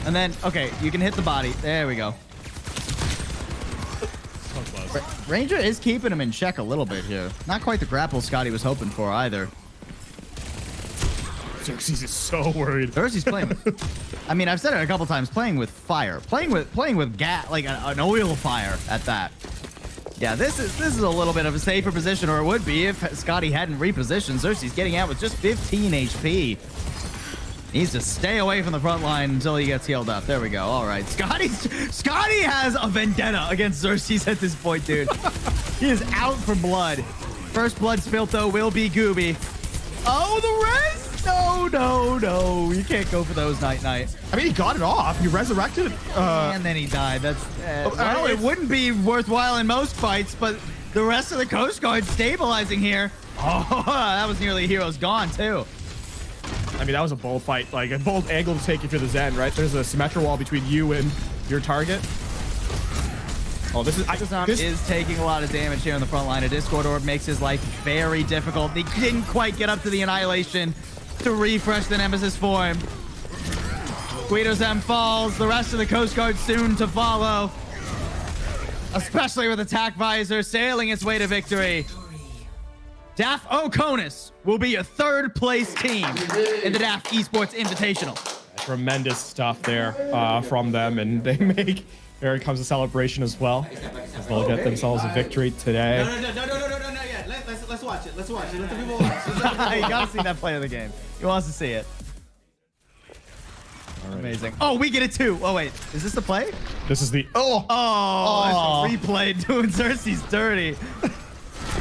And then, okay, you can hit the body. There we go. So close. Ranger is keeping him in check a little bit here. Not quite the grapple Scotty was hoping for either. Xerxes is so worried. Xerxes playing with, I mean, I've said it a couple times, playing with fire. Playing with gas, like an oil fire at that. Yeah, this is a little bit of a safer position, or it would be if Scotty hadn't repositioned. Xerxes getting out with just 15 HP. Needs to stay away from the front line until he gets healed up. There we go. All right. Scotty has a vendetta against Xerxes at this point, dude. He is out for blood. First blood spilt, though, will be Gooby. Oh, the res? No. You can't go for those, Night. I mean, he got it off. He resurrected. And then he died. That's well, it wouldn't be worthwhile in most fights, but the rest of the Coast Guard stabilizing here. Oh, that was nearly Heroes gone, too. I mean, that was a bold fight, like a bold angle to take if you're the Zen, right? There's a Symmetra wall between you and your target. Oh, this is taking a lot of damage here on the front line. A Discord Orb makes his life very difficult. He didn't quite get up to the Annihilation to refresh the Nemesis form. Guido's M falls. The rest of the Coast Guard soon to follow. Especially with Attack Visor sailing its way to victory. DAF Oasis will be your third place team in the DAF Esports Invitational. Tremendous stuff there from them, and they make, here comes a celebration as well, as they'll get themselves a victory today. No, yeah. Let's watch it. Let's watch it. Let the people watch. You gotta see that play of the game. He wants to see it. Amazing. Oh, we get it too. Oh, wait. Is this the play? This is the... Oh, it's a replay doing Xerxes dirty.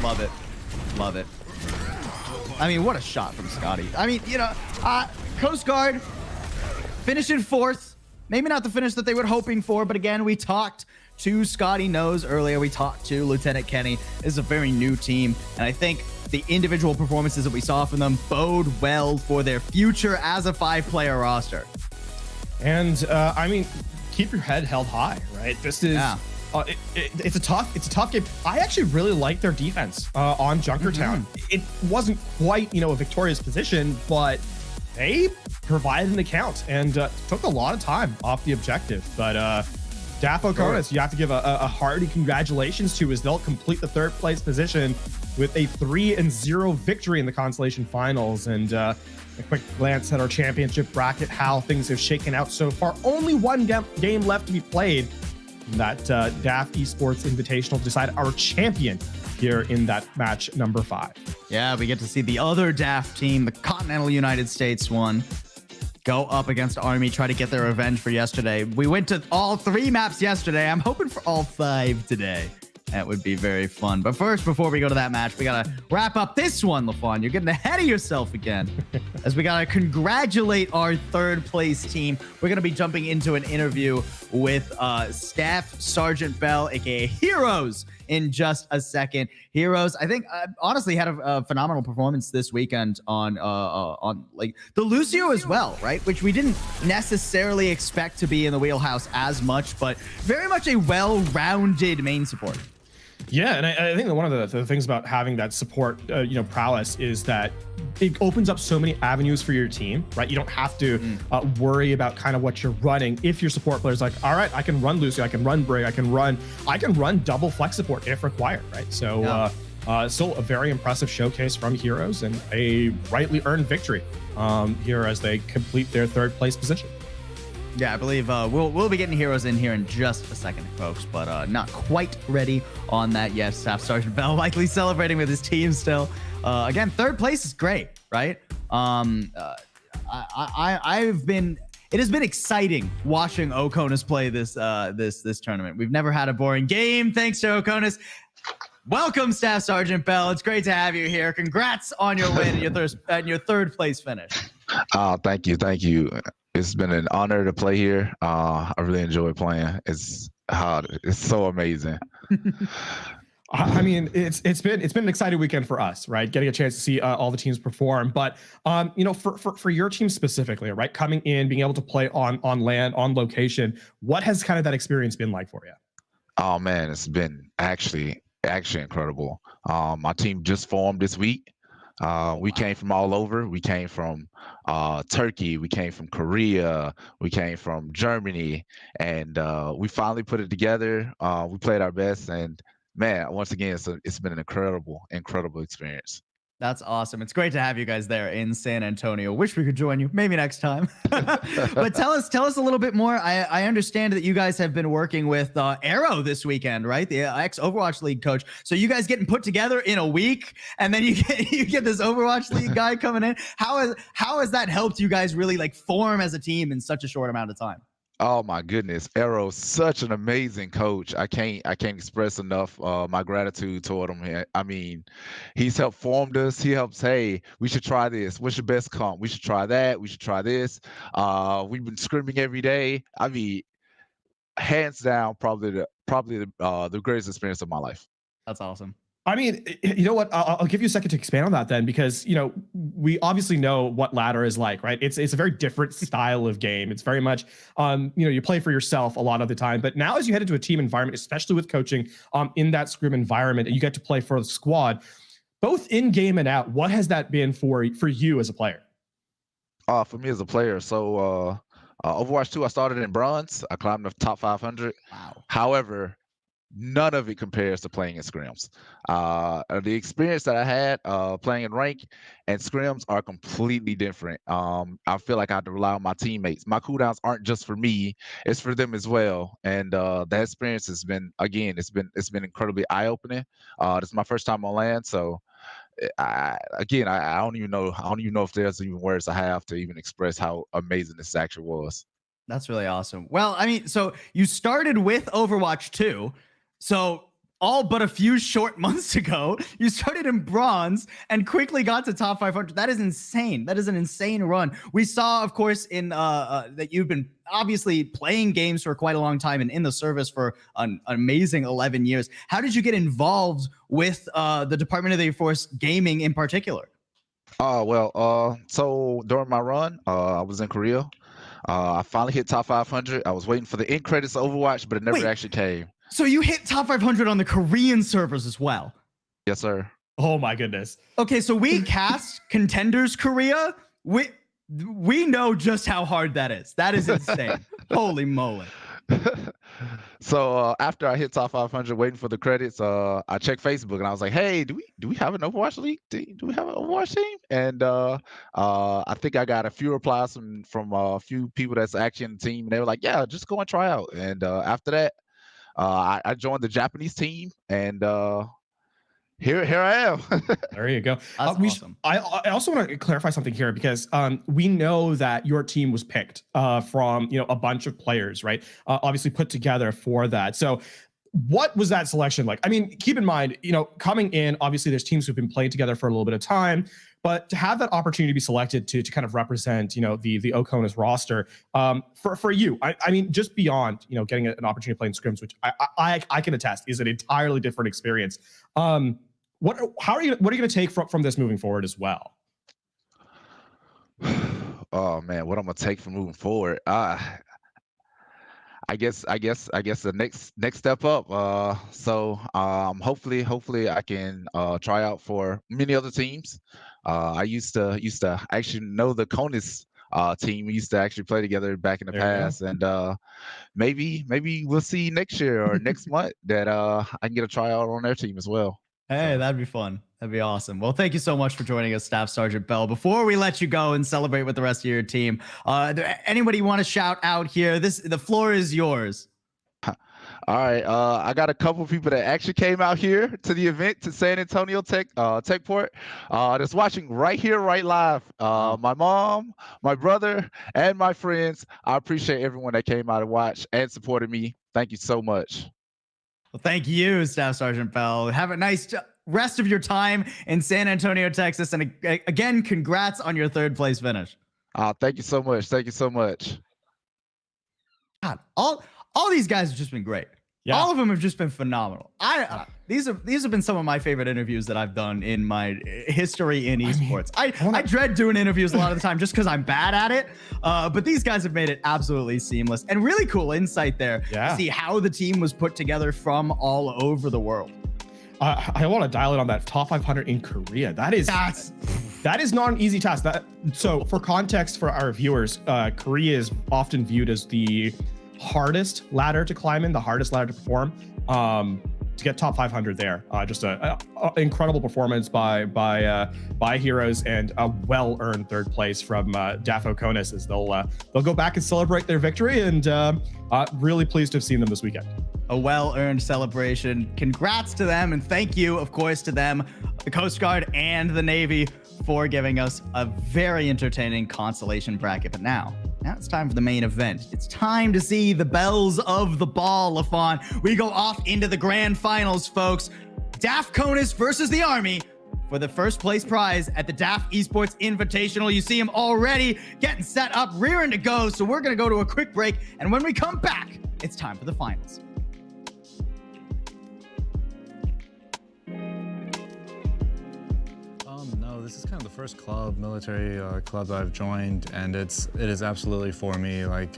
Love it. Love it. I mean, what a shot from Scotty. I mean, you know, Coast Guard finishing fourth. Maybe not the finish that they were hoping for, but again, we talked to Scotty Knows earlier. We talked to Lieutenant Kenny. This is a very new team, and I think the individual performances that we saw from them bode well for their future as a 5-player roster. And I mean, keep your head held high, right? This is it's a tough game. I actually really like their defense on Junkertown. It wasn't quite, you know, a victorious position, but they provided an account and took a lot of time off the objective. But DAF Oasis, you have to give a hearty congratulations to, as they'll complete the third place position with a 3-0 victory in the Consolation finals. And a quick glance at our championship bracket, how things have shaken out so far. Only one game left to be played. That DAF Esports Invitational to decide our champion here in that match number 5. Yeah, we get to see the other DAF team, the Continental United States one, go up against Army, try to get their revenge for yesterday. We went to all 3 maps yesterday. I'm hoping for all 5 today. That would be very fun. But first, before we go to that match, we got to wrap up this one, LaFawn. You're getting ahead of yourself again. As we got to congratulate our third place team. We're going to be jumping into an interview with Staff Sergeant Bell, aka Heroes, in just a second. Heroes, I think, honestly had a phenomenal performance this weekend on like the Lucio as well, right? Which we didn't necessarily expect to be in the wheelhouse as much, but very much a well-rounded main support. Yeah, and I think that one of the things about having that support, prowess is that it opens up so many avenues for your team, right? You don't have to worry about kind of what you're running. If your support player's like, all right, I can run Lucio, I can run Brig, I can run double flex support if required, right? So still a very impressive showcase from Heroes and a rightly earned victory here as they complete their third place position. Yeah, I believe we'll be getting Heroes in here in just a second, folks, but not quite ready on that yet. Staff Sergeant Bell likely celebrating with his team still. Again, third place is great, right? It has been exciting watching Oasis play this tournament. We've never had a boring game, thanks to Oasis. Welcome, Staff Sergeant Bell. It's great to have you here. Congrats on your win and your third place finish. Thank you. It's been an honor to play here. I really enjoy playing. It's so amazing. I mean, it's been an exciting weekend for us, right? Getting a chance to see all the teams perform, but for your team specifically, right? Coming in, being able to play on land, on location, what has kind of that experience been like for you? Oh man, it's been actually incredible. My team just formed this week. We came from all over. We came from Turkey. We came from Korea. We came from Germany, and we finally put it together. We played our best, and man, once again, it's been an incredible experience. That's awesome. It's great to have you guys there in San Antonio. Wish we could join you, maybe next time. But tell us a little bit more. I understand that you guys have been working with Arrow this weekend, right? The ex-Overwatch League coach. So you guys getting put together in a week, and then you get this Overwatch League guy coming in. How has that helped you guys really like form as a team in such a short amount of time? Oh my goodness, Arrow's such an amazing coach. I can't express enough my gratitude toward him. I mean, he's helped formed us. He helps. Hey, we should try this. What's your best comp? We should try that. We should try this. We've been scrimming every day. I mean, hands down, probably the greatest experience of my life. That's awesome. I mean, you know what? I'll give you a second to expand on that then, because, you know, we obviously know what ladder is like, right? It's a very different style of game. It's very much, you know, you play for yourself a lot of the time. But now as you head into a team environment, especially with coaching in that scrim environment, and you get to play for the squad, both in game and out, what has that been for you as a player? For me as a player, so Overwatch 2, I started in bronze. I climbed the top 500. Wow. However, none of it compares to playing in scrims. The experience that I had playing in rank and scrims are completely different. I feel like I have to rely on my teammates. My cooldowns aren't just for me; it's for them as well. And that experience has been, again, it's been incredibly eye-opening. This is my first time on LAN, so I don't even know if there's even words I have to even express how amazing this actually was. That's really awesome. Well, I mean, so you started with Overwatch 2. So all but a few short months ago, you started in bronze and quickly got to top 500. That is insane. That is an insane run. We saw, of course, in that you've been obviously playing games for quite a long time and in the service for an amazing 11 years. How did you get involved with the Department of the Air Force gaming in particular? So during my run, I was in Korea. I finally hit top 500. I was waiting for the end credits of Overwatch, but it never actually came. So you hit top 500 on the Korean servers as well? Yes, sir. Oh my goodness. Okay, so we cast Contenders Korea. We know just how hard that is. That is insane. Holy moly. So after I hit top 500, waiting for the credits, I checked Facebook and I was like, "Hey, do we have an Overwatch league? Do we have an Overwatch team?" And I think I got a few replies from a few people that's actually in the team, and they were like, "Yeah, just go and try out." And after that, I joined the Japanese team, and here I am. There you go. That's awesome. I also want to clarify something here, because we know that your team was picked from, you know, a bunch of players, right? Obviously put together for that. So what was that selection like? I mean, keep in mind, you know, coming in, obviously there's teams who've been playing together for a little bit of time, but to have that opportunity to be selected to kind of represent, you know, the Okona's roster, for you, I mean, just beyond, you know, getting an opportunity to play in scrims, which I can attest is an entirely different experience. What are you going to take from this moving forward as well? Oh man, what I'm gonna take from moving forward? I guess the next step up. Hopefully I can try out for many other teams. I used to actually know the Conus team. We used to actually play together back in the past, and maybe we'll see next year or next month that I can get a tryout on their team as well. Hey, that'd be fun. That'd be awesome. Well, thank you so much for joining us, Staff Sergeant Bell. Before we let you go and celebrate with the rest of your team, anybody want to shout out here? The floor is yours. All right, I got a couple of people that actually came out here to the event, to San Antonio Techport, that's watching right here, right live. My mom, my brother, and my friends. I appreciate everyone that came out and watched and supported me. Thank you so much. Well, thank you, Staff Sergeant Bell. Have a nice rest of your time in San Antonio, Texas. And again, congrats on your third place finish. Thank you so much. Thank you so much. God, all these guys have just been great. Yeah. All of them have just been phenomenal. These have been some of my favorite interviews that I've done in my history in esports. I dread doing interviews a lot of the time just because I'm bad at it. But these guys have made it absolutely seamless, and really cool insight there to see how the team was put together from all over the world. I want to dial in on that top 500 in Korea. That is not an easy task. So for context for our viewers, Korea is often viewed as the hardest ladder to climb in, the hardest ladder to perform. To get top 500 there, just a incredible performance by heroes, and a well-earned third place from DAF Oasis, as they'll go back and celebrate their victory, and really pleased to have seen them this weekend. A well-earned celebration. Congrats to them, and thank you, of course, to them, the Coast Guard and the Navy, for giving us a very entertaining consolation bracket. But now it's time for the main event. It's time to see the bells of the ball, LaFon. We go off into the grand finals, folks. DAF Conus versus the Army for the first place prize at the DAF Esports Invitational. You see him already getting set up, rearing to go. So we're going to go to a quick break. And when we come back, it's time for the finals. this is kind of the first military club I've joined, and it is absolutely for me. Like,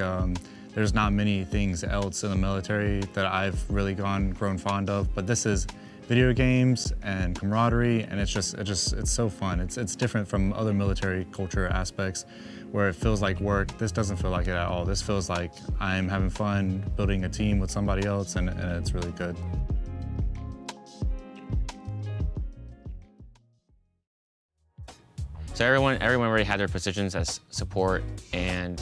there's not many things else in the military that I've really grown fond of, but this is video games and camaraderie, and it's so fun. It's different from other military culture aspects where it feels like work. This doesn't feel like it at all. This feels like I'm having fun building a team with somebody else, and it's really good. So everyone already had their positions as support and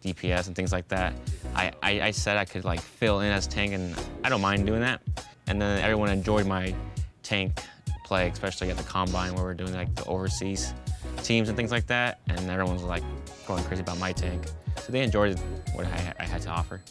DPS and things like that. I said I could like fill in as tank, and I don't mind doing that. And then everyone enjoyed my tank play, especially at the combine where we're doing like the overseas teams and things like that. And everyone was like going crazy about my tank. So they enjoyed what I had to offer.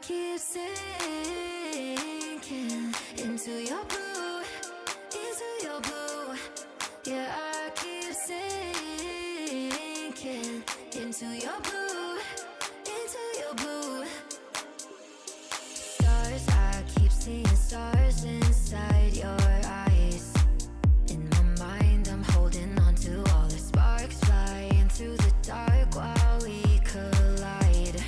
keep sinking into your blue, into your blue. Yeah, I keep sinking into your blue, into your blue. Stars, I keep seeing stars inside your eyes. In my mind, I'm holding on to all the sparks flying through the dark while we collide.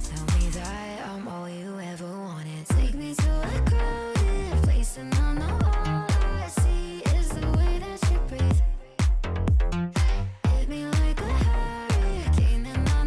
Tell me that I'm all you ever wanted. Take me to a crowded place and I know all I see is the way that you breathe. Hit me like a hurricane and I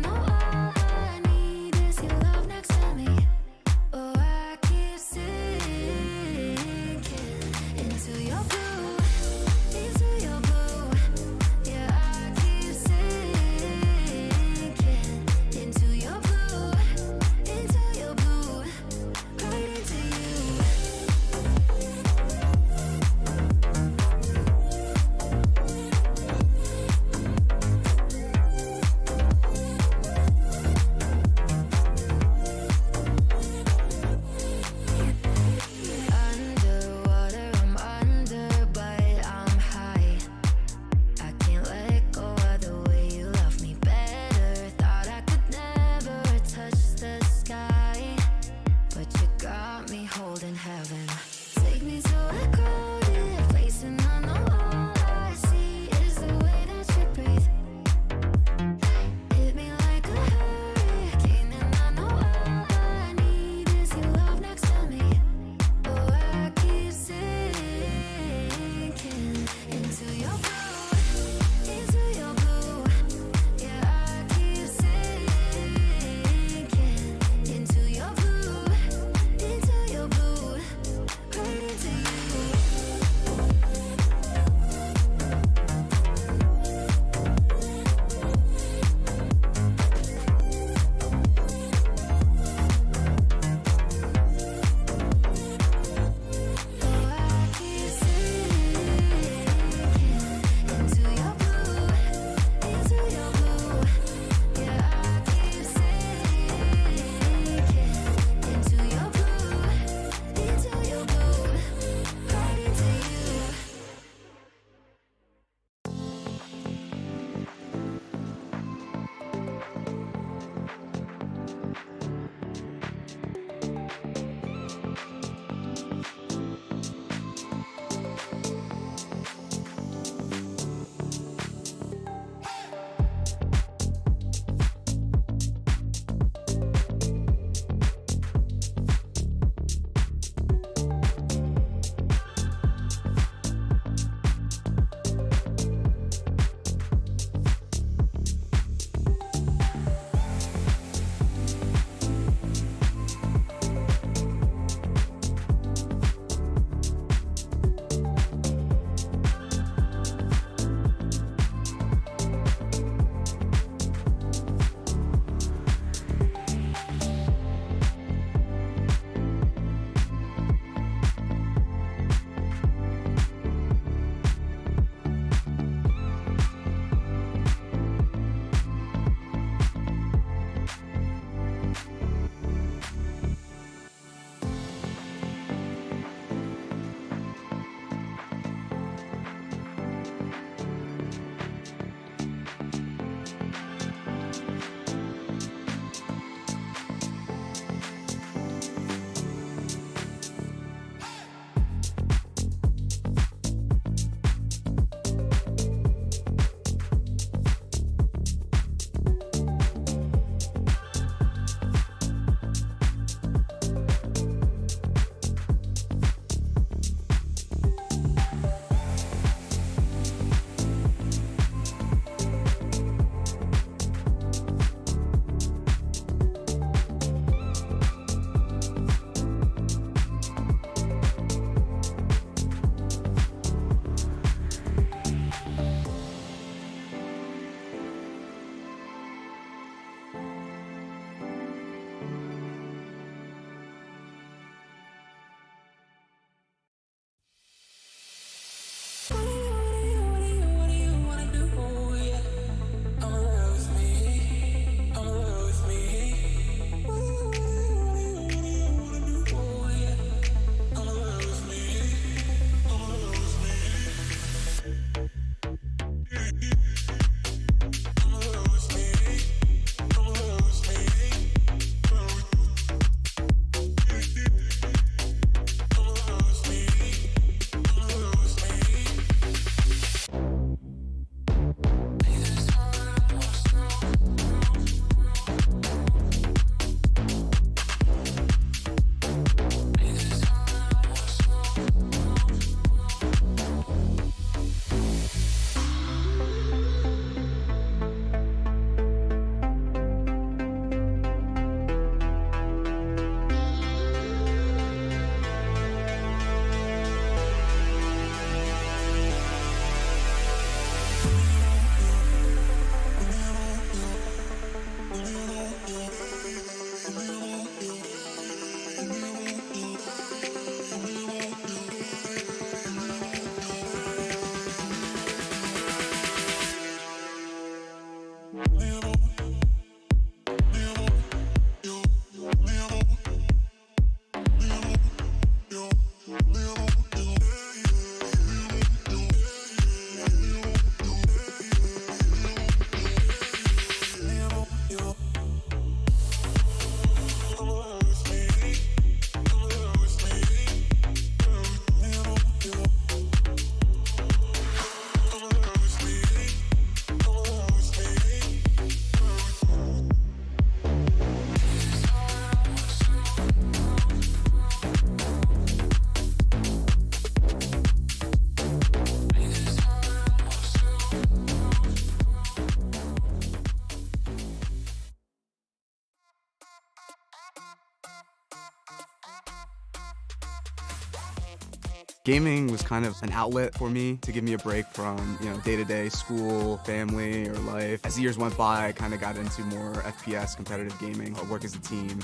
Gaming was kind of an outlet for me to give me a break from, day-to-day school, family, or life. As the years went by, I kind of got into more FPS, competitive gaming, work as a team.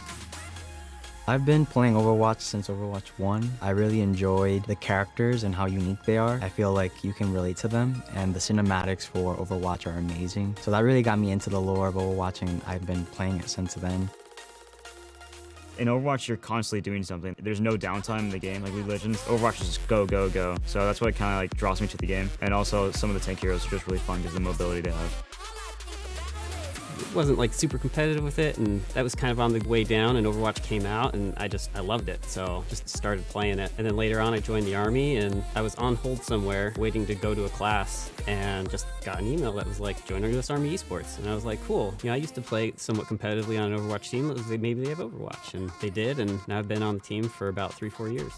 I've been playing Overwatch since Overwatch 1. I really enjoyed the characters and how unique they are. I feel like you can relate to them, and the cinematics for Overwatch are amazing. So that really got me into the lore of Overwatch, and I've been playing it since then. In Overwatch, you're constantly doing something. There's no downtime in the game, like League of Legends. Overwatch is just go, go, go. So that's what kind of like draws me to the game. And also, some of the tank heroes are just really fun because of the mobility they have. Wasn't like super competitive with it, and that was kind of on the way down, and Overwatch came out, and I loved it, so just started playing it. And then later on I joined the army, and I was on hold somewhere waiting to go to a class, and just got an email that was like, join our US Army Esports. And I was like, cool. I used to play somewhat competitively on an Overwatch team. It was maybe they have Overwatch, and they did, and now I've been on the team for about 3-4 years.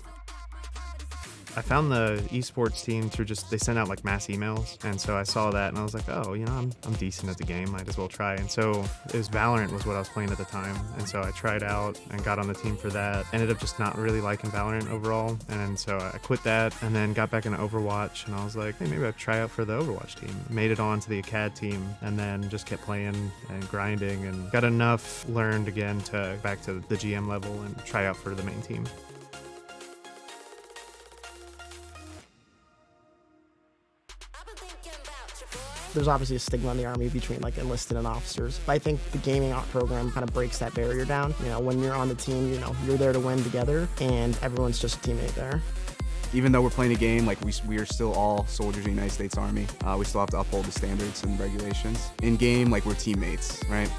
I found the esports team through they send out like mass emails, and so I saw that and I was like, oh, I'm decent at the game, might as well try. And so it was Valorant was what I was playing at the time, and so I tried out and got on the team for that. Ended up just not really liking Valorant overall, and so I quit that and then got back into Overwatch, and I was like, hey, maybe I'd try out for the Overwatch team. Made it on to the Acad team, and then just kept playing and grinding and got enough learned again to back to the GM level and try out for the main team. There's obviously a stigma in the Army between like enlisted and officers. But I think the gaming program kind of breaks that barrier down. When you're on the team, you're there to win together, and everyone's just a teammate there. Even though we're playing a game, like we are still all soldiers of the United States Army. We still have to uphold the standards and regulations. In game, like we're teammates, right?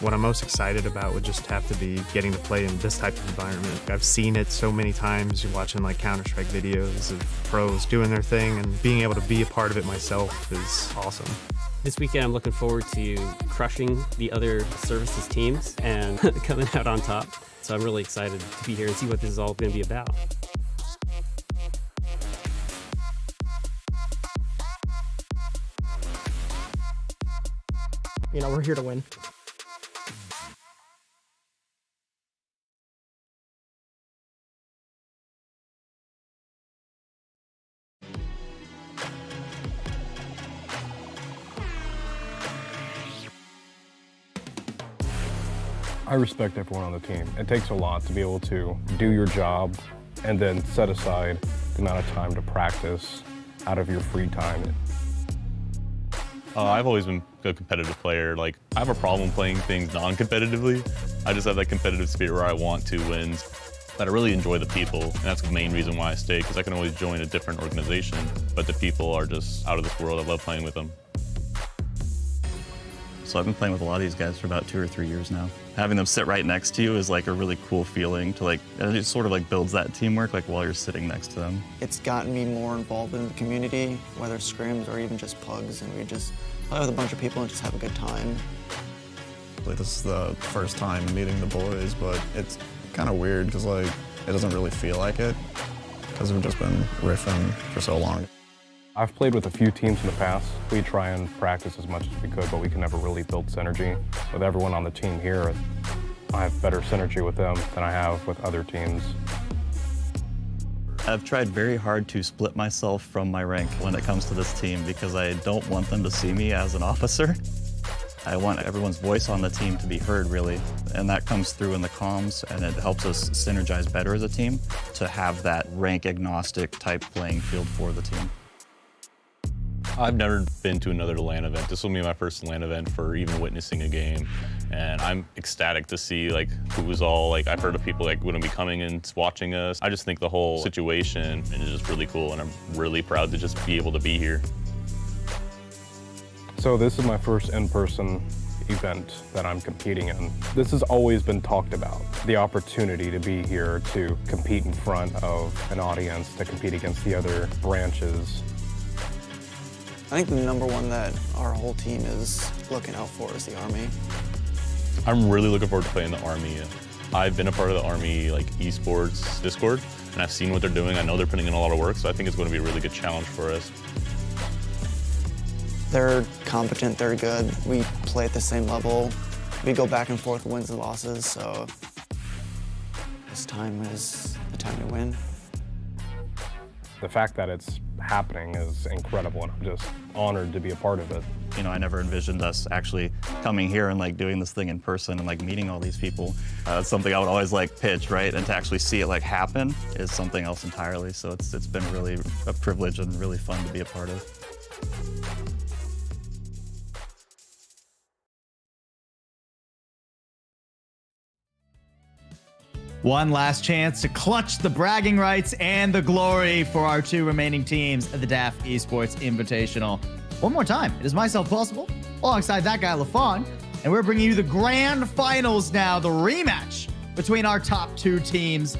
What I'm most excited about would just have to be getting to play in this type of environment. I've seen it so many times, watching like Counter-Strike videos of pros doing their thing, and being able to be a part of it myself is awesome. This weekend I'm looking forward to crushing the other services teams and coming out on top. So I'm really excited to be here and see what this is all going to be about. We're here to win. I respect everyone on the team. It takes a lot to be able to do your job and then set aside the amount of time to practice out of your free time. I've always been a competitive player. Like, I have a problem playing things non-competitively. I just have that competitive spirit where I want to win. But I really enjoy the people, and that's the main reason why I stay, because I can always join a different organization, but the people are just out of this world. I love playing with them. So I've been playing with a lot of these guys for about 2 or 3 years now. Having them sit right next to you is like a really cool feeling to and it sort of like builds that teamwork like while you're sitting next to them. It's gotten me more involved in the community, whether scrims or even just pugs, and we just play with a bunch of people and just have a good time. This is the first time meeting the boys, but it's kind of weird because it doesn't really feel like it because we've just been riffing for so long. I've played with a few teams in the past. We try and practice as much as we could, but we can never really build synergy. With everyone on the team here, I have better synergy with them than I have with other teams. I've tried very hard to split myself from my rank when it comes to this team because I don't want them to see me as an officer. I want everyone's voice on the team to be heard, really, and that comes through in the comms, and it helps us synergize better as a team to have that rank-agnostic type playing field for the team. I've never been to another LAN event. This will be my first LAN event for even witnessing a game. And I'm ecstatic to see who was all, I've heard of people going to be coming and watching us. I just think the whole situation is just really cool, and I'm really proud to just be able to be here. So this is my first in-person event that I'm competing in. This has always been talked about, the opportunity to be here to compete in front of an audience, to compete against the other branches. I think the number one that our whole team is looking out for is the Army. I'm really looking forward to playing the Army. I've been a part of the Army Esports Discord, and I've seen what they're doing. I know they're putting in a lot of work, so I think it's going to be a really good challenge for us. They're competent, they're good. We play at the same level. We go back and forth wins and losses, so this time is the time to win. The fact that it's happening is incredible, and I'm just honored to be a part of it. You know, I never envisioned us actually coming here and like doing this thing in person and like meeting all these people. It's something I would always like pitch, right? And to actually see it like happen is something else entirely. So it's been really a privilege and really fun to be a part of. One last chance to clutch the bragging rights and the glory for our two remaining teams at the DAF Esports Invitational. One more time, it is myself, Possible, alongside that guy, LaFon, and we're bringing you the grand finals now, the rematch between our top two teams.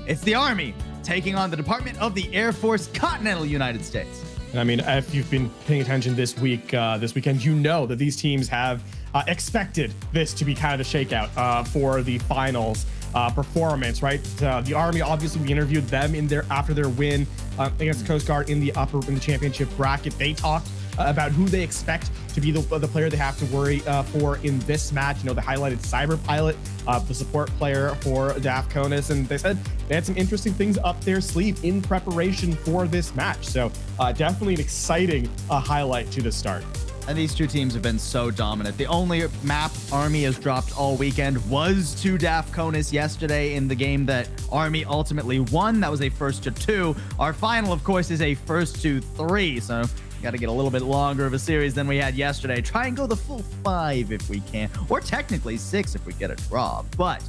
It's the Army taking on the Department of the Air Force, Continental United States. And I mean, if you've been paying attention this weekend, you know that these teams have expected this to be kind of a shakeout for the finals performance, right? The Army, obviously, we interviewed them after their win against the Coast Guard in the championship bracket. They talked about who they expect to be the player they have to worry for in this match. You know, they highlighted Cyber Pilot, the support player for DAF CONUS, and they said they had some interesting things up their sleeve in preparation for this match. So definitely an exciting highlight to the start. And these two teams have been so dominant. The only map Army has dropped all weekend was to DAF CONUS yesterday in the game that Army ultimately won. That was a 1-2. Our final, of course, is a 1-3. So got to get a little bit longer of a series than we had yesterday. Try and go the full 5 if we can, or technically 6 if we get a draw. But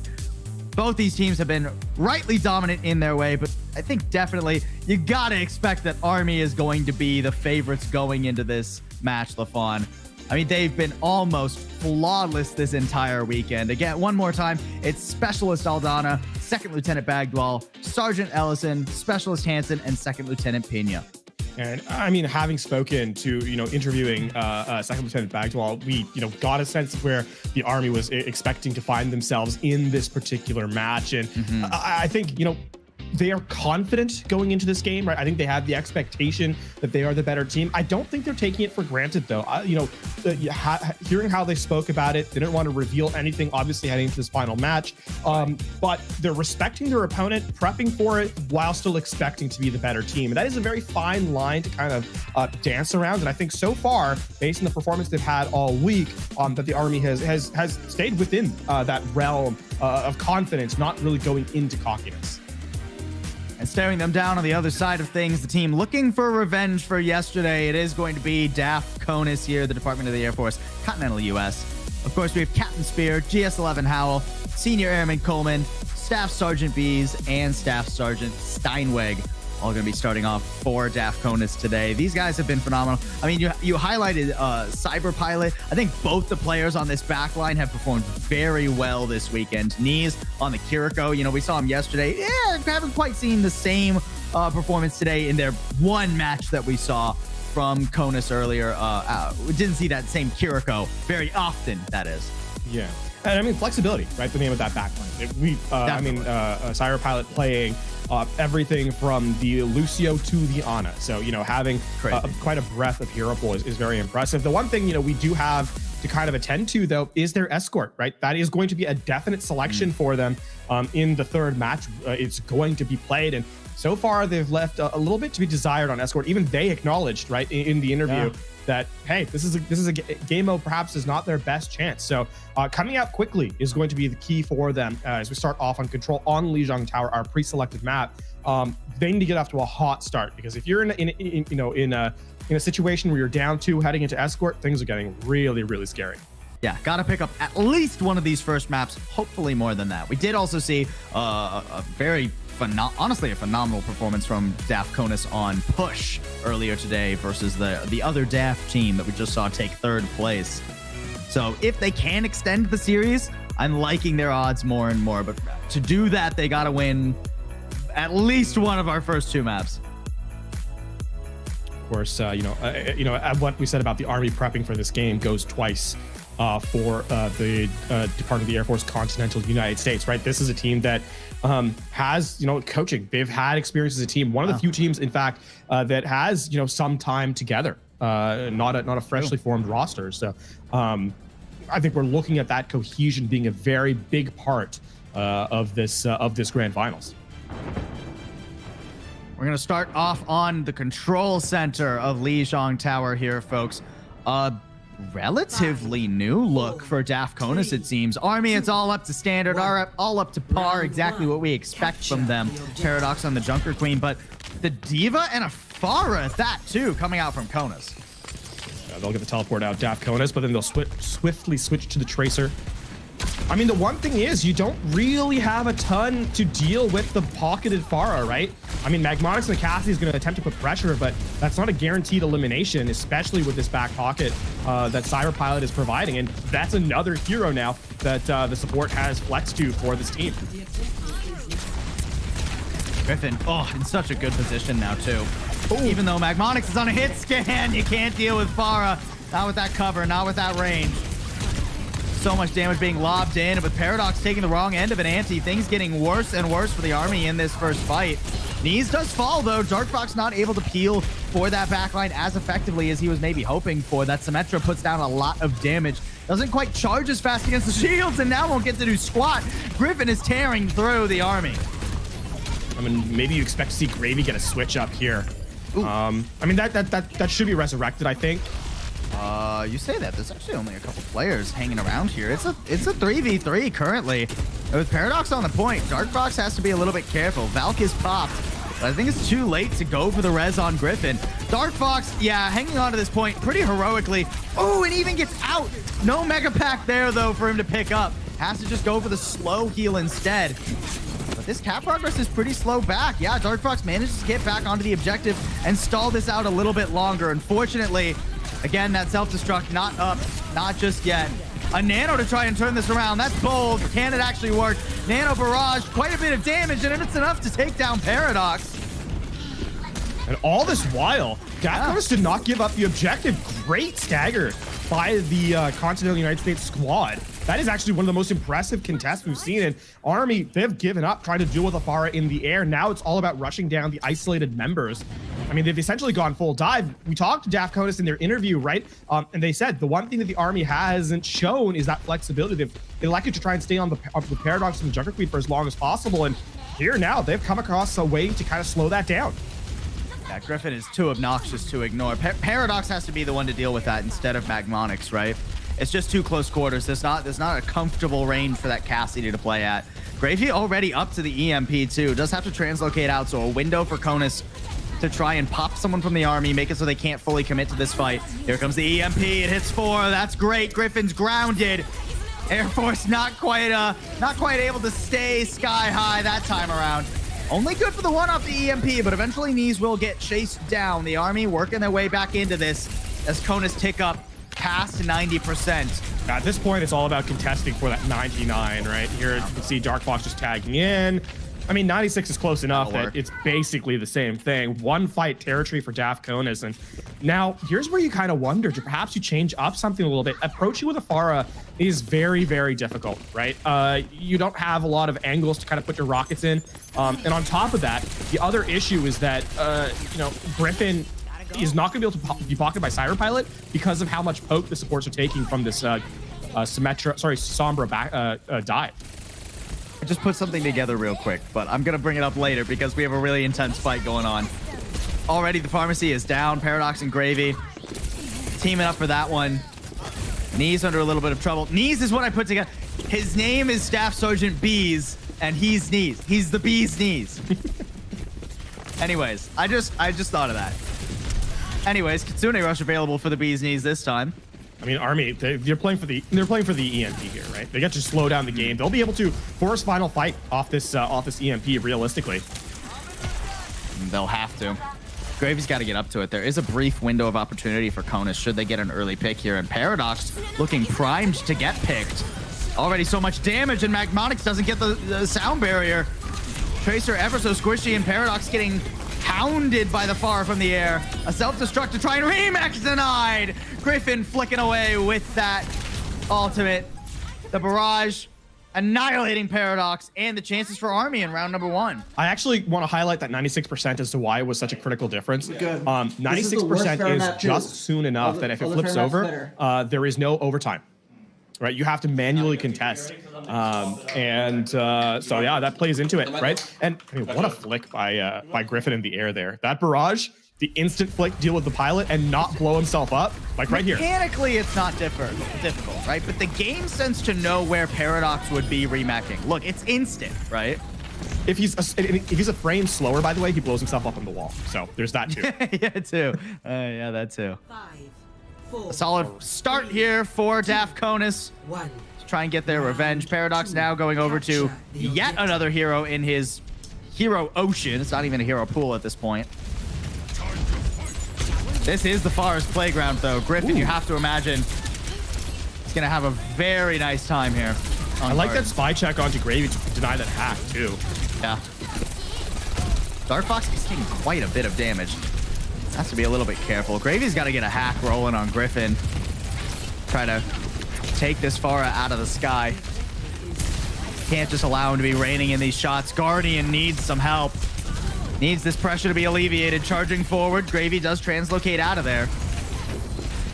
both these teams have been rightly dominant in their way, but I think definitely you got to expect that Army is going to be the favorites going into this match, LaFon. I mean, they've been almost flawless this entire weekend. Again, one more time, it's Specialist Aldana, Second Lieutenant Bagdwell, Sergeant Ellison, Specialist Hansen, and Second Lieutenant Pena. And I mean, having spoken to, interviewing Second Lieutenant Bagdwell, we, got a sense of where the Army was expecting to find themselves in this particular match. And I think, they are confident going into this game, right? I think they have the expectation that they are the better team. I don't think they're taking it for granted, though. Hearing how they spoke about it, they didn't want to reveal anything, obviously, heading into this final match. But they're respecting their opponent, prepping for it, while still expecting to be the better team. And that is a very fine line to kind of dance around. And I think so far, based on the performance they've had all week, that the Army has stayed within that realm of confidence, not really going into cockiness. And staring them down on the other side of things, the team looking for revenge for yesterday, it is going to be DAF CONUS here, the Department of the Air Force, Continental U.S. Of course, we have Captain Spear, GS-11 Howell, Senior Airman Coleman, Staff Sergeant Bees, and Staff Sergeant Steinweg, all going to be starting off for DAF CONUS today. These guys have been phenomenal. I mean, you highlighted Cyber Pilot. I think both the players on this backline have performed very well this weekend. Knees on the Kiriko, we saw him yesterday. Yeah, haven't quite seen the same performance today in their one match that we saw from CONUS earlier. We didn't see that same Kiriko very often, that is. Yeah. And I mean, flexibility, right? The name of that backline. Cyber Pilot playing everything from the Lucio to the Ana. So, having quite a breadth of hero pool is very impressive. The one thing, we do have to kind of attend to, though, is their Escort, right? That is going to be a definite selection for them in the third match. It's going to be played. And so far, they've left a little bit to be desired on Escort. Even they acknowledged, right, in the interview that, hey, this is a game mode perhaps is not their best chance. So coming out quickly is going to be the key for them as we start off on Control on Lijiang Tower, our pre-selected map. They need to get off to a hot start, because if you're in a situation where you're down 2 heading into Escort, things are getting really, really scary. Yeah, got to pick up at least one of these first maps, hopefully more than that. We did also see a very honestly a phenomenal performance from DAF CONUS on Push earlier today versus the other DAF team that we just saw take 3rd place. So if they can extend the series, I'm liking their odds more and more. But to do that, they got to win at least one of our first 2 maps. Of course, what we said about the Army prepping for this game goes twice for the Department of the Air Force Continental United States, right? This is a team that has, coaching. They've had experience as a team. One of the few teams, in fact, that has, some time together, not a freshly formed roster. So I think we're looking at that cohesion being a very big part of this grand finals. We're going to start off on the control center of Lijiang Tower here, folks. Relatively new look for DAF Conus, it seems. Army, it's all up to standard, all up to par, exactly what we expect from them. Paradox on the Junker Queen, but the Diva and a Pharah at that, too, coming out from Conus. They'll get the teleport out, DAF Conus, but then they'll swiftly switch to the Tracer. I mean, the one thing is, you don't really have a ton to deal with the pocketed Pharah, right? I mean, Magmonix and Cassie is going to attempt to put pressure, but that's not a guaranteed elimination, especially with this back pocket that Cyber Pilot is providing. And that's another hero now that the support has flexed to for this team. Griffin, in such a good position now, too. Ooh. Even though Magmonix is on a hit scan, you can't deal with Pharah. Not with that cover, not with that range. So much damage being lobbed in, and with Paradox taking the wrong end of an ante, things getting worse and worse for the Army in this first fight. Knees does fall, though. Dark Fox not able to peel for that backline as effectively as he was maybe hoping for. That Symmetra puts down a lot of damage. Doesn't quite charge as fast against the shields, and now won't get to do squat. Griffin is tearing through the Army. I mean, maybe you expect to see Gravy get a switch up here. I mean, that should be resurrected, I think. You say that. There's actually only a couple players hanging around here. It's a 3v3 currently. With Paradox on the point, Dark Fox has to be a little bit careful. Valk is popped, but I think it's too late to go for the res on Griffin. Dark Fox, yeah, hanging on to this point pretty heroically. Oh, and even gets out. No Mega Pack there, though, for him to pick up. Has to just go for the slow heal instead. But this cap progress is pretty slow back. Yeah, Dark Fox manages to get back onto the objective and stall this out a little bit longer. Unfortunately, again, that self-destruct not up, not just yet. A nano to try and turn this around. That's bold. Can it actually work? Nano barrage, quite a bit of damage, and it's enough to take down Paradox. And all this while, DAF Conus did not give up the objective. Great stagger by the Continental United States squad. That is actually one of the most impressive contests we've seen. And Army, they've given up trying to deal with a Pharah in the air. Now it's all about rushing down the isolated members. I mean, they've essentially gone full dive. We talked to DAF Conus in their interview, right? And they said the one thing that the Army hasn't shown is that flexibility. They've elected to try and stay on the Paradox and the Junker Queen for as long as possible. And here now, they've come across a way to kind of slow that down. Yeah, Griffin is too obnoxious to ignore. Paradox has to be the one to deal with that instead of Magmonix, right? It's just too close quarters. There's not a comfortable range for that Cassidy to play at. Gravy already up to the EMP too. Does have to translocate out, so a window for Conus to try and pop someone from the Army, make it so they can't fully commit to this fight. Here comes the EMP. It hits 4. That's great. Griffin's grounded. Air Force not quite able to stay sky high that time around. Only good for the one off the EMP, but eventually Knees will get chased down. The Army working their way back into this as Conus tick up past 90%. At this point, it's all about contesting for that 99, right? Here you can see Dark Fox just tagging in. I mean, 96 is close enough that it's basically the same thing. One fight territory for DAF Conus. And now here's where you kind of wonder, perhaps you change up something a little bit. Approaching with a Pharah is very, very difficult, right? You don't have a lot of angles to kind of put your rockets in. And on top of that, the other issue is that, Griffin is not going to be able to be pocketed by Cyber Pilot because of how much poke the supports are taking from this Sombra dive. I just put something together real quick, but I'm going to bring it up later because we have a really intense fight going on. Already the pharmacy is down. Paradox and Gravy teaming up for that one. Knees under a little bit of trouble. Knees is what I put together. His name is Staff Sergeant Bees, and he's Knees. He's the Bees Knees. Anyways, I just thought of that. Anyways, Kitsune Rush available for the Bees Knees this time. I mean, Army, they're playing for the EMP here, right? They get to slow down the game. They'll be able to force final fight off this EMP realistically. They'll have to. Gravy's got to get up to it. There is a brief window of opportunity for Conus should they get an early pick here. And Paradox looking primed to get picked. Already so much damage, and Magmonix doesn't get the sound barrier. Tracer ever so squishy, and Paradox getting hounded by the Pharah from the air. A self-destruct to try and remix denied. Griffin flicking away with that ultimate. The barrage annihilating Paradox, and the chances for Army in round number 1. I actually want to highlight that 96% as to why it was such a critical difference. 96% is just soon enough that if it flips over, there is no overtime. right? You have to manually contest. So yeah, that plays into it, right? And I mean, what a flick by Griffin in the air there. That barrage, the instant flick, deal with the pilot and not blow himself up, like right here. Mechanically, it's not difficult, right? But the game tends to know where Paradox would be remeching. Look, it's instant, right? If he's a frame slower, by the way, he blows himself up on the wall. So there's that too. Yeah, too. Yeah, that too. A solid start here for DAF Conus. Try and get their revenge. Paradox now going over to yet another hero in his hero ocean. It's not even a hero pool at this point. This is the Forest Playground, though. Griffin, you have to imagine, he's going to have a very nice time here. I like that spy check onto Gravy to deny that hack, too. Yeah. Dark Fox is taking quite a bit of damage. Has to be a little bit careful. Gravy's got to get a hack rolling on Griffin. Try to take this Pharah out of the sky. Can't just allow him to be raining in these shots. Guardian needs some help. Needs this pressure to be alleviated. Charging forward. Gravy does translocate out of there.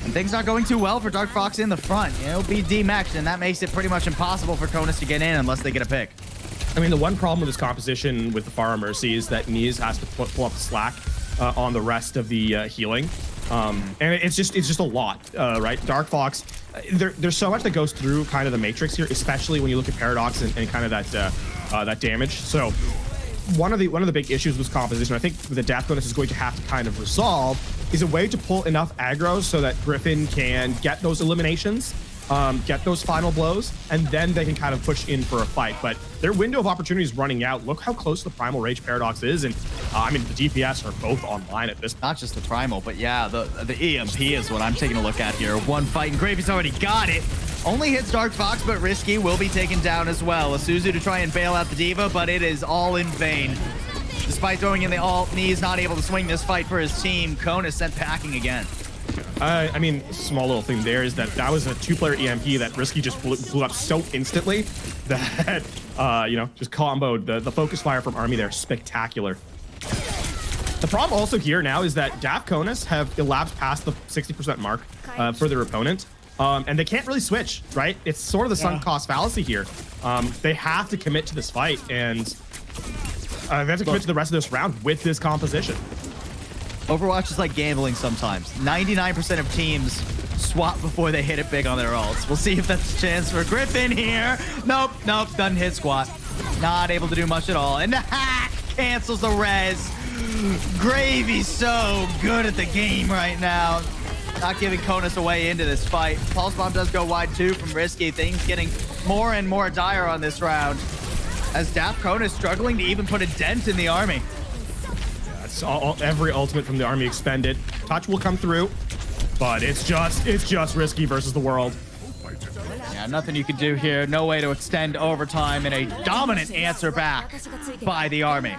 And things not going too well for Dark Fox in the front. It'll be demexed, and that makes it pretty much impossible for Conus to get in unless they get a pick. I mean, the one problem with this composition with the Pharah Mercy is that Niz has to pull up the slack on the rest of the healing. And it's just a lot, right? Dark Fox, there's so much that goes through kind of the matrix here, especially when you look at Paradox and kind of that damage. So one of the big issues with composition, I think the DAF Conus is going to have to kind of resolve, is a way to pull enough aggro so that Griffin can get those eliminations, get those final blows, and then they can kind of push in for a fight. But their window of opportunity is running out. Look how close the Primal Rage Paradox is, and I mean, the DPS are both online at this. Not just the Primal, but yeah, the EMP is what I'm taking a look at here. One fight, and Gravy's already got it. Only hits Dark Fox, but Risky will be taken down as well. Isuzu to try and bail out the Diva, but it is all in vain. Despite throwing in the ult, Niz not able to swing this fight for his team. Conus sent packing again. I mean, small little thing there is that was a two-player EMP that Risky just blew up so instantly that, just comboed the focus fire from Army there. Spectacular. The problem also here now is that DAF Conus have elapsed past the 60% mark for their opponent. And they can't really switch, right? It's sort of the sunk cost fallacy here. They have to commit to this fight, and they have to commit to the rest of this round with this composition. Overwatch is like gambling sometimes. 99% of teams swap before they hit it big on their ults. We'll see if that's a chance for Griffin here. Nope, doesn't hit squat. Not able to do much at all. And the hack cancels the res. Gravy's so good at the game right now. Not giving Conus away into this fight. Pulse Bomb does go wide too from Risky. Things getting more and more dire on this round, as DAF Conus struggling to even put a dent in the army. That's every ultimate from the army expended. Touch will come through, but it's just Risky versus the world. Yeah, nothing you can do here. No way to extend overtime, and a dominant answer back by the army.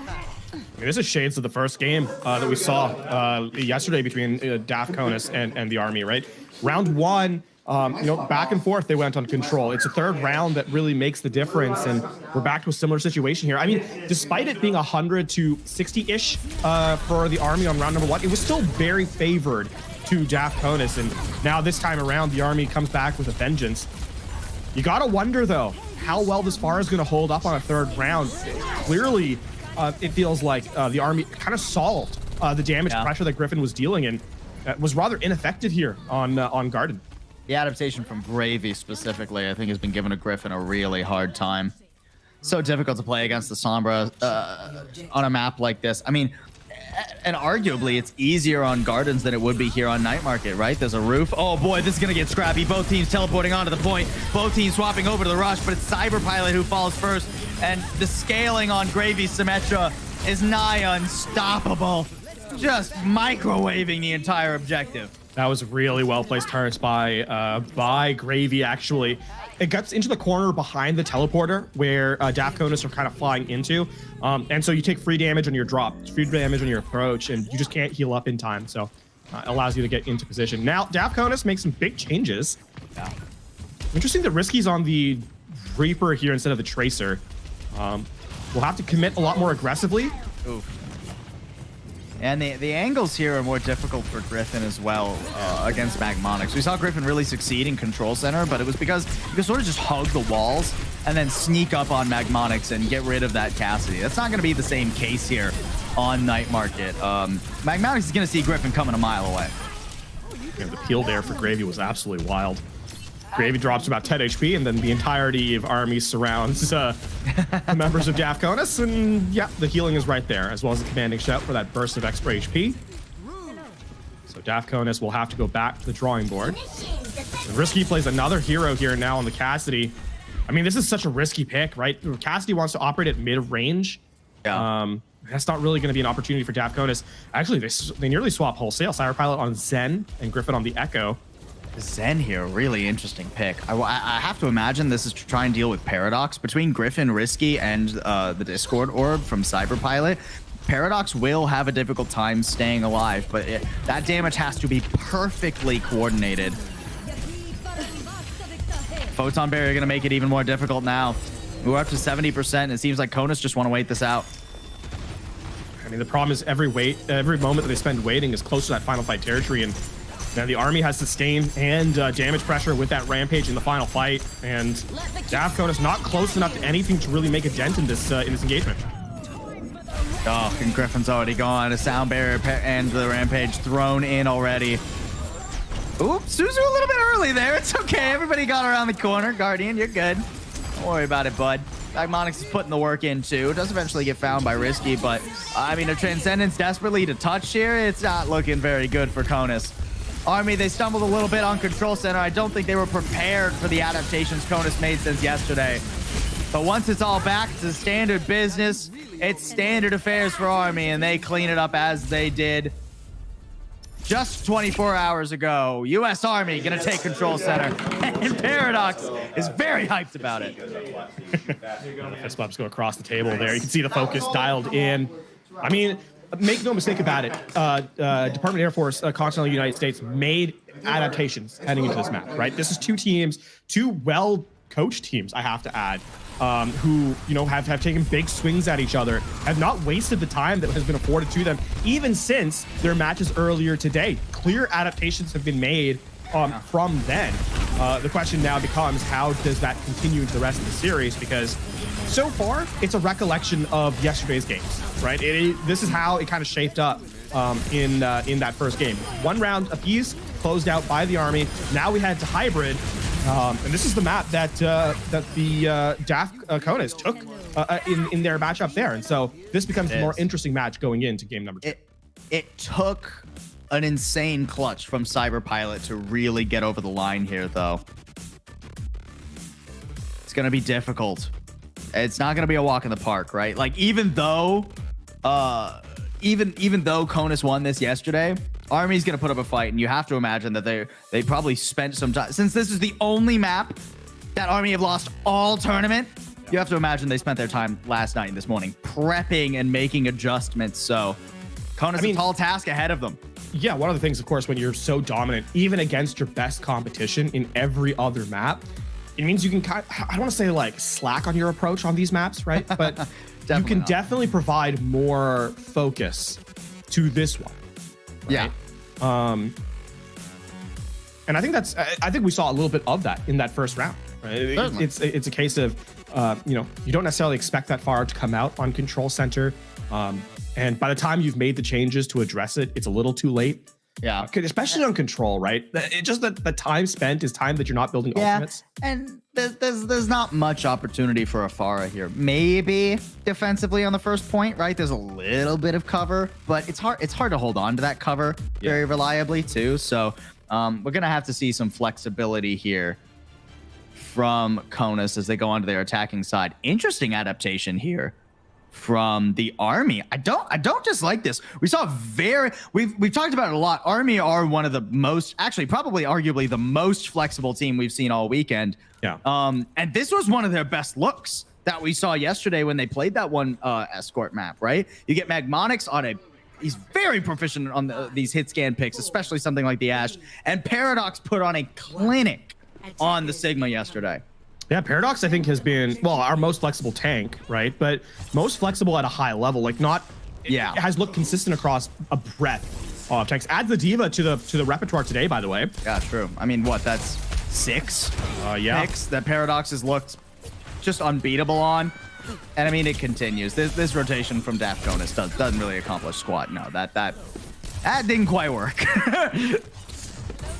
I mean, this is shades of the first game that we saw yesterday between DAF Conus and the army, right? Round one, back and forth they went on control. It's a third round that really makes the difference, and we're back to a similar situation here. I mean, despite it being 100 to 60-ish for the army on round number one, it was still very favored to DAF Conus, and now this time around, the army comes back with a vengeance. You gotta wonder, though, how well this Pharah is gonna hold up on a third round. Clearly, it feels like the army kind of solved the damage pressure that Griffin was dealing, and was rather ineffective here on Garden. The adaptation from Gravy specifically, I think, has been giving a Griffin a really hard time. So difficult to play against the Sombra on a map like this. I mean, and arguably it's easier on Gardens than it would be here on Night Market, right? There's a roof. Oh boy, this is gonna get scrappy. Both teams teleporting onto the point. Both teams swapping over to the rush, but it's Cyber Pilot who falls first. And the scaling on Gravy's Symmetra is nigh unstoppable. Just microwaving the entire objective. That was really well-placed turrets by Gravy, actually. It gets into the corner behind the teleporter where DAF Conus are kind of flying into. And so you take free damage on your drop, free damage on your approach, and you just can't heal up in time. So it allows you to get into position. Now, DAF Conus makes some big changes. Yeah. Interesting that Risky's on the Reaper here instead of the Tracer. We'll have to commit a lot more aggressively. Oof. And the angles here are more difficult for Griffin as well against Magmonix. We saw Griffin really succeed in Control Center, but it was because you could sort of just hug the walls and then sneak up on Magmonix and get rid of that Cassidy. That's not going to be the same case here on Night Market. Magmonix is going to see Griffin coming a mile away. Yeah, the peel there for Gravy was absolutely wild. Gravy drops about 10 HP, and then the entirety of Army surrounds the members of DAF CONUS, and yeah, the healing is right there, as well as the commanding shout for that burst of extra HP. So DAF CONUS will have to go back to the drawing board. And Risky plays another hero here now on the Cassidy. I mean, this is such a risky pick, right? Cassidy wants to operate at mid-range. Yeah. That's not really going to be an opportunity for DAF CONUS. Actually, they nearly swap wholesale. Cyber Pilot on Zen and Griffin on the Echo. Zen here, really interesting pick. I have to imagine this is to try and deal with Paradox between Griffin, Risky, and the Discord Orb from Cyberpilot. Paradox will have a difficult time staying alive, but that damage has to be perfectly coordinated. Photon Barrier going to make it even more difficult now. We're up to 70%. It seems like CONUS just want to wait this out. I mean, the problem is every moment that they spend waiting is close to that final fight territory, and now the Army has sustained and damage pressure with that Rampage in the final fight, and DAF CONUS not close enough to anything to really make a dent in this engagement. Oh, and Griffin's already gone. A Sound Barrier and the Rampage thrown in already. Oops, Suzu a little bit early there. It's okay. Everybody got around the corner. Guardian, you're good. Don't worry about it, bud. Magmonix is putting the work in too. Does eventually get found by Risky, but I mean, a Transcendence desperately to touch here. It's not looking very good for CONUS. Army, they stumbled a little bit on Control Center. I don't think they were prepared for the adaptations CONUS made since yesterday. But once it's all back to standard business, it's standard affairs for Army, and they clean it up as they did just 24 hours ago. U.S. Army gonna take Control Center, and Paradox is very hyped about it. Fist bumps go across the table there. You can see the focus dialed in. I mean, make no mistake about it. Department of Air Force, Continental United States made adaptations heading into this map, right? This is two teams, two well-coached teams, I have to add, who, you know, have taken big swings at each other, have not wasted the time that has been afforded to them, even since their matches earlier today. Clear adaptations have been made from then. The question now becomes, how does that continue into the rest of the series? Because so far, it's a recollection of yesterday's games, right? This is how it kind of shaped up in that first game. One round apiece, closed out by the Army. Now we head to hybrid, and this is the map that the DAF CONUS took in their matchup there. And so this becomes a more interesting match going into game number 2. It took an insane clutch from Cyberpilot to really get over the line here, though. It's going to be difficult. It's not going to be a walk in the park, right? Like, even though CONUS won this yesterday, Army's going to put up a fight, and you have to imagine that they probably spent some time, since this is the only map that Army have lost all tournament. You have to imagine they spent their time last night and this morning prepping and making adjustments. So CONUS, a tall task ahead of them. Yeah, one of the things, of course, when you're so dominant, even against your best competition in every other map, it means you can I don't want to say like slack on your approach on these maps, right? But you can definitely provide more focus to this one. Right? Yeah. And I think we saw a little bit of that in that first round. Right? It's a case of you know, you don't necessarily expect that far to come out on Control Center. And by the time you've made the changes to address it, it's a little too late. Yeah. Especially on Control, right? Just the time spent is time that you're not building ultimates. And there's not much opportunity for Afara here. Maybe defensively on the first point, right? There's a little bit of cover, but it's hard to hold on to that cover very reliably too. So we're gonna have to see some flexibility here from CONUS as they go onto their attacking side. Interesting adaptation here from the Army. I don't dislike this. We saw we've talked about it a lot. Army are one of the most, actually probably arguably the most flexible team we've seen all weekend. Yeah. And this was one of their best looks that we saw yesterday when they played that one Escort map, right? You get Magmonix on he's very proficient on these hit scan picks, especially something like the Ashe. And Paradox put on a clinic on the Sigma yesterday. Yeah, Paradox, I think, has been, well, our most flexible tank, right? But most flexible at a high level, like not has looked consistent across a breadth of tanks. Adds the Diva to the repertoire today, by the way. Yeah, true. I mean, what? That's 6 picks that Paradox has looked just unbeatable on. And I mean, it continues. This rotation from DAF Conus doesn't really accomplish squat. No, that didn't quite work. I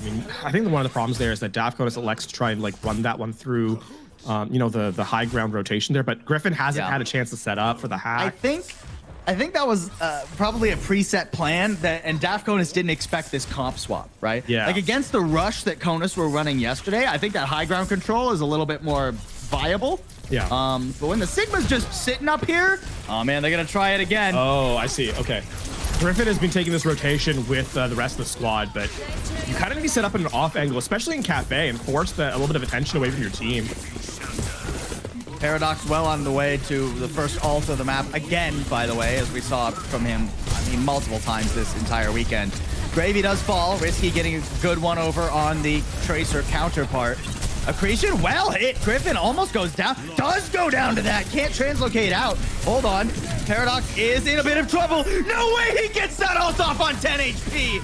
mean, I think one of the problems there is that DAF Conus elects to try and like run that one through, the high ground rotation there. But Griffin hasn't had a chance to set up for the hack. I think that was probably a preset plan and DAF Conus didn't expect this comp swap, right? Yeah. Like against the rush that Conus were running yesterday, I think that high ground control is a little bit more viable. Yeah. But when the Sigma's just sitting up here, oh man, they're gonna try it again. Oh, I see. Okay. Griffin has been taking this rotation with the rest of the squad, but you kind of need to set up in an off angle, especially in Cafe, and force a little bit of attention away from your team. Paradox well on the way to the first ult of the map again, by the way, as we saw from him, I mean, multiple times this entire weekend. Gravy does fall. Risky getting a good one over on the Tracer counterpart. Accretion, well hit. Griffin almost goes down. Does go down to that. Can't translocate out. Hold on. Paradox is in a bit of trouble. No way he gets that ult off on 10 HP.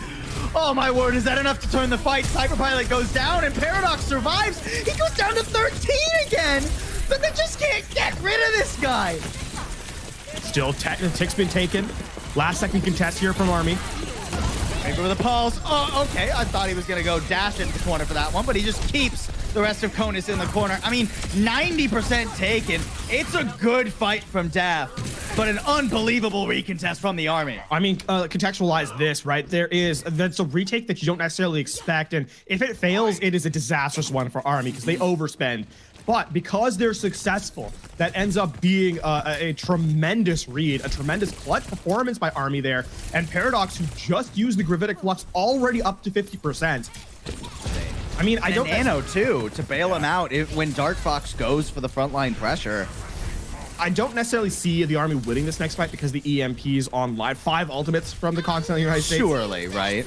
Oh my word, is that enough to turn the fight? Cyberpilot goes down and Paradox survives. He goes down to 13 again. But they just can't get rid of this guy. Still, tick's been taken. Last second contest here from Army. Maybe with a pulse. Oh, okay. I thought he was going to go dash into the corner for that one, but he just keeps the rest of Conus in the corner. I mean, 90% taken. It's a good fight from DAF, but an unbelievable recontest from the Army. I mean, contextualize this, right? That's a retake that you don't necessarily expect, and if it fails, it is a disastrous one for Army because they overspend. But because they're successful, that ends up being a tremendous read, a tremendous clutch performance by Army there. And Paradox, who just used the Gravitic Flux, already up to 50%. I mean, I don't... Nano, too, to bail him out when Dark Fox goes for the frontline pressure. I don't necessarily see the Army winning this next fight because the EMP's on live. 5 ultimates from the continental United States. Surely, right?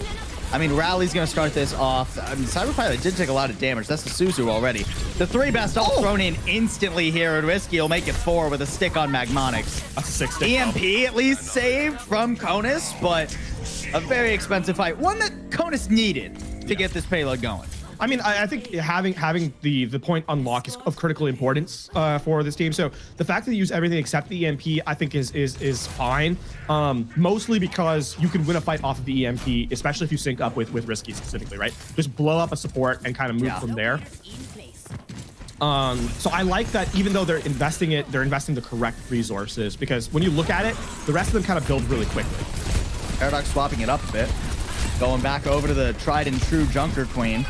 I mean, Rally's going to start this off. I mean, Cyberpilot did take a lot of damage. That's the Suzu already. The 3 best ult thrown in instantly here, and Risky will make it 4 with a stick on Magmonix. That's a 6 stick. EMP at least saved from Conus, but a very expensive fight. One that Conus needed to get this payload going. I mean, I think having the point unlock is of critical importance for this team. So the fact that they use everything except the EMP, I think is fine. Mostly because you can win a fight off of the EMP, especially if you sync up with Risky specifically, right? Just blow up a support and kind of move from there. So I like that even though they're investing the correct resources, because when you look at it, the rest of them kind of build really quickly. Paradox swapping it up a bit. Going back over to the tried and true Junker Queen.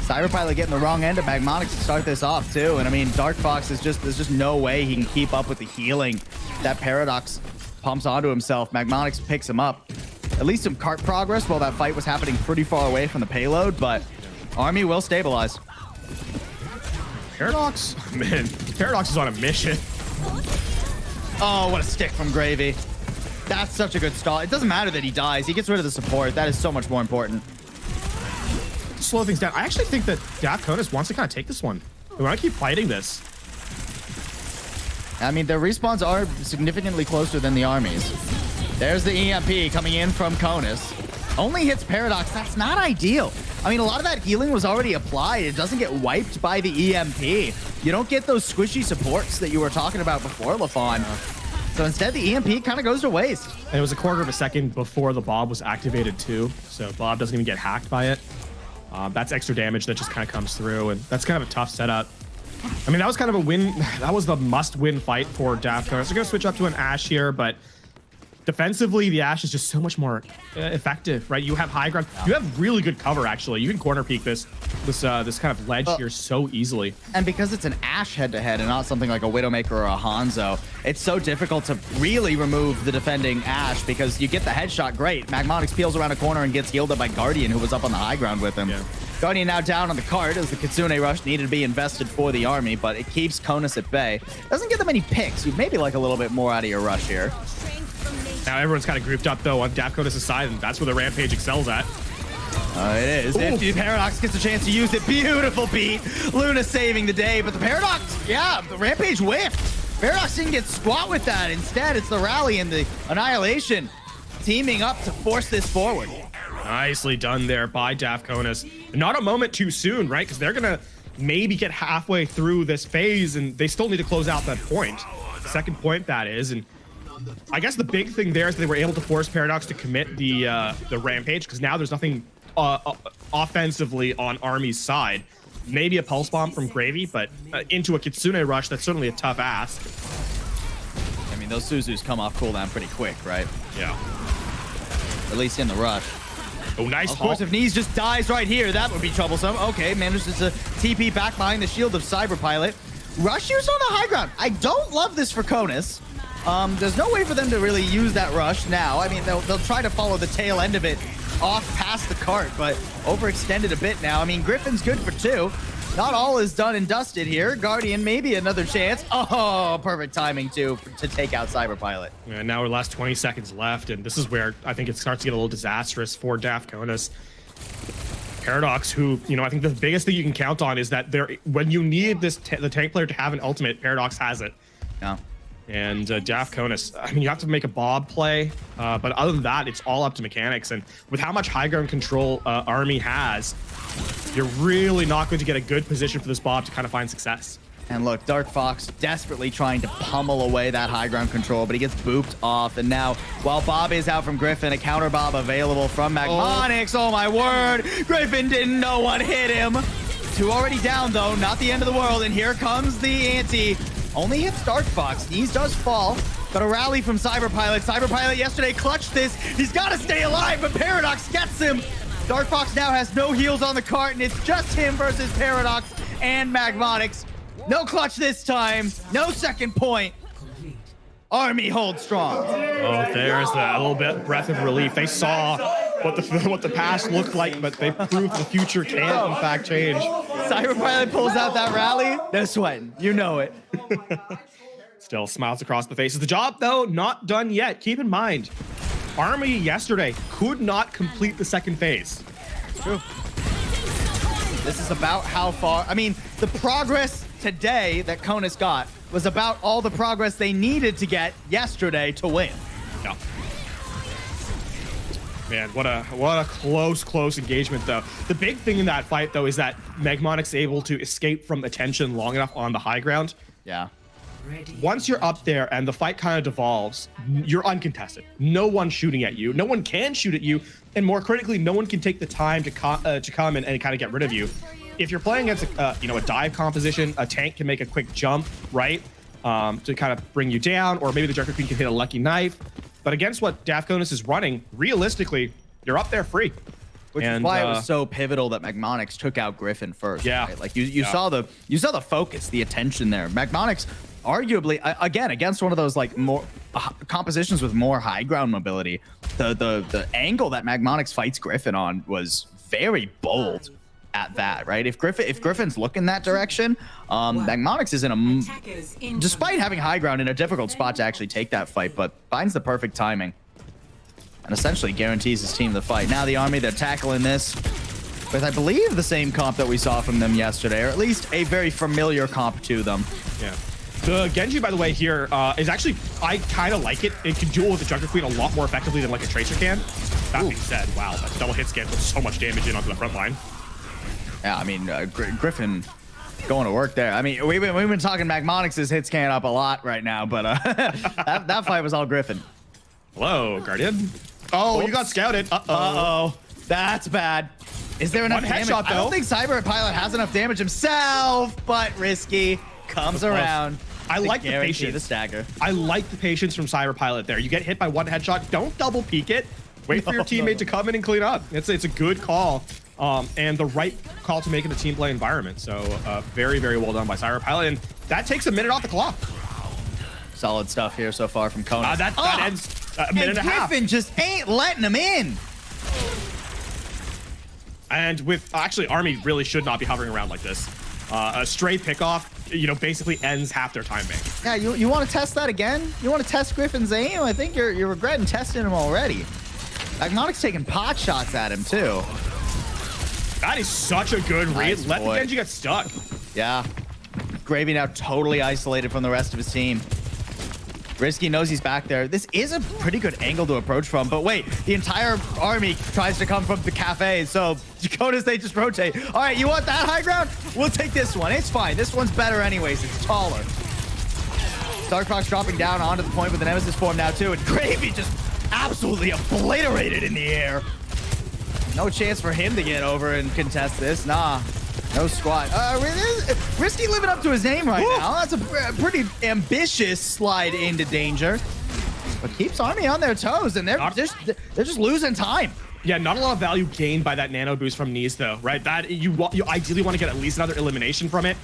Cyberpilot getting the wrong end of Magmonix to start this off too. And I mean, Dark Fox there's just no way he can keep up with the healing that Paradox pumps onto himself. Magmonix picks him up. At least some cart progress while that fight was happening pretty far away from the payload, but Army will stabilize. Paradox, man, Paradox is on a mission. Oh, what a stick from Gravy. That's such a good stall. It doesn't matter that he dies. He gets rid of the support. That is so much more important. Slow things down. I actually think that DAF Conus wants to kind of take this one. They want to keep fighting this. I mean, their respawns are significantly closer than the Army's. There's the EMP coming in from Conus. Only hits Paradox. That's not ideal. I mean, a lot of that healing was already applied. It doesn't get wiped by the EMP. You don't get those squishy supports that you were talking about before, LaFawn. So instead, the EMP kind of goes to waste. And it was a quarter of a second before the Bob was activated too. So Bob doesn't even get hacked by it. That's extra damage that just kind of comes through, and that's kind of a tough setup. I mean, that was kind of a win. That was the must-win fight for DAF Conus. They're going to switch up to an Ashe here, but defensively, the Ashe is just so much more effective, right? You have high ground. You have really good cover, actually. You can corner peek this kind of ledge here so easily. And because it's an Ashe head-to-head and not something like a Widowmaker or a Hanzo, it's so difficult to really remove the defending Ashe because you get the headshot, great. Magmonix peels around a corner and gets healed up by Guardian, who was up on the high ground with him. Yeah. Guardian now down on the cart as the Kitsune Rush needed to be invested for the Army, but it keeps Conus at bay. Doesn't get them any picks. You'd maybe like a little bit more out of your rush here. Now everyone's kind of grouped up though on DAF Conus' side, and that's where the Rampage excels at. It is. If Paradox gets a chance to use it, beautiful beat. Luna saving the day, but the Paradox, yeah, the Rampage whiffed. Paradox didn't get squat with that. Instead, it's the Rally and the Annihilation teaming up to force this forward. Nicely done there by DAF Conas. Not a moment too soon, right? Because they're going to maybe get halfway through this phase, and they still need to close out that point. The second point, that is. And I guess the big thing there is they were able to force Paradox to commit the Rampage, because now there's nothing offensively on Army's side. Maybe a Pulse Bomb from Gravy, but into a Kitsune Rush, that's certainly a tough ask. I mean, those Suzus come off cooldown pretty quick, right? Yeah. At least in the rush. Oh, nice. Of course, if Knees just dies right here, that would be troublesome. Okay, manages to TP back behind the shield of Cyber Pilot. Rush use on the high ground. I don't love this for Conus. There's no way for them to really use that rush now. I mean, they'll try to follow the tail end of it off past the cart, but overextended a bit now. I mean, Griffin's good for 2. Not all is done and dusted here. Guardian, maybe another chance. Oh, perfect timing, too, to take out Cyber Pilot. And now we're last 20 seconds left, and this is where I think it starts to get a little disastrous for DAF Conas. Paradox, who, you know, I think the biggest thing you can count on is that when you need the tank player to have an ultimate, Paradox has it. Yeah. And DAF Conas, I mean, you have to make a Bob play, but other than that, it's all up to mechanics. And with how much high ground control Army has, you're really not going to get a good position for this Bob to kind of find success. And look, Dark Fox desperately trying to pummel away that high ground control, but he gets booped off. And now, while Bob is out from Griffin, a counter Bob available from Magmonix. Oh my word! Griffin didn't know what hit him. 2 already down, though. Not the end of the world. And here comes the ante. Only hits Dark Fox. Knees does fall, but a rally from Cyber Pilot. Cyber Pilot yesterday clutched this. He's got to stay alive, but Paradox gets him. Dark Fox now has no heals on the cart, and it's just him versus Paradox and Magmonix. No clutch this time. No second point. Army holds strong. Oh, there's a little bit breath of relief. They saw what the past looked like, but they proved the future can in fact change. Cyber Pilot pulls out that rally. They're sweating. You know it. Still smiles across the faces. The job, though, not done yet. Keep in mind, Army yesterday could not complete the second phase. True. This is about how far. I mean, the progress today that Conus got was about all the progress they needed to get yesterday to win. Yeah. Man, what a close engagement, though. The big thing in that fight, though, is that Magmonix able to escape from attention long enough on the high ground. Yeah. Once you're up there and the fight kind of devolves, you're uncontested. No one's shooting at you. No one can shoot at you. And more critically, no one can take the time to come and kind of get rid of you. If you're playing against a dive composition, a tank can make a quick jump, right? To kind of bring you down, or maybe the Joker Queen can hit a lucky knife. But against what DAF Conas is running, realistically, you're up there free. Which is why it was so pivotal that Magmonix took out Griffin first. Yeah. Right? Like you saw the focus, the attention there. Magmonix, arguably, again, against one of those like more compositions with more high ground mobility, the angle that Magmonix fights Griffin on was very bold at that, right? If Griffin's looking that direction, Magmonix is in despite having high ground, in a difficult spot to actually take that fight, but finds the perfect timing and essentially guarantees his team the fight. Now the Army, they're tackling this with, I believe, the same comp that we saw from them yesterday, or at least a very familiar comp to them. Yeah. The Genji, by the way, here is actually, I kind of like it. It can duel with the Junker Queen a lot more effectively than like a Tracer can. That being said, wow, that double hit scan puts so much damage in onto the front line. Yeah, I mean, Griffin going to work there. I mean, we've been talking Magmonix's hit scan up a lot right now, but that fight was all Griffin. Hello, Guardian. Oh, you got scouted. Uh-oh. That's bad. Is there enough damage? Headshot, I don't think Cyber Pilot has enough damage himself, but Risky comes around. I like the guarantee patience. The stagger. I like the patience from Cyber Pilot there. You get hit by one headshot, don't double peek it. Wait for your teammate to come in and clean up. It's a good call. And the right call to make in a team play environment. So very, very well done by Cyber Pilot. And that takes a minute off the clock. Solid stuff here so far from Conus. That ends a minute and a half. Griffin just ain't letting him in. And with actually, Army really should not be hovering around like this. A stray pickoff, basically ends half their time bank. Yeah, you want to test that again? You want to test Griffin's aim? I think you're regretting testing him already. Magmonix taking pot shots at him too. That is such a good read. Nice Let the boy. Genji get stuck. Yeah. Gravy now totally isolated from the rest of his team. Risky knows he's back there. This is a pretty good angle to approach from, but wait, the entire army tries to come from the cafe, so Dakotas, they just rotate. All right, you want that high ground? We'll take this one. It's fine. This one's better anyways. It's taller. Dark Fox dropping down onto the point with the Nemesis form now too, and Gravy just absolutely obliterated in the air. No chance for him to get over and contest this. Nah, no squat. Risky living up to his name right now. That's a pretty ambitious slide into danger, but keeps Army on their toes, and they're just losing time. Yeah, not a lot of value gained by that nano boost from Knees though, right? That you ideally want to get at least another elimination from it.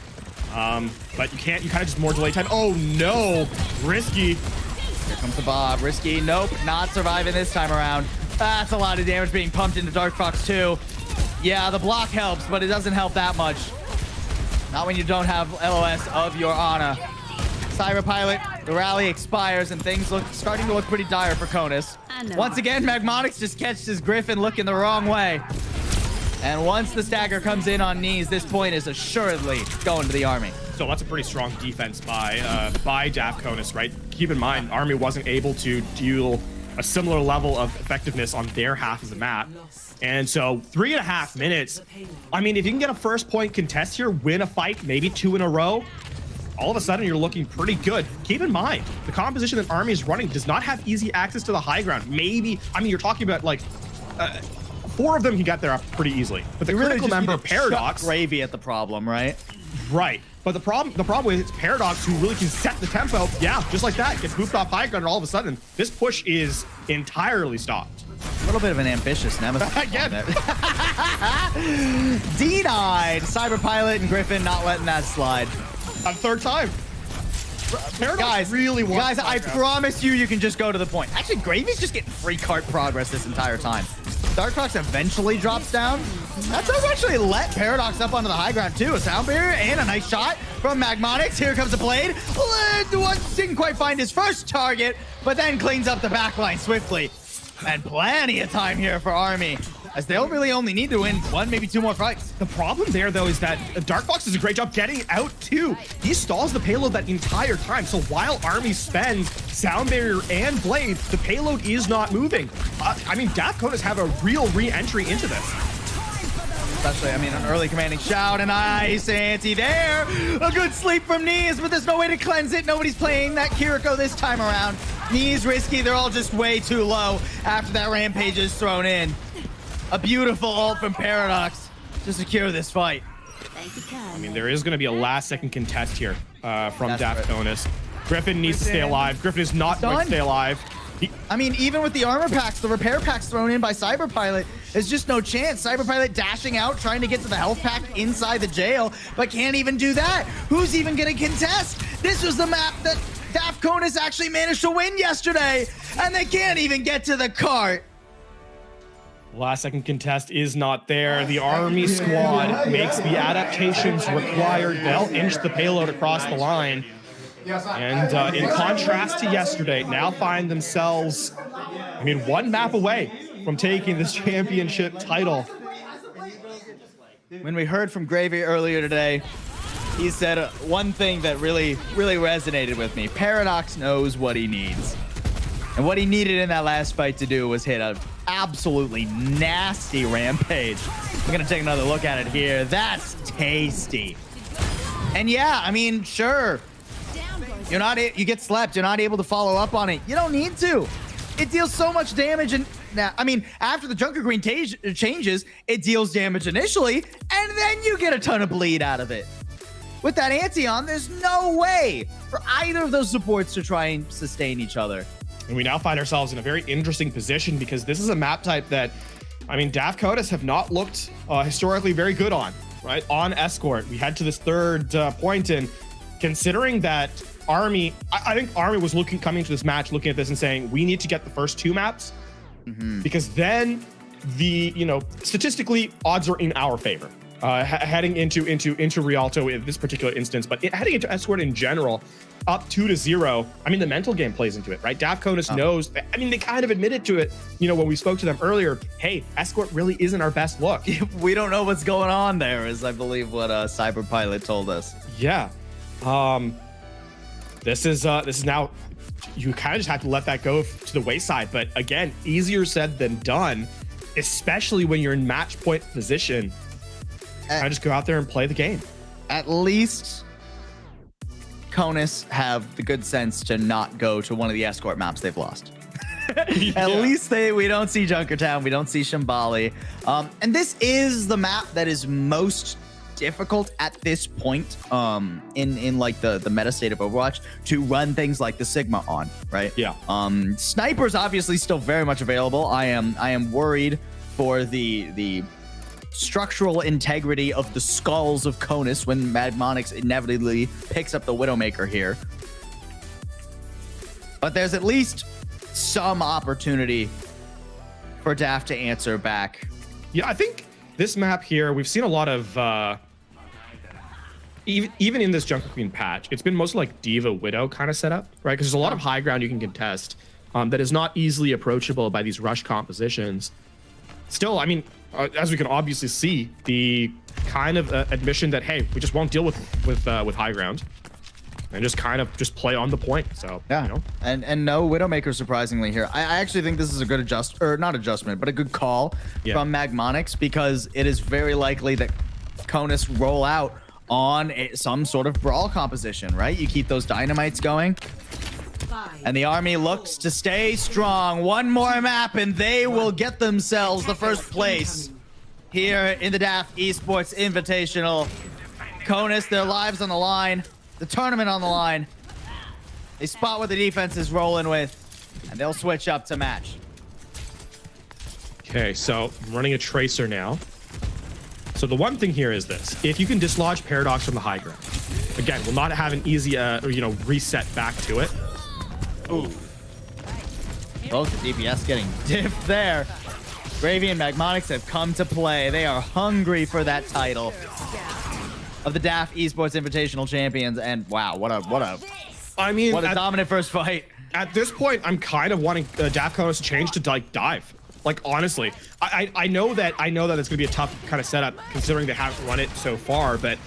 But you can't. You kind of just more delay time. Oh no, Risky. Here comes the Bob. Risky, nope, not surviving this time around. That's a lot of damage being pumped into Dark Fox too. Yeah, the block helps, but it doesn't help that much. Not when you don't have LOS of your Ana. Cyber Pilot, the rally expires, and things starting to look pretty dire for Conus. Once again, Magmonics just catches Griffin looking the wrong way. And once the stagger comes in on Knees, this point is assuredly going to the Army. So that's a pretty strong defense by DAF Conus, right? Keep in mind, Army wasn't able to deal a similar level of effectiveness on their half of the map. And so 3.5 minutes. I mean, if you can get a first point contest here, win a fight, maybe 2 in a row, all of a sudden you're looking pretty good. Keep in mind, the composition that Army is running does not have easy access to the high ground. Maybe, I mean, you're talking about like 4 of them can get there pretty easily. But the critical member Paradox, Gravy at the problem, right? Right. But the problem with it's Paradox, who really can set the tempo. Yeah, just like that, gets booped off high ground, and all of a sudden this push is entirely stopped. A little bit of an ambitious Nemesis. Again. Denied. Cyber Pilot and Griffin not letting that slide. A third time. Paradox guys, I promise you can just go to the point. Actually, Gravy's just getting free cart progress this entire time. Dark Fox eventually drops down. That does actually let Paradox up onto the high ground too. A sound barrier and a nice shot from Magmonics. Here comes the blade. Didn't quite find his first target, but then cleans up the backline swiftly. And plenty of time here for Army, as they'll really only need to win 1, maybe 2 more fights. The problem there, though, is that Dark Fox does a great job getting out, too. He stalls the payload that entire time. So while Army spends Sound Barrier and Blade, the payload is not moving. I mean, DAF Conus have a real re-entry into this. Especially, I mean, an early commanding shout, and nice anti there. A good sleep from Knees, but there's no way to cleanse it. Nobody's playing that Kiriko this time around. Knees Risky, they're all just way too low after that Rampage is thrown in. A beautiful ult from Paradox to secure this fight. I mean, there is going to be a last-second contest here from DAF Conus. Griffin needs to stay alive. Griffin is not going to stay alive. I mean, even with the armor packs, the repair packs thrown in by Cyber Pilot, there's just no chance. Cyber Pilot dashing out, trying to get to the health pack inside the jail, but can't even do that. Who's even going to contest? This was the map that DAF Conus actually managed to win yesterday, and they can't even get to the cart. Last second contest is not there. The Army squad makes the adaptations required. They'll inch the payload across the line. And in contrast to yesterday, now find themselves, I mean, 1 map away from taking this championship title. When we heard from Gravy earlier today, he said one thing that really resonated with me. Paradox knows what he needs. And what he needed in that last fight to do was hit an absolutely nasty Rampage. We're going to take another look at it here. That's tasty. And yeah, I mean, sure. You get slept. You're not able to follow up on it. You don't need to. It deals so much damage. And now, I mean, after the Junker Green changes, it deals damage initially, and then you get a ton of bleed out of it. With that anti on, there's no way for either of those supports to try and sustain each other. And we now find ourselves in a very interesting position because this is a map type that, I mean, DAF Conus have not looked historically very good on, right? On Escort. We head to this third point, and considering that Army, I think Army was coming to this match looking at this and saying, we need to get the first 2 maps because then statistically odds are in our favor. Heading into Rialto in this particular instance, but heading into Escort in general, up 2-0. I mean, the mental game plays into it, right? DAF Conus knows. I mean, they kind of admitted to it, when we spoke to them earlier. Hey, Escort really isn't our best look. We don't know what's going on there, is I believe what Cyber Pilot told us. Yeah. This is now, you kind of just have to let that go to the wayside. But again, easier said than done, especially when you're in match point position. I just go out there and play the game. At least Conus have the good sense to not go to one of the Escort maps they've lost. At least we don't see Junkertown, we don't see Shambali. And this is the map that is most difficult at this point in like the meta state of Overwatch to run things like the Sigma on, right? Yeah. Sniper's obviously still very much available. I am worried for the structural integrity of the skulls of Conus when Magmonix inevitably picks up the Widowmaker here. But there's at least some opportunity for DAF to answer back. Yeah, I think this map here, we've seen a lot of even in this Junker Queen patch, it's been mostly like Diva Widow kind of setup, right? Because there's a lot of high ground you can contest that is not easily approachable by these rush compositions. Still, I mean, as we can obviously see, the kind of admission that, hey, we just won't deal with high ground and just kind of just play on the point. So yeah, you know, and no Widowmaker surprisingly here. I actually think this is a good not adjustment, but a good call from Magmonix, because it is very likely that Conus roll out on some sort of brawl composition, right? You keep those dynamites going. And the army looks to stay strong. One more map and they will get themselves the first place here in the DAF Esports Invitational. Conus, their lives on the line, the tournament on the line. They spot what the defense is rolling with, and they'll switch up to match. Okay, so I'm running a Tracer now. So the one thing here is this: if you can dislodge Paradox from the high ground, again, we'll not have an easy, reset back to it. Ooh. Both the DPS getting diffed there. Gravy and Magmonix have come to play. They are hungry for that title of the DAF Esports Invitational Champions. And wow, what a dominant first fight. At this point, I'm kind of wanting DAF Conus to change to like dive. Like honestly, I know that it's gonna be a tough kind of setup considering they haven't run it so far, but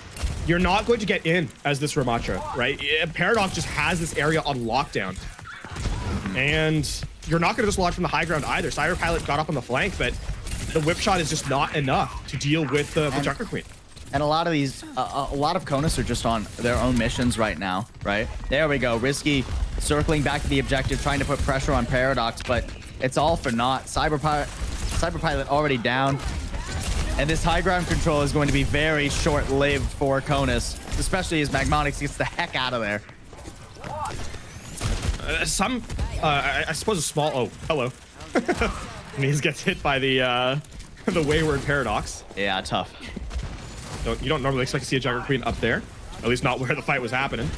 you're not going to get in as this Ramatra, right? Paradox just has this area on lockdown. And you're not going to dislodge from the high ground either. Cyber Pilot got up on the flank, but the whip shot is just not enough to deal with the Junker Queen. And a lot of these, a lot of Conus are just on their own missions right now, right? There we go. Risky circling back to the objective, trying to put pressure on Paradox, but it's all for naught. Cyber Pilot already down. And this high ground control is going to be very short-lived for Conus, especially as Magmonix gets the heck out of there. I suppose a small, oh, hello. Knees gets hit by the wayward Paradox. Yeah, tough. You don't normally expect to see a Junker Queen up there, at least not where the fight was happening.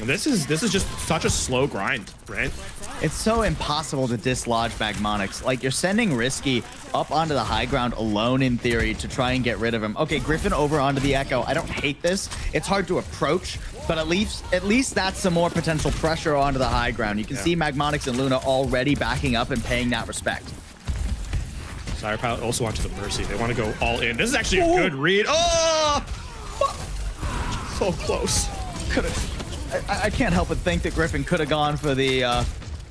And this is just such a slow grind, right? It's so impossible to dislodge Magmonix. Like, you're sending Risky up onto the high ground alone in theory to try and get rid of him. Okay, Griffin over onto the Echo. I don't hate this. It's hard to approach, but at least that's some more potential pressure onto the high ground. You can see Magmonix and Luna already backing up and paying that respect. Cyber Pilot also went to the Mercy. They want to go all in. This is actually a good read. Oh! So close. I can't help but think that Griffin could have gone for the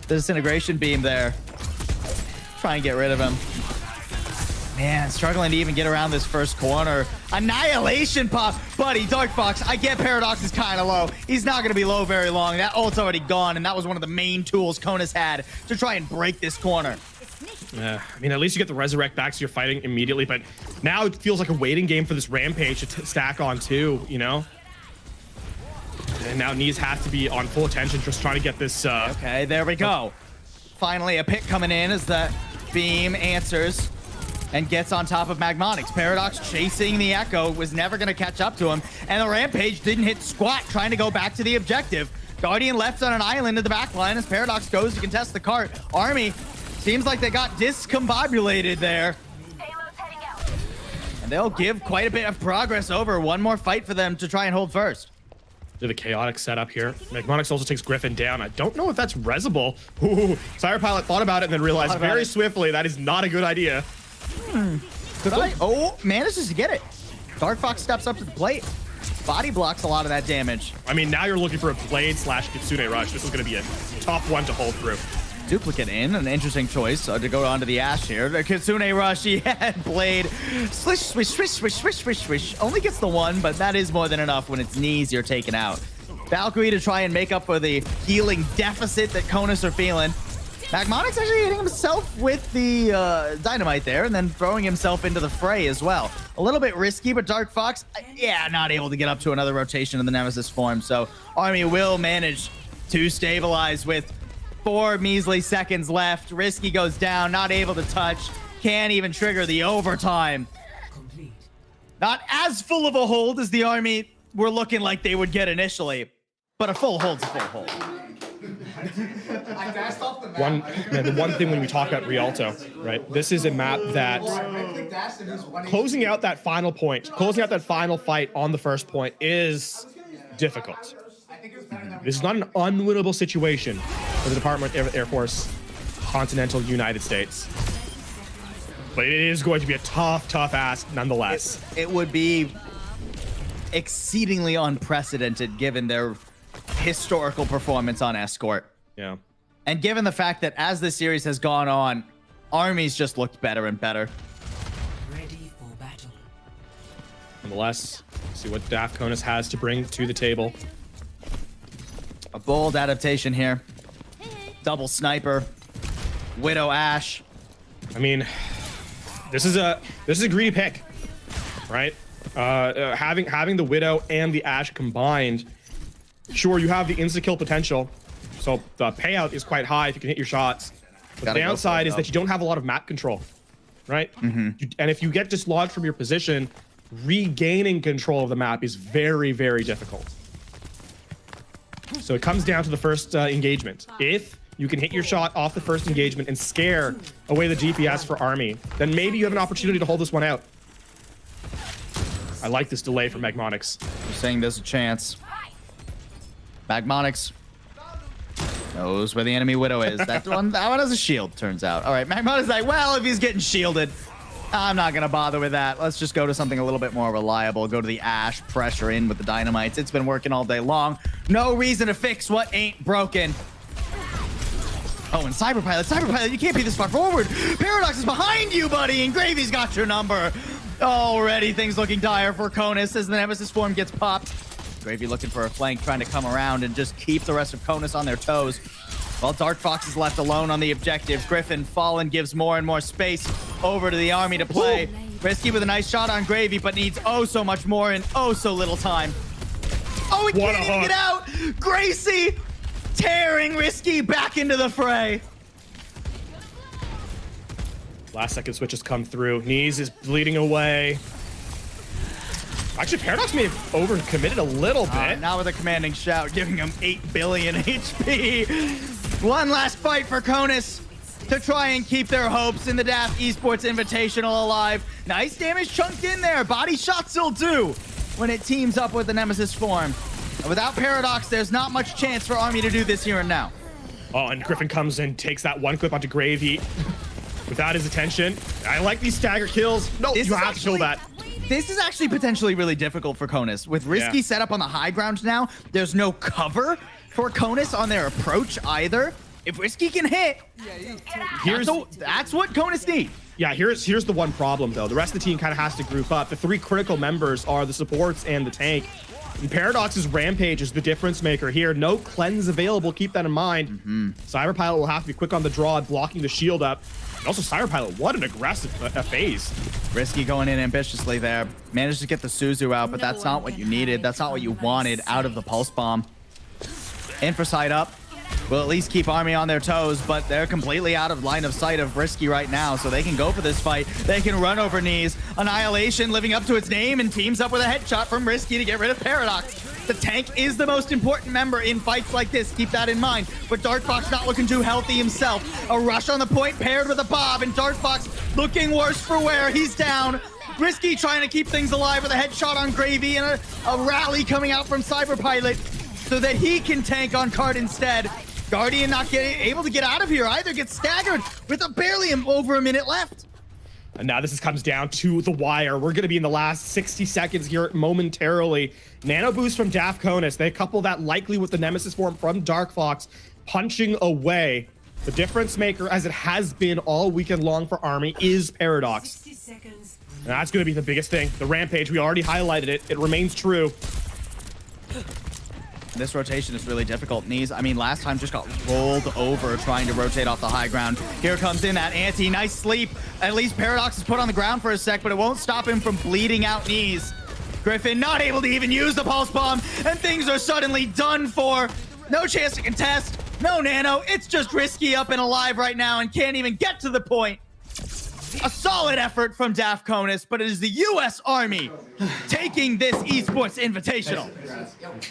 disintegration beam there. Try and get rid of him. Man, struggling to even get around this first corner. Annihilation pop. Buddy, Dark Fox, I get Paradox is kind of low. He's not going to be low very long. That ult's already gone, and that was one of the main tools Conus had to try and break this corner. Yeah, I mean, at least you get the Resurrect back, so you're fighting immediately, but now it feels like a waiting game for this Rampage to stack on too, you know? And now Knees has to be on full attention, just trying to get this... Okay, there we go. Finally, a pick coming in as that beam answers and gets on top of Magmonix. Paradox chasing the Echo, was never going to catch up to him, and the Rampage didn't hit squat, trying to go back to the objective. Guardian left on an island in the back line as Paradox goes to contest the cart. Army seems like they got discombobulated there. And they'll give quite a bit of progress over. One more fight for them to try and hold first. The chaotic setup here. Magmonix also takes Griffin down. I don't know if that's resable. Ooh, Cyber Pilot thought about it and then realized very swiftly that is not a good idea. Could I? Oh, manages to get it. Dark Fox steps up to the plate. body blocks a lot of that damage. I mean, now you're looking for a Blade / Kitsune Rush. This is going to be a tough one to hold through. Duplicate in, an interesting choice to go on to the Ashe here. The Kitsune Rush, yeah, Blade. Swish, swish, swish, swish, swish, swish, swish. Only gets the one, but that is more than enough when it's knees you're taking out. Valkyrie to try and make up for the healing deficit that Conus are feeling. Magmonic's actually hitting himself with the dynamite there and then throwing himself into the fray as well. A little bit risky, but Dark Fox, yeah, not able to get up to another rotation of the Nemesis form. So Army will manage to stabilize with 4 measly seconds left. Risky goes down, not able to touch. Can't even trigger the overtime. Not as full of a hold as the Army were looking like they would get initially, but a full hold's a full hold. The one thing when we talk about Rialto, right? This is a map that closing out that final point, closing out that final fight on the first point is difficult. This is not an unwinnable situation for the Department of Air Force, continental United States. But it is going to be a tough ask nonetheless. It would be exceedingly unprecedented given their historical performance on Escort. Yeah. And given the fact that as this series has gone on, Army's just looked better and better. Ready for battle. Nonetheless, see what DAF Conus has to bring to the table. A bold adaptation here. Double sniper. Widow Ashe. I mean, this is a greedy pick, right? Having the Widow and the Ashe combined, sure, you have the insta-kill potential, so the payout is quite high if you can hit your shots. But the downside is that you don't have a lot of map control, right? And if you get dislodged from your position, regaining control of the map is very, very difficult. So it comes down to the first engagement. If you can hit your shot off the first engagement and scare away the DPS for Army, then maybe you have an opportunity to hold this one out. I like this delay from Magmonix. You're saying there's a chance. Magmonix knows where the enemy Widow is. That one has a shield, turns out. All right, Magmonix is like, well, if he's getting shielded, I'm not going to bother with that. Let's just go to something a little bit more reliable. Go to the Ashe, pressure in with the dynamites. It's been working all day long. No reason to fix what ain't broken. Oh, and Cyberpilot, you can't be this far forward. Paradox is behind you, buddy, and Gravy's got your number. Already things looking dire for Conus as the Nemesis form gets popped. Gravy looking for a flank, trying to come around and just keep the rest of Conus on their toes. While Dark Fox is left alone on the objective, Griffin Fallen gives more and more space over to the Army to play. Risky with a nice shot on Gravy, but needs oh so much more in oh so little time. Oh, he can't even get out! Gracie tearing Risky back into the fray. Last second switches come through. Knees is bleeding away. Actually, Paradox may have overcommitted a little bit. Now with a commanding shout, giving him 8 billion HP. One last fight for Conus to try and keep their hopes in the DAF Esports Invitational alive. Nice damage chunked in there. Body shots will do when it teams up with the Nemesis form. And without Paradox, there's not much chance for Army to do this here and now. Oh, and Griffin comes in, takes that one clip onto Gravy without his attention. I like these stagger kills. No, you have to kill that. This is actually potentially really difficult for Conus. With Risky set up on the high ground now, there's no cover for Conus on their approach either. If Risky can hit, that's what Conus needs. Yeah, here's the one problem, though. The rest of the team kind of has to group up. The 3 critical members are the supports and the tank. And Paradox's Rampage is the difference maker here. No cleanse available. Keep that in mind. Cyberpilot will have to be quick on the draw, blocking the shield up. And also Cyberpilot, what an aggressive phase. Risky going in ambitiously there. Managed to get the Suzu out, but that's not what you needed. That's not what you wanted out of the Pulse Bomb. Infra side up. Will at least keep Army on their toes, but they're completely out of line of sight of Risky right now, so they can go for this fight. They can run over knees. Annihilation living up to its name and teams up with a headshot from Risky to get rid of Paradox. The tank is the most important member in fights like this. Keep that in mind. But Dark Fox not looking too healthy himself. A rush on the point paired with a Bob, and Dark Fox looking worse for wear. He's down. Risky trying to keep things alive with a headshot on Gravy and a rally coming out from Cyberpilot so that he can tank on card instead. Guardian not able to get out of here either. Gets staggered with barely over a minute left. And now this comes down to the wire. We're going to be in the last 60 seconds here momentarily. Nano boost from DAF Conus. They couple that likely with the Nemesis form from Dark Fox, punching away. The difference maker, as it has been all weekend long for Army, is Paradox. 60 seconds. And that's going to be the biggest thing. The Rampage, we already highlighted it. It remains true. This rotation is really difficult. Knees, I mean, last time just got rolled over trying to rotate off the high ground. Here comes in that anti. Nice sleep. At least Paradox is put on the ground for a sec, but it won't stop him from bleeding out Knees. Griffin not able to even use the pulse bomb, and things are suddenly done for. No chance to contest. No Nano. It's just Risky up and alive right now and can't even get to the point. A solid effort from DAF Conus, but it is the U.S. Army taking this Esports Invitational.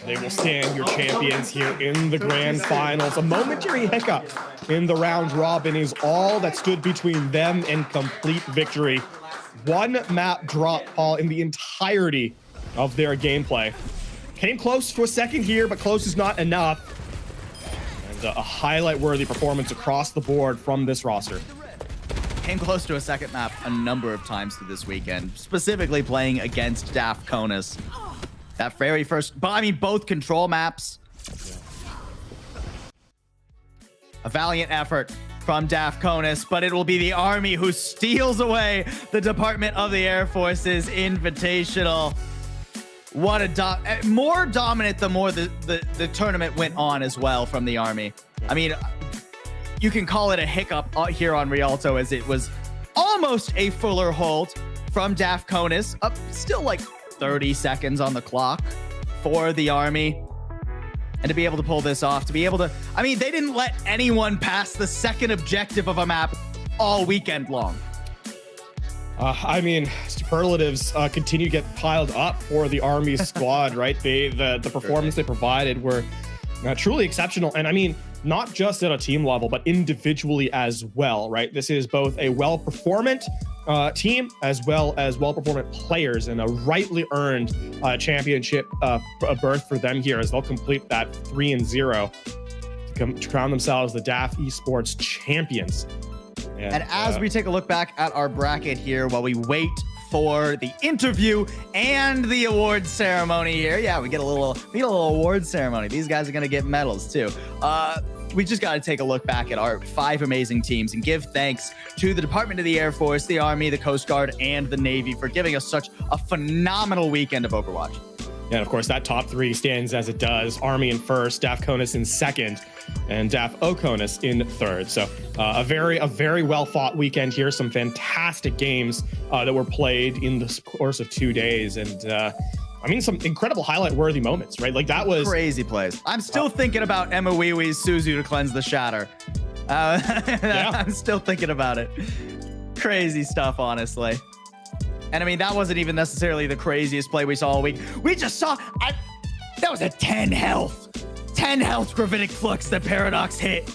They will stand your champions here in the grand finals. A momentary hiccup in the round robin is all that stood between them and complete victory. One map drop, Paul, in the entirety of their gameplay. Came close for a second here, but close is not enough. And a highlight-worthy performance across the board from this roster. Came close to a second map a number of times through this weekend, specifically playing against DAF Conus. That very first, but I mean, both control maps. A valiant effort from DAF Conus, but it will be the Army who steals away the Department of the Air Force's Invitational. What a more dominant the more the tournament went on as well from the Army. I mean, you can call it a hiccup here on Rialto, as it was almost a fuller hold from DAF Conus. Up still like 30 seconds on the clock for the Army. And to be able to pull this off, to be able to, I mean, they didn't let anyone pass the second objective of a map all weekend long. I mean, superlatives continue to get piled up for the Army squad, right? The performance they provided were truly exceptional. And I mean, not just at a team level, but individually as well, right? This is both a well-performant team as well as well-performant players, and a rightly earned championship berth for them here as they'll complete that 3-0 to crown themselves the DAF Esports champions. And as we take a look back at our bracket here while we wait for the interview and the award ceremony here. Yeah, we get a little award ceremony. These guys are going to get medals too. We just got to take a look back at our 5 amazing teams and give thanks to the Department of the Air Force, the Army, the Coast Guard, and the Navy for giving us such a phenomenal weekend of Overwatch. Yeah, and of course, that top 3 stands as it does. Army in first, DAF Conus in second, and DAF Oconus in third. So a very well fought weekend here. Some fantastic games that were played in the course of 2 days. And I mean, some incredible highlight worthy moments, right? Like that was crazy plays. I'm still thinking about Emma Wee Wee's Suzu to cleanse the shatter. Yeah. I'm still thinking about it. Crazy stuff, honestly. And I mean, that wasn't even necessarily the craziest play we saw all week. We just saw, that was a 10 health gravitic flux that Paradox hit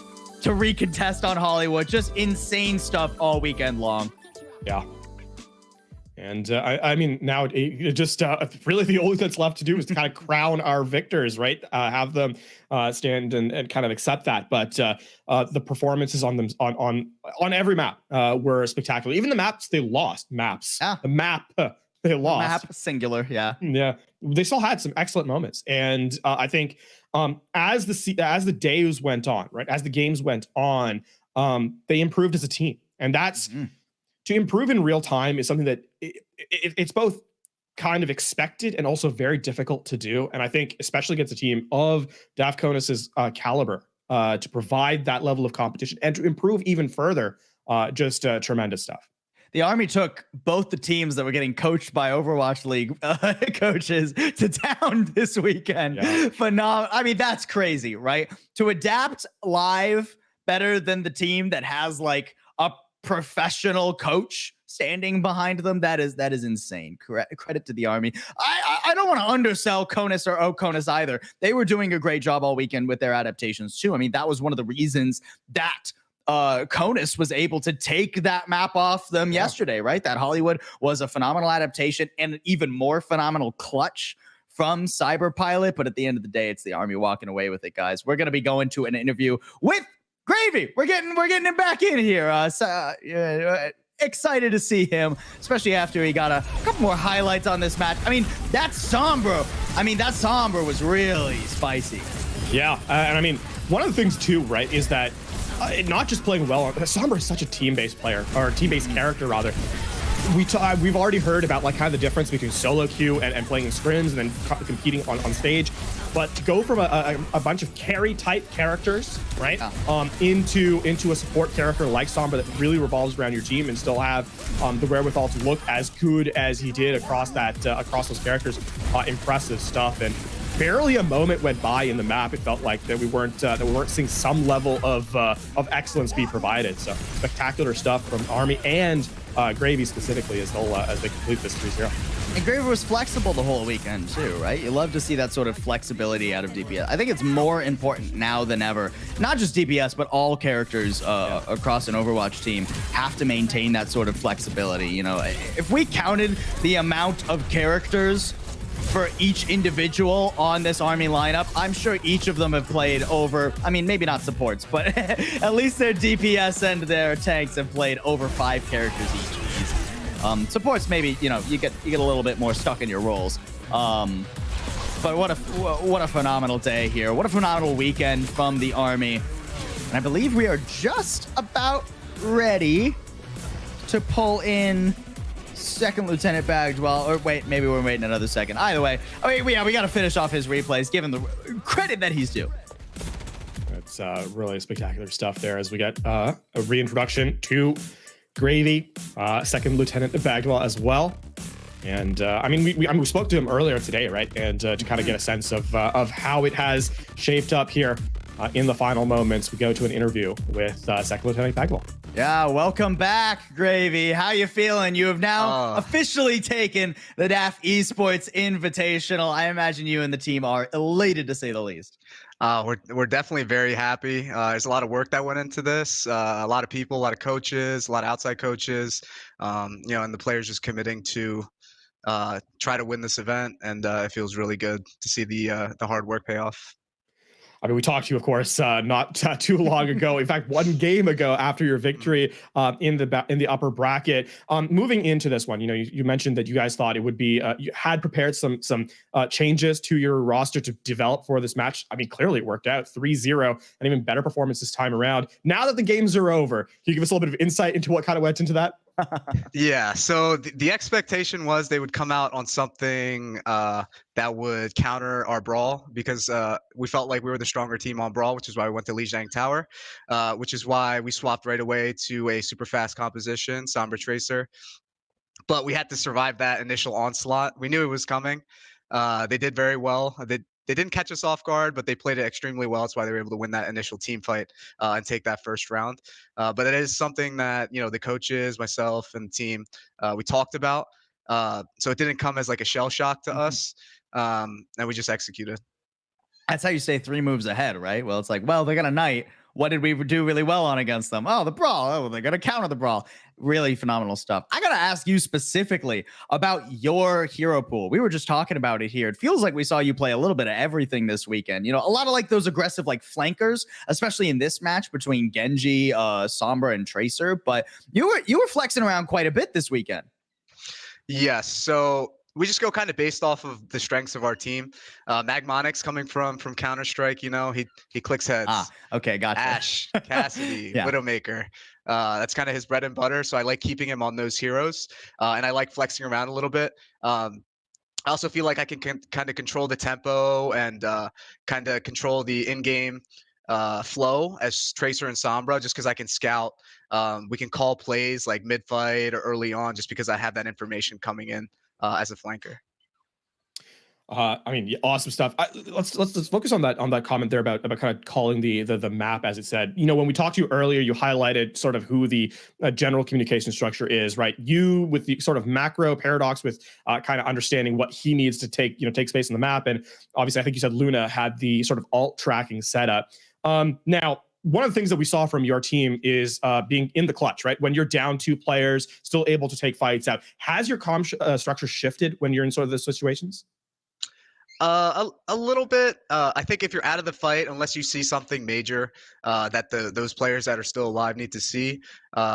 to recontest on Hollywood. Just insane stuff all weekend long. Yeah. And I mean, now it just really the only that's left to do is to kind of crown our victors, right? Have them stand and kind of accept that. But the performances on them on every map were spectacular. Even the maps they lost, the map they lost. Map singular, yeah. Yeah, they still had some excellent moments, and I think as the days went on, right, as the games went on, they improved as a team, and that's. To improve in real time is something that it's both kind of expected and also very difficult to do. And I think especially against a team of DAF Conus's caliber, to provide that level of competition and to improve even further, just tremendous stuff. The Army took both the teams that were getting coached by Overwatch League coaches to town this weekend. Yeah. Phenomenal. I mean, that's crazy, right? To adapt live better than the team that has like a professional coach standing behind them. That is insane. Credit to the Army. I don't want to undersell Conus or Oconus either. They were doing a great job all weekend with their adaptations too. I mean, that was one of the reasons that Conus was able to take that map off them yesterday, right? That Hollywood was a phenomenal adaptation and an even more phenomenal clutch from Cyberpilot. But at the end of the day, it's the Army walking away with it, guys. We're going to be going to an interview with Gravy. We're getting him back in here. excited to see him, especially after he got a couple more highlights on this match. I mean, that Sombra was really spicy. Yeah, and I mean, one of the things too, right, is that not just playing well. Sombra is such a team-based player, or team-based character rather. We've already heard about like kind of the difference between solo queue and playing in scrims and then competing on stage. But to go from a bunch of carry type characters, right, into a support character like Sombra that really revolves around your team and still have the wherewithal to look as good as he did across those characters, impressive stuff. And barely a moment went by in the map. It felt like that we weren't seeing some level of excellence be provided. So spectacular stuff from Army and Gravy specifically as they complete this 3-0. And Gravy was flexible the whole weekend too, right? You love to see that sort of flexibility out of DPS. I think it's more important now than ever. Not just DPS, but all characters across an Overwatch team have to maintain that sort of flexibility. You know, if we counted the amount of characters for each individual on this Army lineup, I'm sure each of them have played over, I mean, maybe not supports, but at least their DPS and their tanks have played over 5 characters each. Supports, maybe, you know, you get a little bit more stuck in your roles. But what a phenomenal day here. What a phenomenal weekend from the Army. And I believe we are just about ready to pull in Second Lieutenant Bagwell, or wait, maybe we're waiting another second. Either way, we got to finish off his replays, give him the credit that he's due. It's really spectacular stuff there as we get a reintroduction to Gravy, Second Lieutenant Bagwell as well. And I mean, we spoke to him earlier today, right? And to kind of get a sense of how it has shaped up here in the final moments, we go to an interview with Second Lieutenant Bagwell. Yeah, welcome back, Gravy. How you feeling? You have now officially taken the DAF Esports Invitational. I imagine you and the team are elated, to say the least. We're definitely very happy. There's a lot of work that went into this. A lot of people, a lot of coaches, a lot of outside coaches, and the players just committing to try to win this event. And it feels really good to see the hard work pay off. I mean, we talked to you, of course, not too long ago. In fact, one game ago after your victory in the upper bracket. Moving into this one, you mentioned that you guys thought it would be you had prepared some changes to your roster to develop for this match. I mean, clearly it worked out. 3-0, and even better performance this time around. Now that the games are over, can you give us a little bit of insight into what kind of went into that? Yeah, so the expectation was they would come out on something that would counter our Brawl, because we felt like we were the stronger team on Brawl, which is why we went to Lijiang Tower, which is why we swapped right away to a super fast composition, Sombra Tracer. But we had to survive that initial onslaught. We knew it was coming. They did very well. They didn't catch us off guard, but they played it extremely well. That's why they were able to win that initial team fight and take that first round. But it is something that, the coaches, myself, and the team, we talked about. So it didn't come as like a shell shock to us, and we just executed. That's how you stay 3 moves ahead, right? Well, it's like, well, they got a Knight. What did we do really well on against them? Oh, the Brawl. Oh, they're going to counter the Brawl. Really phenomenal stuff. I got to ask you specifically about your hero pool. We were just talking about it here. It feels like we saw you play a little bit of everything this weekend. A lot of like those aggressive like flankers, especially in this match between Genji, Sombra, and Tracer. But you were flexing around quite a bit this weekend. Yes. So we just go kind of based off of the strengths of our team. Magmonix coming from Counter-Strike, he clicks heads. Okay, gotcha. Ashe, Cassidy, Yeah. Widowmaker. That's kind of his bread and butter. So I like keeping him on those heroes, and I like flexing around a little bit. I also feel like I can kind of control the tempo and kind of control the in-game flow as Tracer and Sombra, just because I can scout. We can call plays like mid-fight or early on, just because I have that information coming in as a flanker. I mean, awesome stuff. Let's focus on that comment there about kind of calling the map, as it said. When we talked to you earlier, you highlighted sort of who the general communication structure is, right? You with the sort of macro Paradox with kind of understanding what he needs to take space on the map, and obviously I think you said Luna had the sort of alt tracking setup. Now, one of the things that we saw from your team is being in the clutch, right? When you're down 2 players, still able to take fights out. Has your comm structure shifted when you're in sort of those situations? A little bit. I think if you're out of the fight, unless you see something major that those players that are still alive need to see,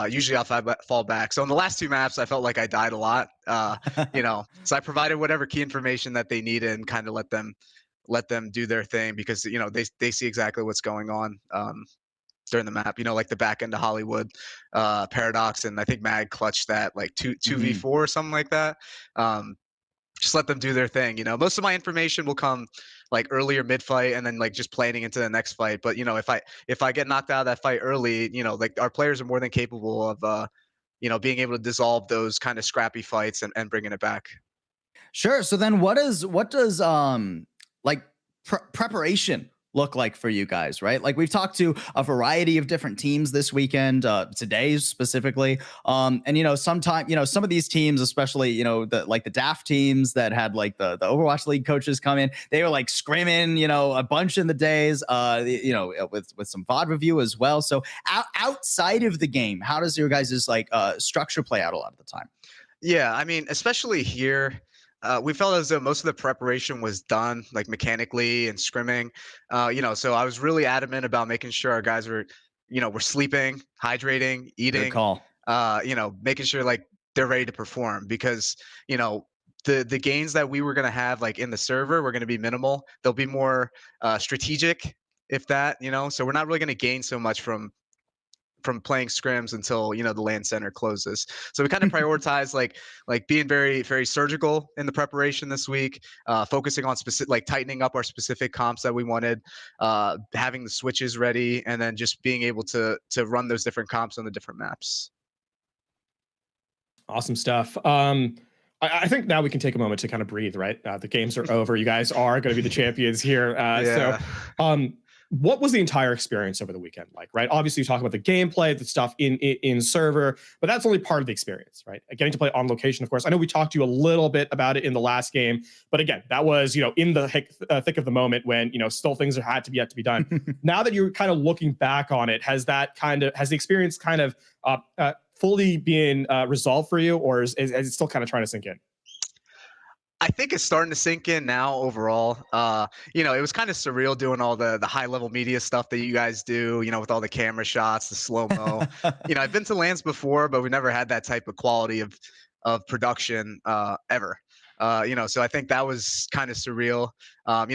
usually I'll fall back. So in the last two maps, I felt like I died a lot. So I provided whatever key information that they needed and kind of let them do their thing because they see exactly what's going on during the map. Like the back end of Hollywood, Paradox, and I think Mag clutched that like 2v4 or something like that. Just let them do their thing. Most of my information will come like earlier mid fight and then like just planning into the next fight. But if I get knocked out of that fight early, like our players are more than capable of being able to dissolve those kind of scrappy fights and bringing it back. Sure. So then what does like preparation look like for you guys, right? Like we've talked to a variety of different teams this weekend, today specifically. And sometimes, some of these teams, especially, the DAF teams that had like the Overwatch League coaches come in, they were like scrimming, a bunch in the days, with some VOD review as well. So outside of the game, how does your guys' structure play out a lot of the time? Yeah, I mean, especially here, we felt as though most of the preparation was done, like mechanically and scrimming. So I was really adamant about making sure our guys were sleeping, hydrating, eating. Good call. Making sure like they're ready to perform because the gains that we were gonna have like in the server were gonna be minimal. They'll be more strategic, if that. So we're not really gonna gain so much from playing scrims until the LAN center closes. So we kind of prioritize like being very very surgical in the preparation this week, focusing on specific tightening up our specific comps that we wanted, having the switches ready, and then just being able to run those different comps on the different maps. Awesome stuff. I think now we can take a moment to kind of breathe, right? The games are over. You guys are going to be the champions here. Yeah. So what was the entire experience over the weekend like, right? Obviously, you talk about the gameplay, the stuff in server, but that's only part of the experience, right? Getting to play on location, of course. I know we talked to you a little bit about it in the last game, but again, that was, in the thick of the moment when, still things had to be yet to be done. Now that you're kind of looking back on it, has the experience kind of fully been resolved for you, or is it still kind of trying to sink in? I think it's starting to sink in now overall. It was kind of surreal doing all the high level media stuff that you guys do, with all the camera shots, the slow-mo. I've been to LANs before, but we never had that type of quality of production ever. So I think that was kind of surreal.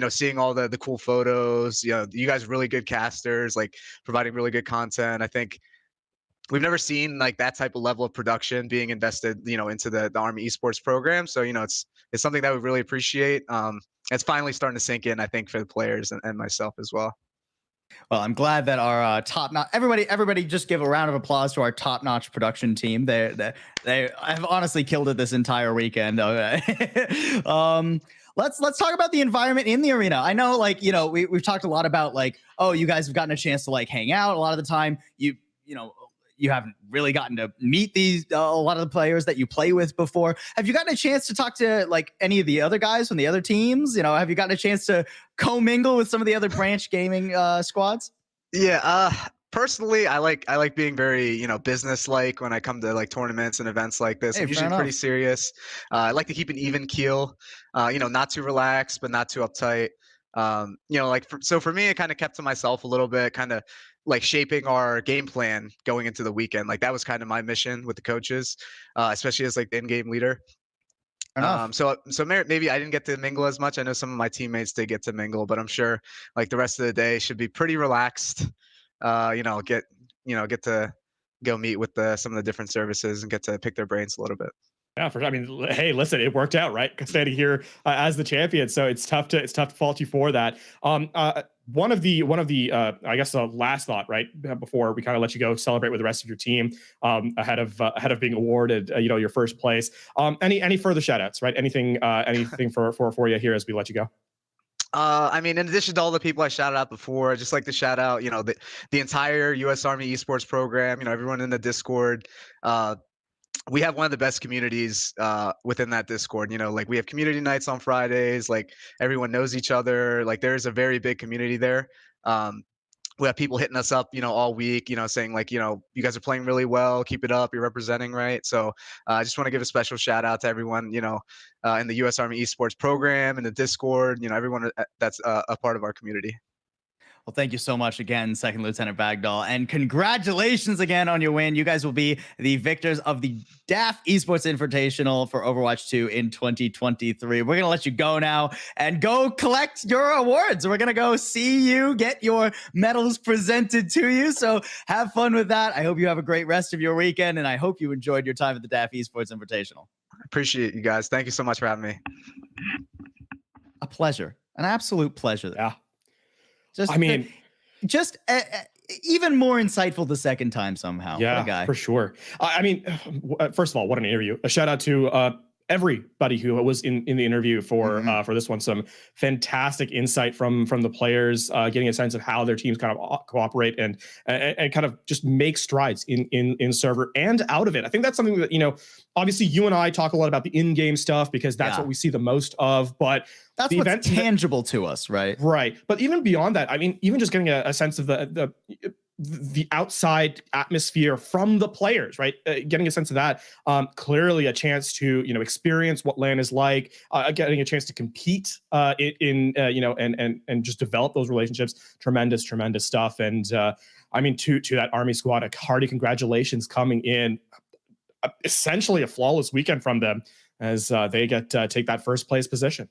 Seeing all the cool photos, you guys are really good casters, like providing really good content. I think we've never seen like that type of level of production being invested, into the Army Esports program. So, it's something that we really appreciate. It's finally starting to sink in, I think, for the players and myself as well. Well, I'm glad that our top-notch everybody just give a round of applause to our top-notch production team. They have honestly killed it this entire weekend. Okay. Let's talk about the environment in the arena. I know, we've talked a lot about you guys have gotten a chance to hang out. A lot of the time, you haven't really gotten to meet a lot of the players that you play with before. Have you gotten a chance to talk to any of the other guys from the other teams? Have you gotten a chance to commingle with some of the other branch gaming squads? Yeah. Personally, I like being very, business-like when I come to tournaments and events like this. Hey, I'm usually pretty serious. I like to keep an even keel, not too relaxed, but not too uptight. So for me, it kind of kept to myself a little bit, kind of shaping our game plan going into the weekend. That was kind of my mission with the coaches, especially as the in-game leader. So maybe I didn't get to mingle as much. I know some of my teammates did get to mingle, but I'm sure the rest of the day should be pretty relaxed. Get to go meet with some of the different services and get to pick their brains a little bit. Yeah, for sure. I mean, hey, listen, it worked out, right? Standing here as the champion, so it's tough to fault you for that. One of the I guess the last thought, right, before we kind of let you go celebrate with the rest of your team ahead of being awarded your first place. Any further shout outs, right? Anything for you here as we let you go? I mean, in addition to all the people I shouted out before, I'd just like to shout out, the entire U.S. Army Esports program. Everyone in the Discord. We have one of the best communities within that Discord. We have community nights on Fridays. Everyone knows each other. There's a very big community there. we have people hitting us up, all week, saying like, you guys are playing really well, keep it up, you're representing, right? So I just want to give a special shout out to everyone, in the U.S. Army Esports program, in the Discord, everyone that's a part of our community. Well, thank you so much again, Second Lieutenant Bagdall, and congratulations again on your win. You guys will be the victors of the DAF Esports Invitational for Overwatch 2 in 2023. We're going to let you go now and go collect your awards. We're going to go see you, get your medals presented to you. So have fun with that. I hope you have a great rest of your weekend, and I hope you enjoyed your time at the DAF Esports Invitational. Appreciate you guys. Thank you so much for having me. A pleasure. An absolute pleasure. Yeah. Just, even more insightful the second time somehow. Yeah, what a guy. For sure. First of all, what an interview. A shout out to everybody who was in the interview for this one. Some fantastic insight from the players, getting a sense of how their teams kind of cooperate and kind of just make strides in server and out of it. I think that's something that, obviously you and I talk a lot about the in-game stuff because that's what we see the most of, but that's what's tangible to us, right? Right. But even beyond that, even just getting a sense of the outside atmosphere from the players, right? Getting a sense of that, clearly a chance to, experience what LAN is like, getting a chance to compete and just develop those relationships. Tremendous stuff. And to that Army squad, a hearty congratulations coming in. Essentially a flawless weekend from them as they get take that first place position.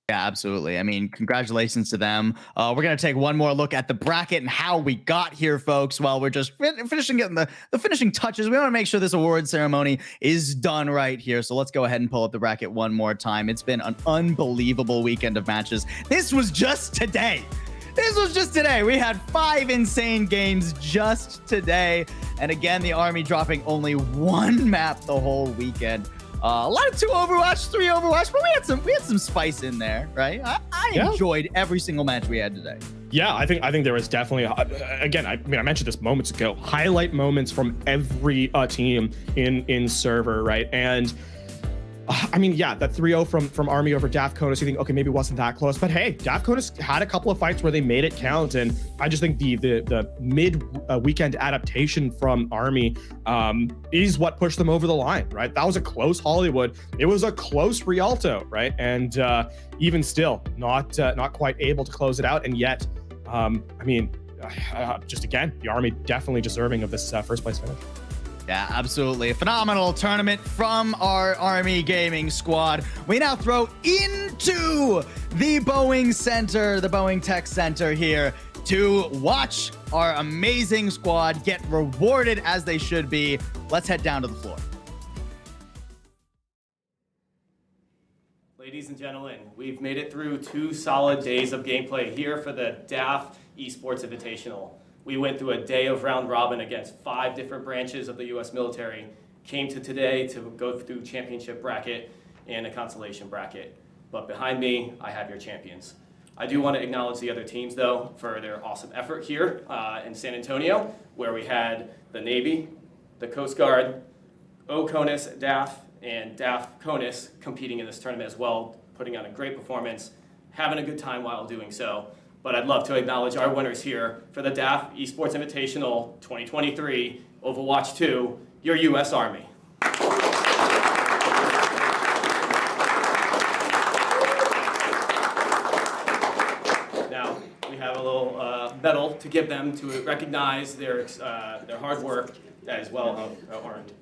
Yeah, absolutely. Congratulations to them. We're going to take one more look at the bracket and how we got here, folks, while we're just finishing getting the finishing touches. We want to make sure this award ceremony is done right here. So let's go ahead and pull up the bracket one more time. It's been an unbelievable weekend of matches. This was just today. We had 5 insane games just today. And again, the Army dropping only 1 map the whole weekend. A lot of 2 Overwatch, 3 Overwatch, but we had some spice in there, right? I enjoyed every single match we had today. Yeah, I think there was definitely, again, I mentioned this moments ago, highlight moments from every team in server, right? And that 3-0 from Army over DAF CONUS, you think, okay, maybe it wasn't that close, but hey, DAF CONUS had a couple of fights where they made it count, and I just think the mid-weekend adaptation from Army is what pushed them over the line, right? That was a close Hollywood. It was a close Rialto, right? And even still, not quite able to close it out, and yet, just again, the Army definitely deserving of this first place finish. Yeah, absolutely. A phenomenal tournament from our Army Gaming squad. We now throw into the Boeing Center, the Boeing Tech Center here to watch our amazing squad get rewarded as they should be. Let's head down to the floor. Ladies and gentlemen, we've made it through 2 solid days of gameplay here for the DAF Esports Invitational. We went through a day of round robin against 5 different branches of the U.S. military, came to today to go through championship bracket and a consolation bracket. But behind me, I have your champions. I do want to acknowledge the other teams, though, for their awesome effort here in San Antonio, where we had the Navy, the Coast Guard, OCONUS, DAF, and DAF CONUS competing in this tournament as well, putting on a great performance, having a good time while doing so. But I'd love to acknowledge our winners here for the DAF Esports Invitational 2023 Overwatch 2, your U.S. Army. Now, we have a little medal to give them to recognize their hard work as well earned.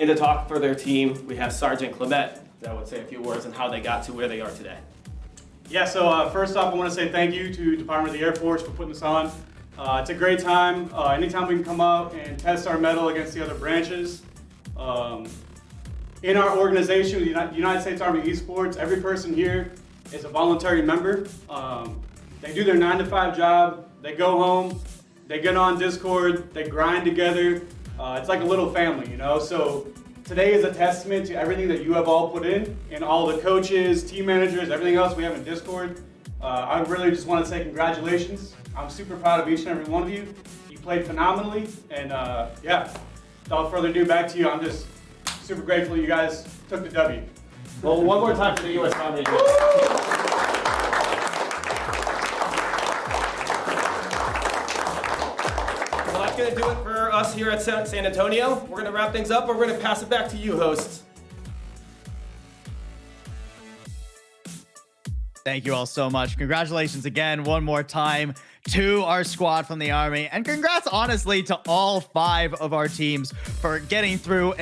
And to talk for their team, we have Sergeant Clement that would say a few words on how they got to where they are today. Yeah, so first off, I want to say thank you to Department of the Air Force for putting this on. It's a great time. Anytime we can come out and test our mettle against the other branches. In our organization, the United States Army Esports, every person here is a voluntary member. They do their 9-to-5 job, they go home, they get on Discord, they grind together. It's like a little family, you know? So today is a testament to everything that you have all put in, and all the coaches, team managers, everything else we have in Discord. I really just want to say congratulations. I'm super proud of each and every one of you. You played phenomenally, and yeah, without further ado, back to you. I'm just super grateful you guys took the W. Well, one more time for the U.S. Army. Well, that's going to do it for us here at San Antonio. We're going to wrap things up, and we're going to pass it back to you, hosts. Thank you all so much. Congratulations again, one more time, to our squad from the Army. And congrats, honestly, to all 5 of our teams for getting through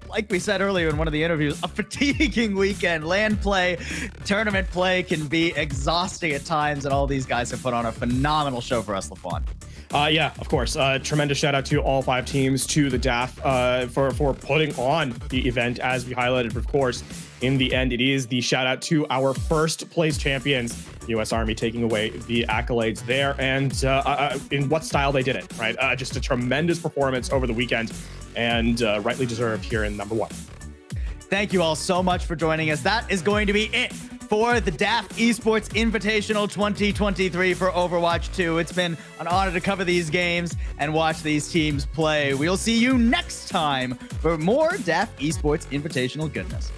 like we said earlier in one of the interviews, a fatiguing weekend. Land play, tournament play can be exhausting at times, and all these guys have put on a phenomenal show for us, LaFawn. Yeah, of course. Tremendous shout out to all 5 teams, to the DAF for putting on the event, as we highlighted, of course. In the end, it is the shout out to our first place champions, U.S. Army, taking away the accolades there, and in what style they did it, right? Just a tremendous performance over the weekend, and rightly deserved here in number 1. Thank you all so much for joining us. That is going to be it for the DAF Esports Invitational 2023 for Overwatch 2. It's been an honor to cover these games and watch these teams play. We'll see you next time for more DAF Esports Invitational goodness.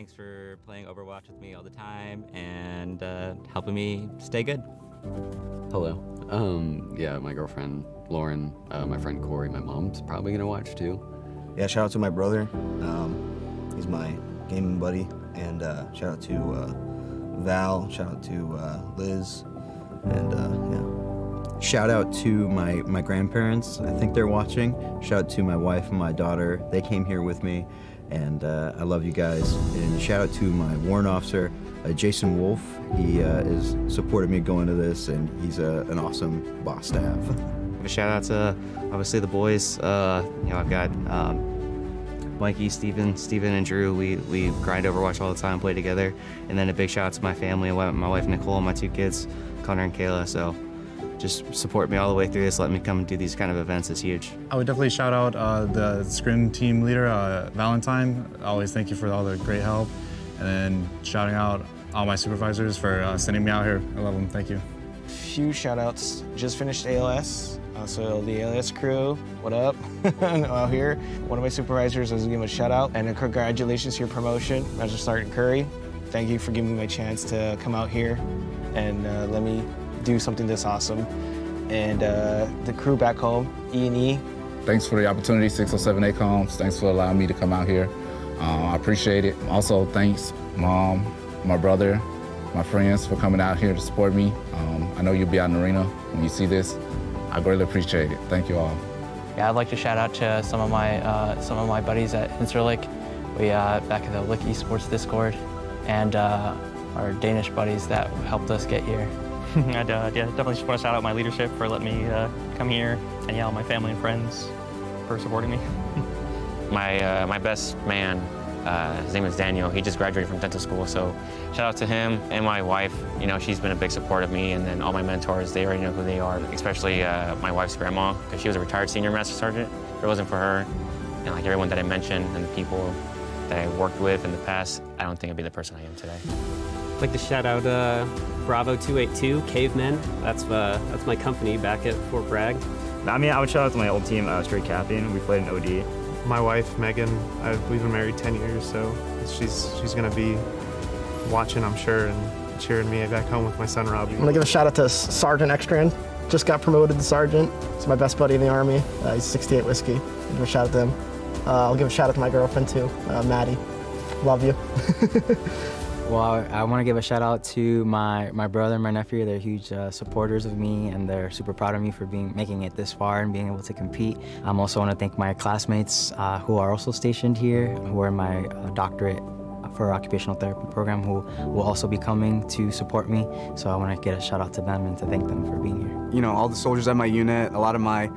Thanks for playing Overwatch with me all the time and helping me stay good. Hello. Yeah, my girlfriend Lauren, my friend Corey, my mom's probably gonna watch too. Yeah, shout out to my brother. He's my gaming buddy. And shout out to Val, shout out to Liz, and yeah. Shout out to my grandparents. I think they're watching. Shout out to my wife and my daughter. They came here with me, and I love you guys. And shout out to my warrant officer, Jason Wolf. He has supported me going to this, and he's an awesome boss to have. Give a shout out to obviously the boys. I've got Mikey, Steven, and Drew. We grind Overwatch all the time, play together. And then a big shout out to my family, my wife Nicole, and my 2 kids, Connor and Kayla. So just support me all the way through this. Let me come and do these kind of events. It's huge. I would definitely shout out the Scrim team leader, Valentine. Always thank you for all the great help. And then shouting out all my supervisors for sending me out here. I love them. Thank you. Few shout outs. Just finished ALS. So the ALS crew, what up? Out here. One of my supervisors, I was gonna give him a shout out. And congratulations to your promotion, Master Sergeant Curry. Thank you for giving me my chance to come out here and let me do something this awesome. And the crew back home, E&E. Thanks for the opportunity, 607 ACOMS. Thanks for allowing me to come out here. I appreciate it. Also, thanks, Mom, my brother, my friends for coming out here to support me. I know you'll be out in the arena when you see this. I greatly appreciate it. Thank you all. Yeah, I'd like to shout out to some of my buddies at Interlick. We back in the Lick Esports Discord, and our Danish buddies that helped us get here. I'd definitely just want to shout out my leadership for letting me come here, and yeah, all my family and friends for supporting me. My best man, his name is Daniel. He just graduated from dental school, so shout out to him. And my wife, you know, she's been a big support of me, and then all my mentors, they already know who they are, especially my wife's grandma, because she was a retired senior master sergeant. If it wasn't for her, and like everyone that I mentioned, and the people that I worked with in the past, I don't think I'd be the person I am today. I'd like to shout out Bravo 282, Cavemen. That's my company back at Fort Bragg. I mean, I would shout out to my old team, Straight Capping. We played in OD. My wife, Megan, we've been married 10 years, so she's gonna be watching, I'm sure, and cheering me back home with my son, Robbie. I'm gonna give a shout out to Sergeant Extran. Just got promoted to Sergeant. He's my best buddy in the Army. He's 68 Whiskey. I'll give a shout out to him. I'll give a shout out to my girlfriend too, Maddie. Love you. Well, I want to give a shout out to my brother and my nephew. They're huge supporters of me, and they're super proud of me for making it this far and being able to compete. I also want to thank my classmates who are also stationed here, who are in my doctorate for occupational therapy program, who will also be coming to support me. So I want to get a shout out to them and to thank them for being here. You know, all the soldiers at my unit, a lot of my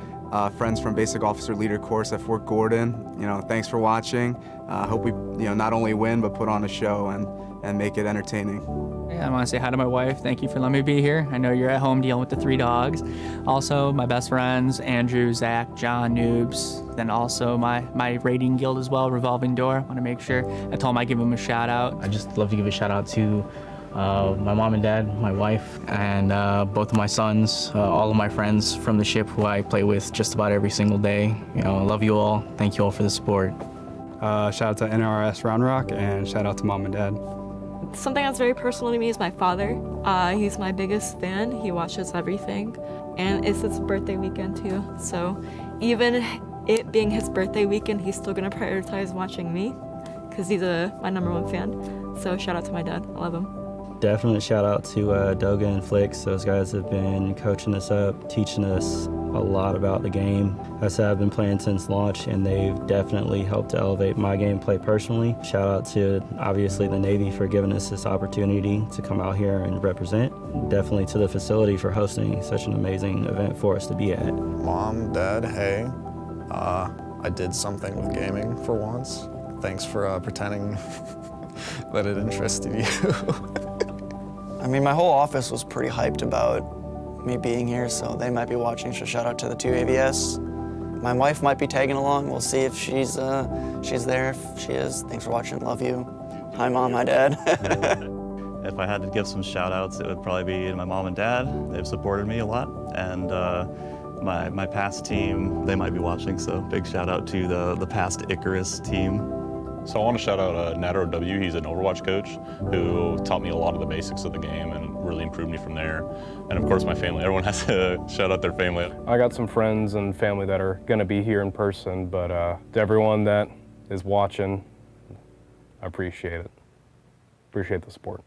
friends from Basic Officer Leader course at Fort Gordon. You know, thanks for watching. Hope we, not only win but put on a show and make it entertaining. Yeah, I want to say hi to my wife. Thank you for letting me be here. I know you're at home dealing with the 3 dogs. Also, my best friends, Andrew, Zach, John, Noobs. Then also my raiding guild as well, Revolving Door. I want to make sure I told them I'd give them a shout out. I just love to give a shout out to my mom and dad, my wife, and both of my sons, all of my friends from the ship who I play with just about every single day. I love you all. Thank you all for the support. Shout out to NRS Round Rock, and shout out to mom and dad. Something that's very personal to me is my father. He's my biggest fan. He watches everything. And it's his birthday weekend too. So even it being his birthday weekend, he's still gonna prioritize watching me because he's my #1 fan. So shout out to my dad, I love him. Definitely shout out to Doga and Flix. Those guys have been coaching us up, teaching us a lot about the game. I said I've been playing since launch, and they've definitely helped to elevate my gameplay personally. Shout out to, obviously, the Navy for giving us this opportunity to come out here and represent. Definitely to the facility for hosting such an amazing event for us to be at. Mom, Dad, hey, I did something with gaming for once. Thanks for pretending that it interested you. I mean, my whole office was pretty hyped about me being here, so they might be watching, so shout out to the 2 AVS. My wife might be tagging along. We'll see if she's there. If she is, thanks for watching. Love you. Hi, Mom. Hi, Dad. If I had to give some shout outs, it would probably be my mom and dad. They've supported me a lot. And my past team, they might be watching, so big shout out to the past Icarus team. So I want to shout out Natter W. He's an Overwatch coach who taught me a lot of the basics of the game and really improved me from there. And of course my family. Everyone has to shout out their family. I got some friends and family that are going to be here in person, but to everyone that is watching, I appreciate it. Appreciate the support.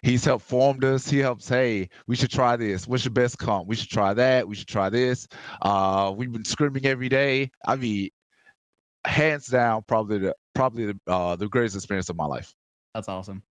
He's helped formed us. He helps, hey, we should try this. What's your best comp? We should try that. We should try this. We've been scrimming every day. I mean, hands down, probably the greatest experience of my life. That's awesome.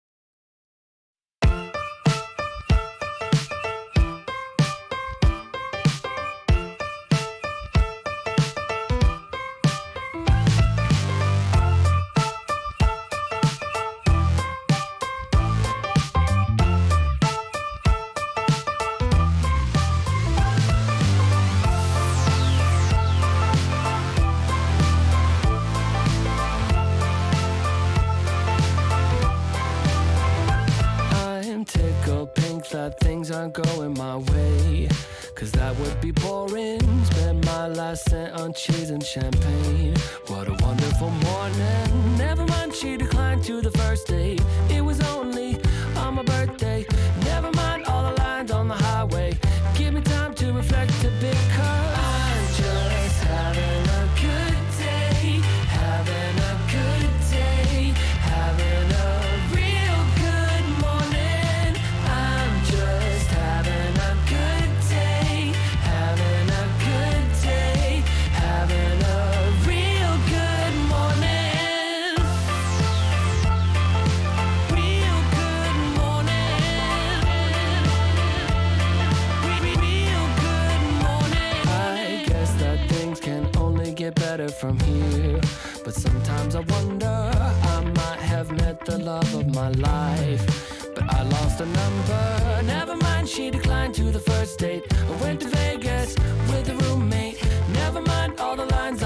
That things aren't going my way, 'cause that would be boring. Spend my last cent on cheese and champagne. What a wonderful morning. Never mind, she declined to the first date. It was only on my birthday. Never mind all the lines on the highway. Give me time to reflect a bit, 'cause I'm just having a good day. Having a good day. Having a real good morning. I'm just having a good day. Having a good day. Having a real good morning. Real good morning. Real good morning. I guess that things can only get better from here. But sometimes I wonder, I might have met the love of my life, but I lost a number. Never mind, she declined to the first date. I went to Vegas with a roommate. Never mind all the lines